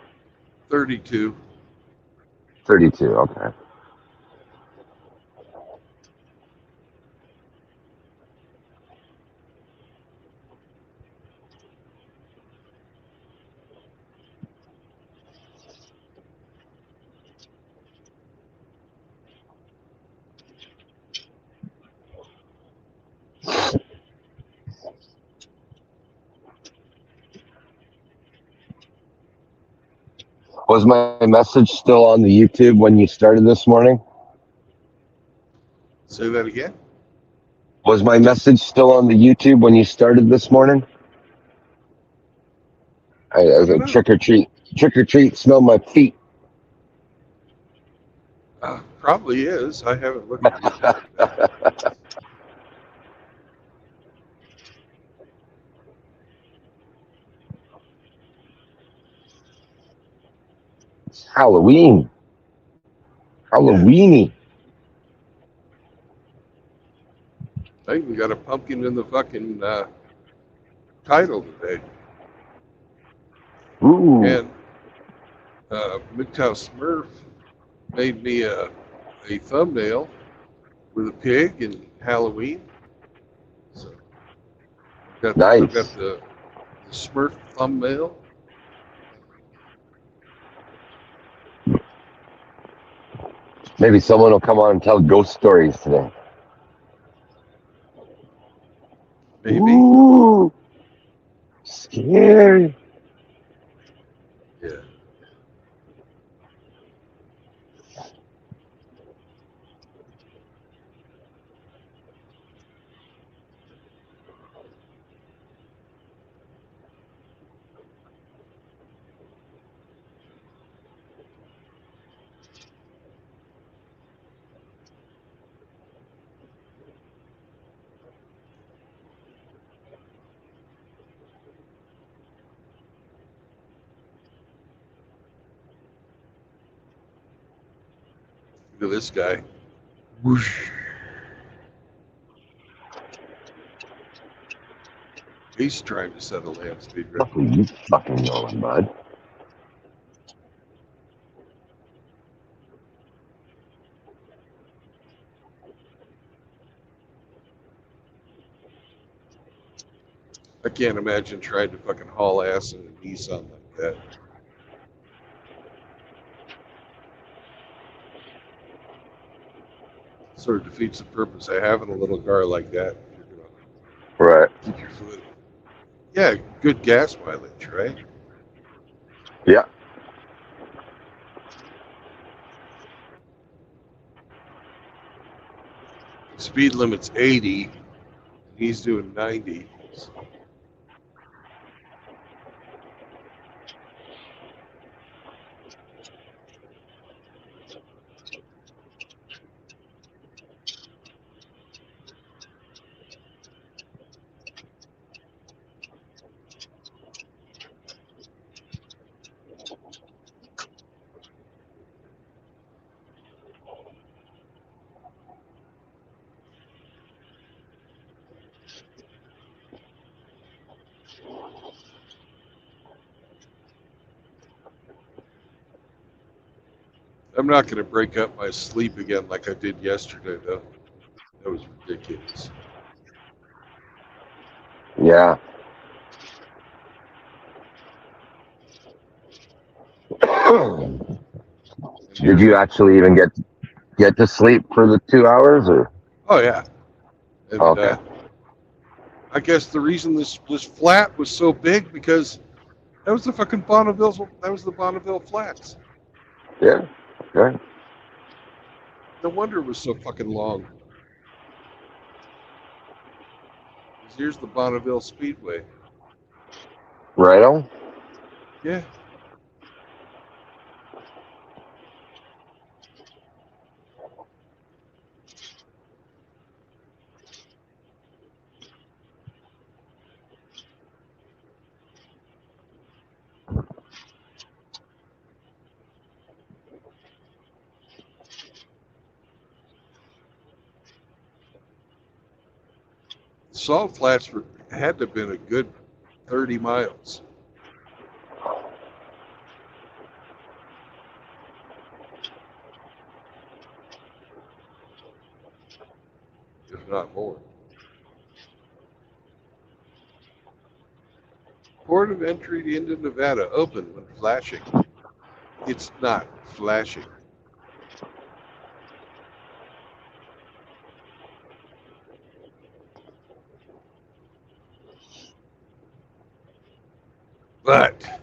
32. 32. Okay. Was my message still on the YouTube when you started this morning? Say that again? Was my message still on the YouTube when you started this morning? I was like, trick or treat, smell my feet. Probably is. I haven't looked at it. It's Halloween. Halloweeny. I even got a pumpkin in the fucking title today. Ooh. And MGTOW Smurf made me a thumbnail with a pig and Halloween. So Nice. I've got the Smurf thumbnail. Maybe someone will come on and tell ghost stories today. Maybe. Ooh. here. Yeah. Look at this guy. Whoosh. He's trying to set a land speed What record. are you fucking going, bud? I can't imagine trying to fucking haul ass in a Nissan like that. Sort of defeats the purpose of having a little car like that. If you're gonna Right. keep your foot. Yeah, good gas mileage, right? Yeah. Speed limit's 80. He's doing 90. I'm not going to break up my sleep again like I did yesterday, though. That was ridiculous. Yeah. Did you actually even get to sleep for the 2 hours, or? Oh, yeah. And Okay. I guess the reason this flat was so big because that was the fucking Bonneville. That was the Bonneville Flats. Yeah. Okay. No wonder it was so fucking long. 'Cause here's the Bonneville Speedway. Right on. Yeah. Salt Flats had to have been a good 30 miles, if not more. Port of entry into Nevada open when flashing. It's not flashing. But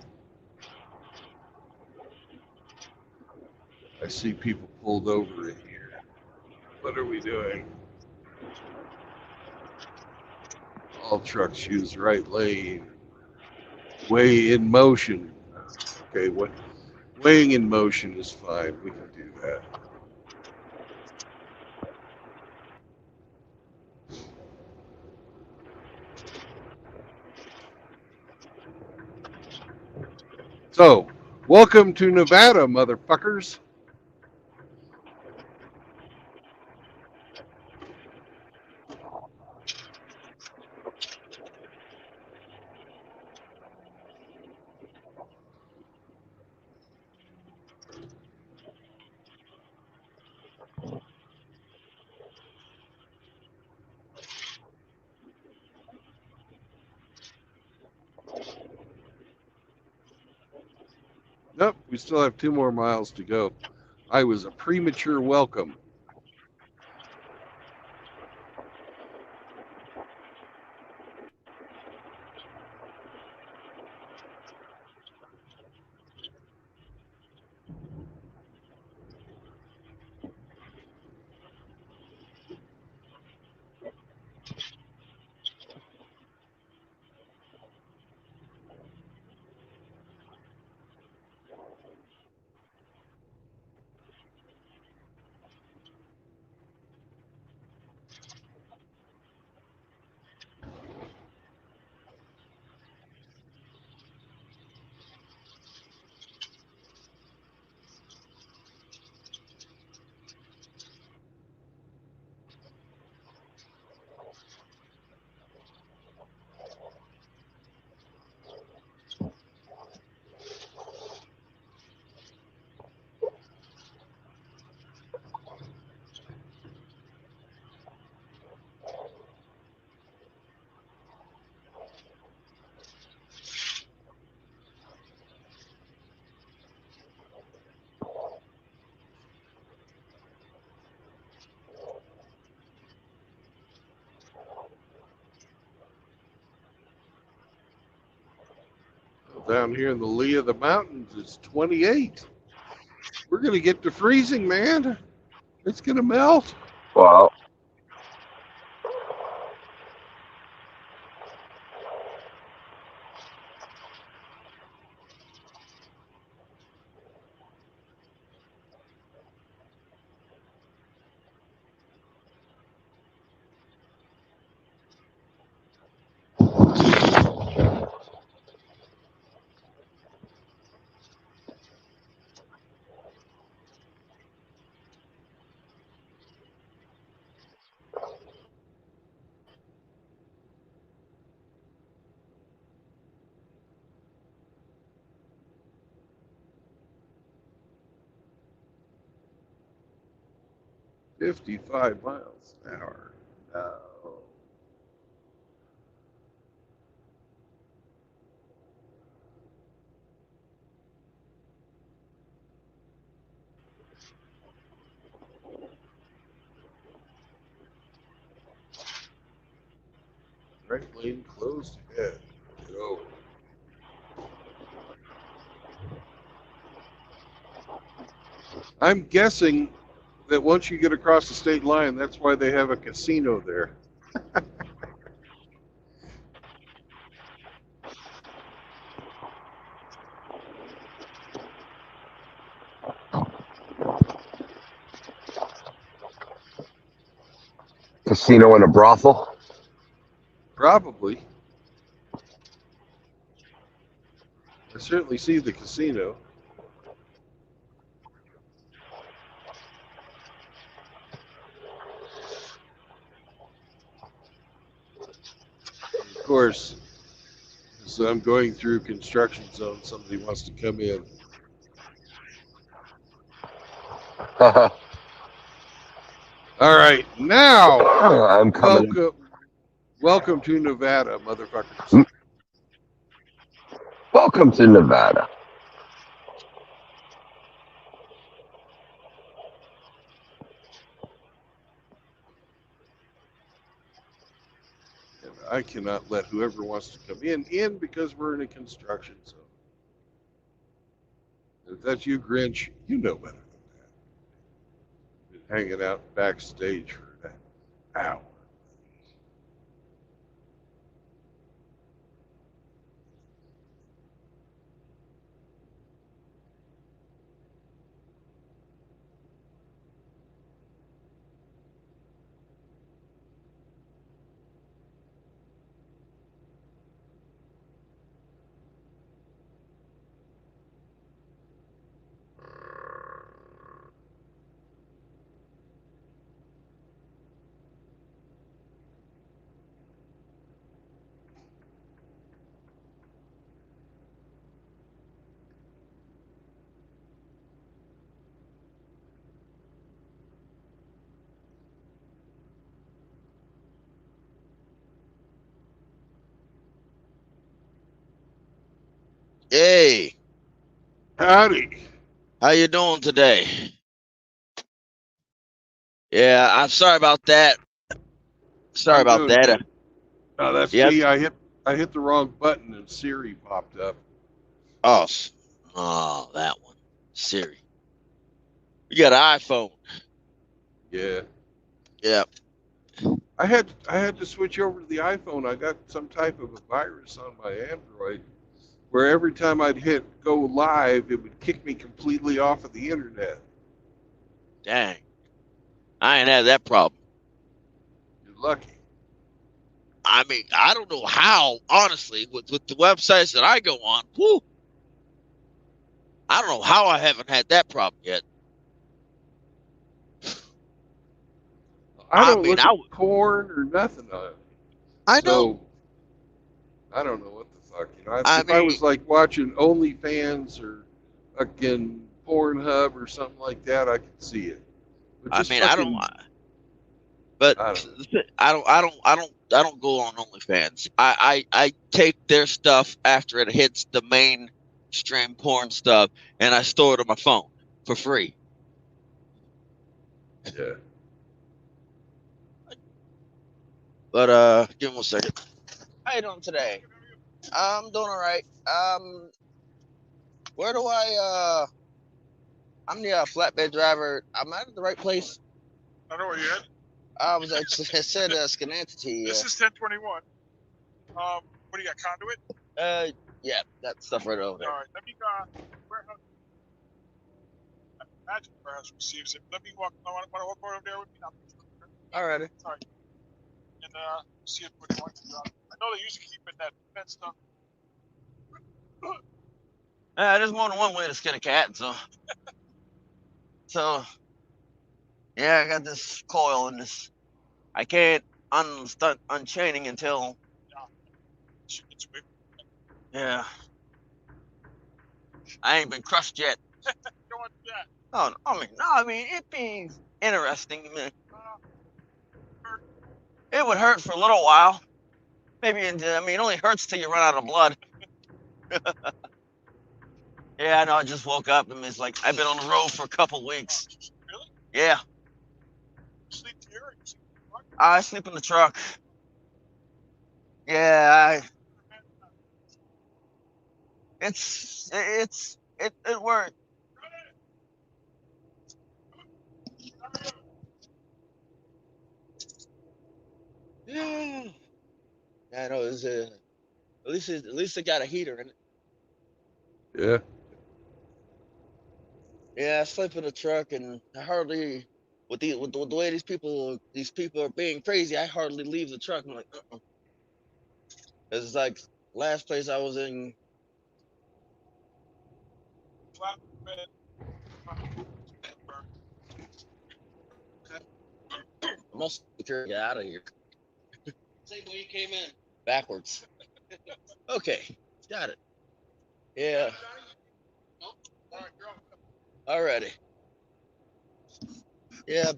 I see people pulled over in here. What are we doing? All trucks use right lane. Way in motion. Okay, what weighing in motion is fine. We can do that. So, welcome to Nevada, motherfuckers. Nope, we still have 2 more miles to go. I was a premature welcome. down here in the lee of the mountains, it's 28. We're gonna get to freezing, man. It's gonna melt. Well, $55 miles an hour. No. Right lane closed ahead. Go. I'm guessing that once you get across the state line, that's why they have a casino there. casino and a brothel. Probably. I certainly see the casino. Of course, as I'm going through construction zone, somebody wants to come in. All right, now I'm coming. welcome to Nevada, motherfuckers. Welcome to Nevada. And I cannot let whoever wants to come in because we're in a construction zone. If that's you, Grinch, you know better than that. Been hanging out backstage for an hour. Hey, Howdy. how you doing today? Yeah, I'm sorry about that. Sorry I'm about doing that. good. Oh, that's Yeah. me. I hit the wrong button and Siri popped up. Oh, oh, that one. Siri. You got an iPhone. Yeah. Yeah. I had to switch over to the iPhone. I got some type of a virus on my Android where every time I'd hit go live, it would kick me completely off of the internet. Dang. I ain't had that problem. You're lucky. I mean, I don't know how, honestly, with the websites that I go on, whew, I don't know how I haven't had that problem yet. I I don't mean, look at porn or nothing on it. I know. So I don't know what the fuck. You know, I if I mean, was like watching OnlyFans or fucking Pornhub or something like that, I could see it. But I just mean, I don't, fucking, but I don't know. I don't go on OnlyFans. I take their stuff after it hits the mainstream porn stuff, and I store it on my phone for free. Yeah. But give me 1 second. How you doing today? I'm doing all right. Where do I? I'm the flatbed driver. Am I at the right place? I know where you're at. I was. It said Schenectady. This is 1021. What do you got? Conduit? Yeah, that stuff right over All there. right. Let me warehouse. Imagine warehouse receives it. Let me walk. I want to walk over there with me. Alrighty. Sorry. And see if what he wants to drop. I know they usually keep it that stuff. There's more than one way to skin a cat, so yeah, I got this coil and this. I can't start unchaining until. It's weird. Yeah. I ain't been crushed yet. You don't want to do that. Oh, I mean, it'd be interesting. It would hurt for a little while. Maybe, it only hurts till you run out of blood. Yeah, I know. I just woke up and it's like I've been on the road for a couple weeks. Really? Yeah. You sleep here or you sleep in the truck? I sleep in the truck. Yeah, it worked. Yeah. I know. It's at least it got a heater in it. Yeah. Yeah, I sleep in the truck, and I hardly, with the way these people are being crazy, I hardly leave the truck. I'm like, It's like last place I was in. Flatbed. Most security get out of here. Same way you came in. Backwards. Okay, got it. Yeah. Alrighty. Yeah.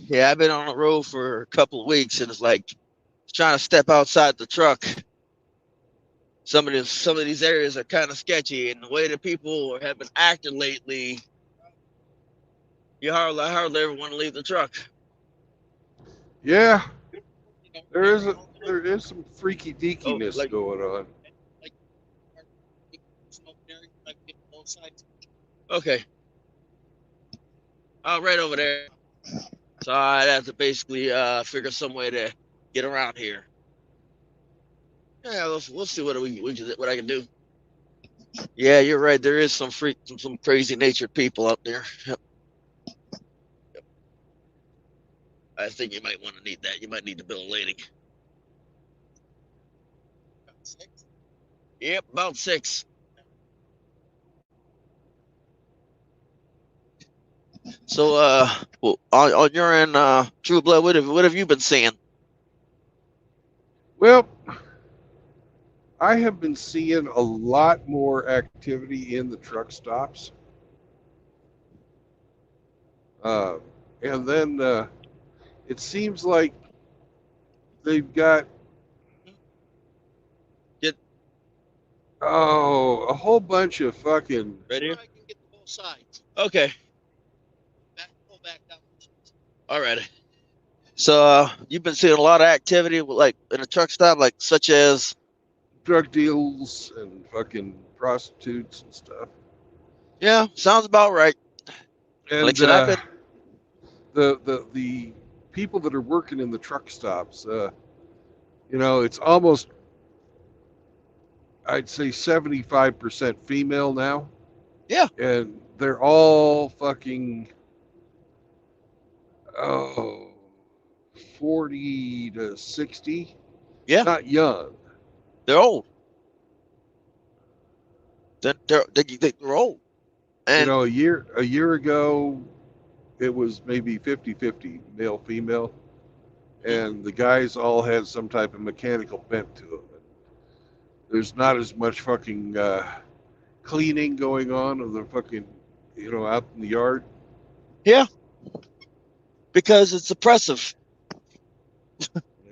Yeah, I've been on the road for a couple of weeks, and it's like trying to step outside the truck. Some of these areas are kind of sketchy, and the way that people have been acting lately, I hardly ever want to leave the truck. Yeah. There is some freaky deakiness like- going on. Okay. Right over there. So I'd have to basically figure some way to get around here. Yeah, we'll see what I can do. Yeah, you're right. There is some crazy natured people out there. Yep. I think you might want to need that. You might need to build a landing. Yep, about 6. So, well, on your end, True Blood, what have you been seeing? Well, I have been seeing a lot more activity in the truck stops. And then it seems like they've got a whole bunch of fucking Right here. I can get the both sides. Okay. Pull back down. All right. So you've been seeing a lot of activity, like in a truck stop, like such as drug deals and fucking prostitutes and stuff. Yeah, sounds about right. And Like I said, I've been the people that are working in the truck stops, it's almost, I'd say 75% female now. Yeah. And they're all fucking 40 to 60. Yeah. Not young. They're old. They're old. And a year ago it was maybe 50-50 male female, and the guys all had some type of mechanical bent to them. There's not as much fucking cleaning going on of the fucking out in the yard. Yeah, because it's oppressive.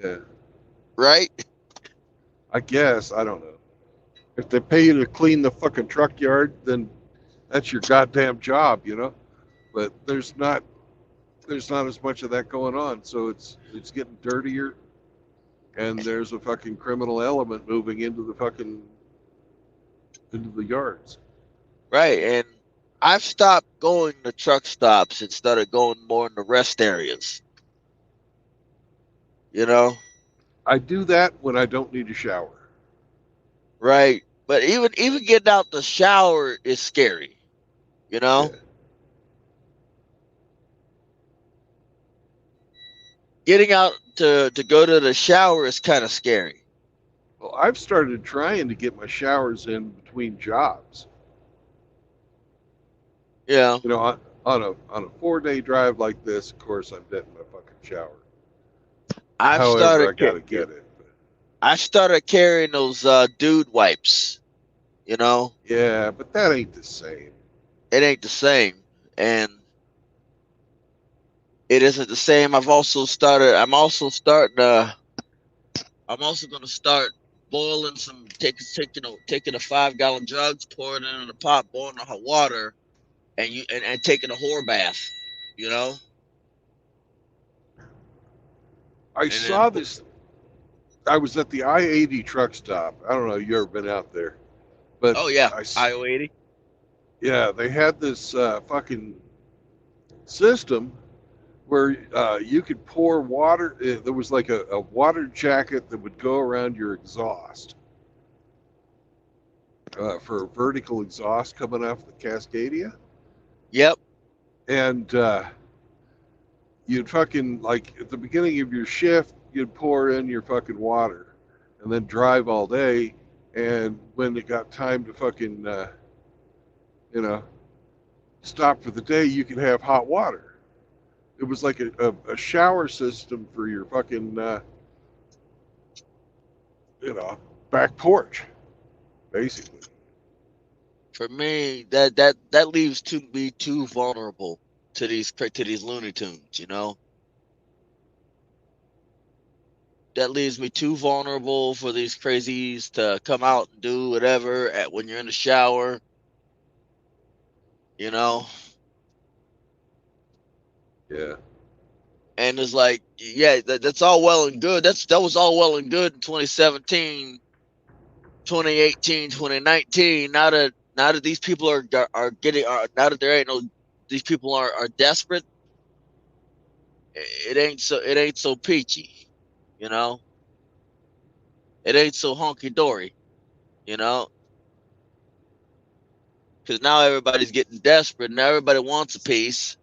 Yeah, right. I guess, I don't know. If they pay you to clean the fucking truck yard, then that's your goddamn job, but there's not as much of that going on, so it's getting dirtier. and there's a fucking criminal element moving into the yards. Right. And I've stopped going to truck stops and started going more in the rest areas. You know? I do that when I don't need a shower. Right. But even getting out the shower is scary. You know? Yeah. Getting out to go to the shower is kind of scary. Well, I've started trying to get my showers in between jobs. Yeah. You know, on a 4-day drive like this, of course, I'm getting my fucking shower. I've However, I started got to get it. I started carrying those dude wipes. You know? Yeah, but that ain't the same. It ain't the same. And it isn't the same. I'm also gonna start boiling some taking a 5-gallon jugs, pouring it in a pot, boiling the hot water, and taking a whore bath, you know? I And then saw this. I was at the I-80 truck stop. I don't know. You ever been out there? But oh yeah, IO80. yeah, they had this fucking system where you could pour water. There was like a water jacket that would go around your exhaust for vertical exhaust coming off the Cascadia. Yep. And you'd fucking, like, at the beginning of your shift, you'd pour in your fucking water and then drive all day. And when it got time to fucking, you know, stop for the day, you could have hot water. It was like a shower system for your fucking, you know, back porch, basically. For me, that leaves me too vulnerable to these Looney Tunes, you know? That leaves me too vulnerable for these crazies to come out and do whatever when you're in the shower, you know? Yeah. And it's like, yeah, that's all well and good. That was all well and good in 2017, 2018, 2019. Now that these people are getting now that there ain't no these people are desperate, it ain't so peachy, you know? It ain't so honky dory, you know? Because now everybody's getting desperate and everybody wants a piece.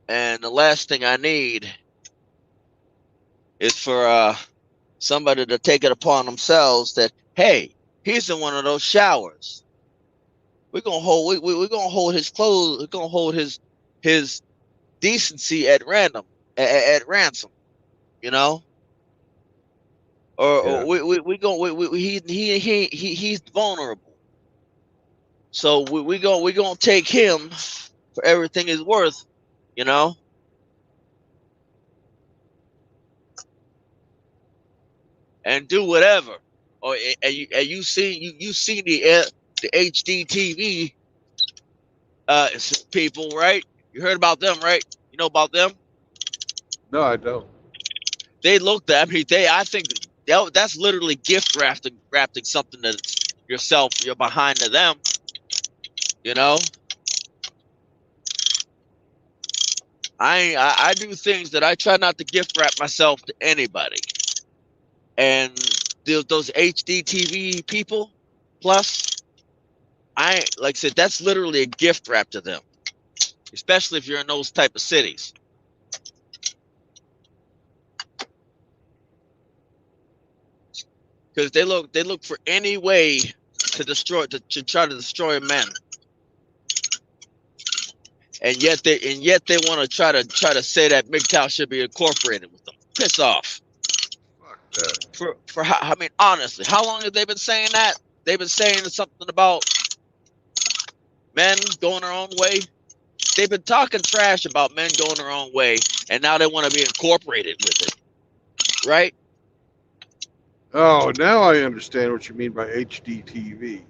And the last thing I need is for somebody to take it upon themselves that, hey, he's in one of those showers. We're gonna hold his clothes. We're gonna hold his decency at ransom. You know, Yeah. or he's vulnerable. So we gonna take him for everything he's worth. You know, and do whatever. Or and you see the HDTV people, right? You heard about them, right? You know about them? No, I don't. They looked at me. I think that's literally gift wrapping something that you're behind to them. You know, I do things that I try not to gift wrap myself to anybody. And those HDTV people, plus, like I said, that's literally a gift wrap to them, especially if you're in those type of cities. Because they look for any way to try to destroy men, and yet they want to try to say that MGTOW should be incorporated with them. Piss off. Fuck that. For how, I mean, honestly, how long have they been saying that? They've been saying something about men going their own way. They've been talking trash about men going their own way, and now they want to be incorporated with it, right? Oh, now I understand what you mean by HDTV.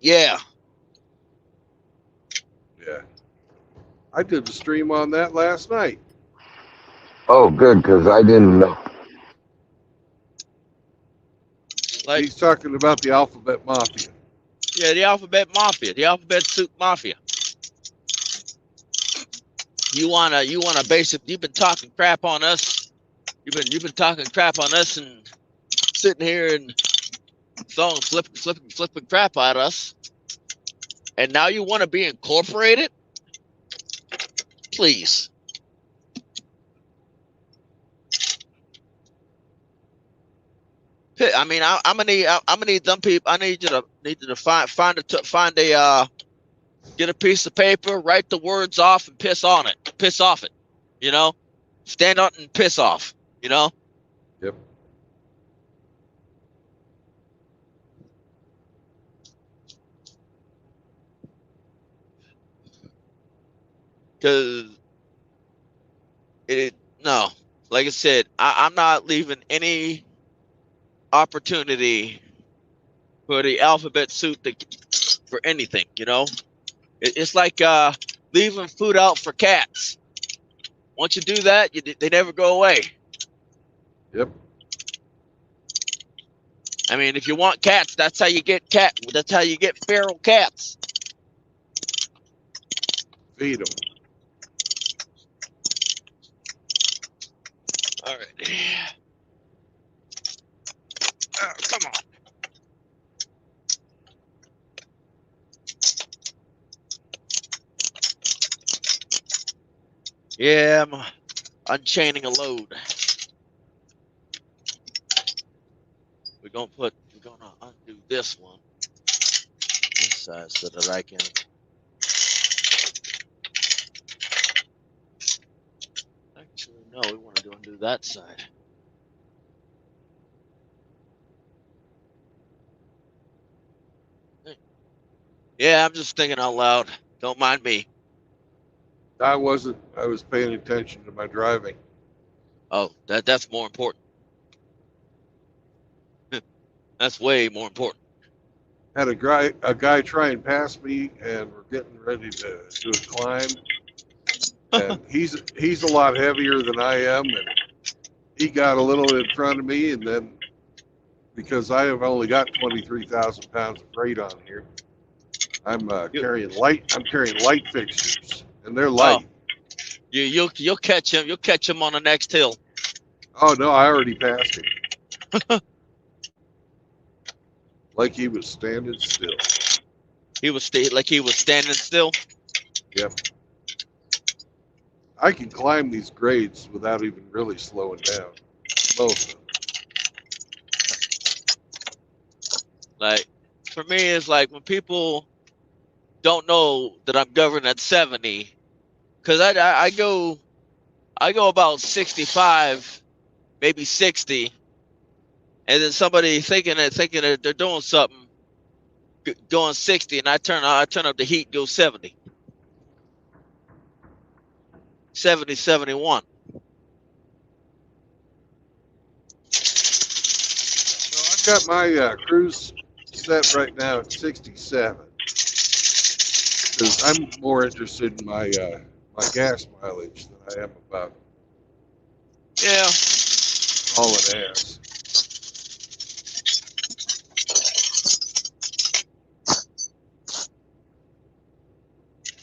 Yeah. Yeah. I did a stream on that last night. Oh, good, because I didn't know. Like, He's talking about the alphabet mafia. yeah, the alphabet mafia, the alphabet soup mafia. You wanna basic? You've been talking crap on us. You've been talking crap on us and sitting here and throwing flipping crap at us. And now you want to be incorporated? Please. I mean, I'm gonna need them people. I need you to find a get a piece of paper, write the words off, and piss off it. You know, stand up and piss off. You know, Yep. because no, like I said, I'm not leaving any opportunity for the alphabet soup for anything. You know, it's like leaving food out for cats. Once you do that, they never go away. Yep. I mean, if you want cats, that's how you get That's how you get feral cats. Feed them. All right. Oh, come on. Yeah, I'm unchaining a load. We're gonna undo this one this side so that I can. Actually, no, we want to undo that side. Yeah, I'm just thinking out loud. Don't mind me. I wasn't. I was paying attention to my driving. Oh, that's more important. That's way more important. Had a guy try and pass me, and we're getting ready to do a climb. And he's a lot heavier than I am, and he got a little in front of me, and then because I have only got 23,000 pounds of freight on here, I'm carrying light fixtures, and they're light. You'll catch him. You'll catch him on the next hill. Oh no, I already passed him. Like he was standing still. He was standing still. Yep. I can climb these grades without even really slowing down. Most of them. Like, for me, it's like when people don't know that I'm governed at 70, because I go about 65, maybe 60, and then somebody thinking that they're doing something, going 60, and I turn up the heat, go 70, 70, 71. So I've got my cruise set right now at 67 because I'm more interested in my my gas mileage than I am about Yeah. hauling ass.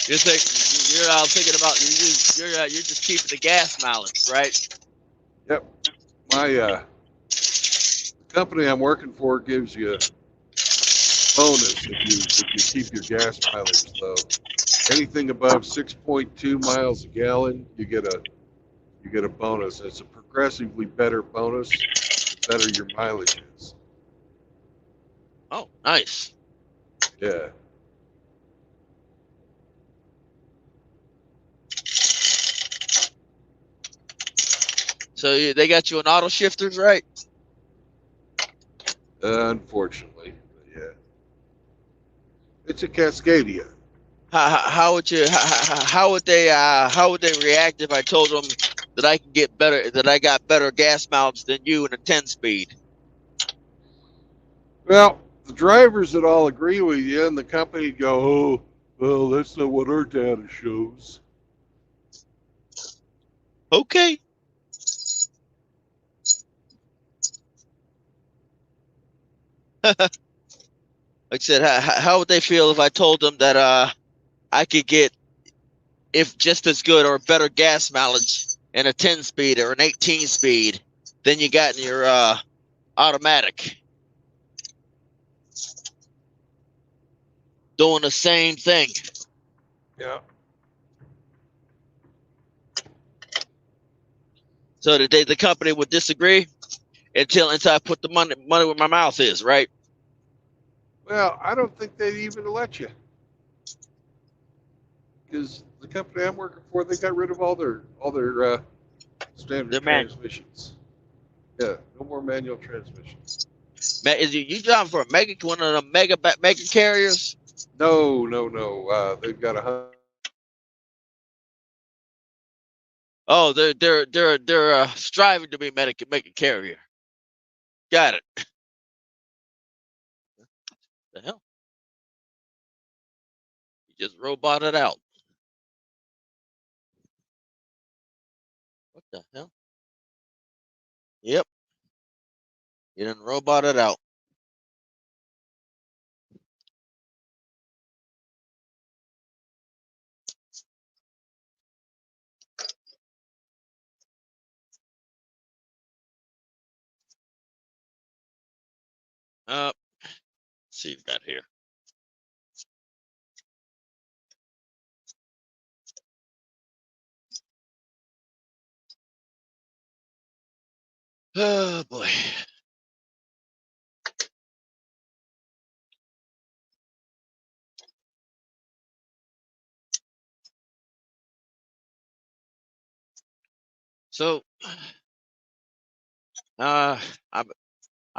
You're out thinking about you're just keeping the gas mileage, right? Yep. My company I'm working for gives you a bonus if you keep your gas mileage low. Anything above 6.2 miles a gallon, you get a bonus. It's a progressively better bonus the better your mileage is. Oh, nice. Yeah. So they got you on auto shifters, right? Unfortunately, yeah. It's a Cascadia. How would how would they react if I told them that I got better gas mileage than you in a 10-speed? Well, the drivers would all agree with you, and the company would go, "Oh, well, that's not what our data shows." Like I said, how would they feel if I told them that I could get if just as good or better gas mileage in a 10 speed or an 18 speed than you got in your automatic, doing the same thing. Yeah. So the company would disagree until I put the money where my mouth is, right? Well, I don't think they'd even let you, because the company I'm working for, they got rid of all their standard The manual. transmissions. Yeah, no more manual transmissions. Is you driving for one of the mega carriers? No. They've got Oh, they're striving to be mega carrier. Got it. The hell? You just roboted out. What the hell? Yep. You done roboted out. Let's see what you got here. Oh boy. So I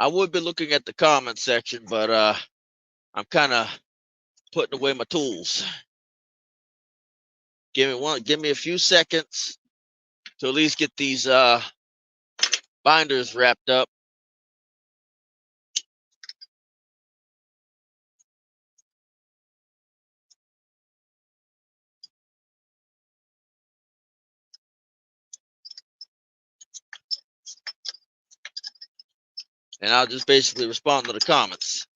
would be looking at the comment section, but I'm kind of putting away my tools. Give me a few seconds to at least get these binders wrapped up. And I'll just basically respond to the comments.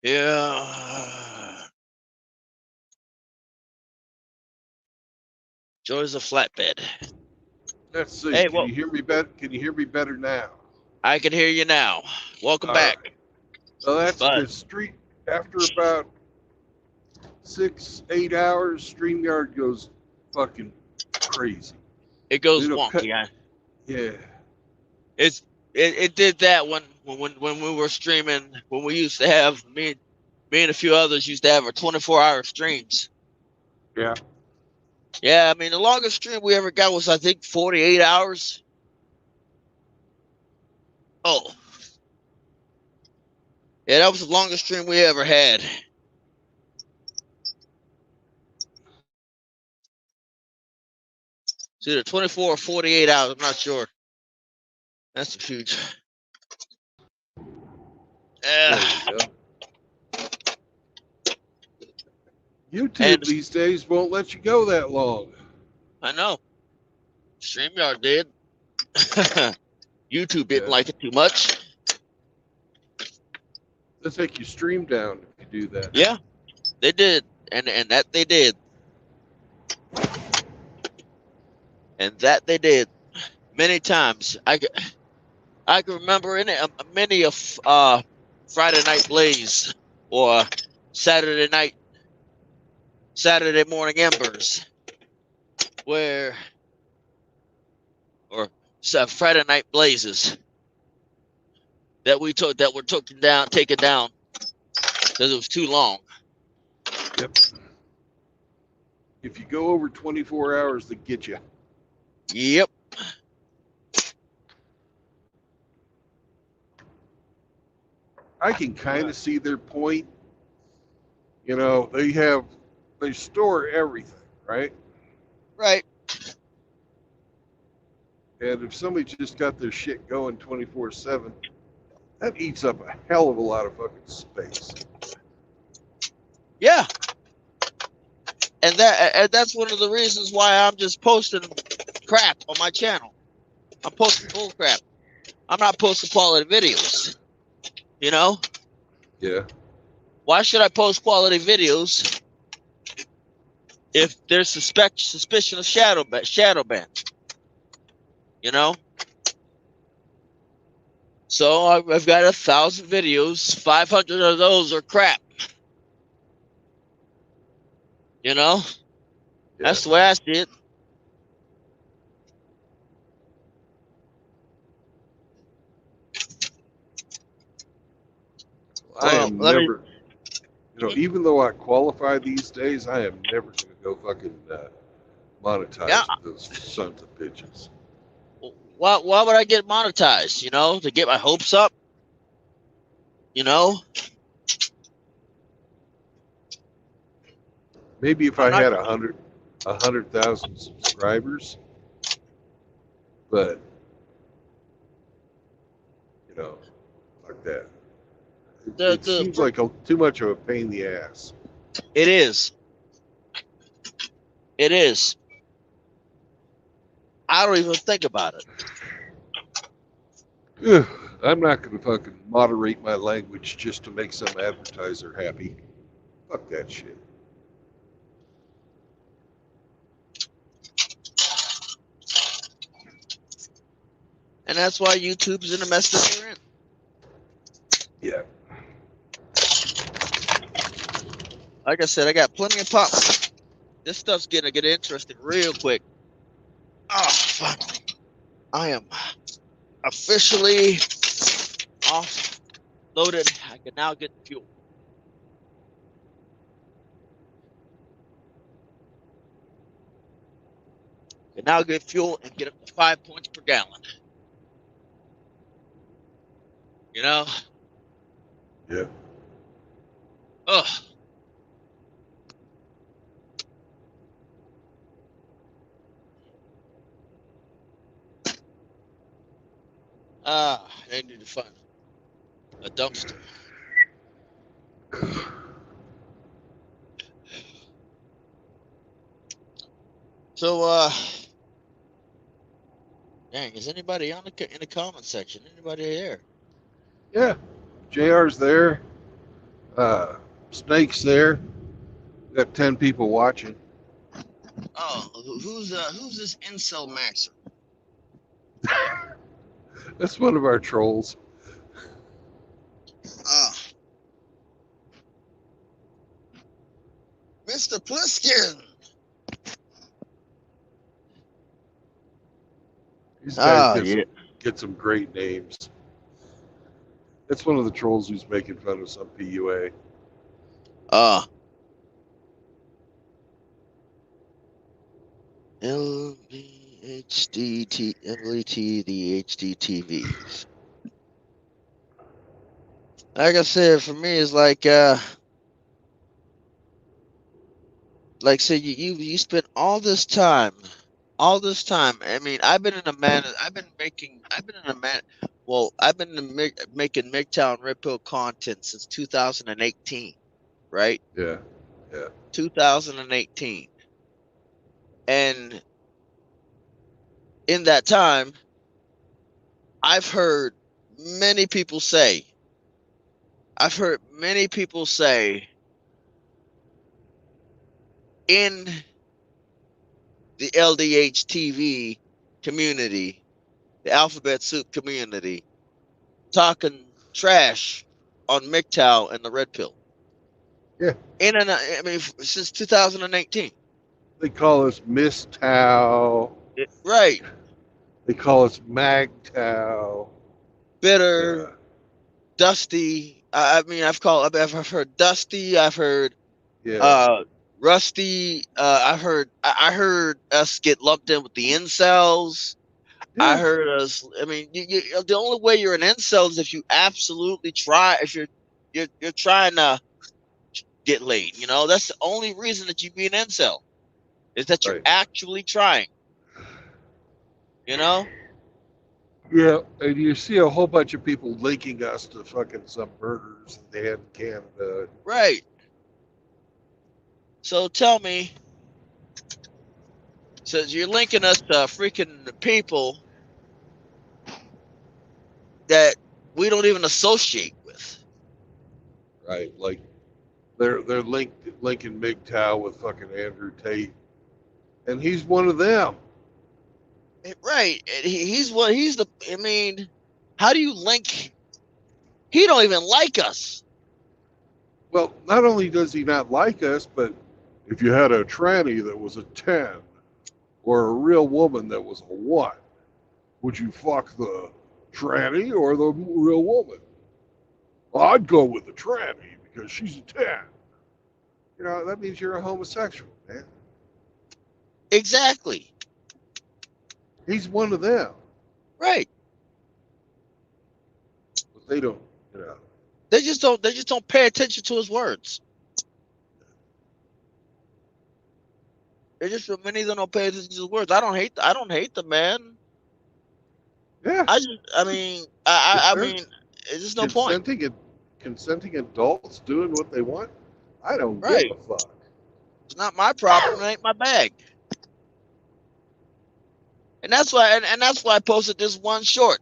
Yeah. Joys of flatbed. Let's see. Hey, Can well, you hear me better? Can you hear me better now? I can hear you now. Welcome All back. right. So that's But the street. After about 6-8 hours, StreamYard goes fucking crazy. it goes It'll cut. wonky. Yeah. It did that when we were streaming, when we used to have me and a few others used to have our 24-hour streams. Yeah. Yeah, I mean the longest stream we ever got was I think 48 hours. Oh. Yeah, that was the longest stream we ever had. It's either 24 or 48 hours, I'm not sure. That's huge. There you go. YouTube And these days won't let you go that long. I know. StreamYard did. YouTube didn't Yeah. like it too much. They'll take your stream down if you do that. Yeah, they did. And that they did. And that they did many times. I can remember in it many of Friday Night Blaze or Saturday morning embers, where or Friday Night Blazes that were taken down because it was too long. Yep. If you go over 24 hours, they get you. Yep. I can kind of see their point, You know, they store everything, right? Right. And if somebody just got their shit going 24/7, that eats up a hell of a lot of fucking space. Yeah. And that's one of the reasons why I'm just posting crap on my channel. I'm posting bull crap. I'm not posting quality videos. You know? Yeah. Why should I post quality videos if there's suspicion of shadow ban? You know? So I've got 1,000 videos. 500 of those are crap. You know? Yeah. That's the way I see it. I Well, am let me. never, you know, even though I qualify these days, I am never going to go fucking Yeah. monetize with those sons of bitches. Why would I get monetized? You know, to get my hopes up. You know, Maybe if I'm I not. had 100,000 subscribers, but you know, like that. It seems like too much of a pain in the ass. It is. It is. I don't even think about it. Ugh, I'm not going to fucking moderate my language just to make some advertiser happy. Fuck that shit. And that's why YouTube's in the mess that they're in. Yeah. Like I said, I got plenty of pop. This stuff's getting to get interesting real quick. Oh, finally. I am officially offloaded. I can now get fuel. Can now get fuel and get up to 5 points per gallon. You know? Yeah. Ugh. They need to find a dumpster. So, dang, is anybody in the comment section? Anybody there? Yeah. JR's there. Snake's there. We got 10 people watching. Oh, who's this incel maxer? That's one of our trolls. Mr. Pliskin. These guys Yeah. get some great names. That's one of the trolls who's making fun of some PUA. LBHDT the HDTVs. Like I said, for me, it's like say you spent all this time. I mean, I've been in a making MGTOW and Red Pill content since 2018, right? Yeah. Yeah. 2018. And in that time, I've heard many people say, in the LDH TV community, the Alphabet Soup community, talking trash on MGTOW and the Red Pill. Yeah. I mean, since 2018. They call us Miss Tao. Right. They call us MagTow. Bitter, Yeah. Dusty. I've heard Dusty. I've heard Yeah. Rusty. I heard us get lumped in with the incels. I Yeah. heard us. I mean, the only way you're an incel is if you absolutely try. If you're trying to get laid. You know, that's the only reason that you be an incel, is that you're Right. actually trying. You know? Yeah, and you see a whole bunch of people linking us to fucking some burgers that they had in Canada. Right. So tell me, says you're linking us to freaking people that we don't even associate with. Right, like they're linking MGTOW with fucking Andrew Tate, and he's one of them. Right. And he's the, I mean, how do you link? He don't even like us. Well, not only does he not like us, but if you had a tranny that was a 10 or a real woman that was a 1, would you fuck the tranny or the real woman? Well, I'd go with the tranny because she's a 10. You know, that means you're a homosexual, man. Exactly. He's one of them. Right. But they don't, you know. They just don't pay attention to his words. Many of them don't pay attention to his words. I don't hate the man. Yeah. I mean, it's just no point. Consenting adults doing what they want. I don't Right. give a fuck. It's not my problem. It ain't my bag. And that's why I posted this one short.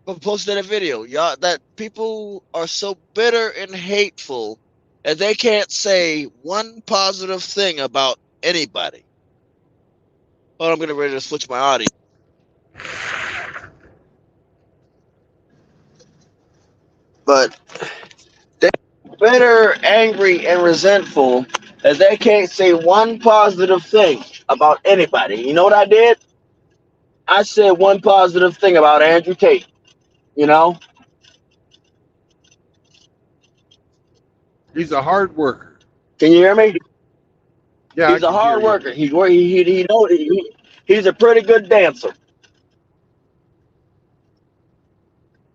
But posted a video. Y'all, that people are so bitter and hateful that they can't say one positive thing about anybody. Oh, I'm gonna ready to switch my audio. But they're bitter, angry, and resentful that they can't say one positive thing about anybody. You know what I did? I said one positive thing about Andrew Tate. You know? He's a hard worker. Can you hear me? Yeah, He's I a can hear hard you. worker. He's a pretty good dancer.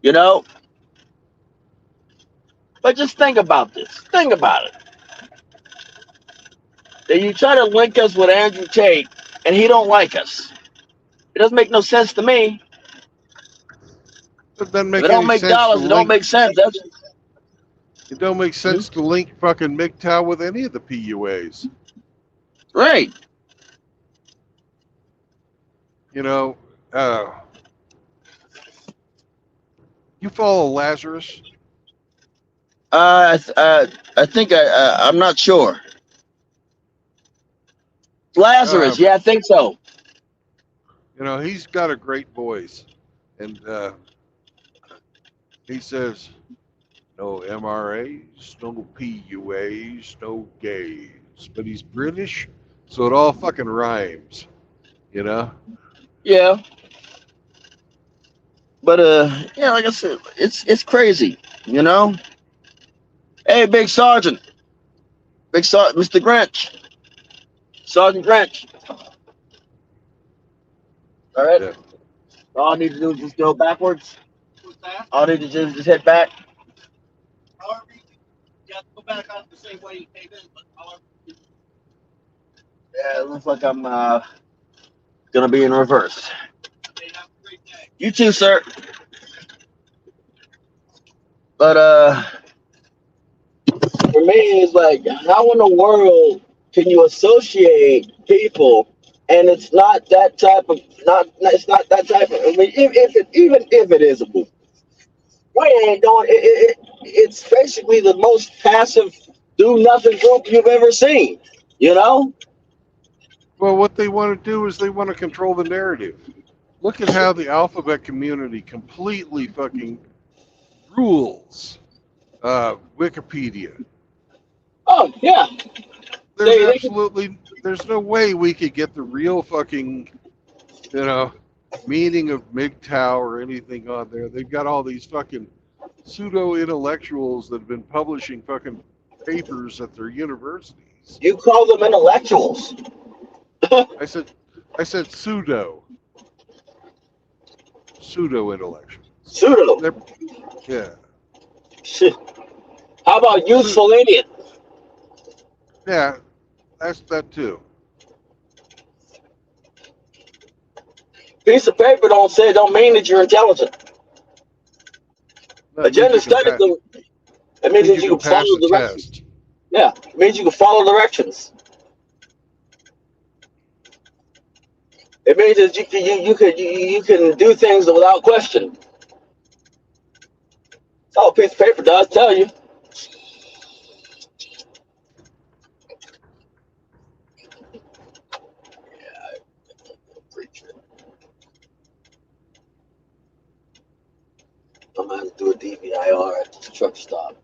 You know? But just think about this. Think about it. That you try to link us with Andrew Tate and he don't like us. It doesn't make no sense to me. It doesn't If it make don't any make sense to dollars, it don't link. make sense. It don't make sense to link fucking MGTOW with any of the PUAs. Right. You know, you follow Lazarus? I think I'm not sure. Lazarus, yeah, I think so. You know, he's got a great voice, and he says, "No MRAs, no PUAs, no gays." But he's British, so it all fucking rhymes. You know? Yeah. But yeah, like I said, it's crazy, you know. Hey, Big Sergeant, Mr. Grinch, Sergeant Grinch. All right. Yeah. All I need to do is just go backwards. All I need to do is just head back. Yeah, it looks like I'm gonna be in reverse. You too, sir. But for me, it's like, how in the world can you associate people, and it's not that type of it's not that type of. I mean, even if it is a movie, we ain't doing it's basically the most passive, do nothing group you've ever seen. You know? Well, what they want to do is they want to control the narrative. Look at how the alphabet community completely fucking rules Wikipedia. Oh yeah. There's no way we could get the real fucking, you know, meaning of MGTOW or anything on there. They've got all these fucking pseudo intellectuals that have been publishing fucking papers at their universities. You call them intellectuals. I said pseudo intellectuals. Pseudo. Yeah. Shit. How about So, useful idiot? yeah, that's that too. Piece of paper don't mean that you're intelligent. That means Agenda you can studies pass. don't. It means Means that you you can can pass follow the directions. test. Yeah, it means you can follow directions. It means that you can do things without question. That's all a piece of paper does tell you. I'm gonna have to do a DVIR at the truck stop.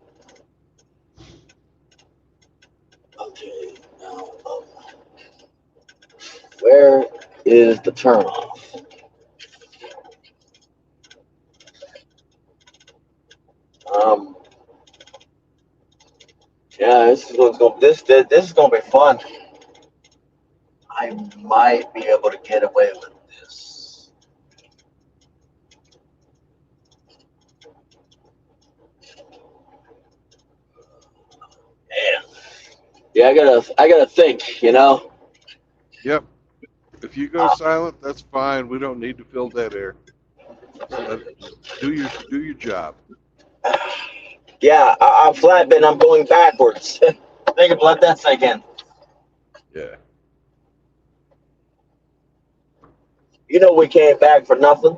Okay, now where is the turnoff? Um, yeah, this is gonna be fun. I might be able to get away with this. Man, yeah, I gotta think. Yep. If you go silent, that's fine. We don't need to fill dead air. Just do your job. Yeah, I'm flatbed. I'm going backwards. Think of let that sink in. Yeah. We came back for nothing.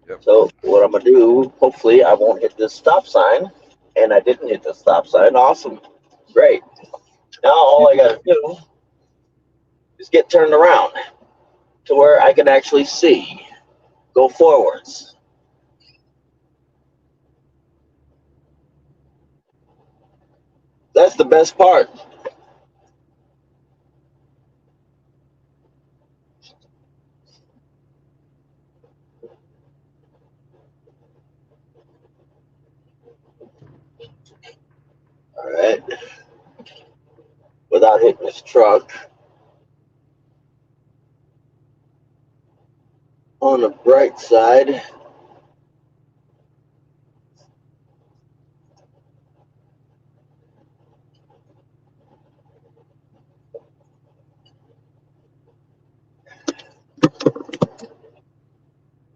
Yep. So what I'm gonna do? Hopefully, I won't hit this stop sign. And I didn't hit the stop sign. Awesome, great. Now all You I gotta do is get turned around to where I can actually see. Go forwards. That's the best part. All right. Without hitting this truck. On the bright side,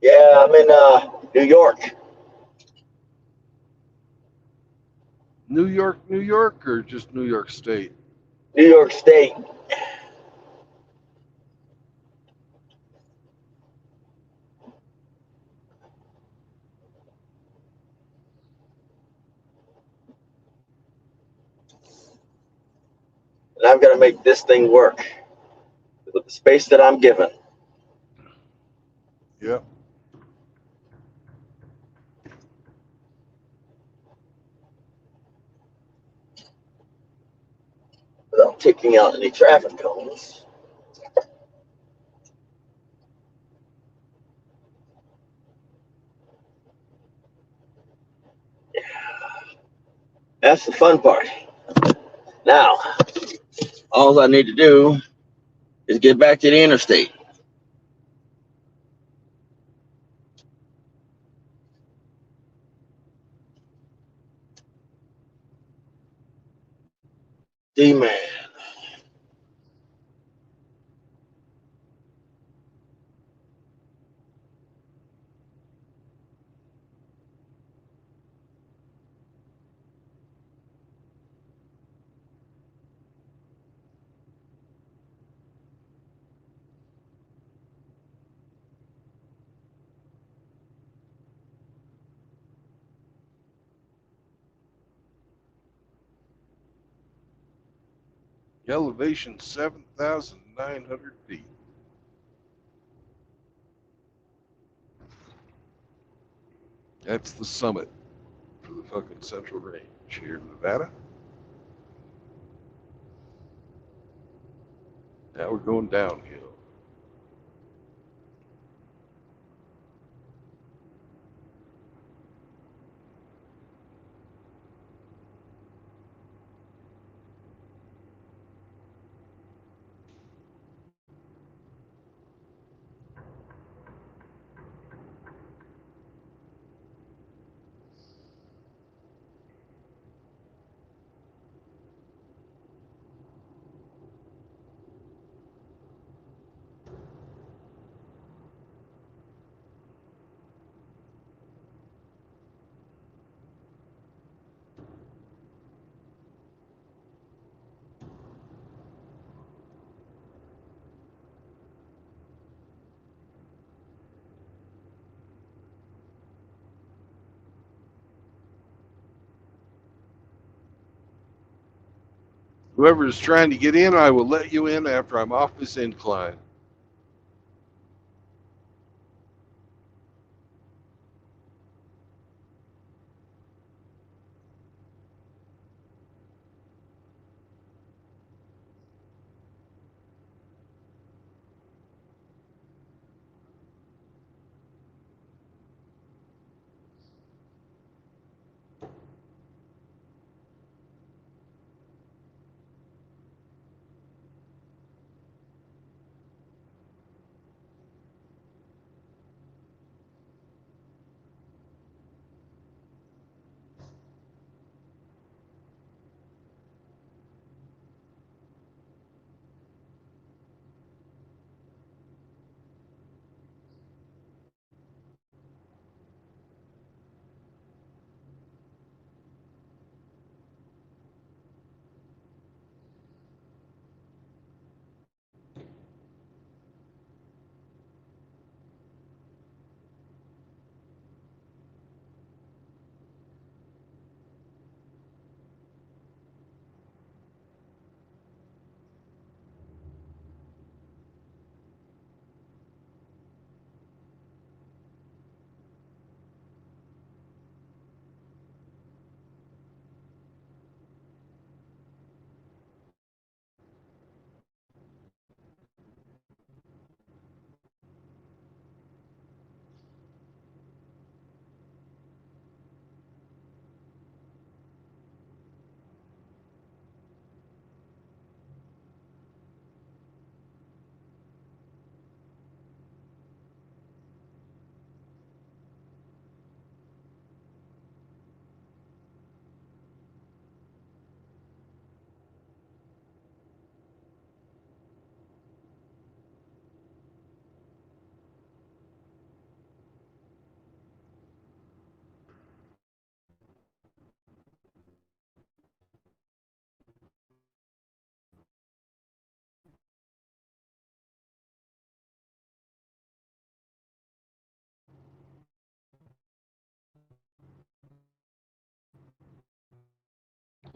yeah, I'm in New York. New York, or just New York State? New York State. And I've got to make this thing work with the space that I'm given. Yep. Without taking out any traffic cones. That's the fun part. Now, all I need to do is get back to the interstate. D-man. Elevation 7,900 feet. That's the summit for the fucking Central Range here in Nevada. Now we're going downhill. Whoever is trying to get in, I will let you in after I'm off this incline.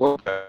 Okay.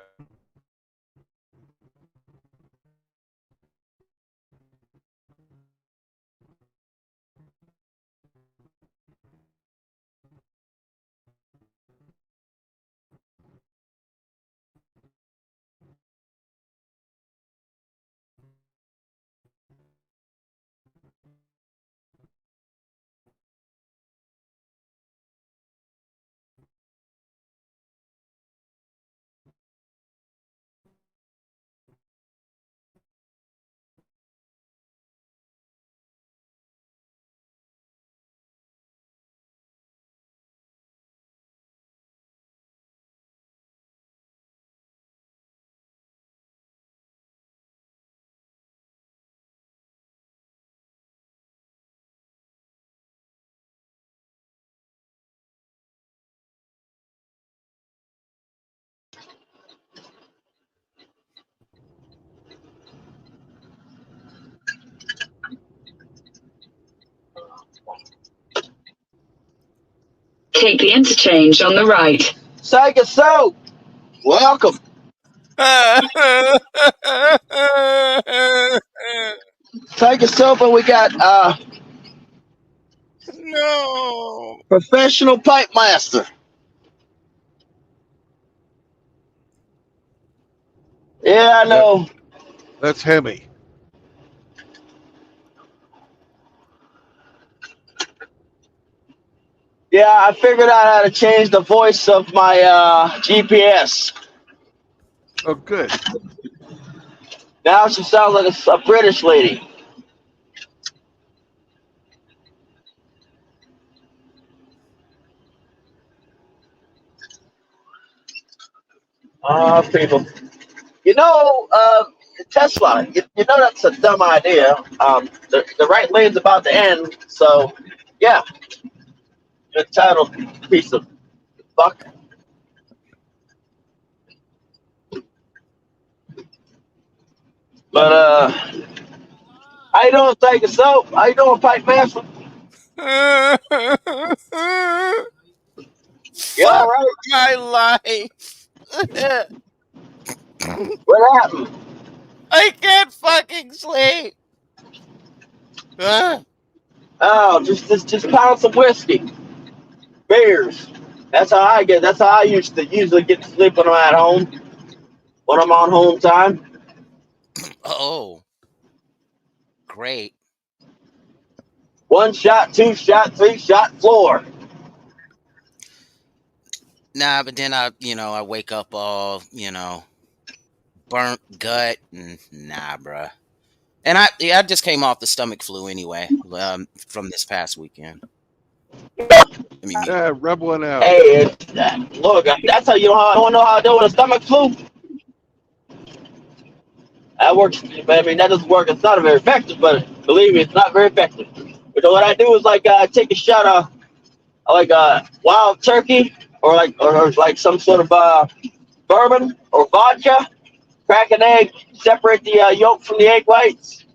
Take the interchange on the right. Psych it so. Welcome. Psych it so, but we got No. professional pipe master. Yeah, I know. That's Hemi. Yeah, I figured out how to change the voice of my GPS. Oh, good. Now she sounds like a British lady. People. You know, Tesla, you know that's a dumb idea. The right lane's about to end, so yeah, you're entitled, piece of fuck. But how you doing, Take It So? How you doing, Pipe Master? You all Fuck right? my life. What happened? I can't fucking sleep. Oh, just pound some whiskey, beers. That's how I get. That's how I usually get to sleep when I'm at home. When I'm on home time. Oh, great. 1 shot, 2 shot, 3 shot, floor. Nah, but then I wake up all, burnt gut and nah, bruh. And I just came off the stomach flu anyway, from this past weekend. I mean, Yeah, rub one out. Hey, look, that's how you don't know how to do with a stomach flu. That works. I mean, that doesn't work. It's not very effective, but believe me, it's not very effective. But what I do is like take a shot of like wild turkey or like some sort of bourbon or vodka. Crack an egg, separate the yolk from the egg whites.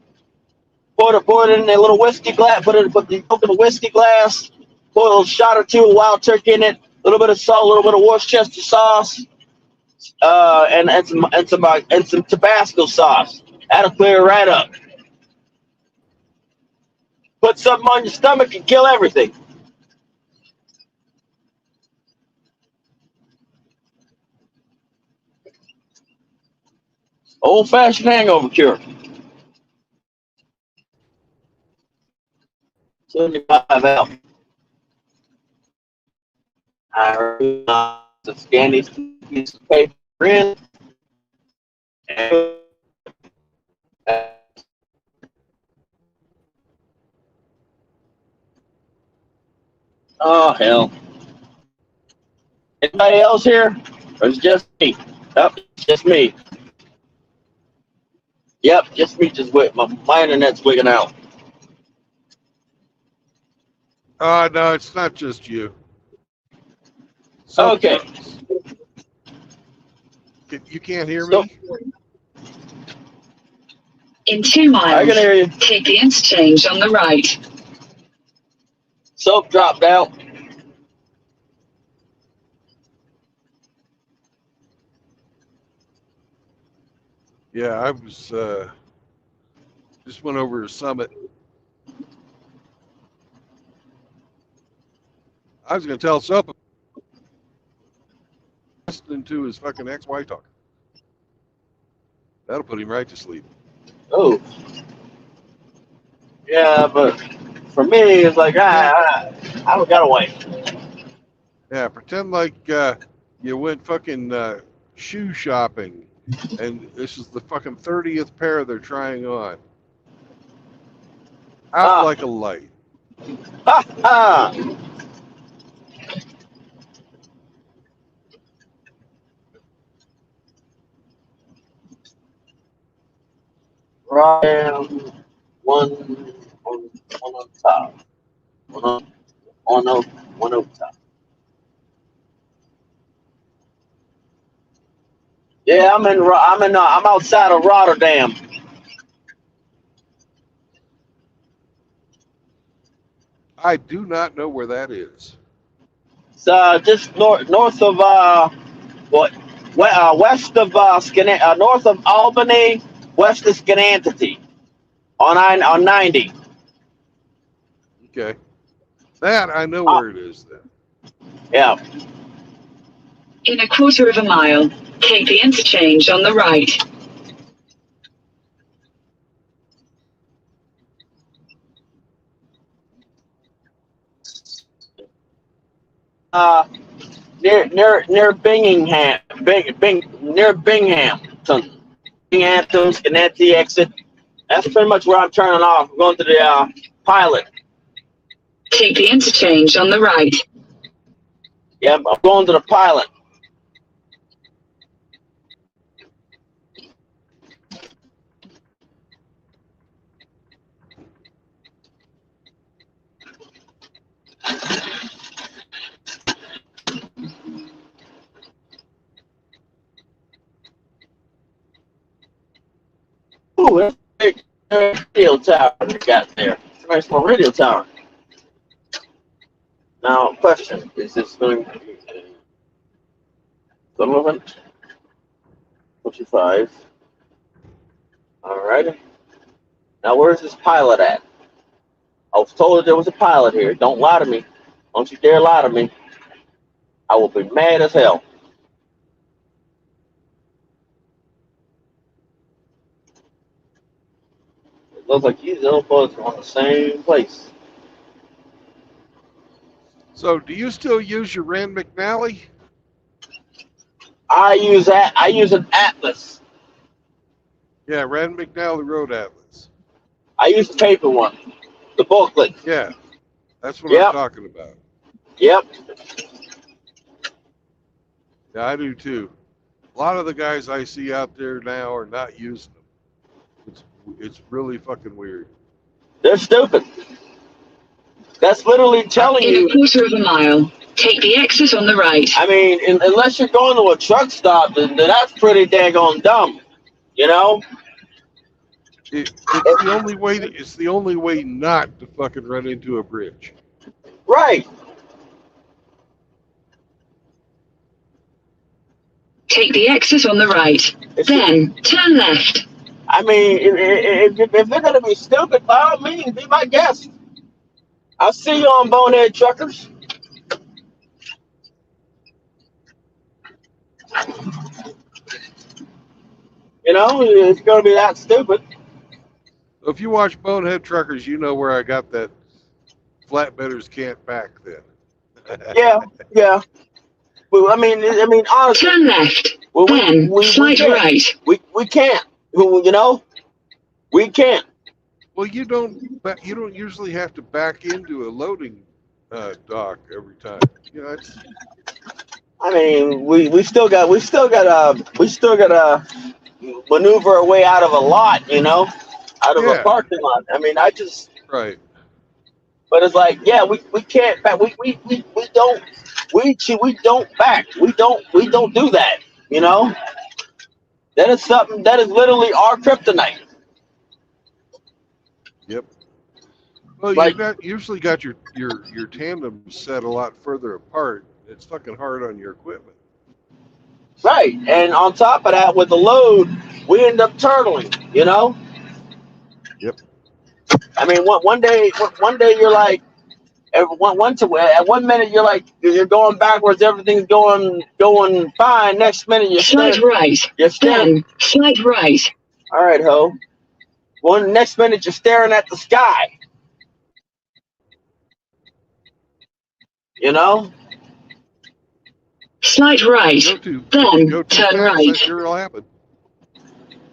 Pour it in a little whiskey glass. Put the yolk in a whiskey glass. Pour a little shot or two of wild turkey in it. A little bit of salt, a little bit of Worcestershire sauce, and some Tabasco sauce. That'll clear it right up. Put something on your stomach and kill everything. Old-fashioned hangover cure. 75 out. I heard the scan these pieces of paper in. And, oh, hell. Anybody else here? Or is it just me? Yep, just me. Yep, just me. Just wait. My internet's wigging out. No, it's not just you. Okay. You can't hear So, me? In 2 I miles, can hear you. take the interchange on the right. Soap dropped out. Yeah, I was just went over to Summit. I was going to tell Soap listening to his fucking ex-wife talk. That'll put him right to sleep. Oh. Yeah, but for me, it's like, I got a wife. Yeah, pretend like you went fucking shoe shopping, and this is the fucking 30th pair they're trying on. Out Ah. like a light. Ha ha! Right, one on top. One on top. Yeah, I'm outside of Rotterdam. I do not know where that is. It's just north of what west of north of Albany, west of Schenectady, on 90. Okay. That I know where it is then. Yeah. In a quarter of a mile, take the interchange on the right. Near Bingham, near Binghamton, Schenectady exit. That's pretty much where I'm turning off. I'm going to the pilot. Take the interchange on the right. Yep, I'm going to the pilot. Ooh, that's a big radio tower we got there. It's a nice little radio tower. Now, question: is this going to be moving? 25. All right. Now, where's this pilot at? I was told that there was a pilot here. Don't lie to me. Don't you dare lie to me. I will be mad as hell. It looks like these elbows are on the same place. So, do you still use your Rand McNally? I use that. I use an atlas. Yeah, Rand McNally Road Atlas. I use the paper one, the booklet. Yeah, that's what Yep. I'm talking about. Yep. Yeah, I do too. A lot of the guys I see out there now are not using them. It's really fucking weird. They're stupid. That's literally telling In you. a quarter of a mile, take the exit on the right. I mean, unless you're going to a truck stop, then that's pretty daggone dumb. You know? It's the only way. It's the only way not to fucking run into a bridge. Right. Take the exit on the right. Then turn left. I mean, if they're going to be stupid, by all means, be my guest. I'll see you on Bonehead Truckers. You know, it's going to be that stupid. If you watch Bonehead Truckers, you know where I got that flatbedders can't back then. Yeah, yeah. Well, I mean, honestly. Turn left. Well, Then slide right. We can't. You know, we can't. Well, you don't usually have to back into a loading dock every time. You know, it's, I mean, we still got maneuver our way out of a lot, you know, out of a parking lot. I mean, right. But it's like, yeah, we can't back. We don't back. We don't do that. You know, that is something that is literally our kryptonite. Yep. Well, Like, you usually got your tandem set a lot further apart. It's fucking hard on your equipment. right, and on top of that, with the load, we end up turtling. You know. Yep. I mean, one day you're like, at one minute you're like you're going backwards, everything's going fine. Next minute you're slide right. You're staring. Then slide right. All right, ho. Next minute you're staring at the sky. You know. Slide right. Then turn right. Sure will happen.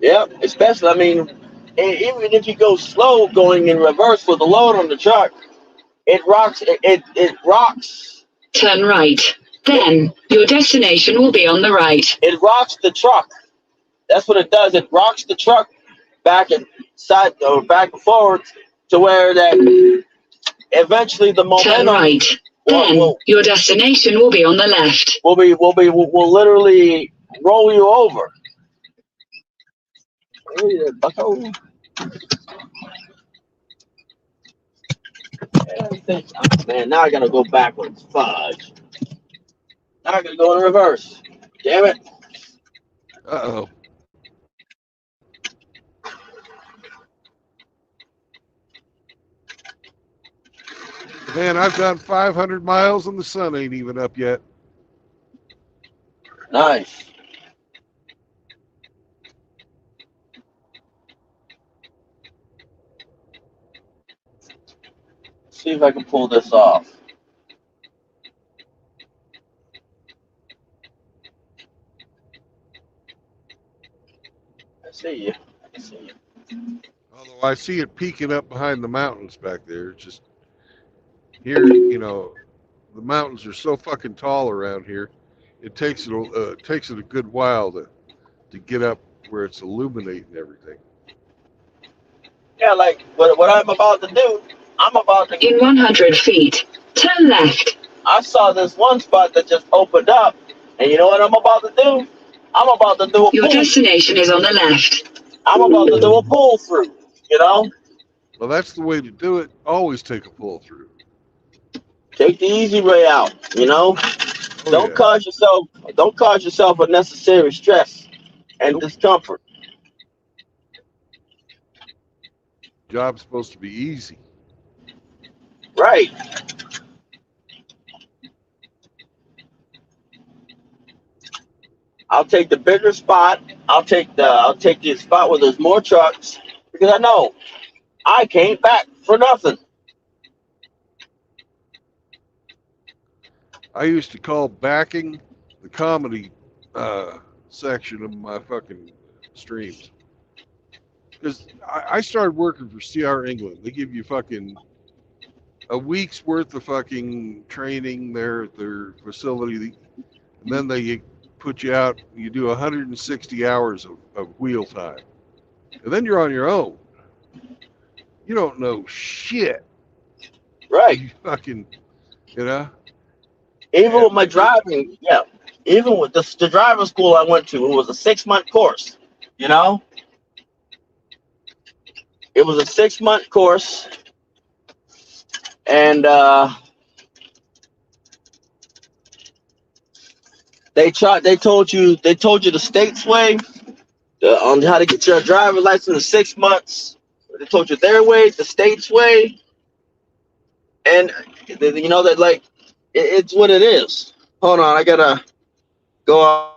Yep. Especially, I mean, even if you go slow going in reverse with the load on the truck, it rocks. It rocks. Turn right. Then your destination will be on the right. It rocks the truck. That's what it does. It rocks the truck back and side or back and forward to where that eventually the momentum. Turn right. Then your destination will be on the left. Will literally roll you over. Hey, bucko. Man, now I gotta go backwards. Fudge. Now I gotta go in reverse. Damn it. Uh-oh. Man, I've done 500 miles and the sun ain't even up yet. Nice. See if I can pull this off. I see you. Although I see it peeking up behind the mountains back there. It's just here, you know, the mountains are so fucking tall around here. It takes it a good while to get up where it's illuminating everything. Yeah, like what I'm about to do. In 100 feet, turn left. I saw this one spot that just opened up, and you know what I'm about to do? I'm about to do a Your destination is on the left. I'm about to do a pull through, you know? Well, that's the way to do it. Always take a pull through. Take the easy way out, you know? Don't cause yourself unnecessary stress. and Nope. discomfort. Job's supposed to be easy. Right. I'll take the bigger spot. I'll take the spot where there's more trucks because I know I came back for nothing. I used to call backing the comedy section of my fucking streams. Because I started working for CR England. They give you fucking a week's worth of fucking training there at their facility. And then they put you out, you do 160 hours of wheel time. And then you're on your own. You don't know shit. Right. You fucking, you know? Even with And my driving, yeah. Even with the driving school I went to, it was a 6 month course. You know, it was a 6 month course, and they told you the state's way on how to get your driver's license in 6 months. They told you their way, the state's way, and you know that like it's what it is. Hold on, I gotta go out.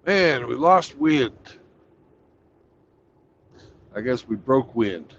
Man, we lost wind. I guess we broke wind.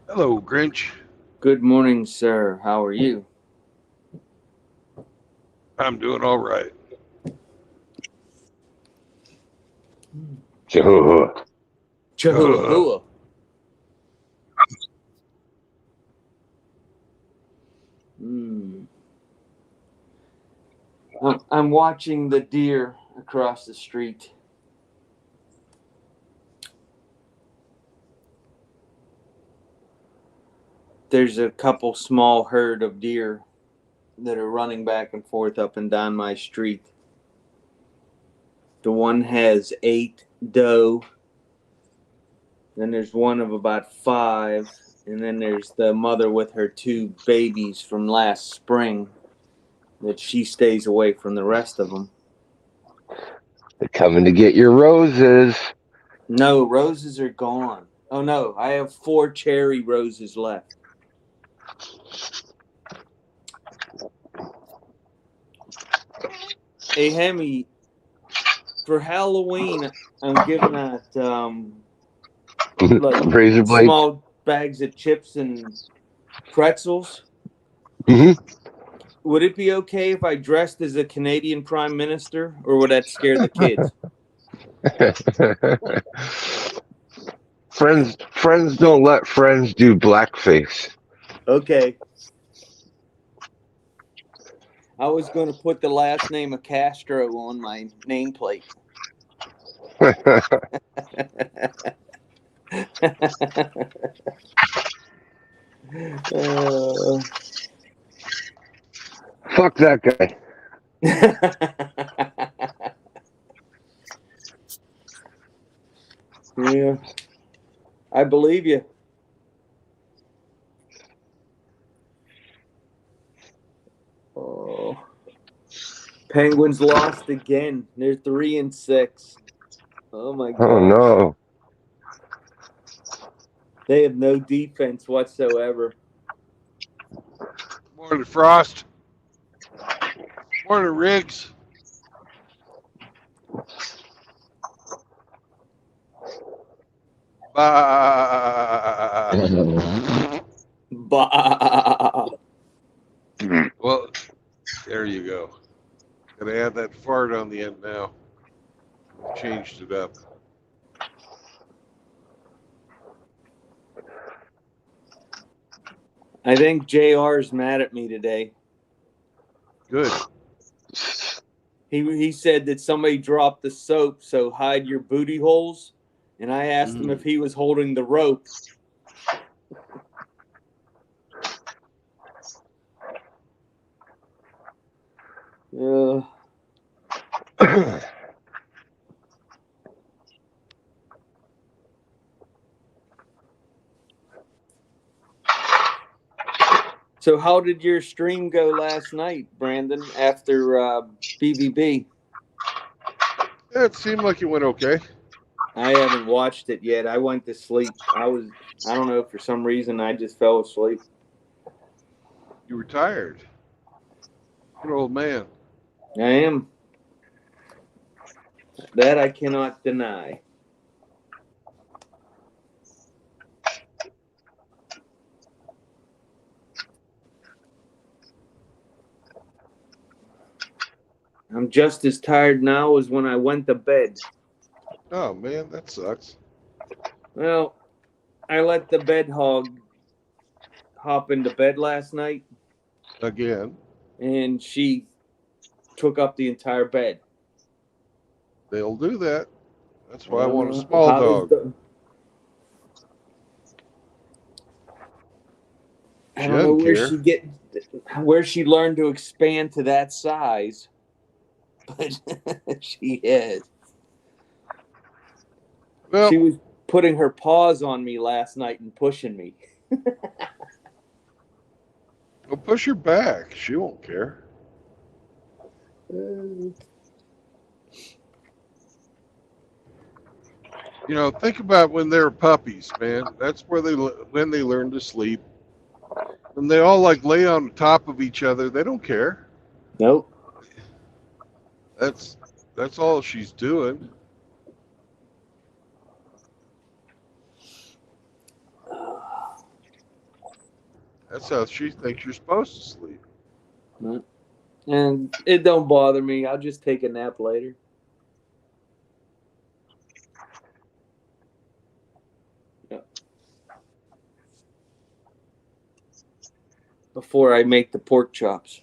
Hello, Grinch. Good morning, sir. How are you? I'm doing all right. Jehovah. Chihuahua. Hmm. I'm watching the deer across the street. There's a couple small herd of deer that are running back and forth up and down my street. The one has 8 doe. Then there's one of about 5. And then there's the mother with her 2 babies from last spring that she stays away from the rest of them. They're coming to get your roses. No, roses are gone. Oh no, I have 4 cherry roses left. Hey, Hemi, for Halloween, I'm giving out like Razor blades. small bags of chips and pretzels. Mm-hmm. Would it be okay if I dressed as a Canadian Prime Minister, or would that scare the kids? friends don't let friends do blackface. Okay. I was going to put the last name of Castro on my nameplate. Fuck that guy. Yeah, I believe you. Oh, Penguins lost again. They're 3-6. Oh my god. Oh no. They have no defense whatsoever. Morning, Frost. Morning, Riggs. Bah. Well, there you go. Gotta add that fart on the end now. Changed it up. I think JR's mad at me today. Good. He said that somebody dropped the soap, so hide your booty holes. And I asked him if he was holding the rope. So how did your stream go last night, Brandon, after BBB? Yeah, it seemed like it went okay. I haven't watched it yet. I went to sleep. I don't know, for some reason I just fell asleep. You were tired. Good old man. I am. That I cannot deny. I'm just as tired now as when I went to bed. Oh man, that sucks. Well, I let the bed hog hop into bed last night, Again, and she took up the entire bed. they'll do that. That's why I want a small How does dog. I don't know doesn't care. where she learned to expand to that size, but she is. Well, She was putting her paws on me last night and pushing me. Go push her back. She won't care. You know, think about when they're puppies, man. That's where when they learn to sleep. And they all like lay on top of each other. They don't care. Nope. That's all she's doing. That's how she thinks you're supposed to sleep. And it don't bother me. I'll just take a nap later. Before I make the pork chops.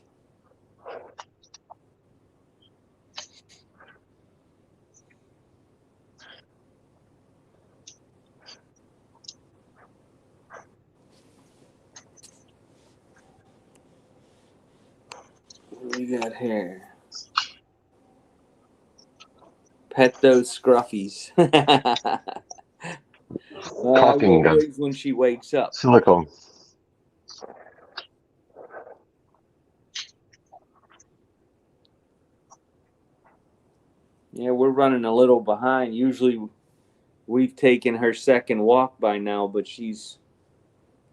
What do we got here? Pet those scruffies. I Talking will wait when she wakes up. silicone. Yeah, we're running a little behind. Usually We've taken her second walk by now, but she's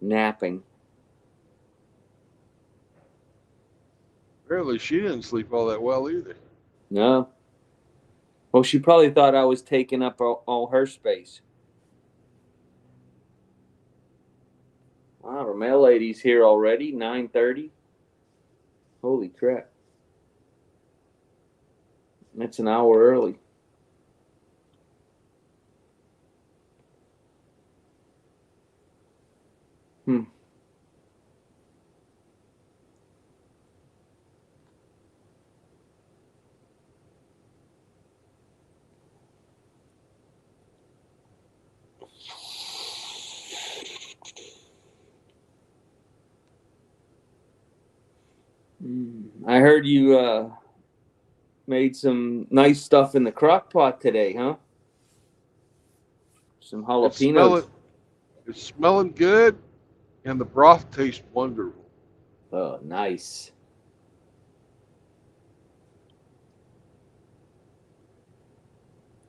napping. Apparently, she didn't sleep all that well either. No. Well, she probably thought I was taking up all her space. Wow, the mail lady's here already, 9:30. Holy crap. That's an hour early. I heard you made some nice stuff in the crock pot today, huh? Some jalapenos. It's smelling good, and the broth tastes wonderful. Oh, nice.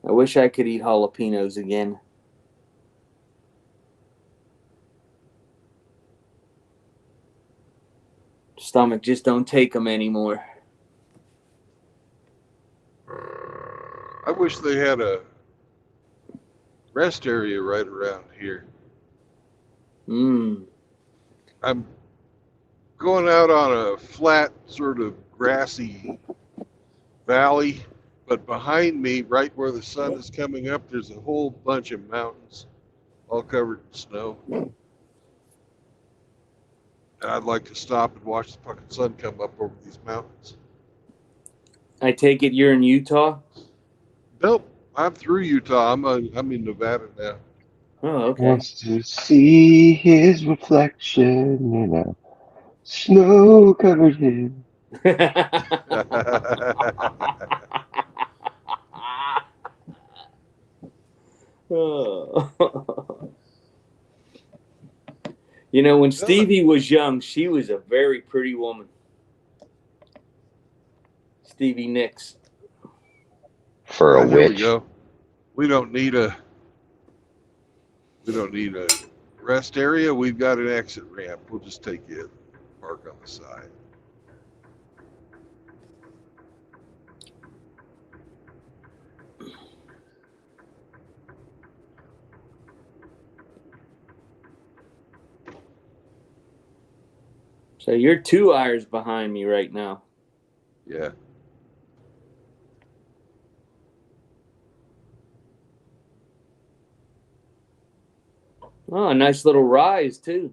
I wish I could eat jalapenos again. Stomach just don't take them anymore. I wish they had a rest area right around here. I'm going out on a flat, sort of grassy valley, but behind me, right where the sun is coming up, there's a whole bunch of mountains, all covered in snow. And I'd like to stop and watch the fucking sun come up over these mountains. I take it you're in Utah? Nope, I'm through Utah. I'm in Nevada now. Oh, okay. Wants to see his reflection in a snow-covered hill. You know, when Stevie was young, she was a very pretty woman. Stevie Nicks. For a There witch. we go. We don't need a rest area. We've got an exit ramp. We'll just take it, park on the side. So you're 2 hours behind me right now. Yeah. Oh, a nice little rise, too.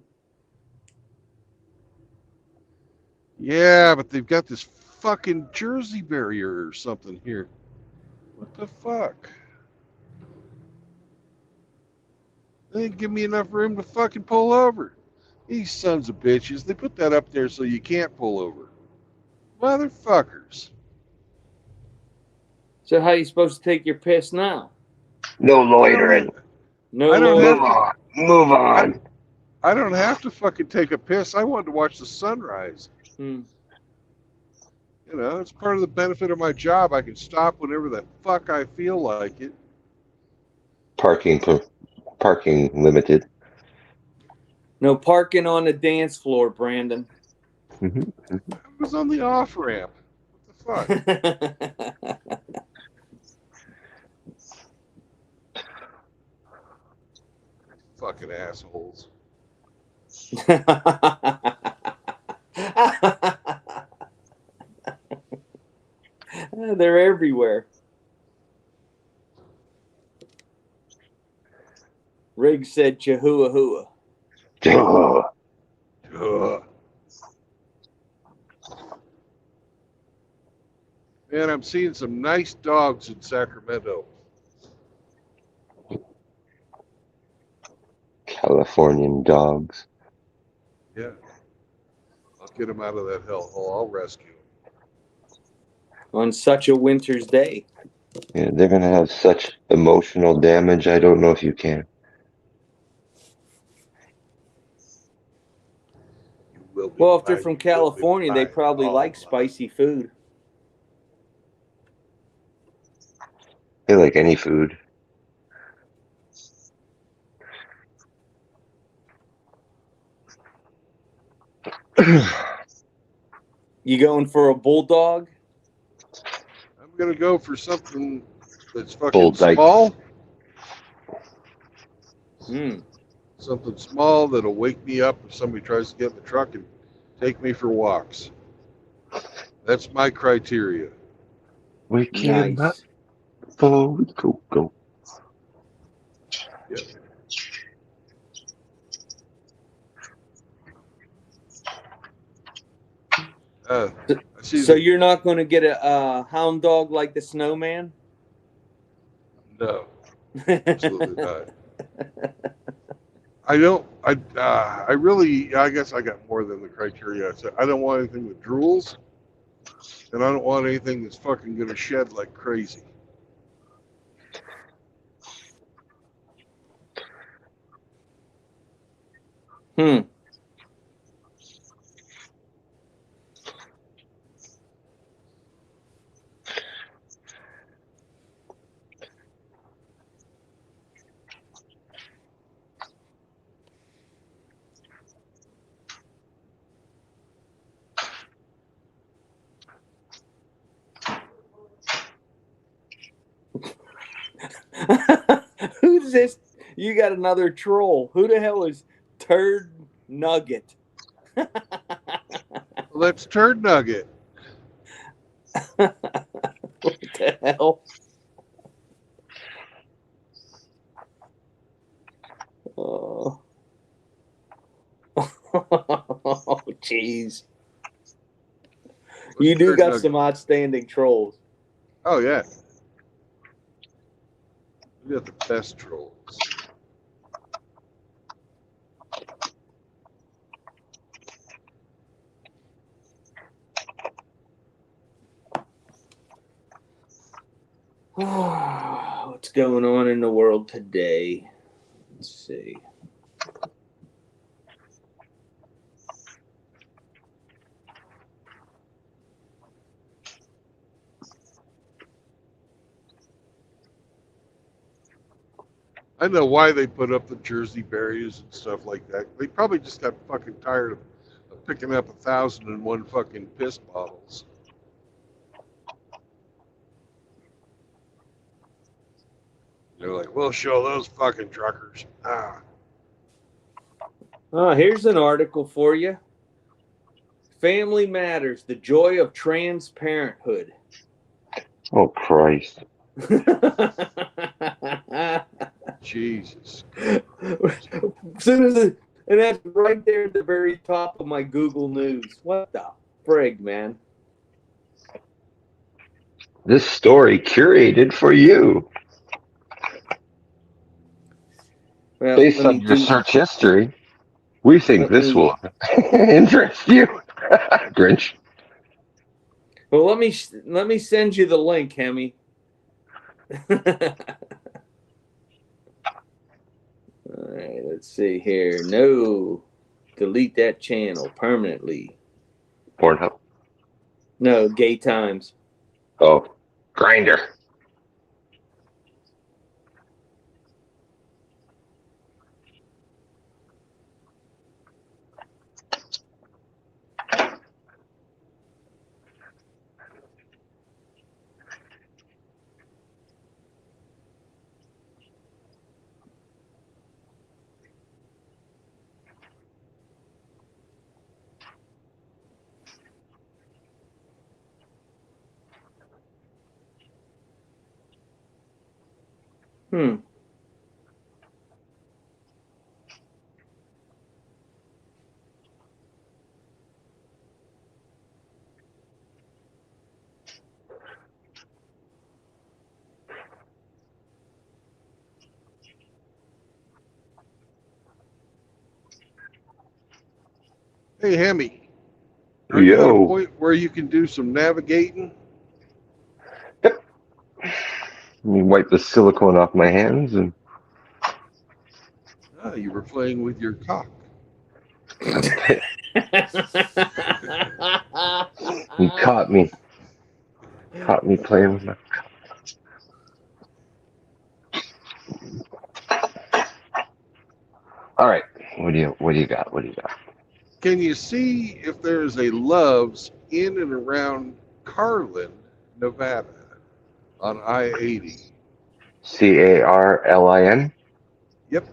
Yeah, but they've got this fucking Jersey barrier or something here. What the fuck? They didn't give me enough room to fucking pull over. These sons of bitches, they put that up there so you can't pull over. Motherfuckers. So how are you supposed to take your piss now? No loitering. No I don't loitering. have to. Move on. I don't have to fucking take a piss. I wanted to watch the sunrise. Hmm. You know, it's part of the benefit of my job. I can stop whenever the fuck I feel like it. Parking limited. No parking on the dance floor, Brandon. Mm-hmm. I was on the off ramp. What the fuck? Fucking assholes. They're everywhere. Riggs said Chihuahua hua. Ugh. Man, I'm seeing some nice dogs in Sacramento. Californian dogs. Yeah. I'll get them out of that hellhole. I'll rescue them. On such a winter's day. Yeah, they're gonna have such emotional damage. I don't know if you can. Well, if they're from California, they probably like spicy food. They like any food. You going for a bulldog? I'm gonna go for something that's Bull fucking dyke. small. Hmm. Something small that'll wake me up if somebody tries to get in the truck and take me for walks. That's my criteria. We cannot Nice. fall. Go. Yep. I see So the, you're not going to get a hound dog like the snowman? no, absolutely not. I don't. I really. I guess I got more than the criteria. I said I don't want anything that drools, and I don't want anything that's fucking gonna shed like crazy. Hmm. Who's this? You got another troll. Who the hell is Turd Nugget? Well, that's Turd Nugget. What the hell? Oh, oh, jeez. You do Turd got Nugget. some outstanding trolls. Oh yeah, we got the best trolls. What's going on in the world today? Let's see. I know why they put up the Jersey barriers and stuff like that. They probably just got fucking tired of picking up 1,001 fucking piss bottles. They're like, we'll show those fucking truckers. Ah, Oh, here's an article for you. Family Matters, the joy of trans parenthood. Oh Christ! Jesus. Soon as and that's right there at the very top of my Google News. What the frig, man? This story curated for you Well, based on your search history. We think this will interest you, Grinch. Well, let me send you the link, Hemi. All right, let's see here. No, delete that channel permanently. Pornhub. No, Gay Times. Oh, Grinder. Hmm. Hey, Hemi, are you at a Yo. point where you can do some navigating? Yep. Let me wipe the silicone off my hands and Ah, you were playing with your cock. you caught me. Caught me playing with my. All right. What do you got? What do you got? Can you see if there's a Love's in and around Carlin, Nevada, on I-80? Carlin. Yep.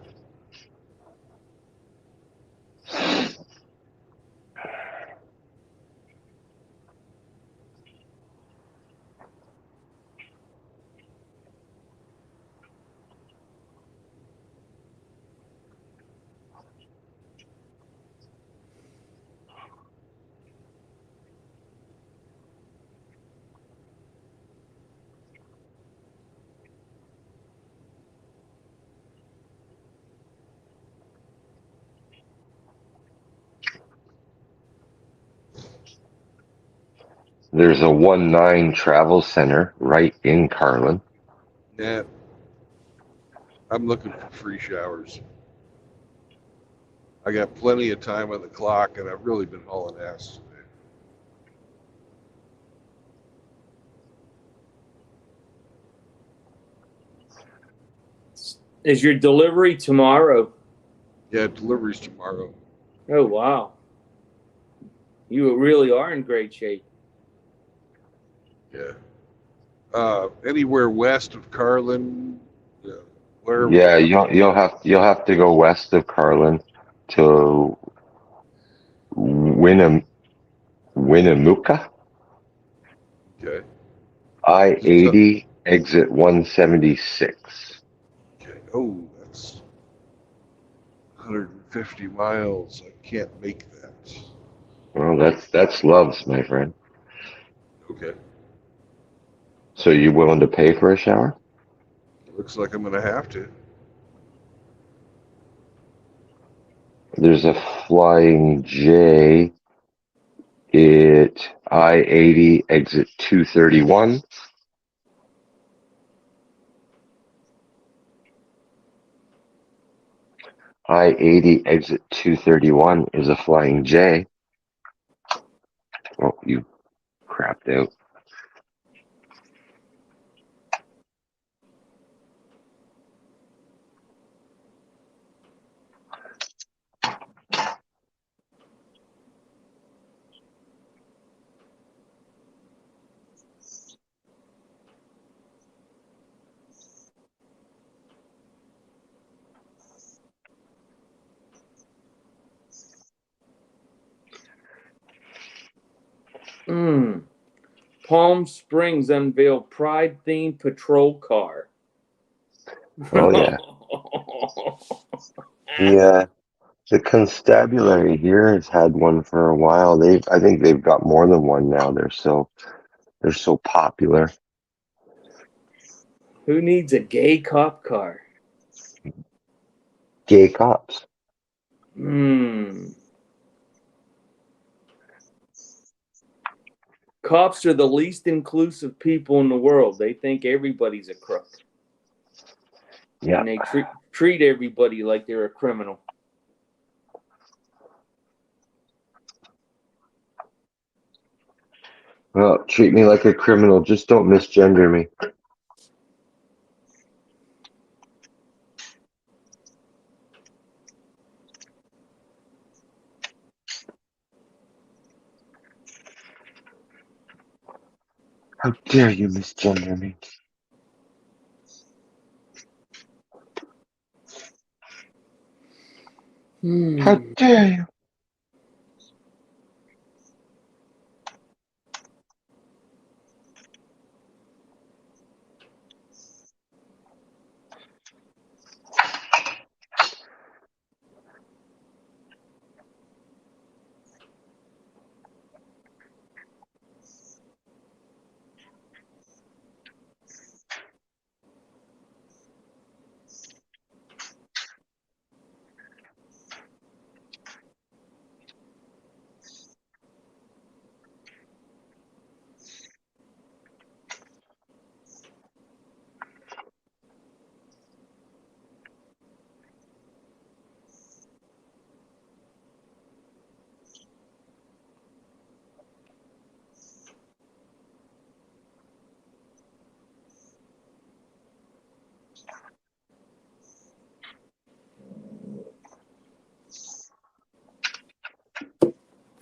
There's a 1-9 travel center right in Carlin. Yeah. I'm looking for free showers. I got plenty of time on the clock, and I've really been hauling ass today. Is your delivery tomorrow? Yeah, delivery's tomorrow. Oh, wow. You really are in great shape. Yeah. Anywhere west of Carlin, wherever. Yeah, you'll have to go west of Carlin to Winnemucca. Okay. I-80 exit 176. Okay. Oh, that's 150 miles. I can't make that. Well, that's Love's, my friend. Okay. So you willing to pay for a shower? Looks like I'm going to have to. There's a Flying J at I-80 exit 231. I-80 exit 231 is a Flying J. Oh, you crapped out. Palm Springs unveil Pride-themed patrol car. Oh, yeah. Yeah. The constabulary here has had one for a while. I think they've got more than one now. They're so popular. Who needs a gay cop car? Gay cops. Cops are the least inclusive people in the world. They think everybody's a crook. Yeah. And they treat everybody like they're a criminal. Well, treat me like a criminal. Just don't misgender me. How dare you misgender me? How dare you?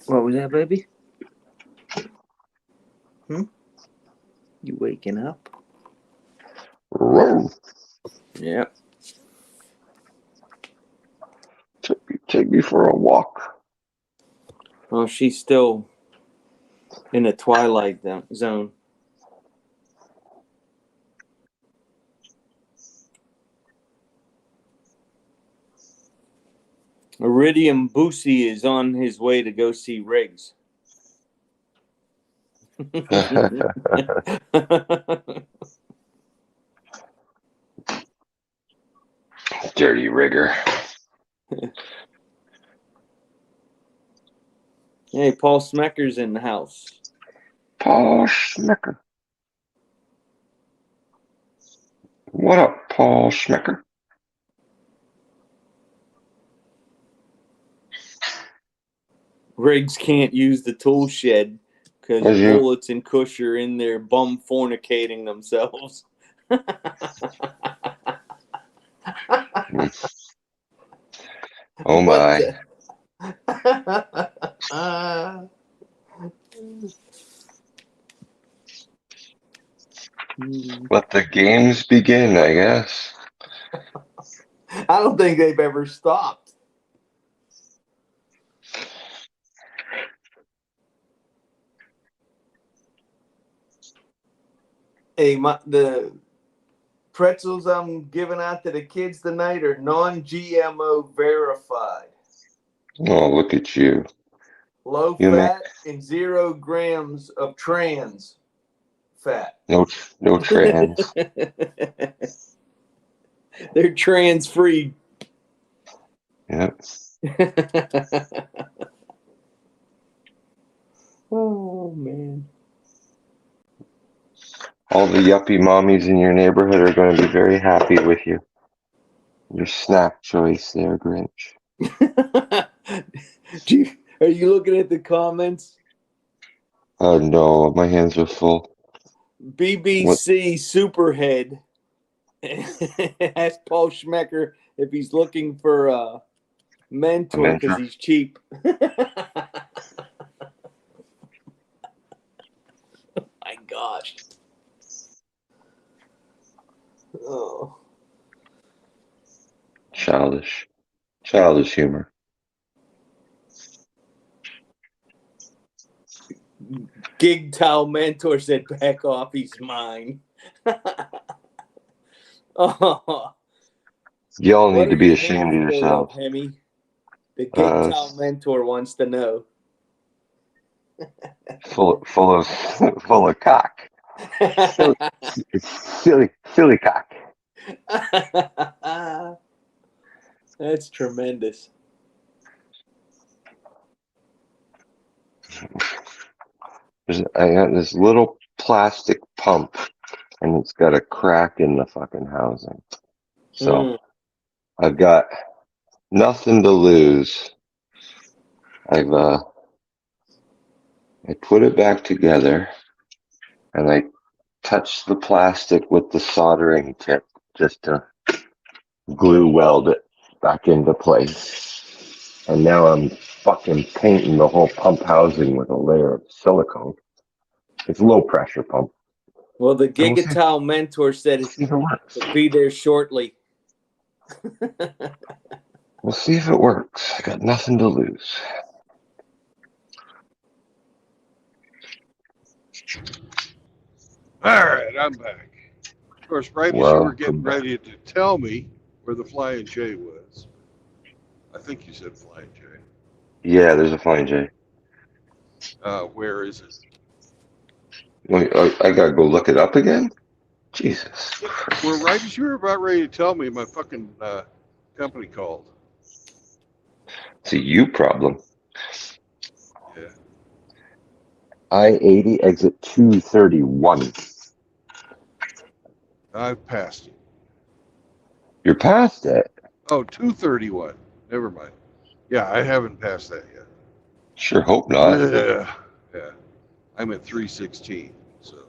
What was that, baby? You waking up? Roar. Yep. Take me for a walk. Well, she's still in the twilight zone. Iridium Boosie is on his way to go see Riggs. Dirty rigger. Hey, Paul Smecker's in the house. Paul Schmecker. What up, Paul Schmecker? Riggs can't use the tool shed because As you- Bullets and Cush are in there bum fornicating themselves. Oh my. Let the games begin, I guess. I don't think they've ever stopped. Hey, the pretzels I'm giving out to the kids tonight are non-GMO verified. Oh, look at you. Low You fat and 0 grams of trans fat. No trans. They're trans free. Yep. Oh man. All the yuppie mommies in your neighborhood are going to be very happy with you. Your snack choice there, Grinch. Are you looking at the comments? Oh no, my hands are full. BBC Superhead asked Paul Schmecker if he's looking for a mentor because he's cheap. My gosh. Oh. Childish humor. MGTOW mentor said, "Back off, he's mine." Oh. Y'all What need to are be your ashamed of hands full yourself. of, Hemi? The MGTOW mentor wants to know. Full of cock. Silly cock. That's tremendous. I got this little plastic pump, and it's got a crack in the fucking housing. So I've got nothing to lose. I put it back together, and I touched the plastic with the soldering tip just to glue weld it back into place. And now I'm fucking painting the whole pump housing with a layer of silicone. It's a low pressure pump. Well, the MGTOW mentor said it'll be there shortly. We'll see if it works. I got nothing to lose. All right, I'm back. Of course, right as you were getting ready to tell me where the Flying J was, I think you said Flying J. Yeah, there's a Flying J. Where is it? Wait, I gotta go look it up again? Jesus. Well, right as you were about ready to tell me, my fucking company called. It's a you problem. Yeah. I-80 exit 231. I've passed it. You're past it? Oh, 231. Never mind. Yeah, I haven't passed that yet. Sure hope not. Yeah. I'm at 316, so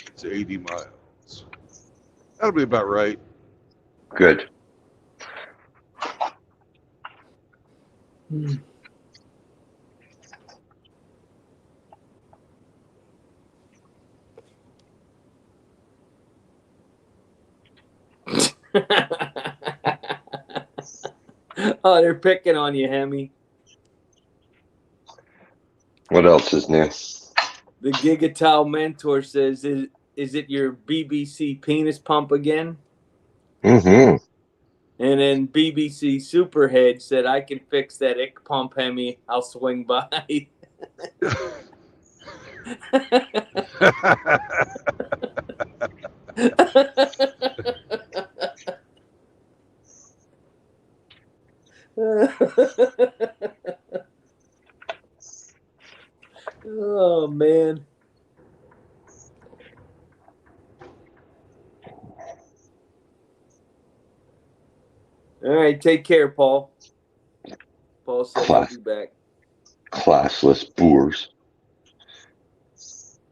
it's 80 miles. That'll be about right. Oh, they're picking on you, Hemi. What else is new? The MGTOW mentor says, is it your BBC penis pump again? Mm-hmm. And then BBC Superhead said, I can fix that ick pump, Hemi. I'll swing by. Oh, man. All right, take care, Paul. Paul said he'll be back. Classless boors.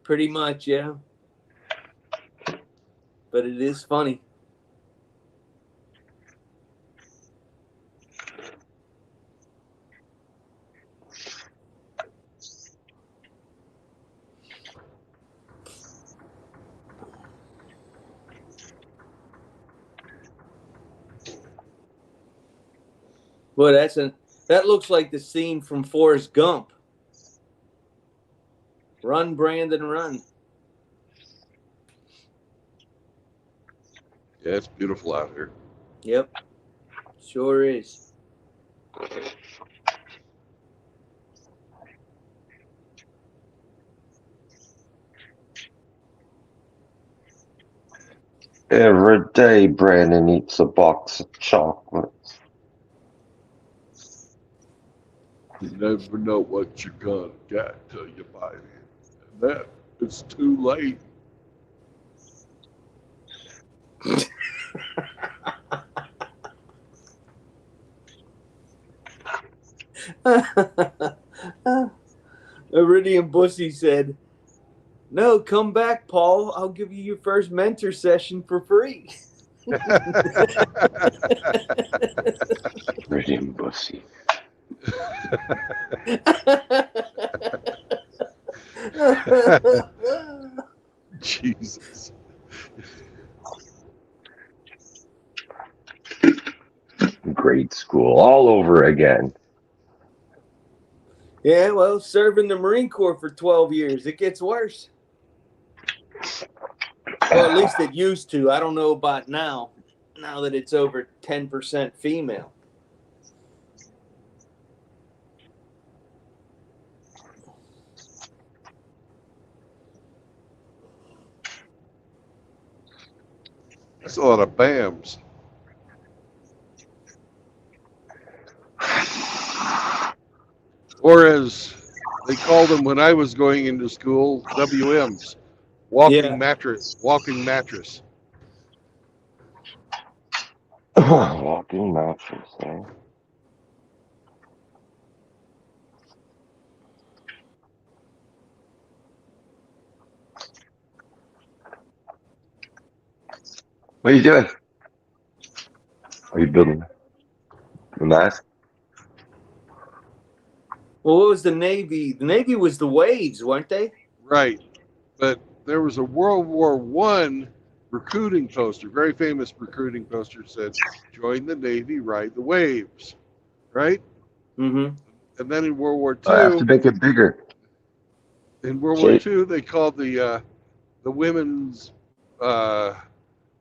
Pretty much, yeah. But it is funny. Boy, that looks like the scene from Forrest Gump. Run, Brandon, run. Yeah, it's beautiful out here. Yep. Sure is. Every day Brandon eats a box of chocolates. You never know what you're gonna get till you buy it. And then it's too late. Iridium Bussy said, no, come back, Paul. I'll give you your first mentor session for free. Iridium Bussy. Jesus. Grade school all over again. Yeah, well, serving the Marine Corps for 12 years, it gets worse. Or at least it used to. I don't know about now that it's over 10% female. That's a lot of BAMs. Or as they called them when I was going into school, WMs. Walking mattress. Walking mattress. Walking mattress, eh? What are you doing? Are you building the mast? Well, what was the Navy? The Navy was the waves, weren't they? Right. But there was a World War I recruiting poster, very famous recruiting poster, said, join the Navy, ride the waves. Right? Mm-hmm. And then in World War I have to II, make it bigger. in World War II, they called the women's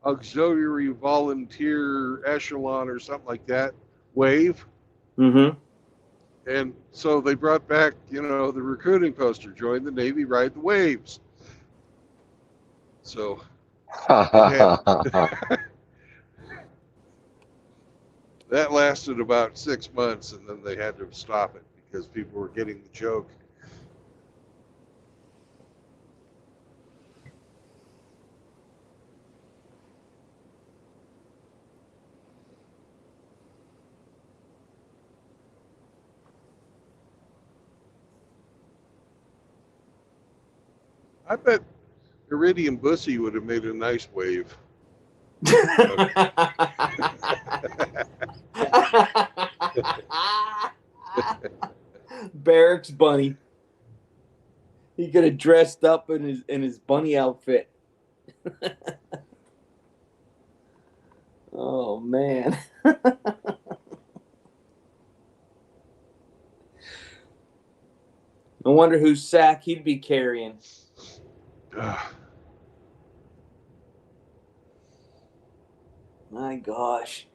auxiliary volunteer echelon or something like that, wave. Mm-hmm. And so they brought back, the recruiting poster, join the Navy, ride the waves. So that lasted about 6 months, and then they had to stop it because people were getting the joke. I bet Iridium Bussy would have made a nice wave. Barracks bunny. He could have dressed up in his bunny outfit. Oh man. I wonder whose sack he'd be carrying. My gosh.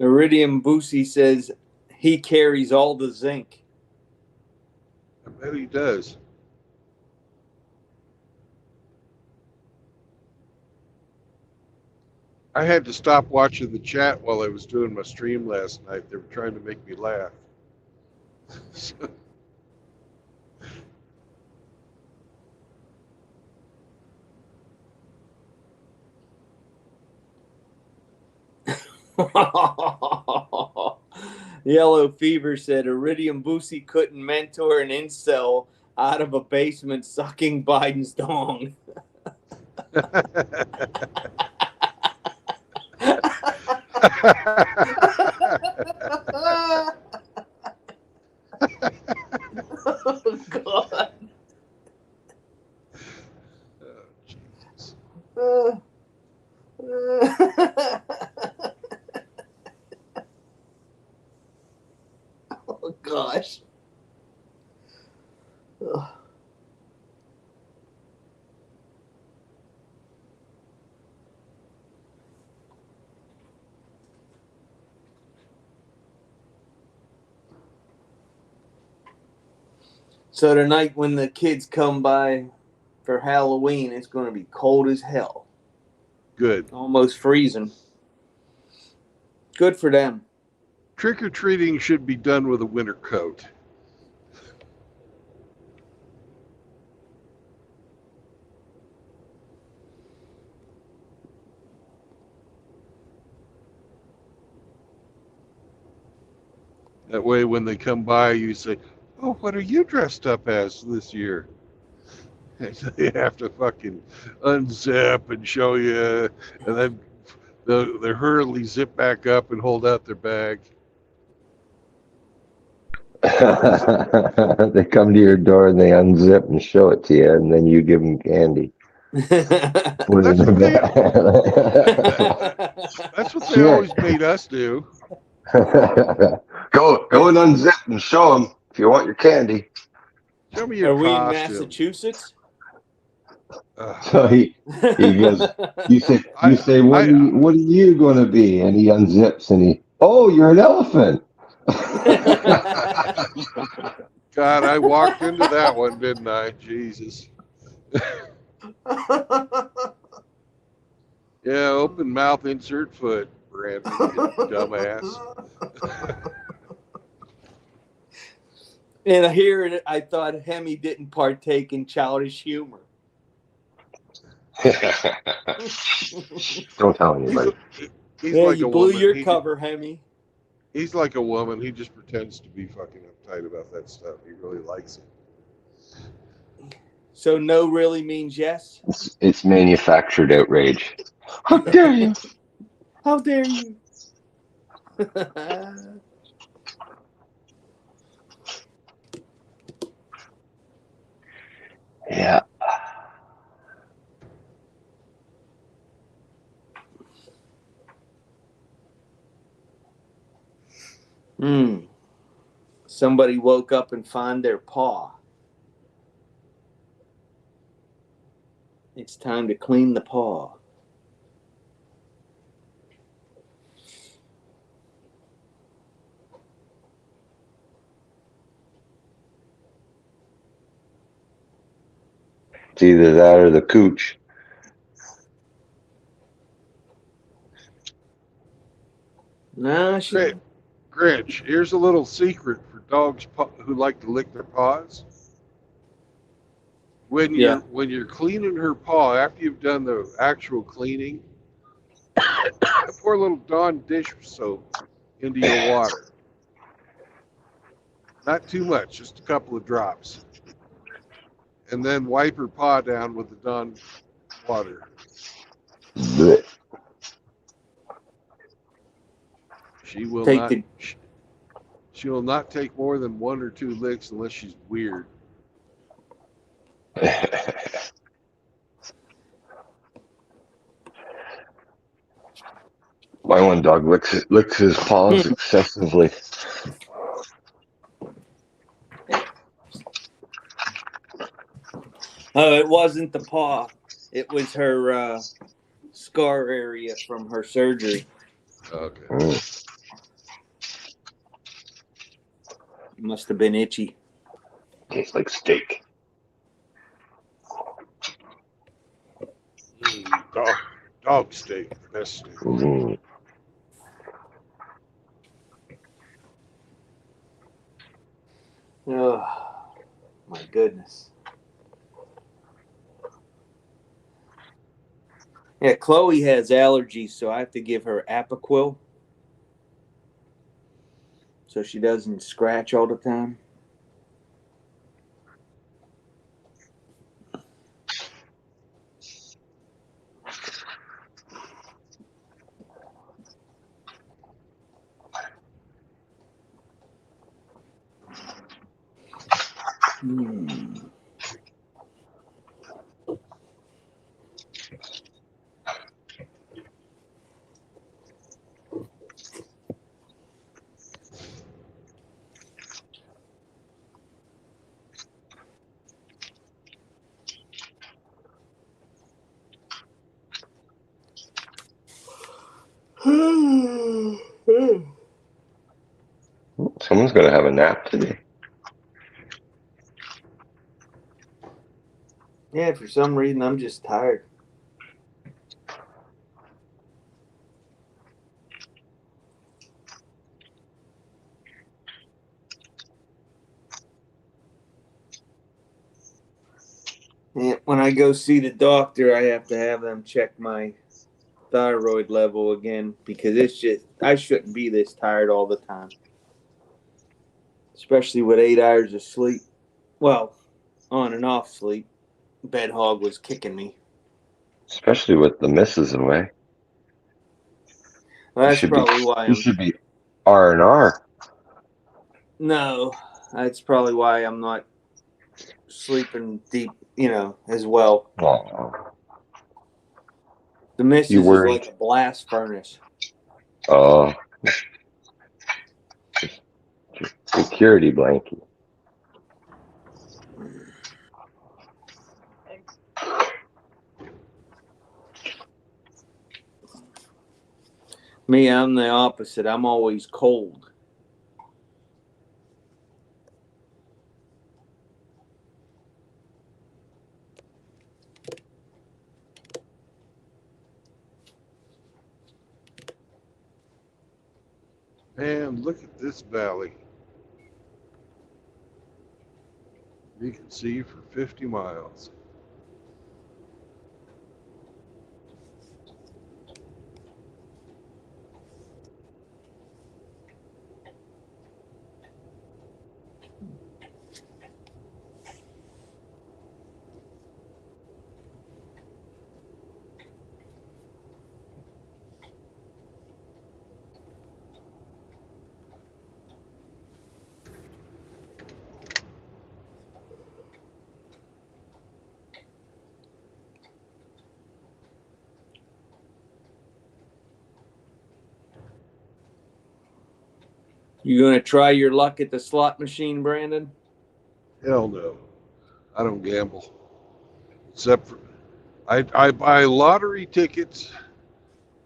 Iridium Boosie says he carries all the zinc. I bet he does. I had to stop watching the chat while I was doing my stream last night. They were trying to make me laugh. Yellow Fever said Iridium Boosie couldn't mentor an incel out of a basement sucking Biden's dong. Oh, God. Oh, Jesus. Oh, gosh. Ugh. So tonight when the kids come by for Halloween, it's going to be cold as hell. Good. Almost freezing. Good for them. Trick-or-treating should be done with a winter coat. That way when they come by, you say, oh, what are you dressed up as this year? And they have to fucking unzip and show you, and then they hurriedly zip back up and hold out their bag. They come to your door and they unzip and show it to you, and then you give them candy. Put it That's in what they, the bag. that's what they Shit. always made us do. Go and unzip and show them if you want your candy. Show me your Are we in costume. Massachusetts? So he goes. You say what are you going to be? And he unzips and oh, you're an elephant. God, I walked into that one, didn't I? Jesus. Yeah, open mouth, insert foot, Brandon, you dumbass. And here I thought Hemi didn't partake in childish humor. Don't tell anybody. He's Yeah, like you a blew woman. your cover, Hemi. He's like a woman. He just pretends to be fucking uptight about that stuff. He really likes it. So no really means yes? It's manufactured outrage. How dare you? How dare you? Yeah. Somebody woke up and found their paw. It's time to clean the paw. It's either that or the cooch. No, Grinch, here's a little secret for dogs who like to lick their paws. Yeah. when you're cleaning her paw after you've done the actual cleaning, pour a little Dawn dish soap into your water. Not too much, just a couple of drops, and then wipe her paw down with the Dawn water. Blech. She will Take not. the She will not take more than 1 or 2 licks unless she's weird. My one dog licks his paws excessively. Oh, it wasn't the paw. It was her scar area from her surgery. Okay. Mm. It must have been itchy. Tastes like steak. Dog steak, best steak. Mm. Oh, my goodness. Yeah, Chloe has allergies, so I have to give her Apoquil so she doesn't scratch all the time. Someone's gonna have a nap today. Yeah, for some reason I'm just tired. Yeah, when I go see the doctor, I have to have them check my thyroid level again because it's just I shouldn't be this tired all the time, especially with 8 hours of sleep. Well, on and off sleep. Bed hog was kicking me. Especially with the missus away. Well, You that's should be probably why you I'm. should be R&R. No, that's probably why I'm not sleeping deep, as well. Oh, The you missus is worried? like a blast furnace. Oh, security blanket. Me, I'm the opposite. I'm always cold. Man, look at this valley. You can see for 50 miles. You gonna try your luck at the slot machine, Brandon? Hell no. I don't gamble. Except for I buy lottery tickets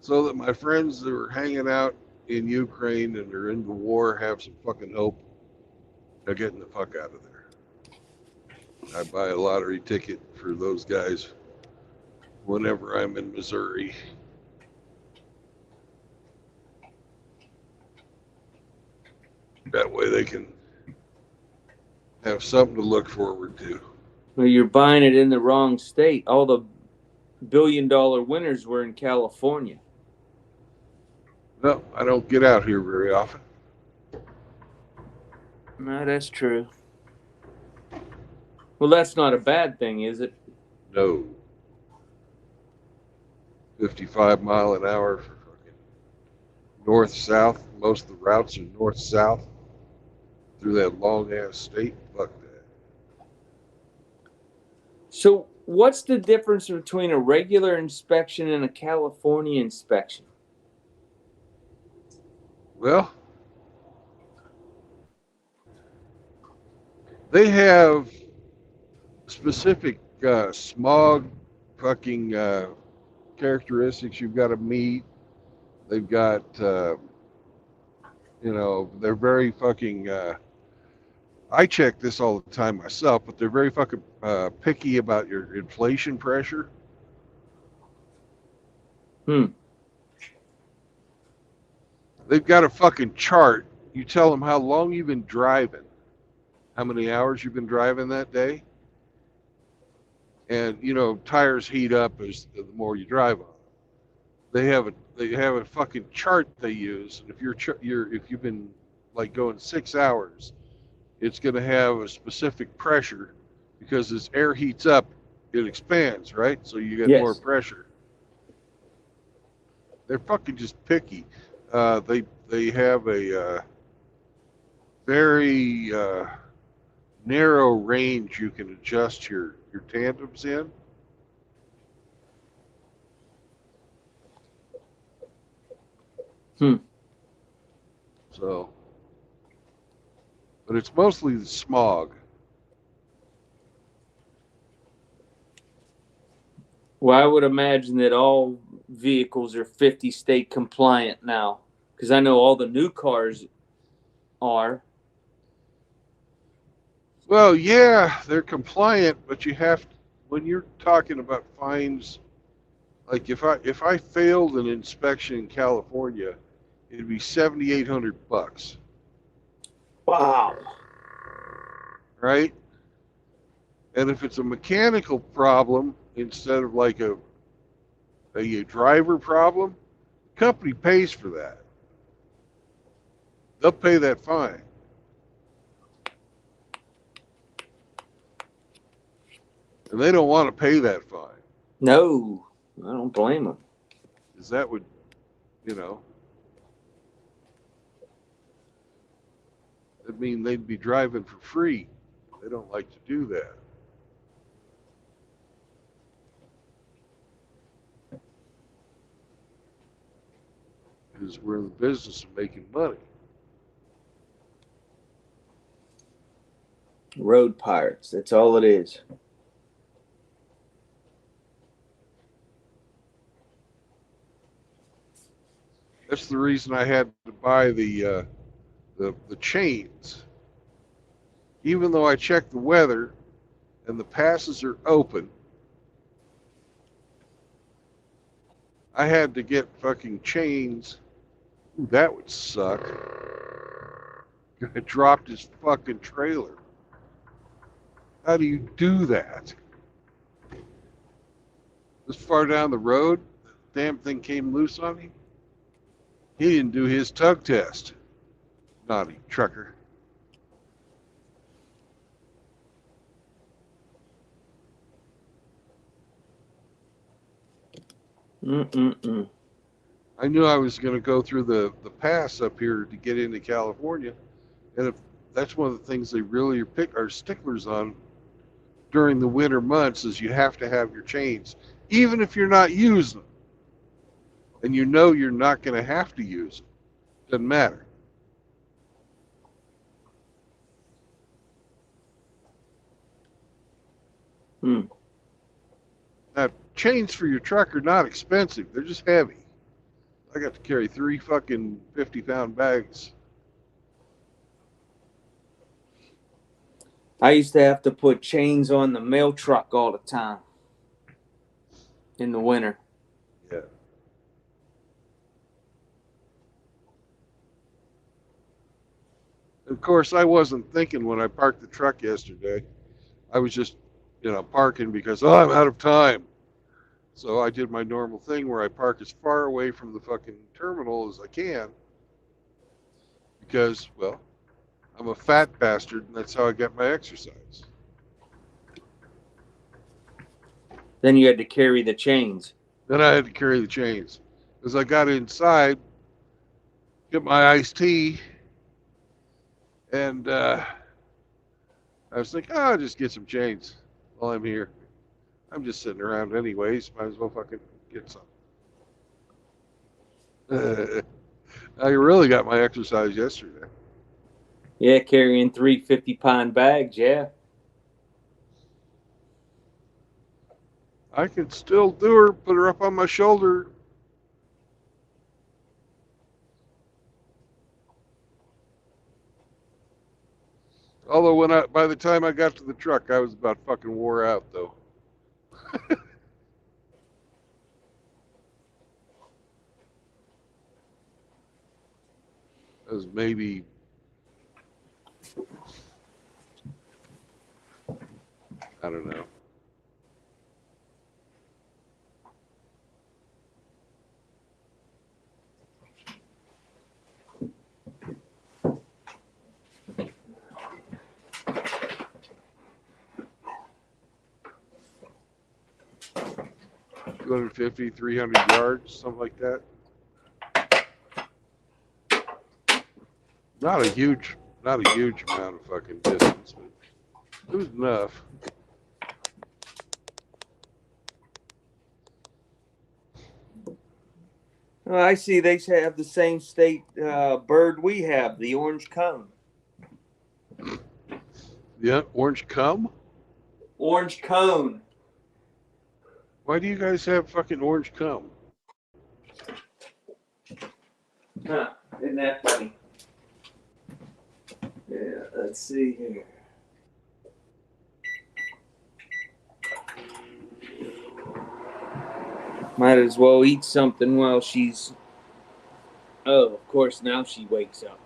so that my friends that are hanging out in Ukraine and are in the war have some fucking hope of getting the fuck out of there. I buy a lottery ticket for those guys whenever I'm in Missouri. That way they can have something to look forward to. Well, you're buying it in the wrong state. All the billion-dollar winners were in California. No, I don't get out here very often. No, that's true. Well, that's not a bad thing, is it? No. 55 mile an hour for fucking north-south. Most of the routes are north-south through that long-ass state. Fuck that. So, what's the difference between a regular inspection and a California inspection? Well, they have specific smog fucking characteristics you've got to meet. They've got, they're very fucking. I check this all the time myself, but they're very fucking picky about your inflation pressure. They've got a fucking chart. You tell them how long you've been driving, how many hours you've been driving that day, and tires heat up as the more you drive on them. They have a fucking chart they use. And if if you've been like going 6 hours, it's going to have a specific pressure because as air heats up, it expands, right? So you get more Yes. pressure. They're fucking just picky. They have a very narrow range you can adjust your tandems in. So, but it's mostly the smog. Well, I would imagine that all vehicles are 50 state compliant now, because I know all the new cars are. Well, yeah, they're compliant, but you have to, when you're talking about fines, like if I failed an inspection in California, it'd be $7,800, Wow. right? And if it's a mechanical problem instead of like a driver problem, the company pays for that. They'll pay that fine. And they don't want to pay that fine. No, I don't blame them. Because that would, it'd mean they'd be driving for free. They don't like to do that. Because we're in the business of making money. Road pirates, that's all it is. That's the reason I had to buy the chains. Even though I checked the weather and the passes are open, I had to get fucking chains. Ooh, that would suck. I dropped his fucking trailer. How do you do that? This far down the road, the damn thing came loose on him. He didn't do his tug test. Naughty trucker. I knew I was going to go through the pass up here to get into California, and if that's one of the things they really are sticklers on during the winter months is you have to have your chains, even if you're not using them, and you're not going to have to use them. Doesn't matter. Now, chains for your truck are not expensive. They're just heavy. I got to carry 3 fucking 50-pound bags. I used to have to put chains on the mail truck all the time in the winter. Yeah. Of course, I wasn't thinking when I parked the truck yesterday. I was just, parking because I'm out of time. So I did my normal thing where I park as far away from the fucking terminal as I can because, well, I'm a fat bastard and that's how I get my exercise. Then you had to carry the chains. Then I had to carry the chains. As I got inside, get my iced tea, and I was like, oh, I'll just get some chains while I'm here. I'm just sitting around anyways. Might as well fucking get some. I really got my exercise yesterday. Yeah, carrying 3 50-pound bags, yeah. I can still do her, put her up on my shoulder. Although by the time I got to the truck, I was about fucking wore out though. It was maybe I don't know. $250, 300 yards, something like that. Not a huge amount of fucking distance, but it was enough. Oh, I see they have the same state bird we have, the orange cone. Yeah, orange cum? Orange cone. Why do you guys have fucking orange cum? Huh, isn't that funny? Yeah, let's see here. Might as well eat something while she's... Oh, of course, now she wakes up.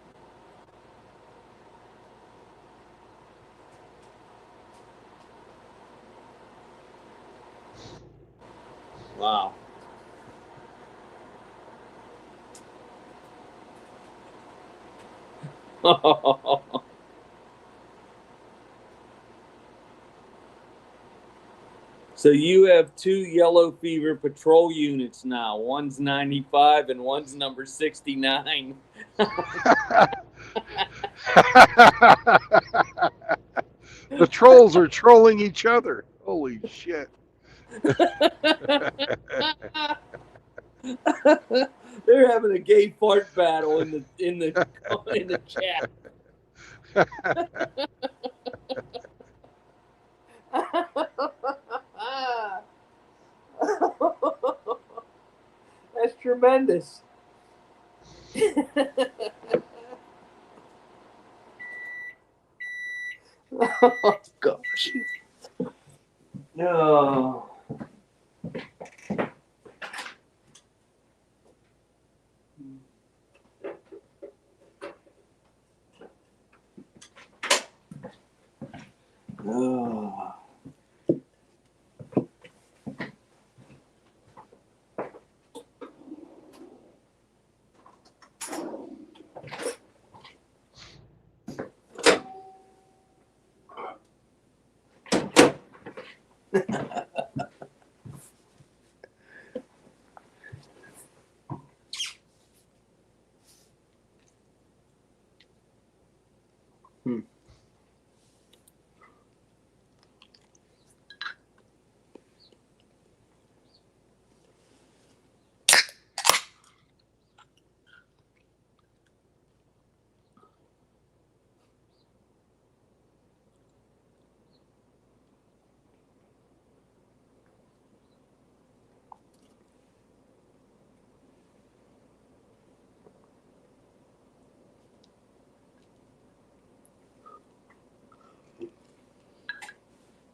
Wow. So you have 2 yellow fever patrol units now. One's 95 and one's number 69. The trolls are trolling each other. Holy shit. They're having a gay fart battle in the chat. That's tremendous. Oh gosh. No. Oh.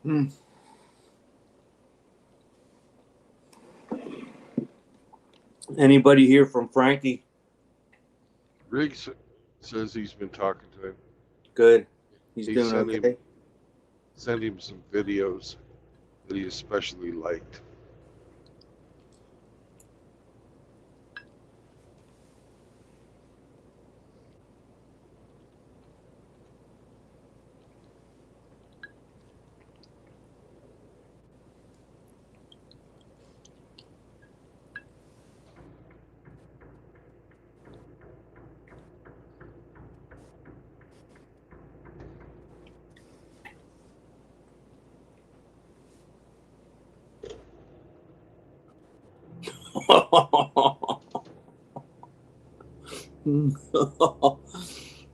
Hmm. Anybody hear from Frankie? Riggs says he's been talking to him. Good. He's He doing sent okay. Send him some videos. that he especially liked.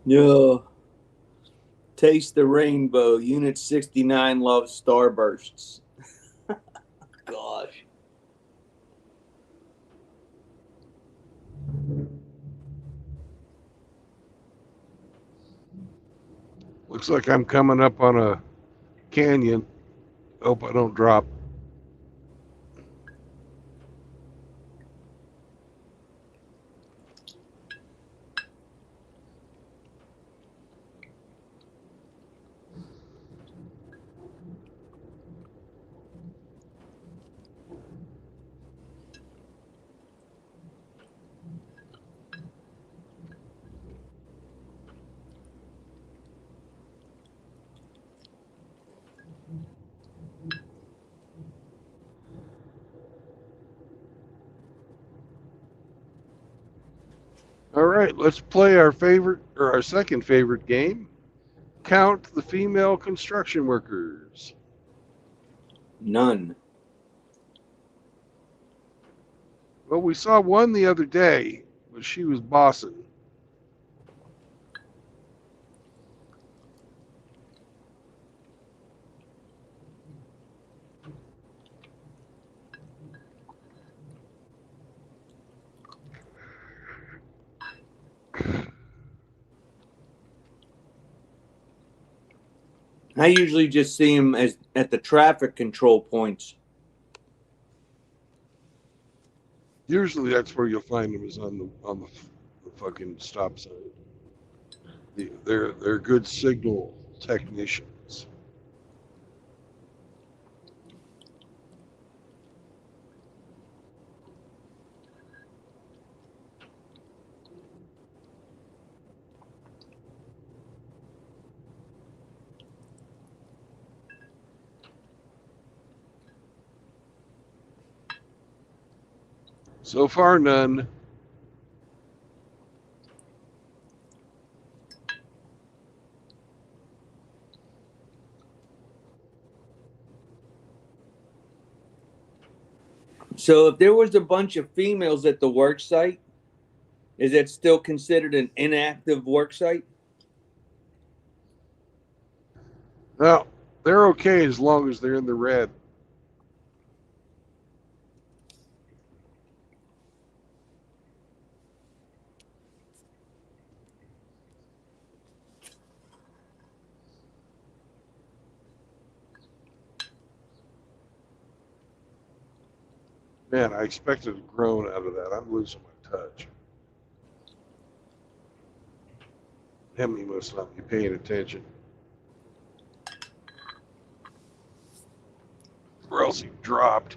Yeah. Taste the rainbow. Unit 69 loves starbursts. Gosh. Looks like I'm coming up on a canyon. Hope I don't drop. All right, let's play our favorite or our second favorite game. Count the female construction workers. None. Well, we saw one the other day, but she was bossing. I usually just see them as at the traffic control points. Usually, that's where you'll find them is on the fucking stop sign. They're good signal technicians. So far, none. So if there was a bunch of females at the work site, is that still considered an inactive work site? Well, they're okay as long as they're in the red. Man, I expected a groan out of that. I'm losing my touch. Hemi must not be paying attention. Or else he dropped.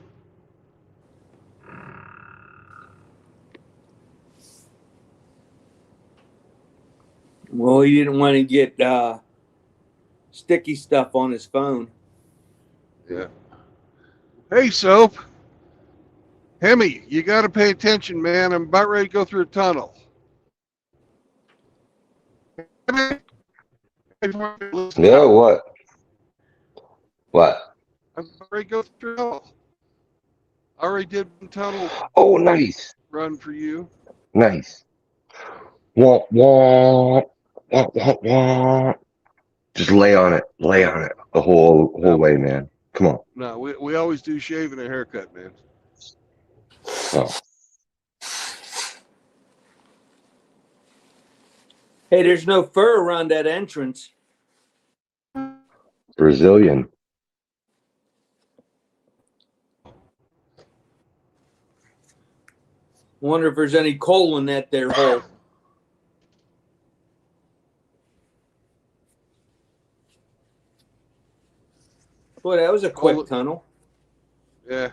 Well, he didn't want to get sticky stuff on his phone. Yeah. Hey, Soap. Hemi, you got to pay attention, man. I'm about ready to go through a tunnel. Yeah, what? What? I'm about ready to go through a tunnel. I already did one tunnel Oh, nice. run for you. Nice. Wah, wah, wah, wah, wah. Just lay on it. Lay on it the whole No, way, man. Come on. no, we always do shave and a haircut, man. Oh, Hey, there's no fur around that entrance. Brazilian. Wonder if there's any coal in that there hole. Boy, that was a quick tunnel. Yeah.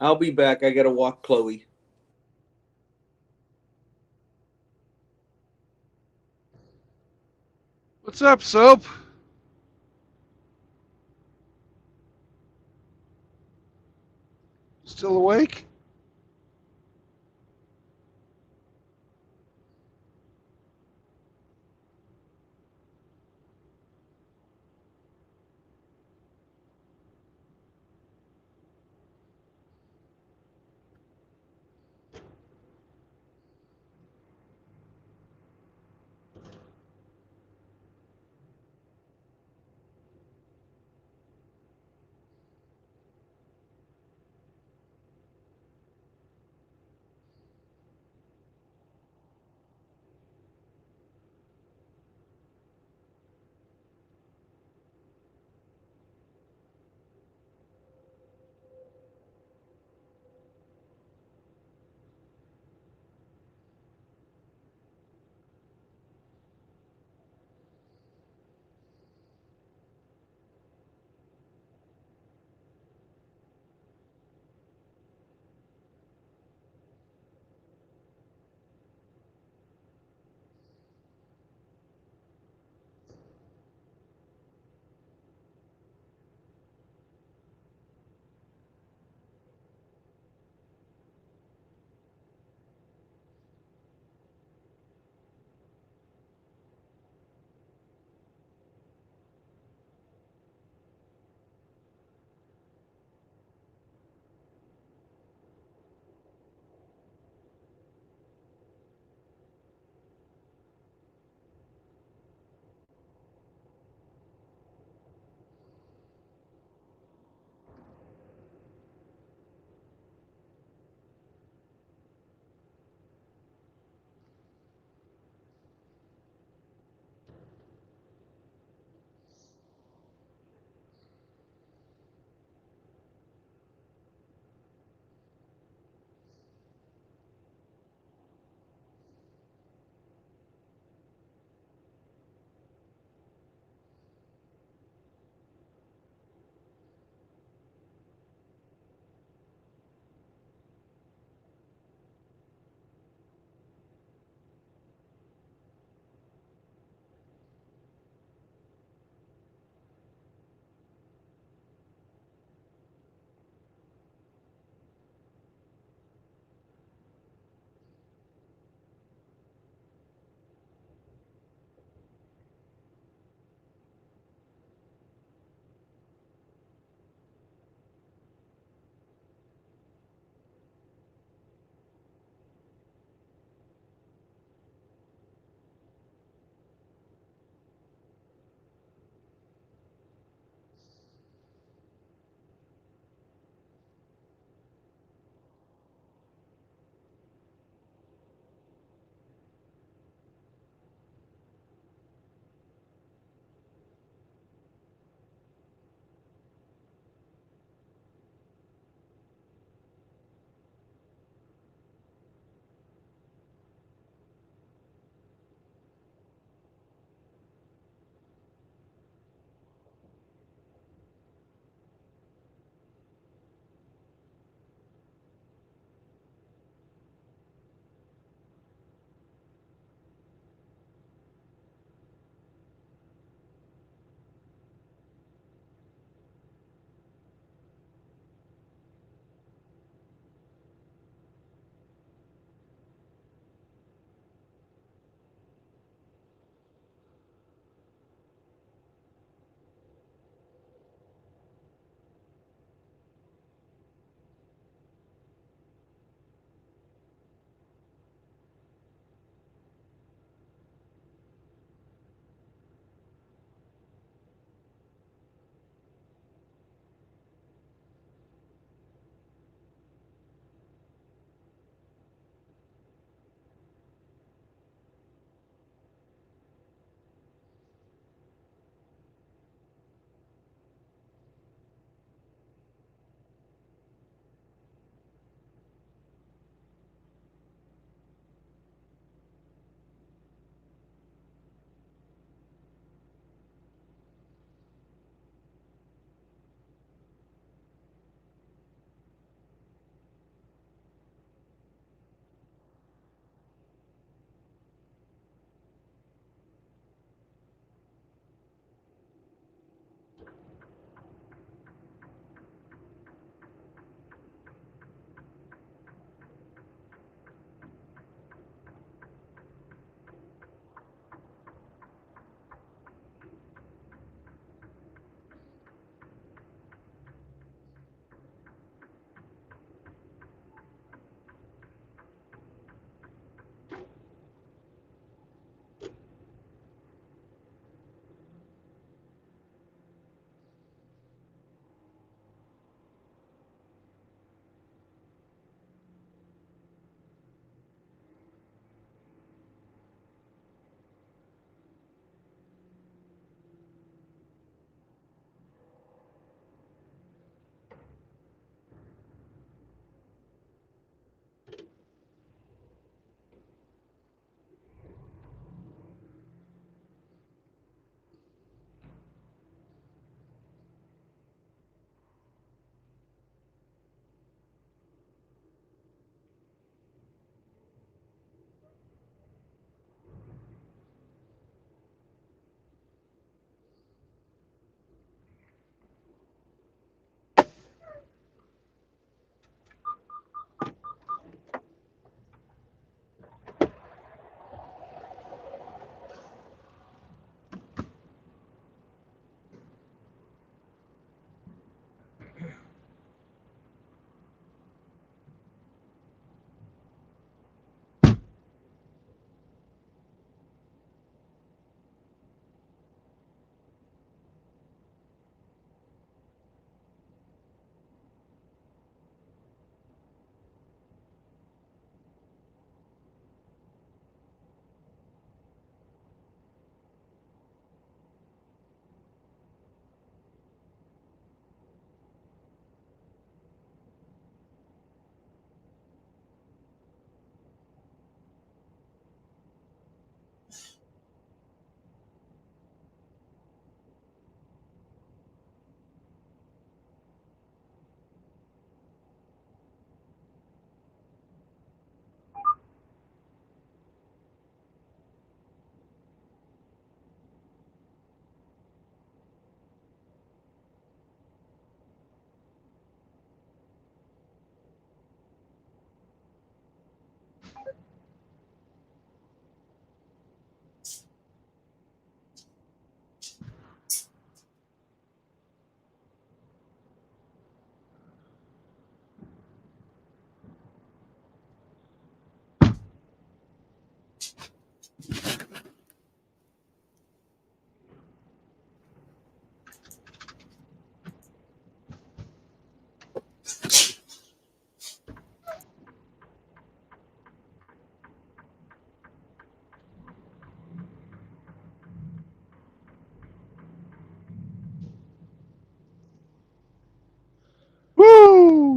I'll be back. I gotta walk Chloe. What's up, Soap? Still awake?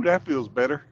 Ooh, that feels better.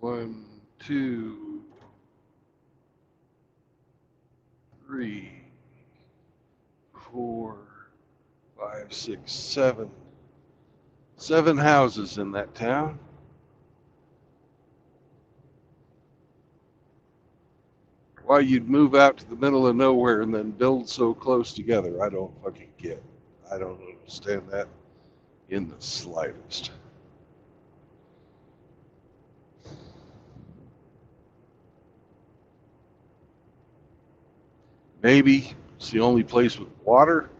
1, 2, 3, 4, 5, 6, 7. 7 houses in that town. Why you'd move out to the middle of nowhere and then build so close together, I don't fucking get. I don't understand that in the slightest. Maybe it's the only place with water.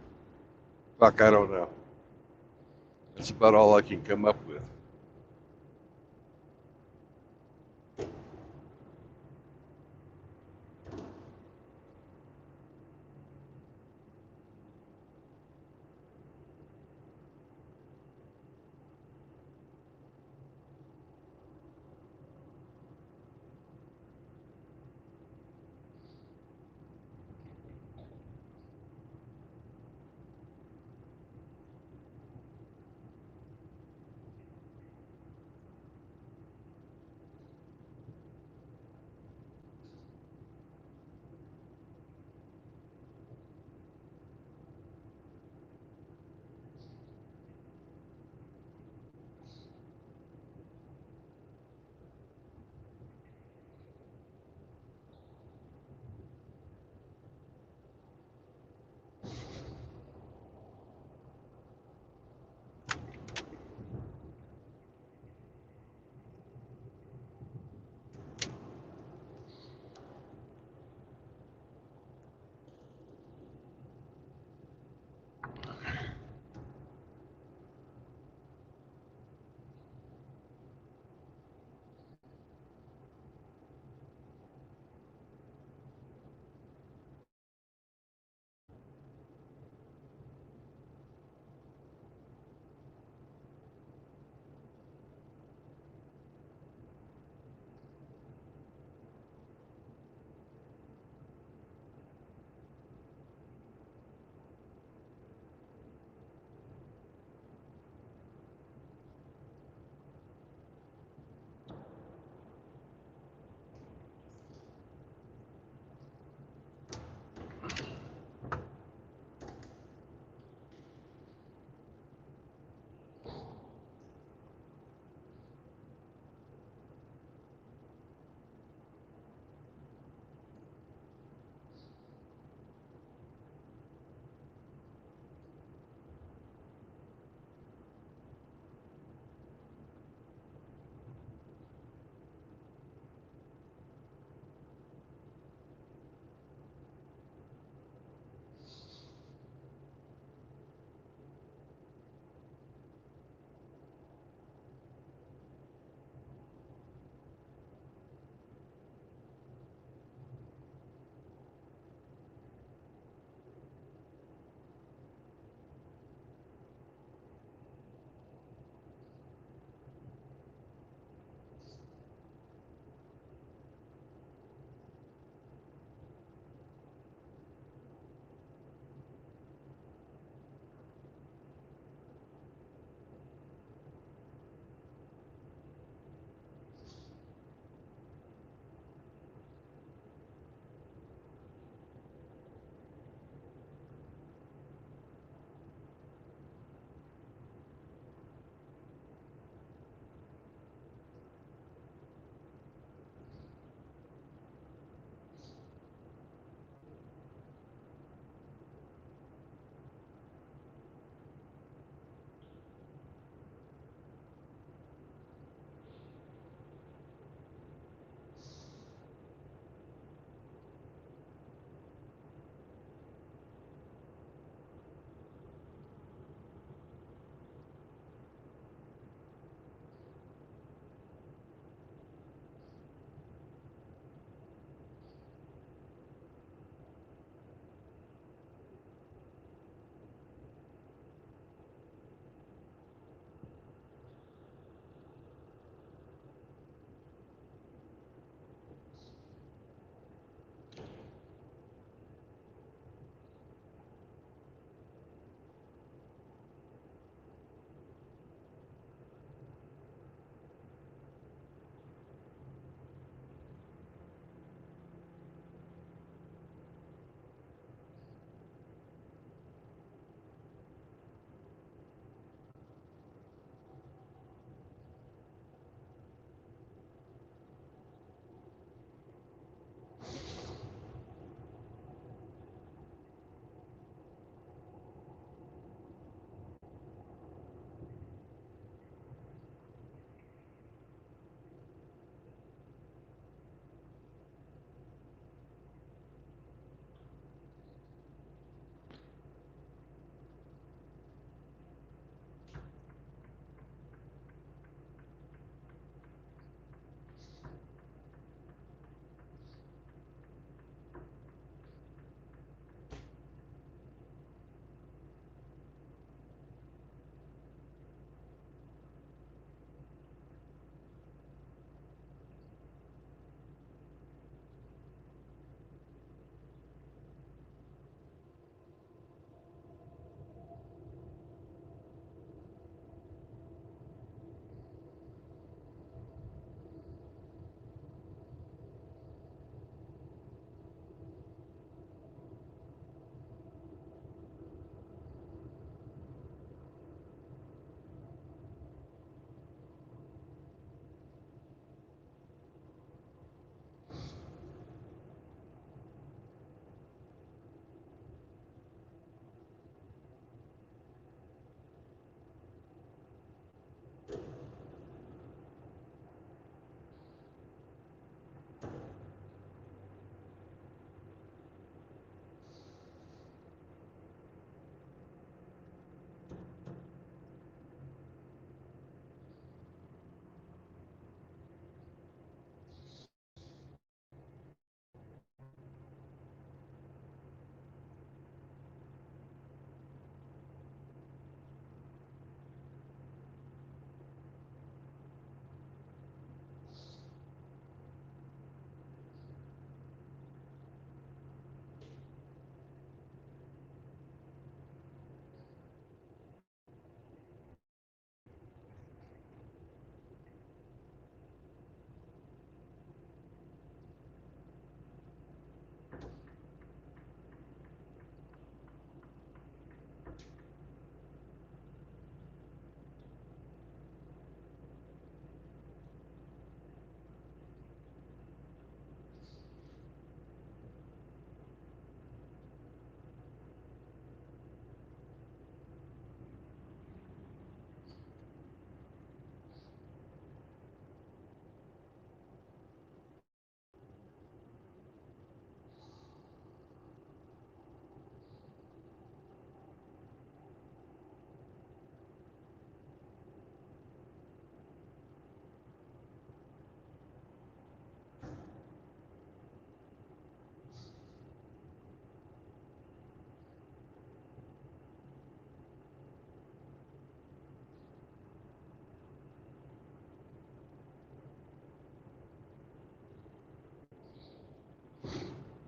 Fuck, I don't know. That's about all I can come up with.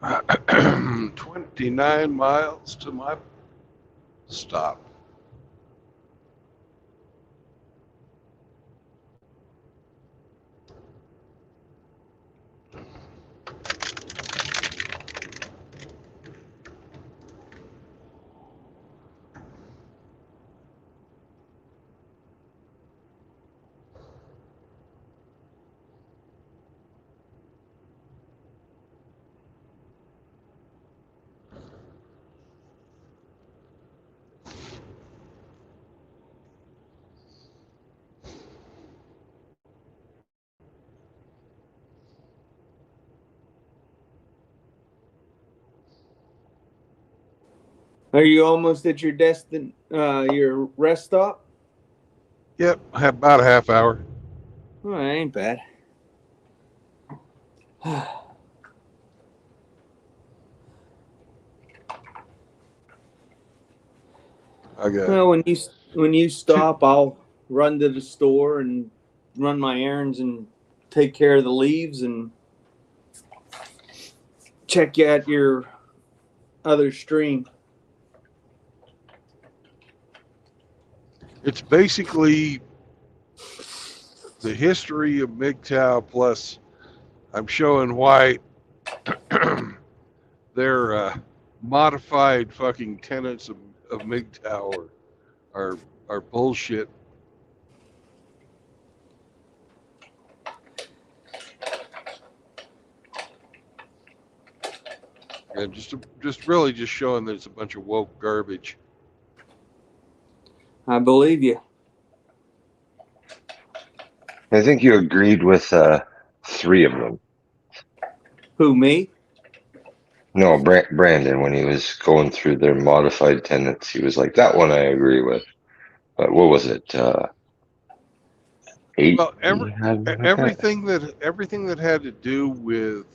$29 miles to my stop. Are you almost at your rest stop? Yep, about a half hour. Oh, that ain't bad. I got Well, when you stop, I'll run to the store and run my errands and take care of the leaves and check out your other stream. It's basically the history of MGTOW plus I'm showing why their modified fucking tenets of MGTOW are bullshit. And just really just showing that it's a bunch of woke garbage. I believe you. I think you agreed with 3 of them. Who, me? No, Brandon, when he was going through their modified tenets, he was like, that one I agree with. But what was it? 8? Well, he had? Okay. everything that had to do with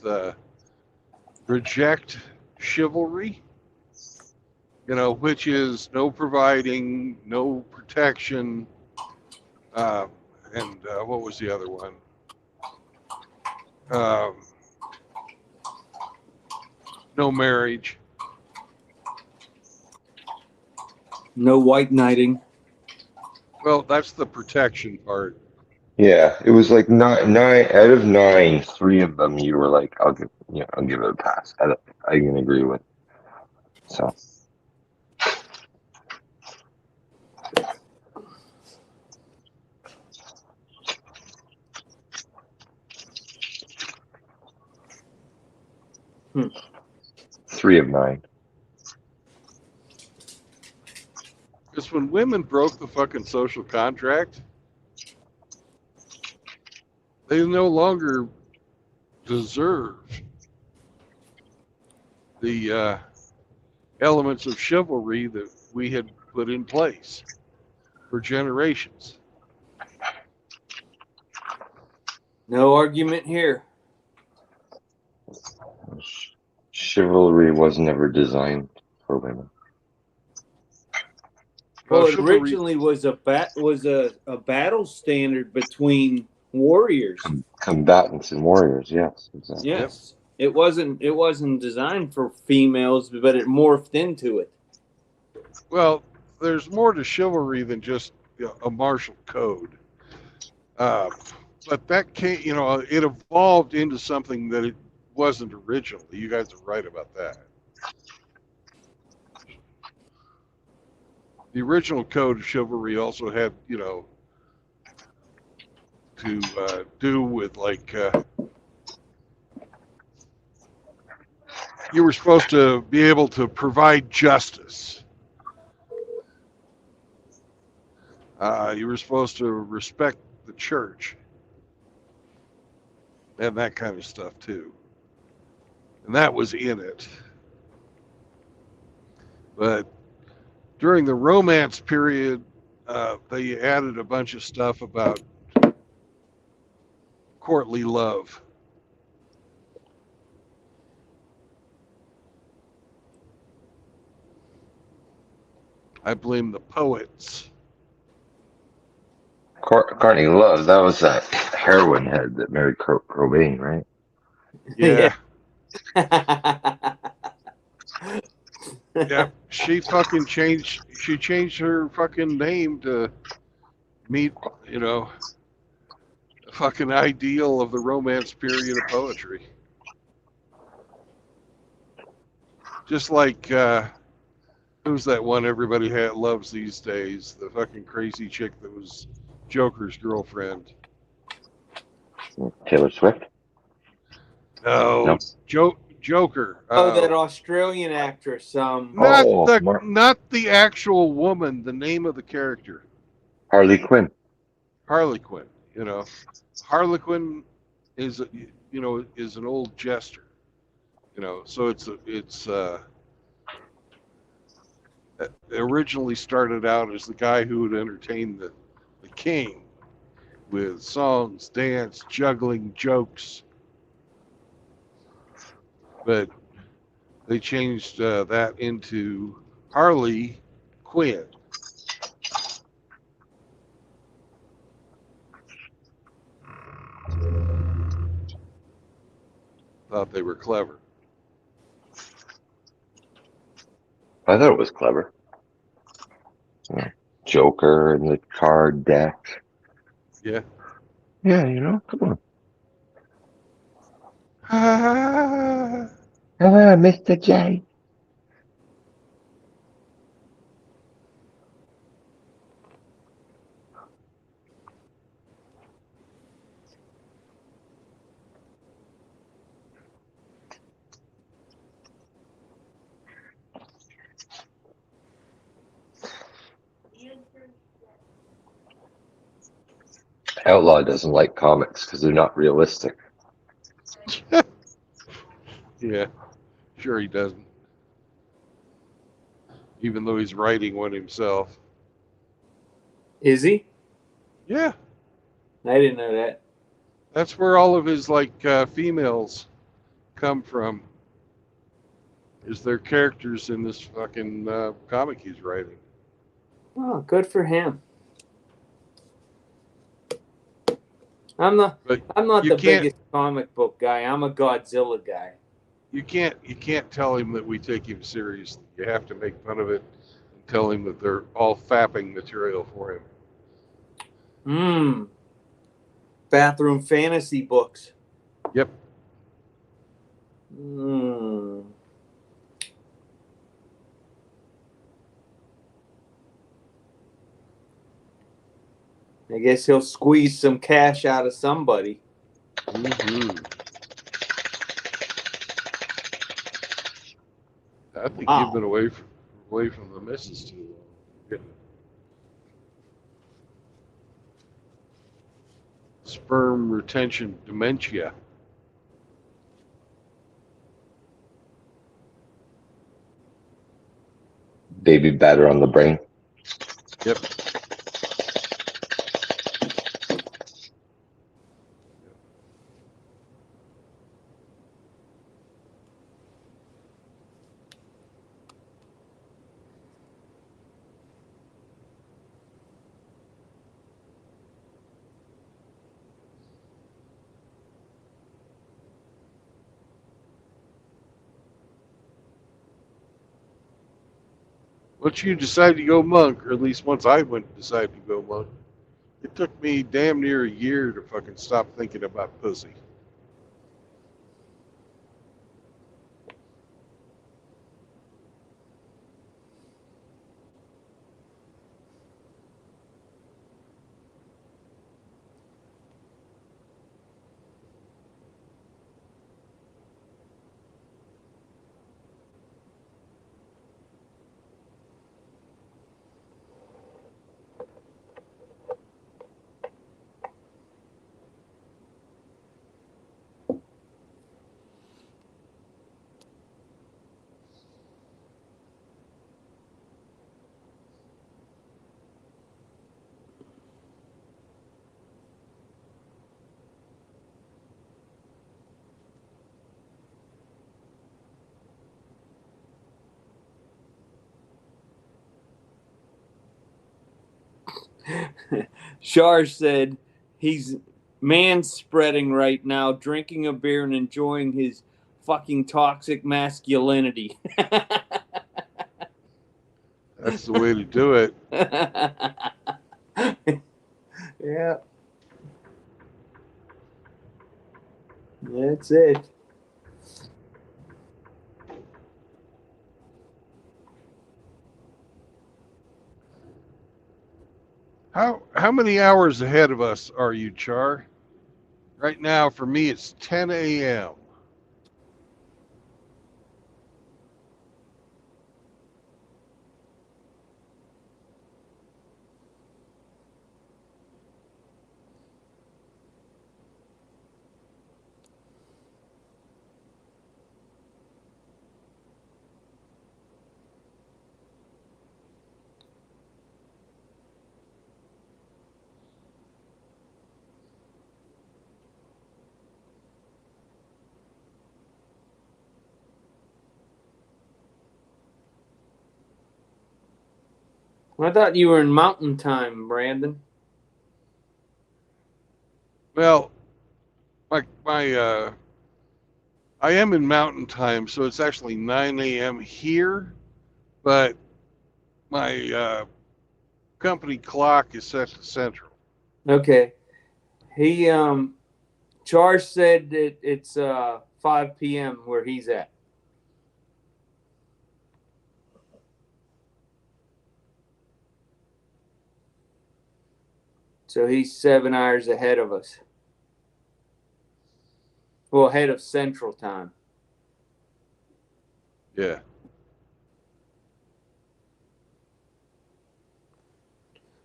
reject chivalry, which is no providing, no protection, and what was the other one? No marriage. No white knighting. Well, that's the protection part. Yeah, it was like nine out of 9, 3 of them you were like, I'll give it a pass. I can agree with. So 3 of 9. Because when women broke the fucking social contract, they no longer deserve the elements of chivalry that we had put in place for generations. No argument here. Chivalry was never designed for women. Well, it chivalry, originally was a battle standard between warriors. Combatants and warriors, yes, exactly. Yes. Yep. It wasn't designed for females, but it morphed into it. well, there's more to chivalry than just a martial code. But that can't, it evolved into something that it wasn't originally. You guys are right about that. the original code of chivalry also had, you know, to do with like you were supposed to be able to provide justice. You were supposed to respect the church and that kind of stuff too. And that was in it. But during the Romance period, they added a bunch of stuff about courtly love. I blame the poets. Courtney Love, that was that heroin head that married Cobain, right? Yeah. Yeah. Yeah. She changed her fucking name to meet, you know, the fucking ideal of the Romance period of poetry. Just like who's that one everybody loves these days? The fucking crazy chick that was Joker's girlfriend. Taylor Swift? No, No. Joker. Oh, that Australian actress. Oh, Not the actual woman. The name of the character. Harley Quinn. Harley Quinn. You know, Harlequin is is an old jester. You know, so it's originally started out as the guy who would entertain the king with songs, dance, juggling, jokes. But they changed that into Harley Quinn. Thought they were clever. I thought it was clever. Yeah. Joker and the card deck. Yeah. Yeah, you know, come on. Ah, Hello, Mr. J. Outlaw doesn't like comics because they're not realistic. yeah, sure he doesn't. Even though he's writing one himself. Is he? Yeah, I didn't know that. that's where all of his like females come from. Is their characters in this fucking comic he's writing? Oh, good for him. I'm not But the you can't biggest comic book guy. I'm a Godzilla guy. you can't tell him that we take him seriously. You have to make fun of it and tell him that they're all fapping material for him. Bathroom fantasy books. Yep. I guess he'll squeeze some cash out of somebody. Mm-hmm. I think Wow. you've been away from the missus too long. Getting sperm retention dementia. Baby batter on the brain. Yep. Once you decide to go monk, or at least once I went and decided to go monk, it took me damn near a year to fucking stop thinking about pussy. Shar said he's man spreading right now, drinking a beer and enjoying his fucking toxic masculinity. That's the way to do it. Yeah. That's it. How many hours ahead of us are you, Char? Right now, for me, it's 10 a.m. I thought you were in mountain time, Brandon. Well, I am in mountain time, so it's actually 9 a.m. here, but my company clock is set to central. Okay. He Charles said that it's 5 p.m. where he's at. So he's 7 hours ahead of us. Well, ahead of Central Time. Yeah.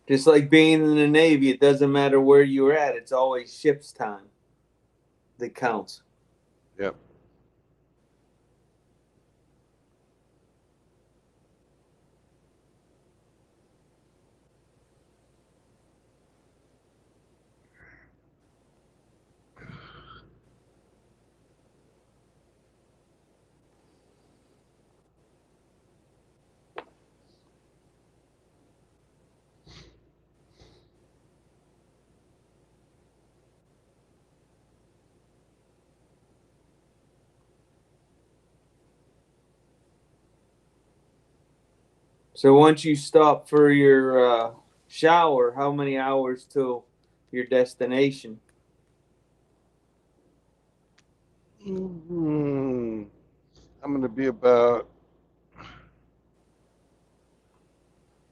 Just like being in the Navy, it doesn't matter where you're at. It's always ship's time that counts. Yep. So once you stop for your shower, how many hours till your destination? I'm going to be about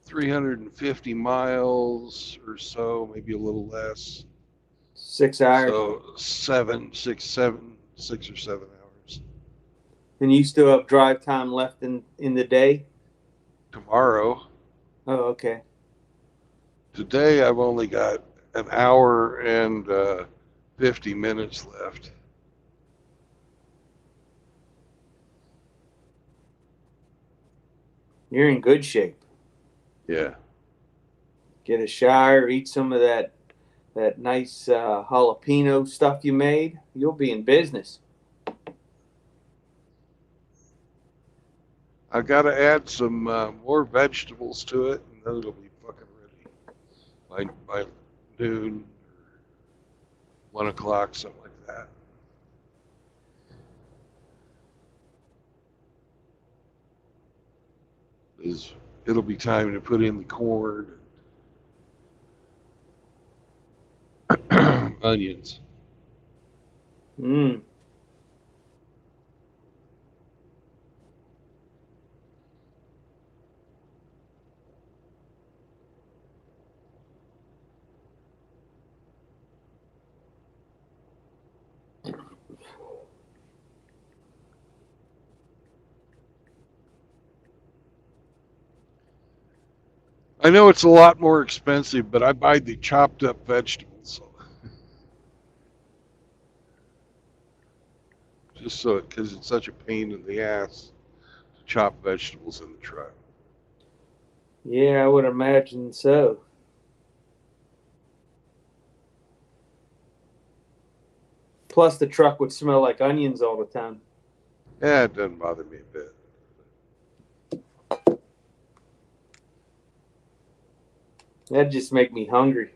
350 miles or so, maybe a little less. 6 hours. So 6 or 7 hours. And you still have drive time left in the day? Tomorrow. Oh, okay. Today I've only got an hour and 50 minutes left. You're in good shape. Yeah. Get a shower, eat some of that nice jalapeno stuff you made. You'll be in business. I've got to add some more vegetables to it, and then it'll be fucking ready by noon, 1 o'clock, something like that. It'll be time to put in the corn, onions. Mm. I know it's a lot more expensive, but I buy the chopped up vegetables. Just so because it's such a pain in the ass to chop vegetables in the truck. Yeah, I would imagine so. Plus, the truck would smell like onions all the time. Yeah, it doesn't bother me a bit. That just make me hungry.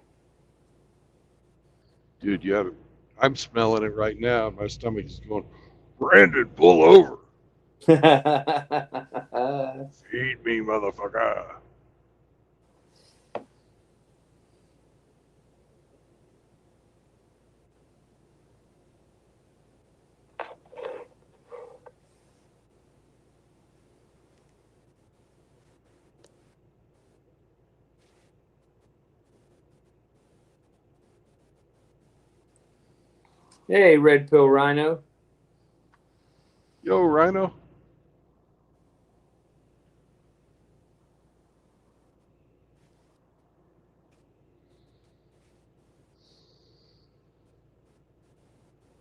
Dude, you have I'm smelling it right now, and my stomach is going, Brandon, pull over. Feed me, motherfucker. Hey, Red Pill Rhino. Yo, Rhino.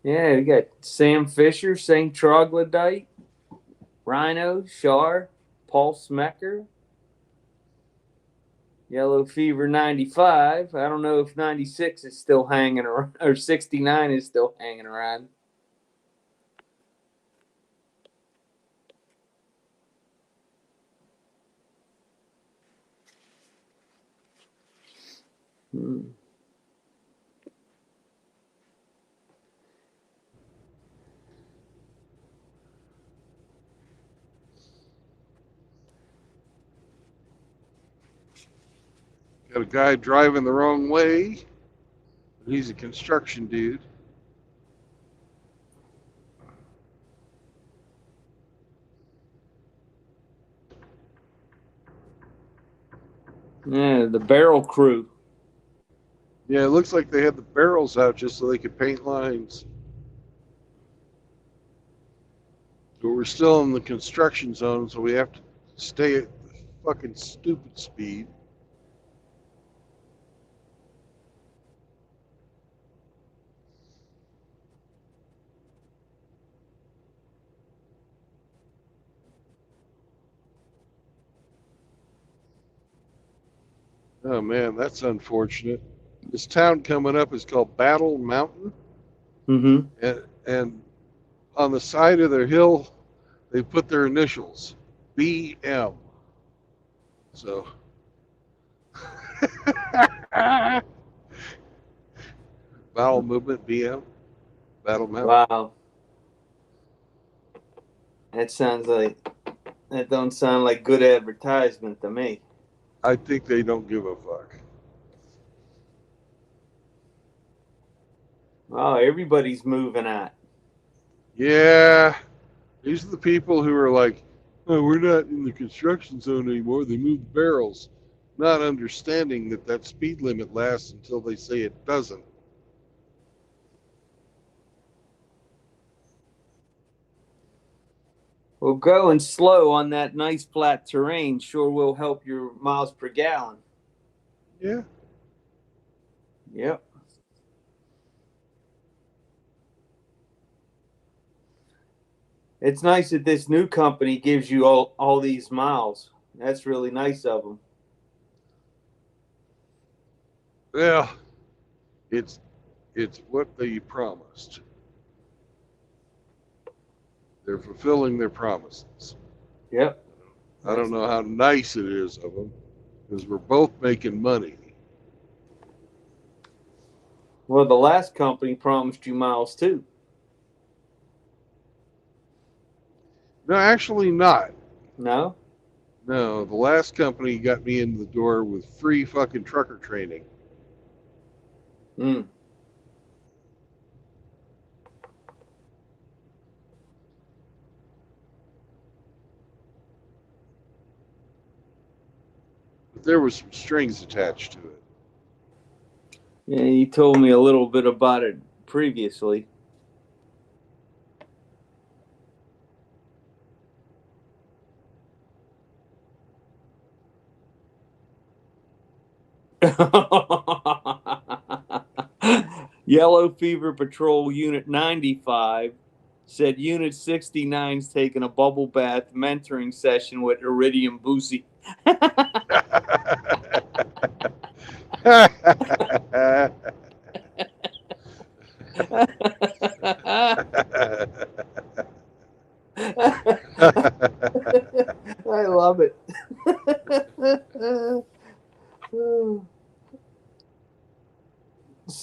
Yeah, we got Sam Fisher, St. Troglodyte, Rhino, Shar, Paul Smecker, Yellow Fever 95. I don't know if 96 is still hanging around, or 69 is still hanging around. Got a guy driving the wrong way. He's a construction dude. Yeah, the Barrel Crew. Yeah, it looks like they had the barrels out just so they could paint lines. But we're still in the construction zone, so we have to stay at the fucking stupid speed. Oh man, that's unfortunate. This town coming up is called Battle Mountain, Mm-hmm. and on the side of their hill, they put their initials, BM. So, Battle Movement, BM, Battle Mountain. Wow. That don't sound like good advertisement to me. I think they don't give a fuck. Oh, everybody's moving out. Yeah, these are the people who are like, oh, we're not in the construction zone anymore. They moved barrels, not understanding that that speed limit lasts until they say it doesn't. Well, going slow on that nice flat terrain sure will help your miles per gallon. Yeah. Yep. It's nice that this new company gives you all these miles. That's really nice of them. Well, it's what they promised. They're fulfilling their promises. Yep. I don't know how nice it is of them, because we're both making money. Well, the last company promised you miles too. No, actually not. No? No, the last company got me in the door with free fucking trucker training. Hmm. But there was some strings attached to it. Yeah, you told me a little bit about it previously. Yellow Fever Patrol Unit 95 said Unit 69's taking a bubble bath mentoring session with Iridium Boosie. I love it.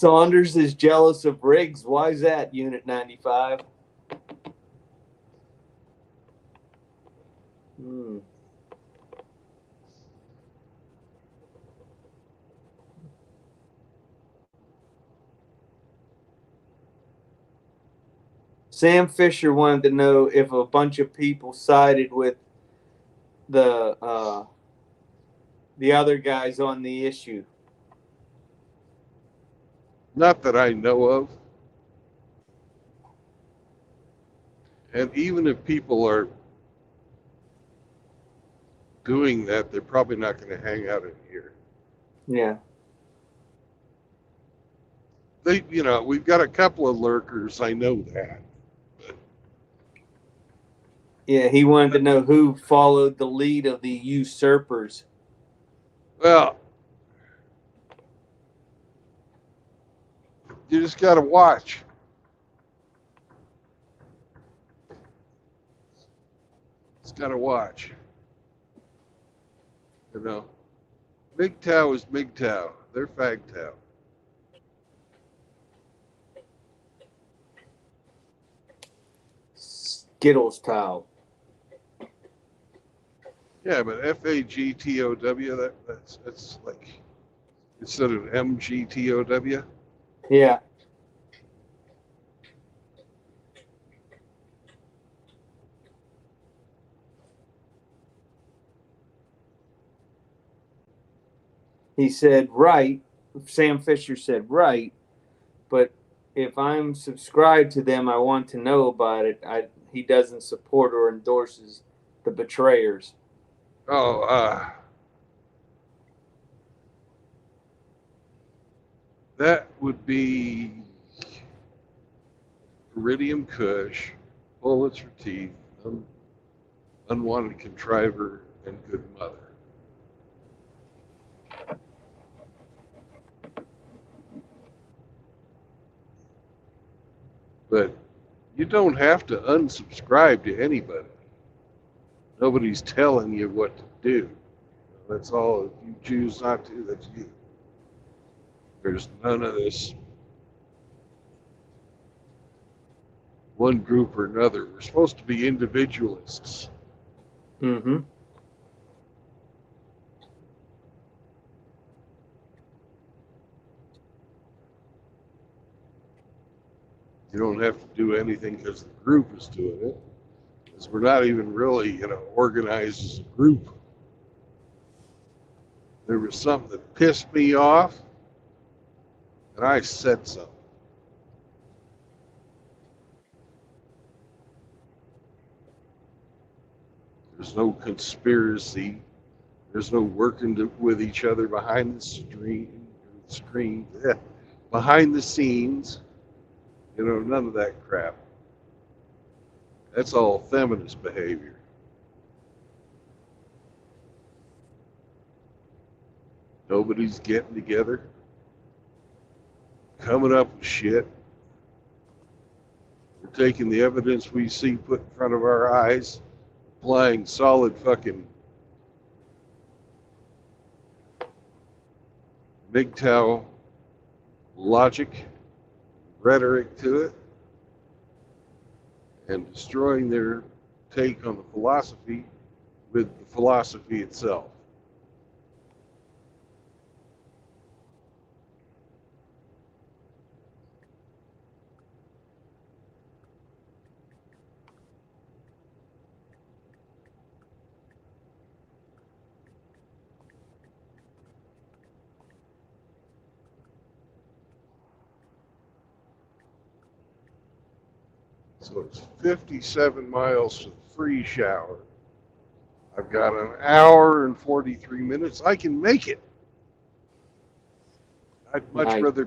Saunders is jealous of Riggs. Why is that, Unit 95? Sam Fisher wanted to know if a bunch of people sided with the other guys on the issue. Not that I know of. And even if people are doing that, they're probably not going to hang out in here. Yeah. They, you know, we've got a couple of lurkers. I know that. Yeah, he wanted to know who followed the lead of the usurpers. Well, you just got to watch. Just got to watch. You know, MGTOW is MGTOW. They're FAGTOW. Skittles Tow. Yeah, but FAGTOW, that's like instead of MGTOW. Yeah. He said, right. Sam Fisher said, right. But if I'm subscribed to them, I want to know about it. He doesn't support or endorses the betrayers. Oh, that would be Iridium Kush, Bullets for Teeth, Unwanted Contriver, and Good Mother. But you don't have to unsubscribe to anybody. Nobody's telling you what to do. That's all. If you choose not to, that's you. There's none of this one group or another. We're supposed to be individualists. Mm-hmm. You don't have to do anything because the group is doing it. Because we're not even really, organized as a group. There was something that pissed me off, and I said something. There's no conspiracy. There's no working with each other behind the screen, behind the scenes. None of that crap. That's all feminist behavior. Nobody's getting together, coming up with shit. We're taking the evidence we see put in front of our eyes, applying solid fucking MGTOW logic, rhetoric to it, and destroying their take on the philosophy with the philosophy itself. So it's 57 miles to the free shower. I've got an hour and 43 minutes. I can make it. I'd much rather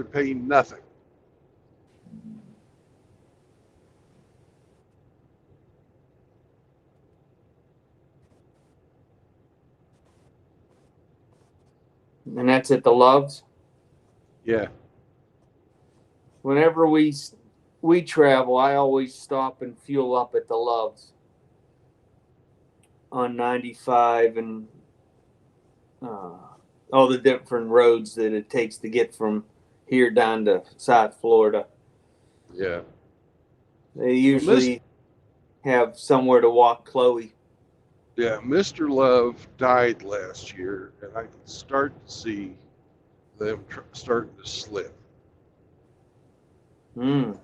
pay nothing. And that's at the Loves? Yeah. Whenever we travel, I always stop and fuel up at the Loves on 95 and all the different roads that it takes to get from here down to South Florida. Yeah. They usually have somewhere to walk Chloe. Yeah, Mr. Love died last year, and I can start to see them starting to slip. Mm.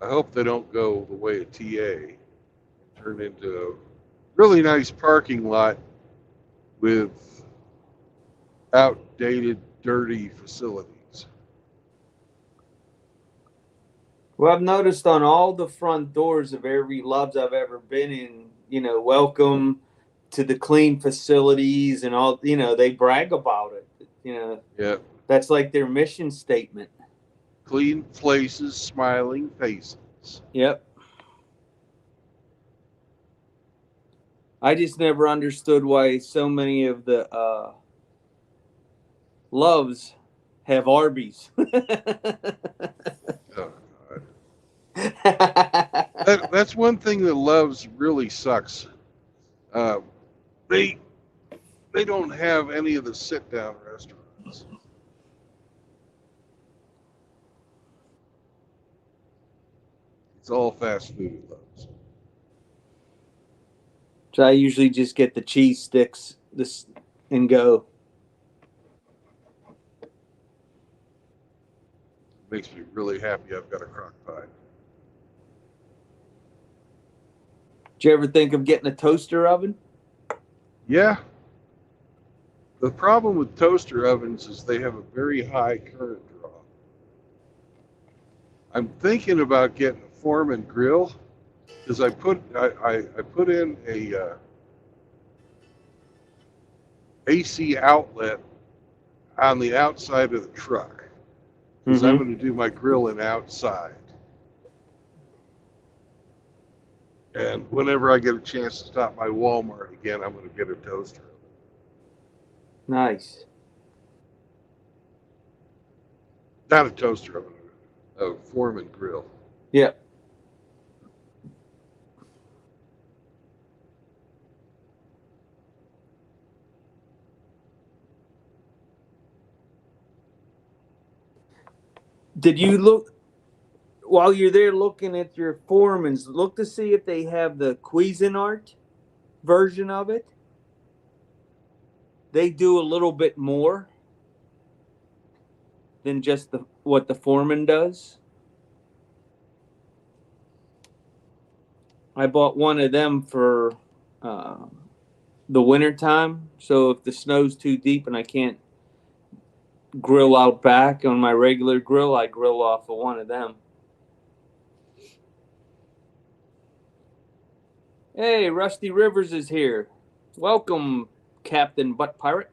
I hope they don't go the way of TA and turn into a really nice parking lot with outdated, dirty facilities. Well, I've noticed on all the front doors of every Loves I've ever been in, welcome to the clean facilities and all, they brag about it. Yeah. That's like their mission statement. Clean places, smiling faces. Yep. I just never understood why so many of the Loves have Arby's. Oh, God. That's one thing that Loves really sucks. They don't have any of the sit-down restaurants. It's all fast food at Loves. So I usually just get the cheese sticks and go. Makes me really happy I've got a crock pot. Did you ever think of getting a toaster oven? Yeah. The problem with toaster ovens is they have a very high current draw. I'm thinking about getting a Foreman grill because I put in a AC outlet on the outside of the truck because I'm going to do my grilling outside. And whenever I get a chance to stop by Walmart again, I'm going to get a toaster oven. Nice. Not a toaster oven, a Foreman grill. Yep. Did you look while you're there looking at your Foremans? Look to see if they have the Cuisinart version of it. They do a little bit more than just what the Foreman does. I bought one of them for the winter time. So if the snow's too deep and I can't grill out back on my regular grill, I grill off of one of them. Hey, Rusty Rivers is here. Welcome, Captain Butt Pirate.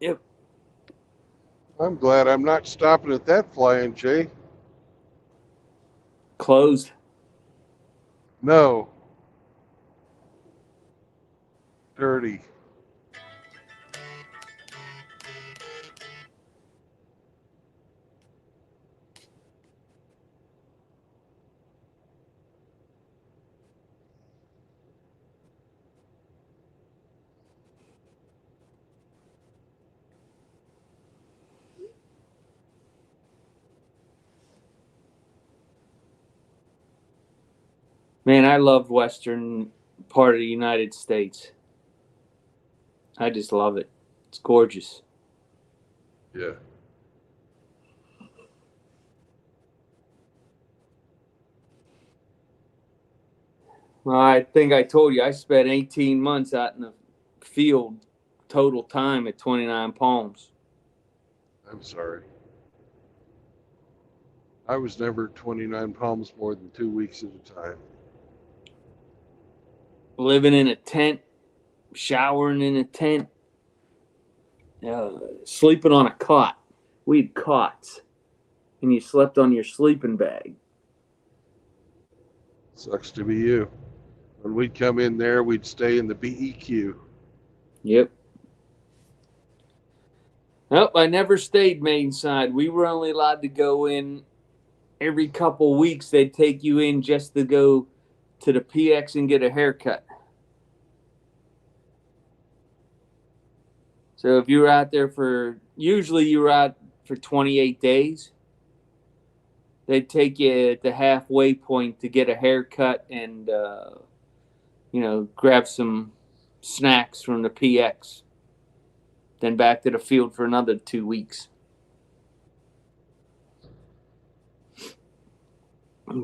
Yep. I'm glad I'm not stopping at that Flying J. Closed. No. Dirty. Man, I love western part of the United States. I just love it. It's gorgeous. Yeah. Well, I think I told you I spent 18 months out in the field total time at 29 Palms. I'm sorry. I was never 29 Palms more than 2 weeks at a time. Living in a tent, showering in a tent, sleeping on a cot. We had cots, and you slept on your sleeping bag. Sucks to be you. When we'd come in there, we'd stay in the BEQ. Yep. Nope, I never stayed main side. We were only allowed to go in every couple weeks. They'd take you in just to go to the PX and get a haircut. So if you were out there usually you were out for 28 days, they'd take you at the halfway point to get a haircut and, grab some snacks from the PX. Then back to the field for another 2 weeks.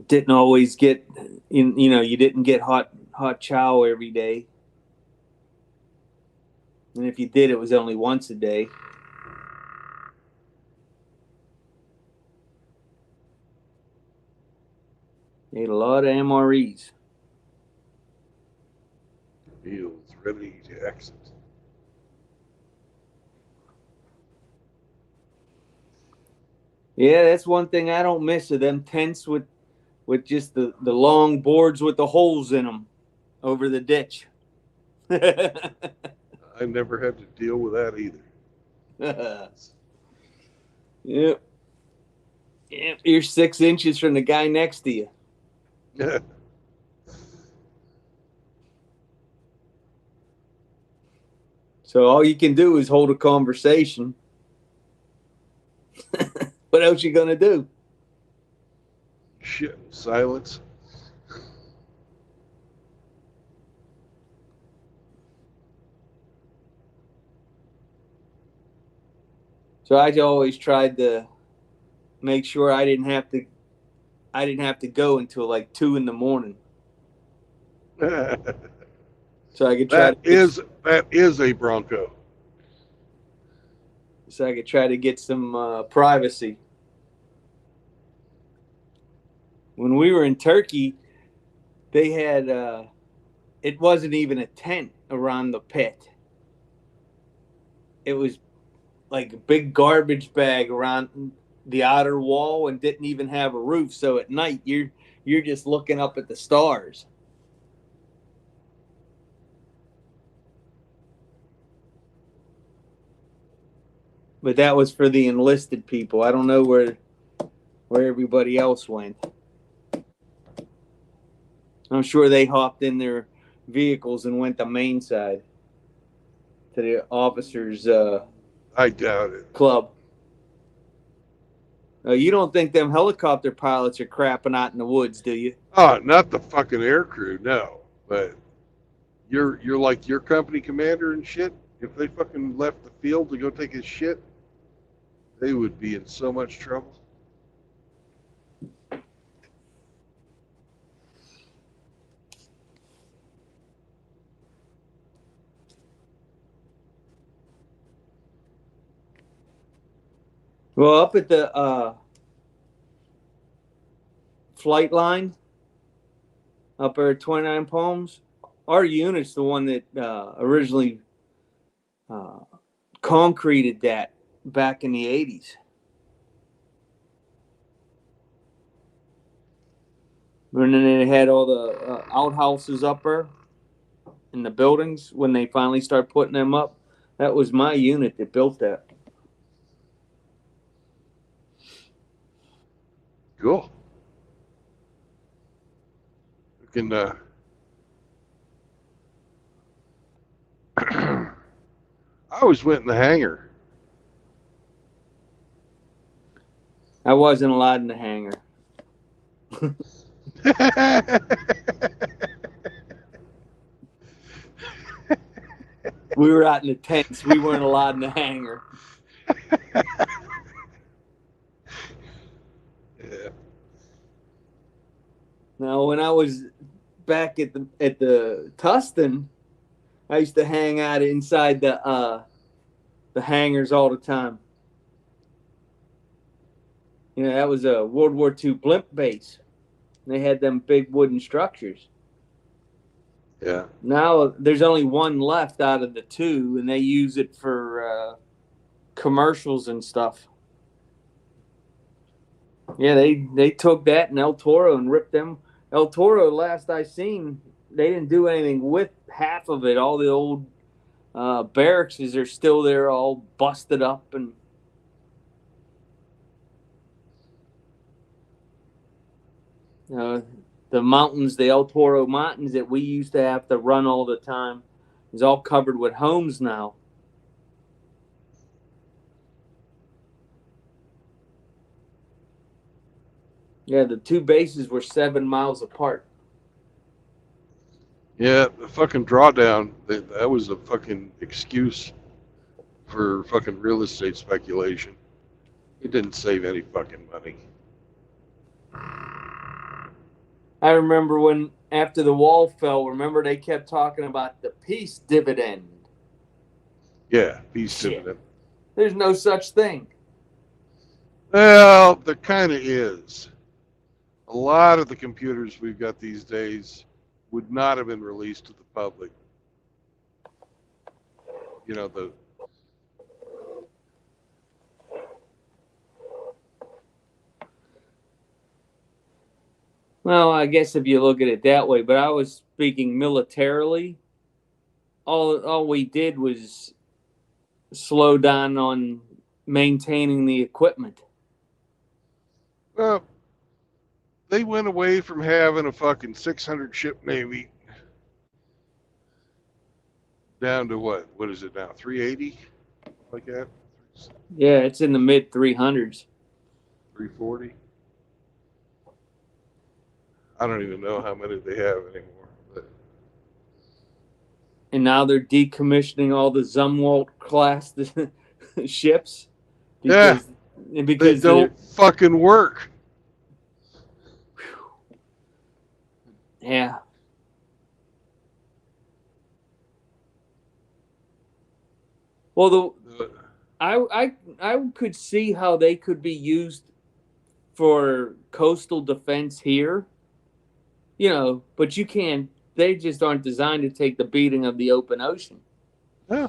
Didn't always get, you didn't get hot chow every day. And if you did, it was only once a day. Ate a lot of MREs. Meals ready to exit. Yeah, that's one thing I don't miss of them tents with just the long boards with the holes in them over the ditch. I never had to deal with that either. Yep. Yep. You're 6 inches from the guy next to you. So all you can do is hold a conversation. What else you gonna do? Shit, silence. So I always tried to make sure I didn't have to go until like 2 a.m. So I could try that is a Bronco. So I could try to get some privacy. When we were in Turkey, they had it wasn't even a tent around the pit. It was like a big garbage bag around the outer wall and didn't even have a roof. So at night you're just looking up at the stars. But that was for the enlisted people. I don't know where everybody else went. I'm sure they hopped in their vehicles and went to main side to the officers' I doubt it. club. You don't think them helicopter pilots are crapping out in the woods, do you? Oh, not the fucking air crew, no. But you're like your company commander and shit. If they fucking left the field to go take his shit, they would be in so much trouble. Well, up at the flight line, up there at 29 Palms, our unit's the one that originally concreted that back in the 80s. And then they had all the outhouses up there in the buildings when they finally started putting them up. That was my unit that built that. Cool. We can I always went in the hangar. I wasn't allowed in the hangar. We were out in the tents. We weren't allowed in the hangar. Yeah. Now, when I was back at the Tustin, I used to hang out inside the hangars all the time. You know, that was a World War II blimp base. They had them big wooden structures. Yeah. Now there's only one left out of the two, and they use it for commercials and stuff. Yeah, they took that in El Toro and ripped them. El Toro, last I seen, they didn't do anything with half of it. All the old barracks are still there, all busted up, and the mountains, the El Toro Mountains that we used to have to run all the time, is all covered with homes now. Yeah, the two bases were 7 miles apart. Yeah, the fucking drawdown, that was a fucking excuse for fucking real estate speculation. It didn't save any fucking money. I remember when, after the wall fell, remember they kept talking about the peace dividend. Yeah, peace Shit. dividend. There's no such thing. Well, there kind of is. A lot of the computers we've got these days would not have been released to the public. You know, Well, I guess if you look at it that way, but I was speaking militarily. All we did was slow down on maintaining the equipment. well, they went away from having a fucking 600 ship Navy down to what? What is it now? 380? Like that? Yeah, it's in the mid 300s. 340? I don't even know how many they have anymore. But And now they're decommissioning all the Zumwalt class ships because they don't fucking work. Yeah. Well, I could see how they could be used for coastal defense here. You know, but you can't. They just aren't designed to take the beating of the open ocean. Yeah.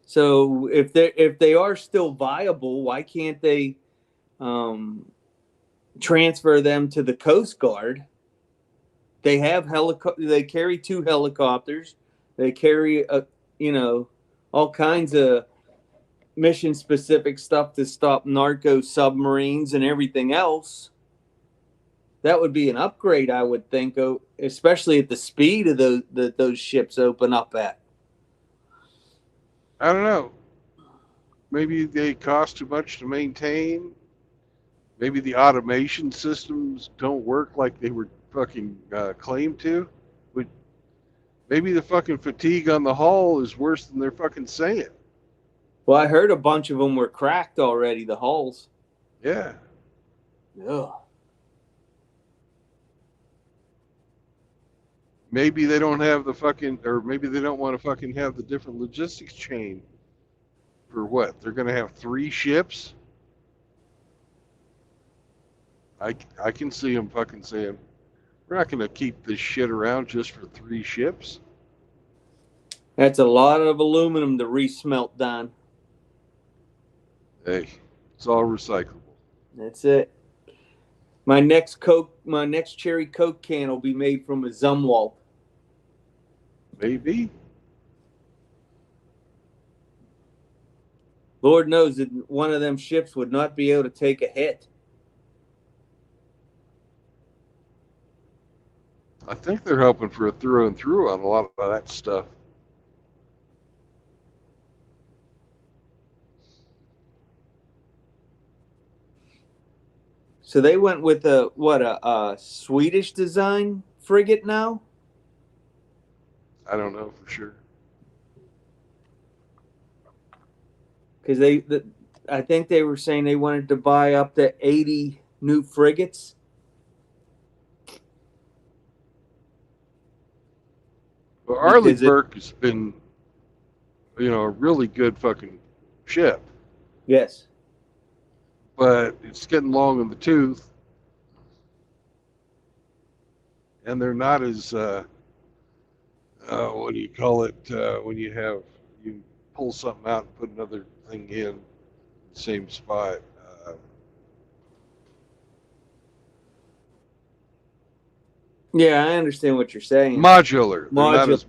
So if they are still viable, why can't they transfer them to the Coast Guard? They have They carry 2 helicopters. They carry all kinds of mission specific stuff to stop narco submarines and everything else. That would be an upgrade, I would think, especially at the speed of those ships open up at. I don't know. Maybe they cost too much to maintain. Maybe the automation systems don't work like they were fucking claimed to. But maybe the fucking fatigue on the hull is worse than they're fucking saying. Well, I heard a bunch of them were cracked already, the hulls. Yeah. Ugh. Maybe they don't have the fucking, or maybe they don't want to fucking have the different logistics chain. For what? They're going to have 3 ships? I can see them fucking saying, we're not going to keep this shit around just for 3 ships. That's a lot of aluminum to resmelt, Don. Hey, it's all recyclable. That's it. My next cherry Coke can will be made from a Zumwalt. Maybe. Lord knows that one of them ships would not be able to take a hit. I think they're hoping for a through and through on a lot of that stuff. So they went with a Swedish design frigate now? I don't know for sure. Because I think they were saying they wanted to buy up to 80 new frigates. Well, Arleigh Burke has been, a really good fucking ship. Yes. But it's getting long in the tooth. And they're not as, what do you call it, when you pull something out and put another thing in the same spot. Yeah, I understand what you're saying. Modular. They're Modular. not as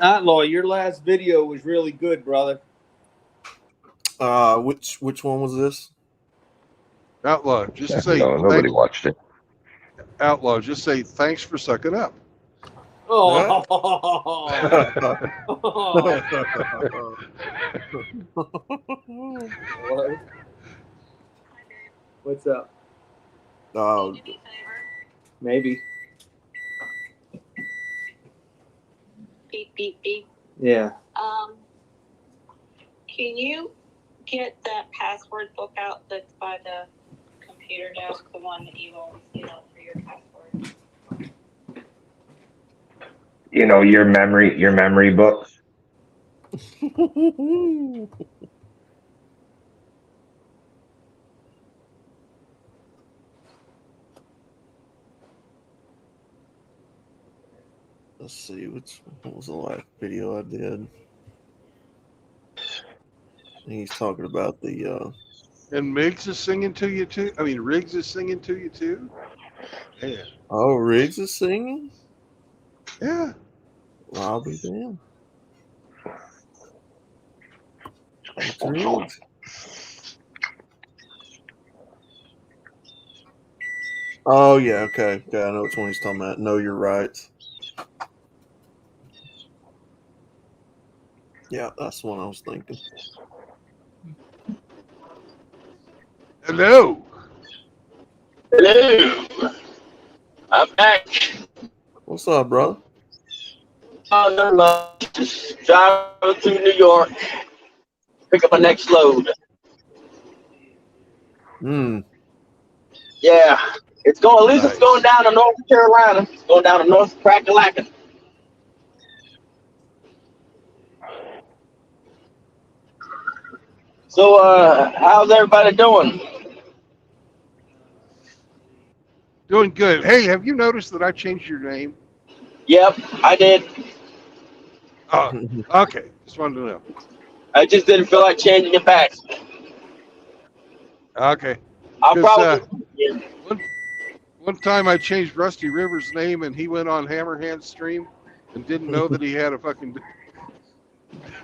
Outlaw, your last video was really good, brother. Which one was this? Outlaw, just say No, nobody watched it. Outlaw, just say thanks for sucking up. Oh. What? What's up? Oh, Maybe. Beep, beep, beep. Yeah. Can you get that password book out that's by the computer desk, the one that you always get out for your password? You know, your memory books. let's see. What was the last video I did? He's talking about the. And Miggs is singing to you too. I mean, Riggs is singing to you too. Yeah. Oh, Riggs is singing. Yeah. I'll be damned. Riggs. Oh yeah, okay. I know which one he's talking about. Know your rights. Yeah, that's the one I was thinking. Hello. Hello. I'm back. What's up, brother? Oh, no. Just driving through New York. Pick up my next load. Yeah. It's going, at least it's going down to North Carolina. It's going down to North Crack-a-Lackin'. So, how's everybody doing? Doing good. Hey, have you noticed that I changed your name? Yep, I did. Oh, okay. Just wanted to know. I just didn't feel like changing it back. Okay. I'll probably. Yeah. One time I changed Rusty Rivers' name and he went on Hammerhand's stream and didn't know that he had a fucking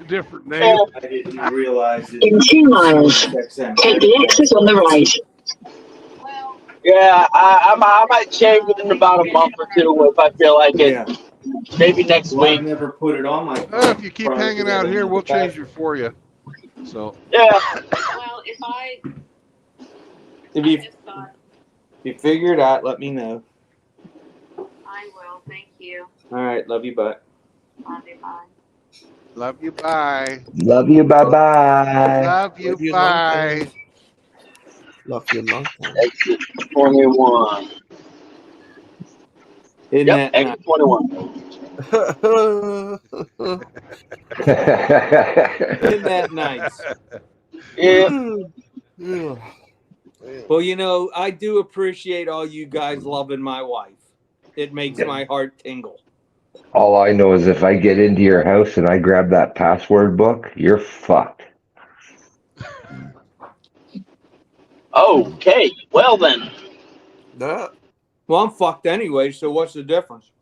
different name. I didn't realize it. In 2 miles, take the exit on the right. Yeah, I might change it in about a month or two if I feel like it. Yeah. Maybe next Well, I week. never put it on my phone. If you keep hanging out here, we'll change it for you. So. Yeah. Well, If you figure it out, let me know. I will. Thank you. All right. Love you, bye. Love you. Bye. Love you. Bye. Love you. Bye bye. Love you. Bye. Love you long time. Exit 21. Isn't Yep, that exit 21. Isn't that nice? Yeah. Well, you know, I do appreciate all you guys loving my wife. It makes my heart tingle. All I know is if I get into your house and I grab that password book, you're fucked. Okay, well then. That. Well, I'm fucked anyway, so what's the difference?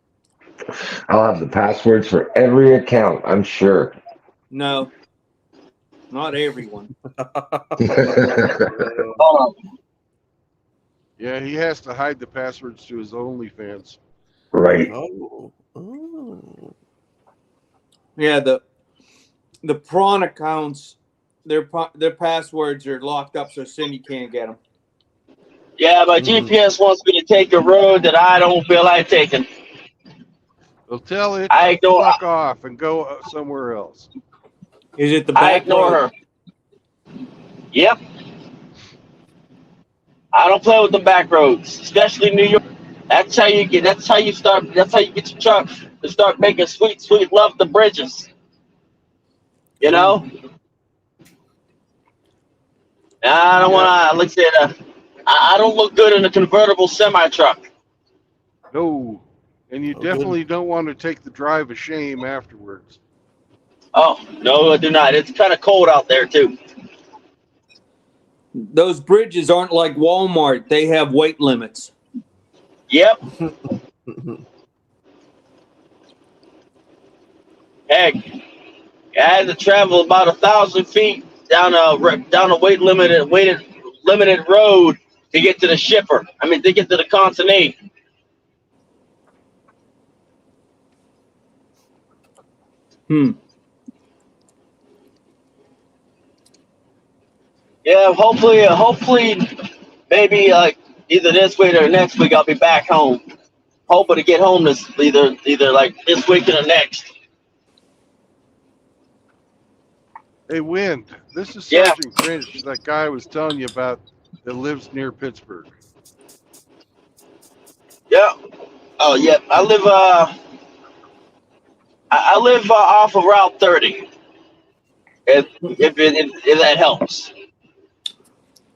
I'll have the passwords for every account, I'm sure. No, not everyone. Yeah, he has to hide the passwords to his OnlyFans. Right. Oh. Yeah, the prawn accounts, their passwords are locked up, so Cindy can't get them. Yeah, my GPS wants me to take a road that I don't feel like taking. Well, tell it I to ignore- fuck off and go somewhere else. Is it the I back ignore road? her. Yep. I don't play with the back roads, especially New York. That's how you get your truck to start making sweet, sweet love to bridges. You know? I don't want to, like I said, I don't look good in a convertible semi-truck. No. And you definitely don't want to take the drive of shame afterwards. Oh, no, I do not. It's kind of cold out there, too. Those bridges aren't like Walmart. They have weight limits. Yep. Heck, I had to travel about 1,000 feet down a limited road to get to the shipper. I mean, to get to the consignee. Hmm. Yeah, hopefully, maybe either this week or next week I'll be back home. Hoping to get home this either like this week or the next. Hey, Wind, this is Yeah, Sergeant Grinch, that guy I was telling you about that lives near Pittsburgh. yeah. Oh yeah, I live off of Route 30. If that helps.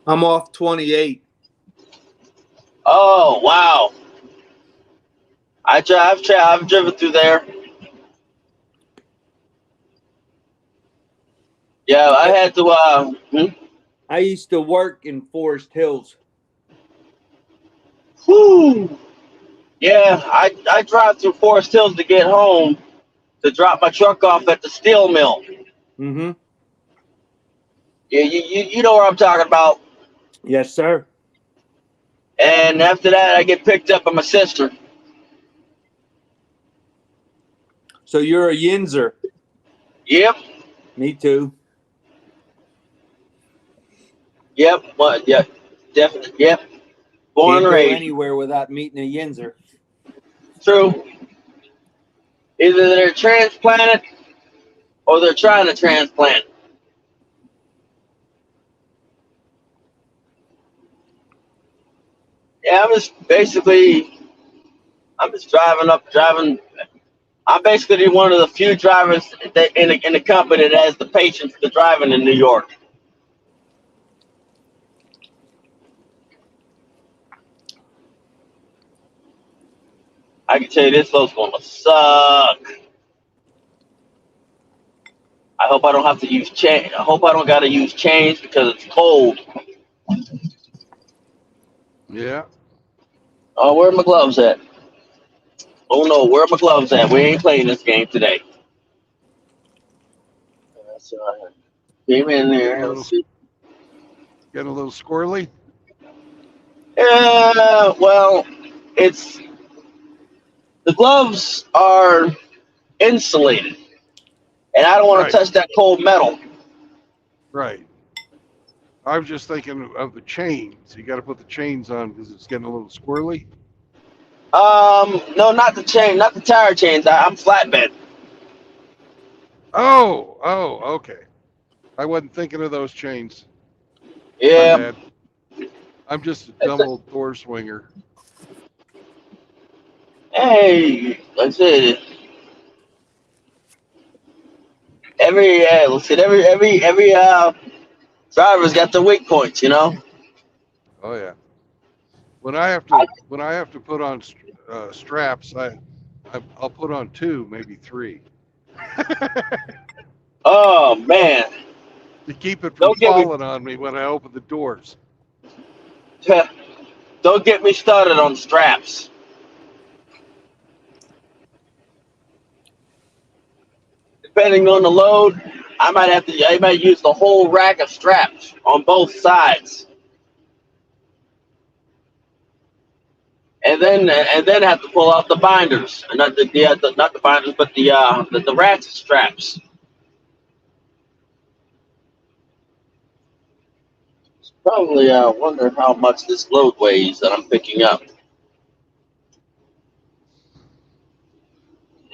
I'm off 28. Oh wow, I've driven through there. Yeah, I I, had to. I used to work in Forest Hills. Whew. Yeah, I drive through Forest Hills to get home to drop my truck off at the steel mill. Mm-hmm. Yeah, you know where I'm talking about. Yes, sir. And after that, I get picked up by my sister. So you're a Yinzer. Yep, Me too. yep, what? Yep, definitely. Yep, born Can't and go raised. anywhere without meeting a Yinzer. True. Either they're transplanted or they're trying to transplant. Yeah, I'm just driving. I'm basically one of the few drivers that in the company that has the patience to driving in New York. I can tell you this road's going to suck. I hope I don't have to use change. I hope I don't got to use change because it's cold. Yeah. Oh, where are my gloves at? Oh no, where are my gloves at? We ain't playing this game today. So I came in Getting a there. little, Let's see. getting a little squirrely. Yeah, well, it's the gloves are insulated, and I don't want to Right, touch that cold metal. right. I was just thinking of the chains. You got to put the chains on because it's getting a little squirrely. No, not the chain, not the tire chains. I'm flatbed. Oh, okay. I wasn't thinking of those chains. My Yeah, bad. I'm just a that's dumb it. old door swinger. Hey, like I said, let's see, every driver's got their weak points, you know. Oh yeah. When I have to put on straps, I'll put on two, maybe three, Oh man, to keep it from don't get me, falling on me when I open the doors. don't get me started on straps. Depending on the load, I might use the whole rack of straps on both sides, and then have to pull out the binders, and not the binders, but the ratchet straps. Probably wonder how much this load weighs that I'm picking up.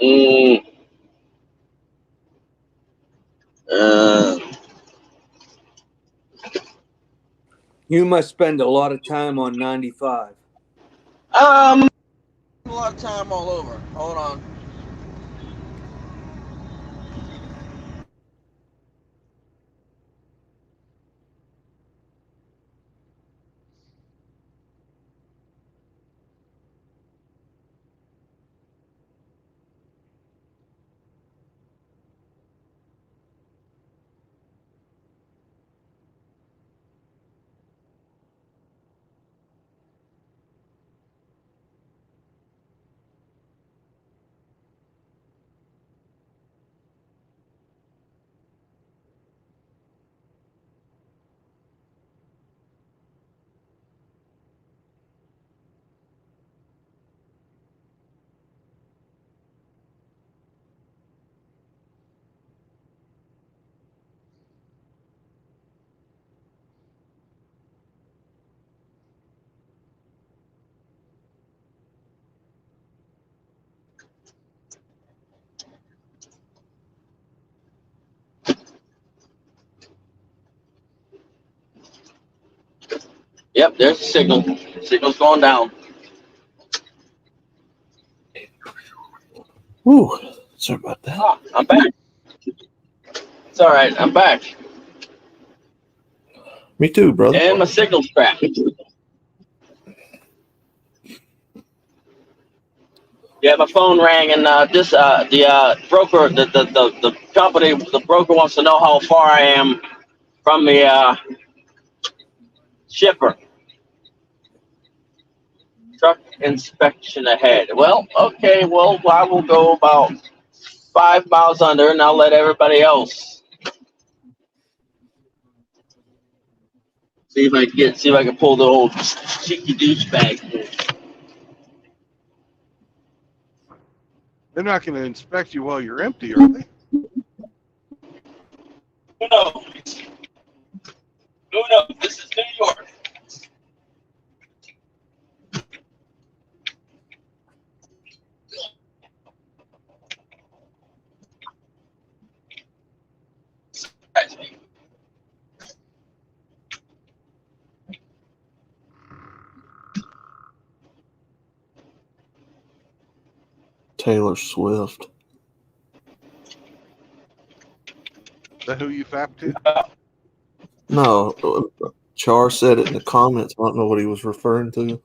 Mm, uh, You must spend a lot of time on 95. a lot of time all over. Hold on. Yep, there's a signal. Signal's going down. Whew. Sorry about that. Oh, I'm back. It's all right. I'm back. Me too, brother. And my signal's cracked. Yeah, my phone rang, and the broker, the company, the broker wants to know how far I am from the shipper. Truck inspection ahead. Well, okay. Well, I will go about 5 miles under, and I'll let everybody else see if I can pull the old cheeky douchebag. They're not going to inspect you while you're empty, are they? Who knows? Who knows? This is New York. Taylor Swift. Is that who you fapped to? No, Char said it in the comments. I don't know what he was referring to.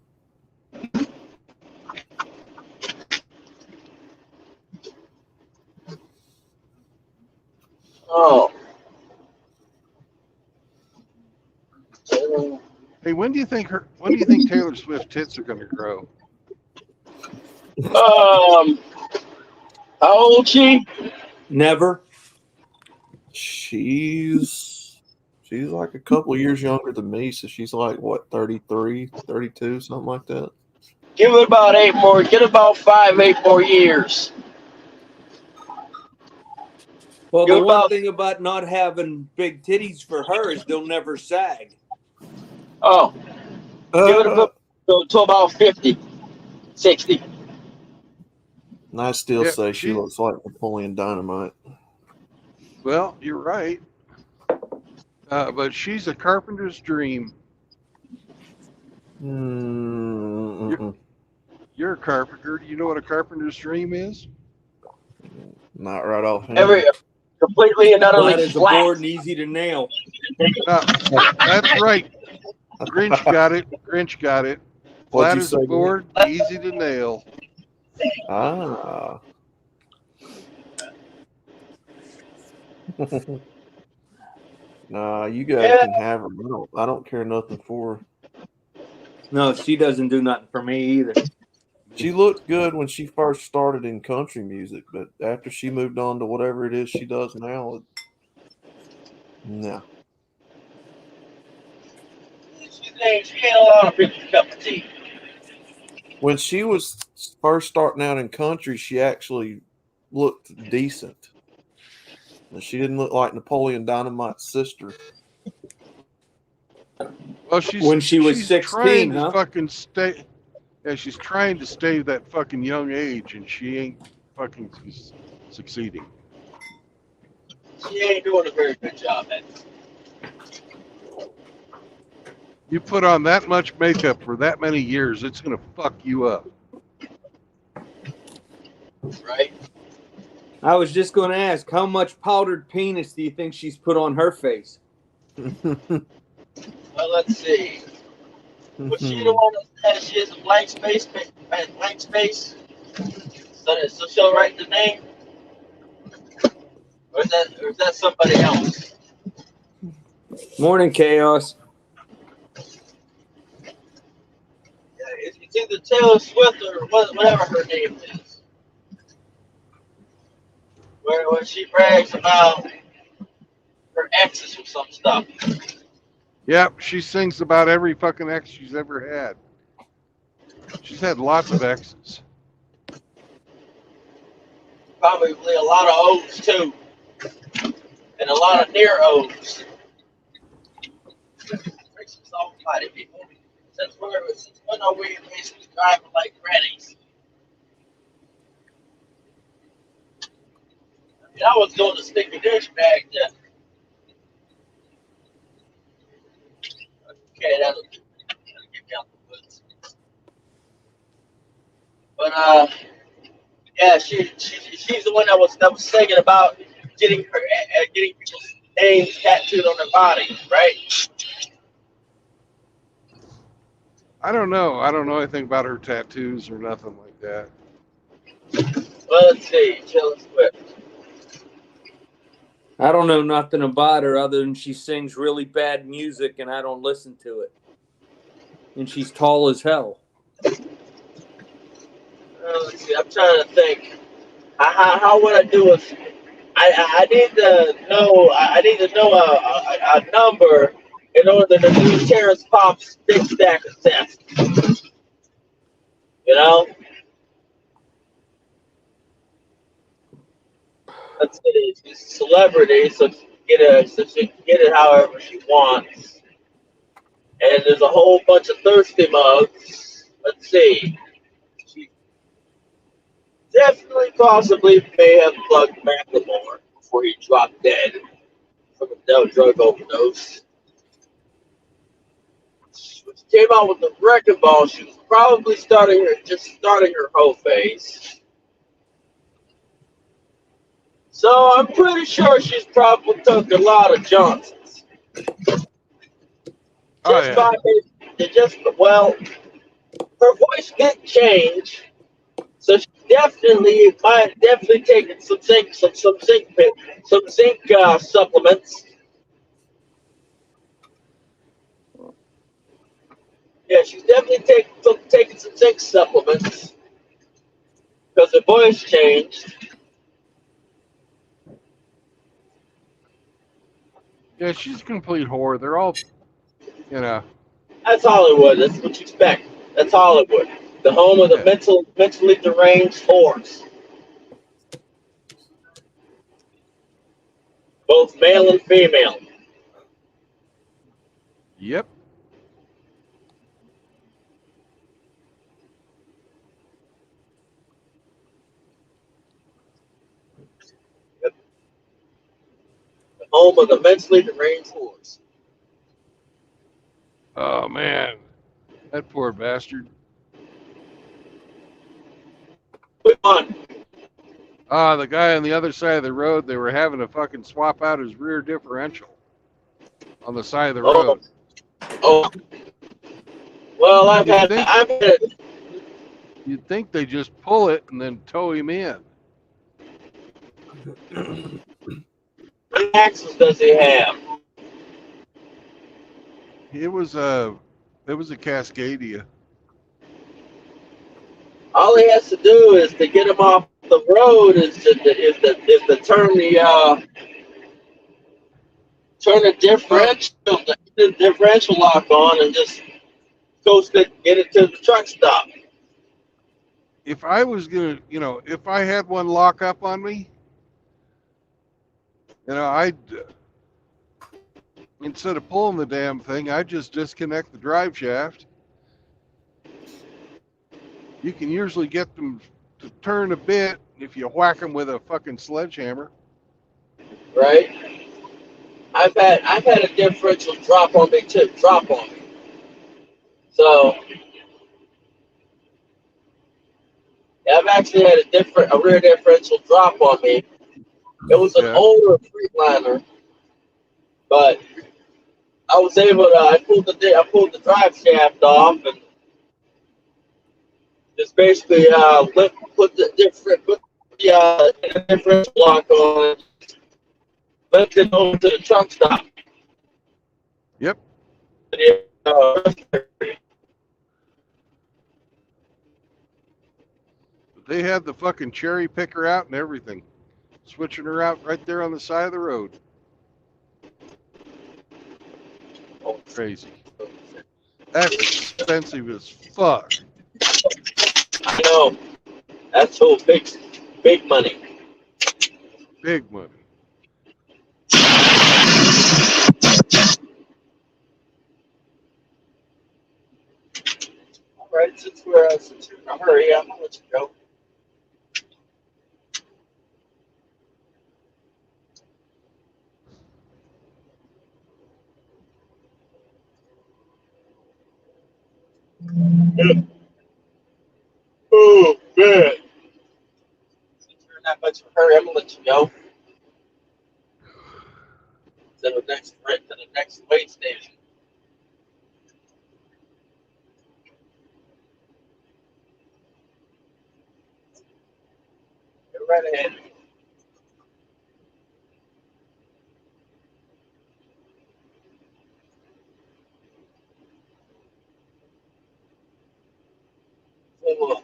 Oh. Hey, when do you think Taylor Swift tits are going to grow? How old she? Never. She's like a couple years younger than me, so she's like, what, 33, 32, something like that? Give it about 8 more. Get about 8 more years. Well, Give the it one about. thing about not having big titties for her is they'll never sag. Oh. Give it to about 50, 60. And I still Yeah, say she looks like Napoleon Dynamite. Well, you're right. But she's a carpenter's dream. You're a carpenter. Do you know what a carpenter's dream is? Not right off. Completely and utterly Flat as a flat. board and easy to nail. That's right. Grinch got it. Grinch got it. What'd Flat you as say, a Grinch? board, easy to nail. Ah. Nah, you guys can have her. I don't care nothing for her. No, she doesn't do nothing for me either. She looked good when she first started in country music, but after she moved on to whatever it is she does now, no. She ain't a lot of people's cup of tea. When she was first starting out in country, she actually looked decent. She didn't look like Napoleon Dynamite's sister. Well, when she was she's 16, trying to huh? fucking stay. Yeah, she's trying to stay that fucking young age, and she ain't fucking succeeding. She ain't doing a very good job at it. You put on that much makeup for that many years, it's gonna fuck you up. Right? I was just going to ask, how much powdered penis do you think she's put on her face? Well, let's see. Was she the one that said she has a blank space? Blank space? So she'll write the name? Or is that somebody else? Morning, Chaos. Yeah, it's either Taylor Swift or whatever her name is. Where she brags about her exes or some stuff. Yep, she sings about every fucking ex she's ever had. She's had lots of exes. Probably a lot of O's too. And a lot of near O's. People. Since when are we basically driving like grannies? I mean, I was doing the sticky douchebag then. Okay, yeah, she's the one that was thinking about getting people's names tattooed on their bodies, right? I don't know. I don't know anything about her tattoos or nothing like that. Well, let's see. Taylor Swift. I don't know nothing about her other than she sings really bad music and I don't listen to it. And she's tall as hell. Let's see. I'm trying to think. How would I do it? I need to know. I need to know a number in order to do Terrence Pop's big stack of test. You know. Let's see. She's a celebrity, so she can get it however she wants. And there's a whole bunch of thirsty mugs. Let's see. She definitely, possibly, may have plugged Macklemore before he dropped dead from a drug overdose. When she came out with the wrecking ball, she was probably starting her whole phase. So I'm pretty sure she's probably took a lot of Johnsons. Oh yeah. Well, her voice did change, so she might have definitely taken some zinc supplements. Yeah, she's definitely taking some zinc supplements because her voice changed. Yeah, she's a complete whore. They're all, you know. That's Hollywood. That's what you expect. That's Hollywood, the home of the Yeah. mentally deranged whores, both male and female. Yep. The home of the mentally deranged whores. Oh man, that poor bastard. Quick one. Ah, the guy on the other side of the road, they were having to fucking swap out his rear differential on the side of the road. Oh. Well, You'd think they just pull it and then tow him in. How many axles does he have? It was a Cascadia. All he has to do is to get him off the road is to turn the differential lock on and just get it to the truck stop. If I was gonna, if I had one lock up on me, I'd instead of pulling the damn thing, I'd just disconnect the drive shaft. You can usually get them to turn a bit if you whack them with a fucking sledgehammer. Right? I've had a differential drop on me too. So yeah, I've actually had a rear differential drop on me. It was an older Freeliner, but I was able to. I pulled the drive shaft off and just basically put the differential lock on, lift it over to the truck stop. Yep. They had the fucking cherry picker out and everything, switching her out right there on the side of the road. Crazy. That's expensive as fuck. I know. That's so big money. Big money. All right, since you're in a hurry, I'm gonna let you go. Oh, man. worry, I'm gonna let you go to the next wait station. Get right ahead. Say what?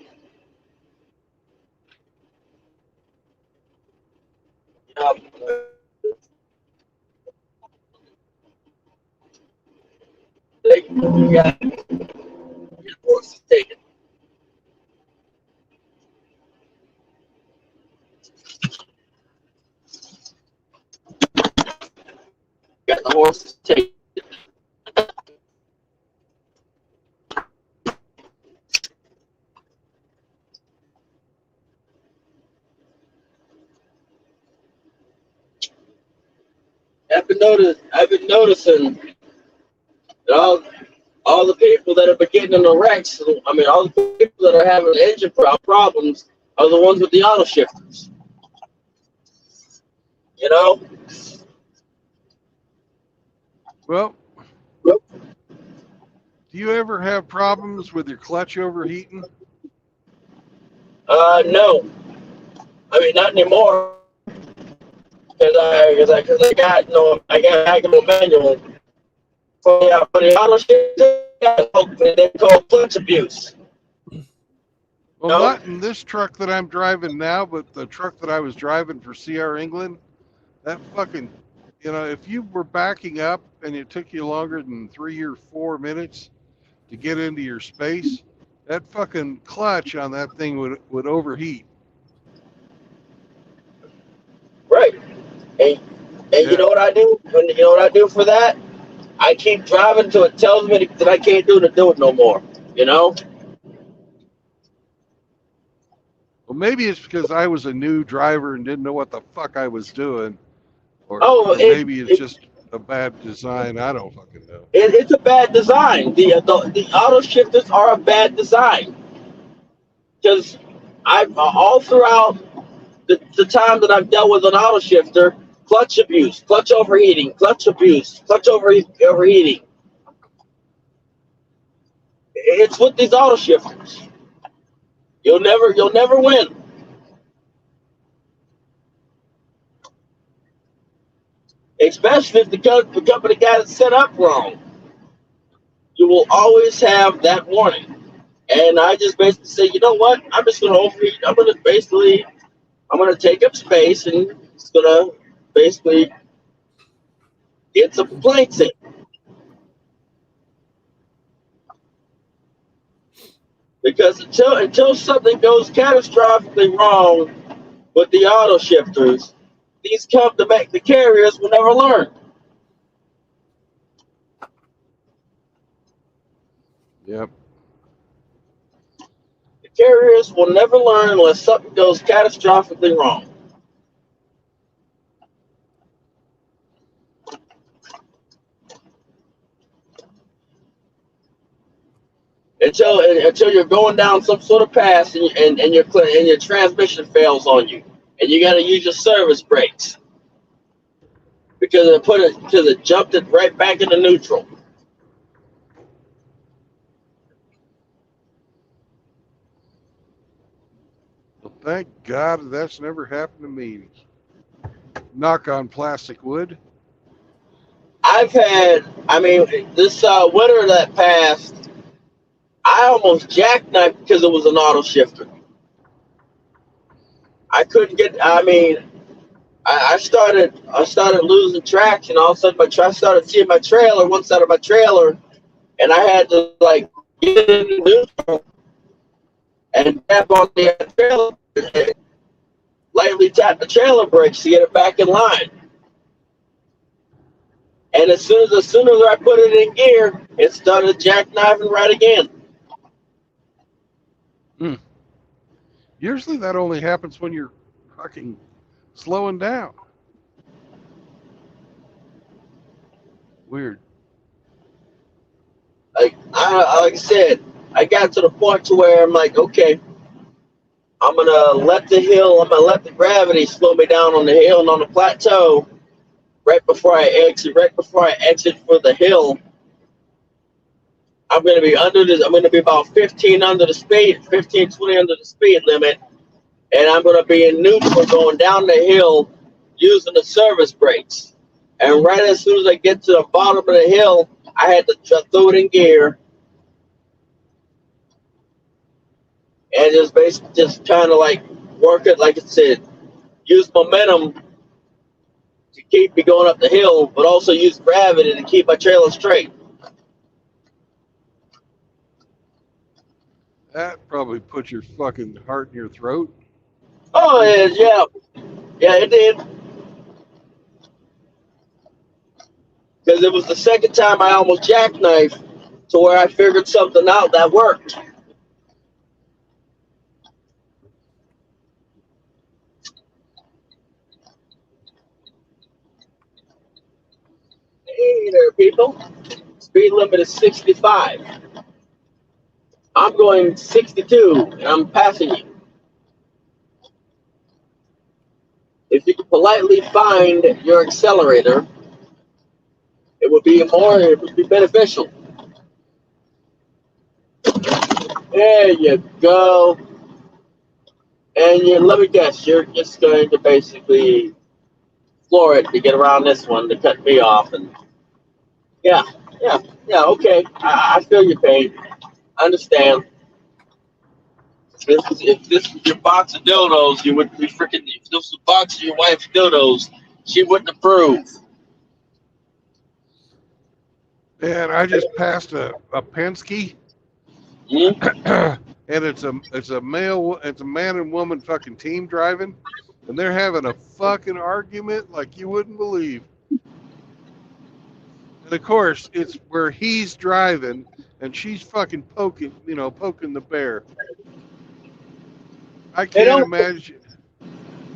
Yeah, you got your horse taken. Got the horse taken. I've been noticing that all the people that are getting in the wrecks, I mean, all the people that are having engine problems are the ones with the auto shifters. You know? Well, do you ever have problems with your clutch overheating? No. I mean, not anymore. Because I got no, I got no manual. For the auto shifter, they call clutch abuse. Well, No? not in this truck that I'm driving now, but the truck that I was driving for CR England. That fucking, if you were backing up and it took you longer than 3 or 4 minutes to get into your space, that fucking clutch on that thing would overheat. Right. And Yeah. you know what I do? You know what I do for that? I keep driving until it tells me that I can't do it no more. You know? Well, maybe it's because I was a new driver and didn't know what the fuck I was doing, or Oh, maybe it's just a bad design. I don't fucking know. it's a bad design. The auto shifters are a bad design because I've all throughout the time that I've dealt with an auto shifter, clutch abuse, clutch overheating, clutch abuse, overheating. It's with these auto shifters. You'll never win. Especially if the company got it set up wrong. You will always have that warning. And I just basically say, you know what? I'm just going to overheat. I'm going to take up space and it's going to basically get some complaints in. Because until something goes catastrophically wrong with the auto shifters, the carriers will never learn. Yep. The carriers will never learn unless something goes catastrophically wrong. Until you're going down some sort of pass and your transmission fails on you, and you got to use your service brakes because it jumped it right back into neutral. Well, thank God that's never happened to me. Knock on plastic wood. I mean, this winter that passed, I almost jackknifed because it was an auto shifter. I couldn't get. I mean, I started losing traction. All of a sudden, I started seeing my trailer, one side of my trailer, and I had to like get in neutral and tap on the trailer, and lightly tap the trailer brakes to get it back in line. And as soon as I put it in gear, it started jackknifing right again. Usually that only happens when you're fucking slowing down. Weird. Like I said, I got to the point to where I'm like, okay, I'm gonna let the gravity slow me down on the hill and on the plateau right before I exit for the hill. I'm gonna be about 15 under the speed, 15, 20 under the speed limit, and I'm gonna be in neutral going down the hill using the service brakes. And right as soon as I get to the bottom of the hill, I had to throw it in gear and just basically just kind of like work it, like I said, use momentum to keep me going up the hill, but also use gravity to keep my trailer straight. That probably put your fucking heart in your throat. Oh, yeah, it did. Because it was the second time I almost jackknifed to where I figured something out that worked. Hey there, people. Speed limit is 65. I'm going 62, and I'm passing you. If you could politely find your accelerator, it would be beneficial. There you go. And let me guess, you're just going to basically floor it to get around this one to cut me off. And yeah, yeah, okay. I feel your pain. I understand. If this was your box of dildos, you would be freaking. If this was a box of your wife's dildos, she wouldn't approve. Man, I just passed a Penske, Hmm? and it's a man and woman fucking team driving, and they're having a fucking argument like you wouldn't believe. And of course, it's where he's driving and she's fucking poking the bear. I They can't don't. imagine.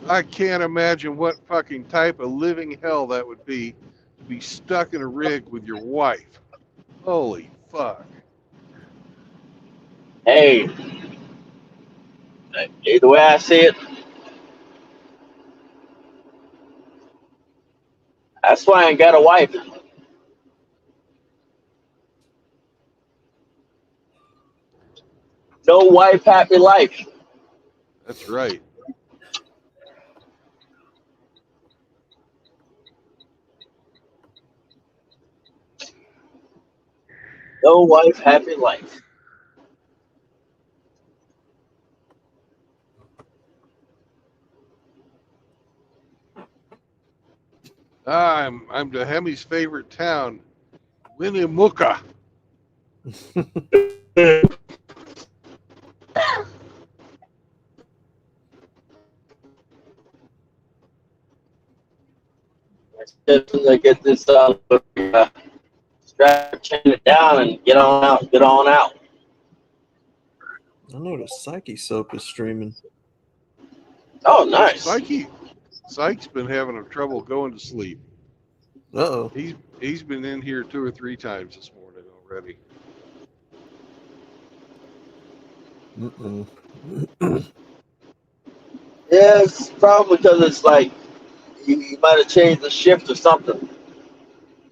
I can't imagine what fucking type of living hell that would be to be stuck in a rig with your wife. Holy fuck. Hey, the way I see it, that's why I ain't got a wife. No wife, happy life. That's right. No wife, happy life. I'm to Hemi's favorite town, Winnemucca. As soon as I get this strap, chain it down, and get on out. Get on out. I know the Psyche soap is streaming. Oh, nice. Psyche's been having trouble going to sleep. Uh-oh. He's been in here 2 or 3 times this morning already. Yeah, it's probably because it's like you might have changed the shift or something.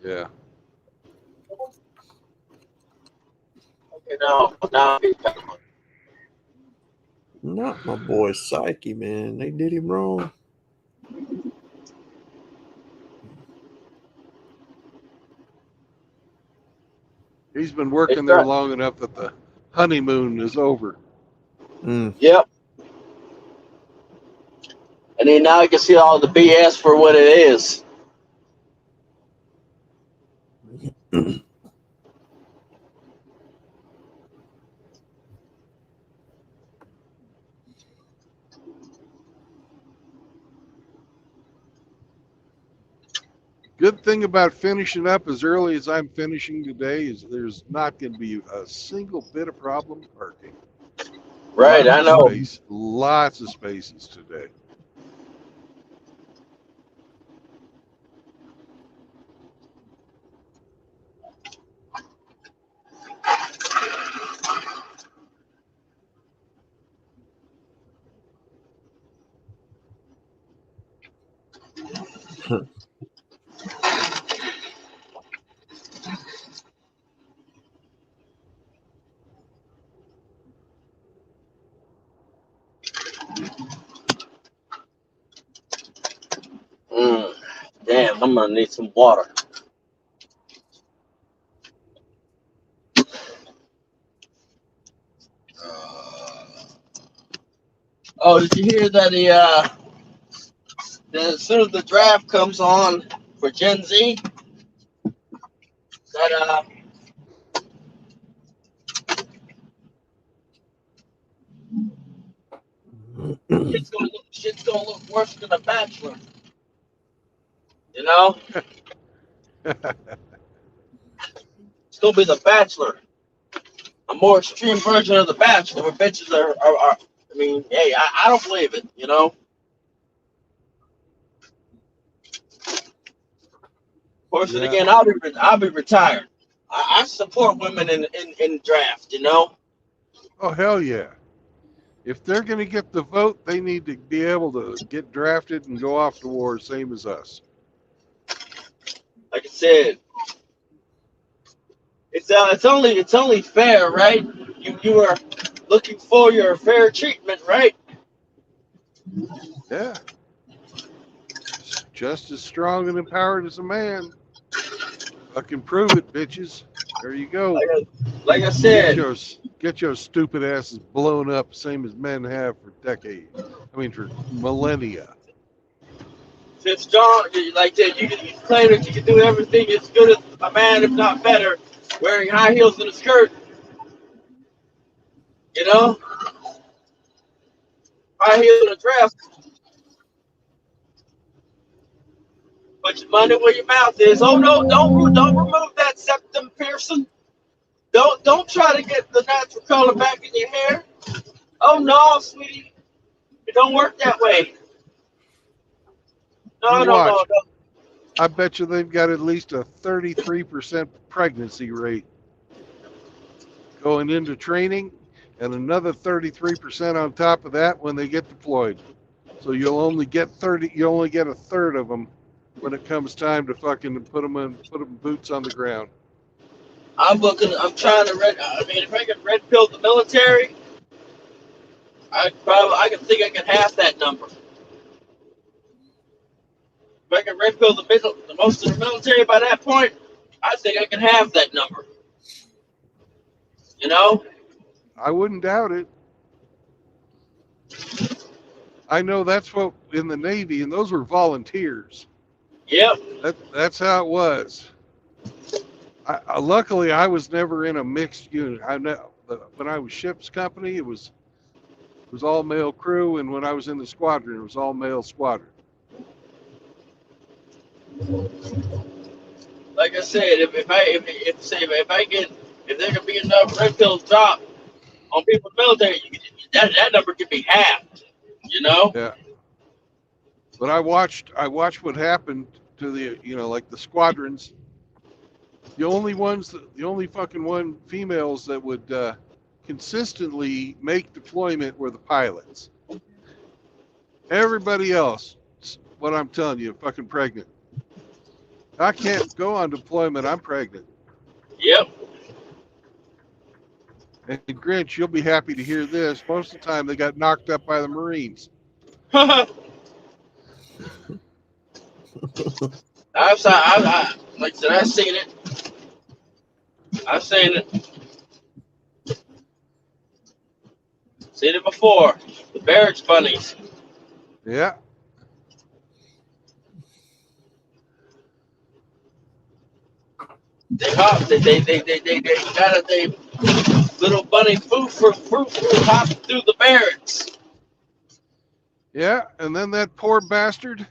Yeah. Okay, now I'm getting kind of Not my boy Psyche, man. They did him wrong. He's been working there long enough that the honeymoon is over. Yep. And then now you can see all the BS for what it is. Good thing about finishing up as early as I'm finishing today is there's not going to be a single bit of problem parking. Right, I know. Lots of spaces today. Damn, I'm gonna need some water. Oh, did you hear that that as soon as the draft comes on for Gen Z, that shit's gonna look worse than a bachelor. You know? It's gonna be the bachelor. A more extreme version of the bachelor where bitches are I mean, hey, I don't believe it, you know? Of course, and Yeah. again, I'll be retired. I support women in draft, you know? Oh, hell yeah. If they're going to get the vote, they need to be able to get drafted and go off to war, same as us. Like I said, it's only fair, right? You are looking for your fair treatment, right? Yeah. Just as strong and empowered as a man. Fucking prove it, bitches. There you go. Like I said, Get your stupid asses blown up, same as men have for decades. I mean, for millennia. since John, like that, you can claim that you can do everything as good as a man, if not better, wearing high heels and a skirt. You know, high heels and a dress. Put your money where your mouth is. Oh no, don't remove that septum piercing. Don't try to get the natural color back in your hair. Oh no, sweetie, it don't work that way. No, You no, no, watch. no. I bet you they've got at least a 33% pregnancy rate going into training, and another 33% on top of that when they get deployed. So you'll only get a third of them when it comes time to fucking put them boots on the ground. I'm trying to I mean, if I can red pill the military, I can think I can half that number. If I can red pill the most of the military by that point, I think I can halve that number. You know? I wouldn't doubt it. I know that's what in the Navy, and those were volunteers. Yep. That's how it was. Luckily, I was never in a mixed unit. When I was ship's company, it was all male crew, and when I was in the squadron, it was all male squadron. Like I said, if there can be enough red pills dropped on people in the military, that number could be halved. You know? Yeah. But I watched what happened to like the squadrons. The only fucking females that would consistently make deployment were the pilots. Everybody else, what I'm telling you, fucking pregnant. I can't go on deployment. I'm pregnant. Yep. And Grinch, you'll be happy to hear this. Most of the time, they got knocked up by the Marines. Like I said, I've seen it. I've seen it. Seen it before. The barracks bunnies. Yeah. They got a little bunny fruit hopping through the barracks. Yeah, and then that poor bastard,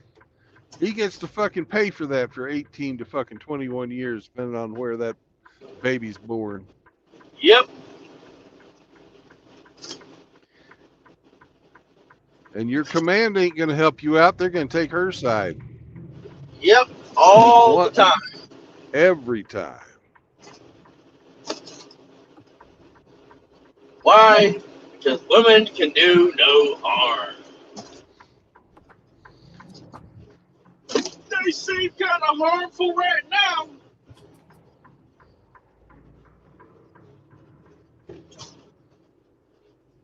he gets to fucking pay for that for 18 to fucking 21 years, depending on where that baby's born. Yep. And your command ain't going to help you out. They're going to take her side. Yep. All the time. Every time. Why? Because women can do no harm. may seem kind of harmful right now.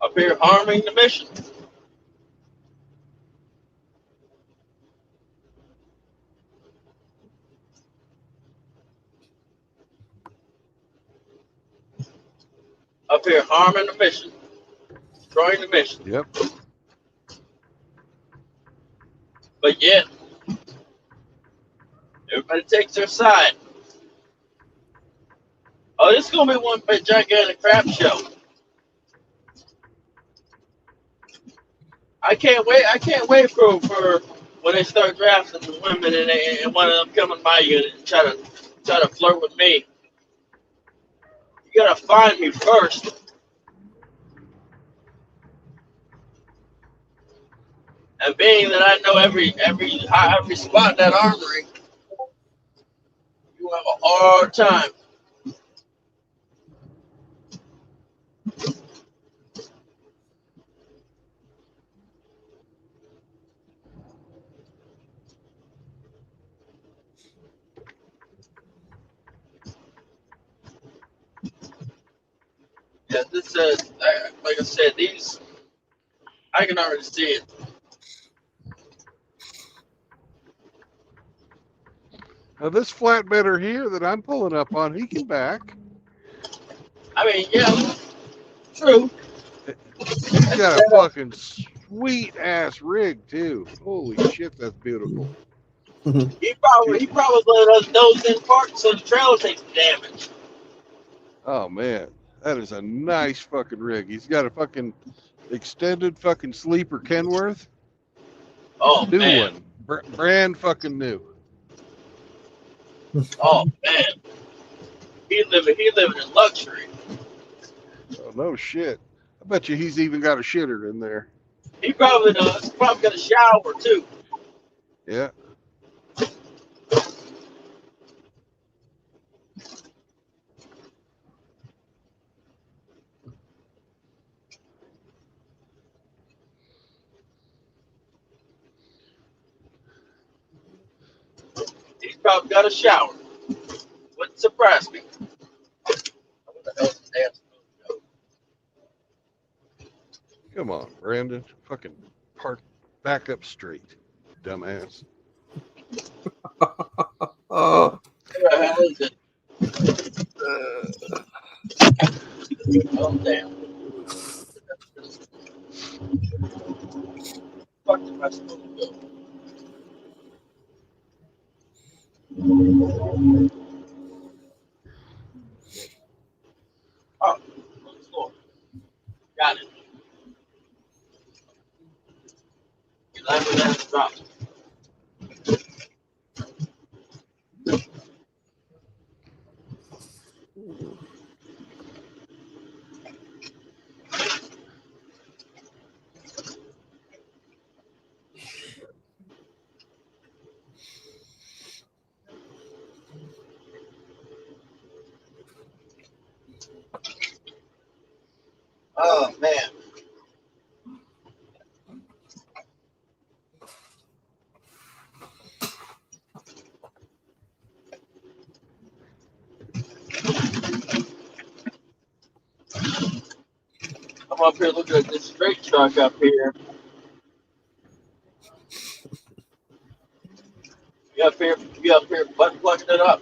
Up here harming the mission. Up here harming the mission. Destroying the mission. Yep. But yet, everybody takes their side. Oh, this is gonna be one big gigantic crap show. I can't wait. I can't wait for when they start drafting the women and one of them coming by you and try to flirt with me. You gotta find me first. And being that I know every spot in that armory, you have a hard time. Yeah, this says, like I said, these I can already see it. Now this flatbedder here that I'm pulling up on, he can back. I mean, yeah, true. He's got a fucking sweet ass rig too. Holy shit, that's beautiful. He probably let us nose in parts so the trailer takes damage. Oh man, that is a nice fucking rig. He's got a fucking extended fucking sleeper Kenworth. Oh New man. one, brand fucking new. Oh man. He living in luxury. Oh no shit. I bet you he's even got a shitter in there. He probably does. He's probably got a shower too. Yeah. He's probably got a shower. Wouldn't surprise me. What the hell's the damn smooth Come on, Brandon. Fucking park back up straight, dumbass. Oh, Where the hell is it? Oh damn. Fuck am I supposed to go? Oh, on the floor. Got it. You left it and dropped it. Oh man. I'm up here looking at this straight truck up here. You up here butt plugging it up.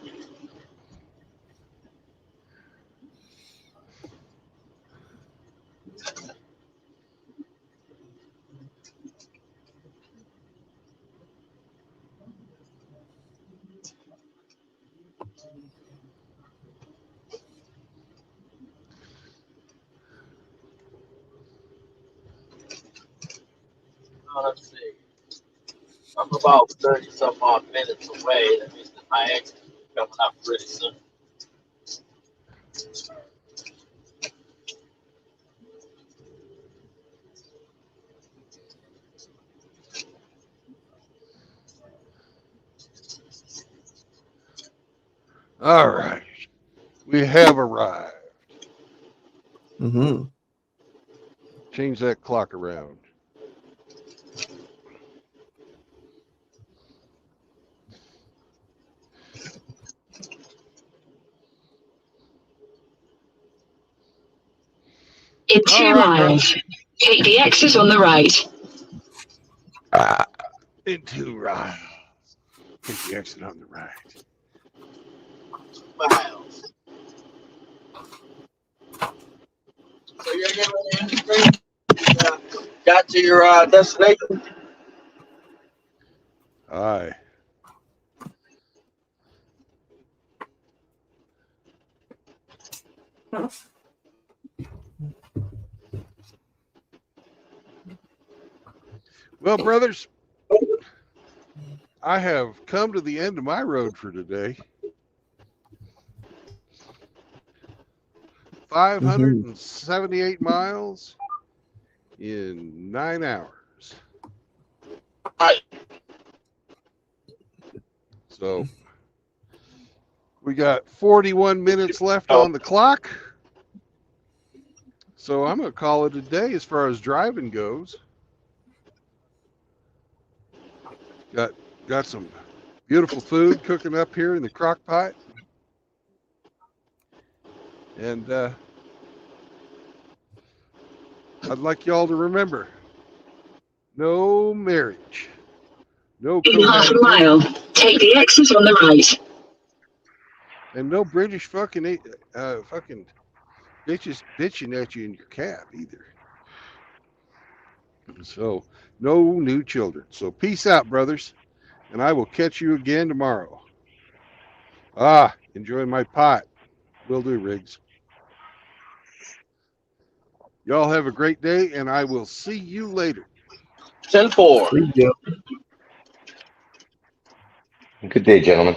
Oh, let's see. I'm about 30 some odd minutes away. That means that my exit is coming up pretty soon. All right. We have arrived. mm-hmm. Change that clock around. In All 2 right, miles, brothers. take the exit on the right. In 2 miles. Take the exit on the right. Miles. So you're getting ready to got to your destination? Aye. Well, brothers, I have come to the end of my road for today. 578 miles in 9 hours. So we got 41 minutes left on the clock. So I'm going to call it a day as far as driving goes. Got some beautiful food cooking up here in the crock pot. And I'd like y'all to remember, no marriage, no In half a cohabitation, mile, take the exit on the right. and no British fucking bitches bitching at you in your cab either. So no new children. So peace out, brothers, and I will catch you again tomorrow. Enjoying my pot. Will do, Riggs. Y'all have a great day, and I will see you later. 10-4. Good day, gentlemen.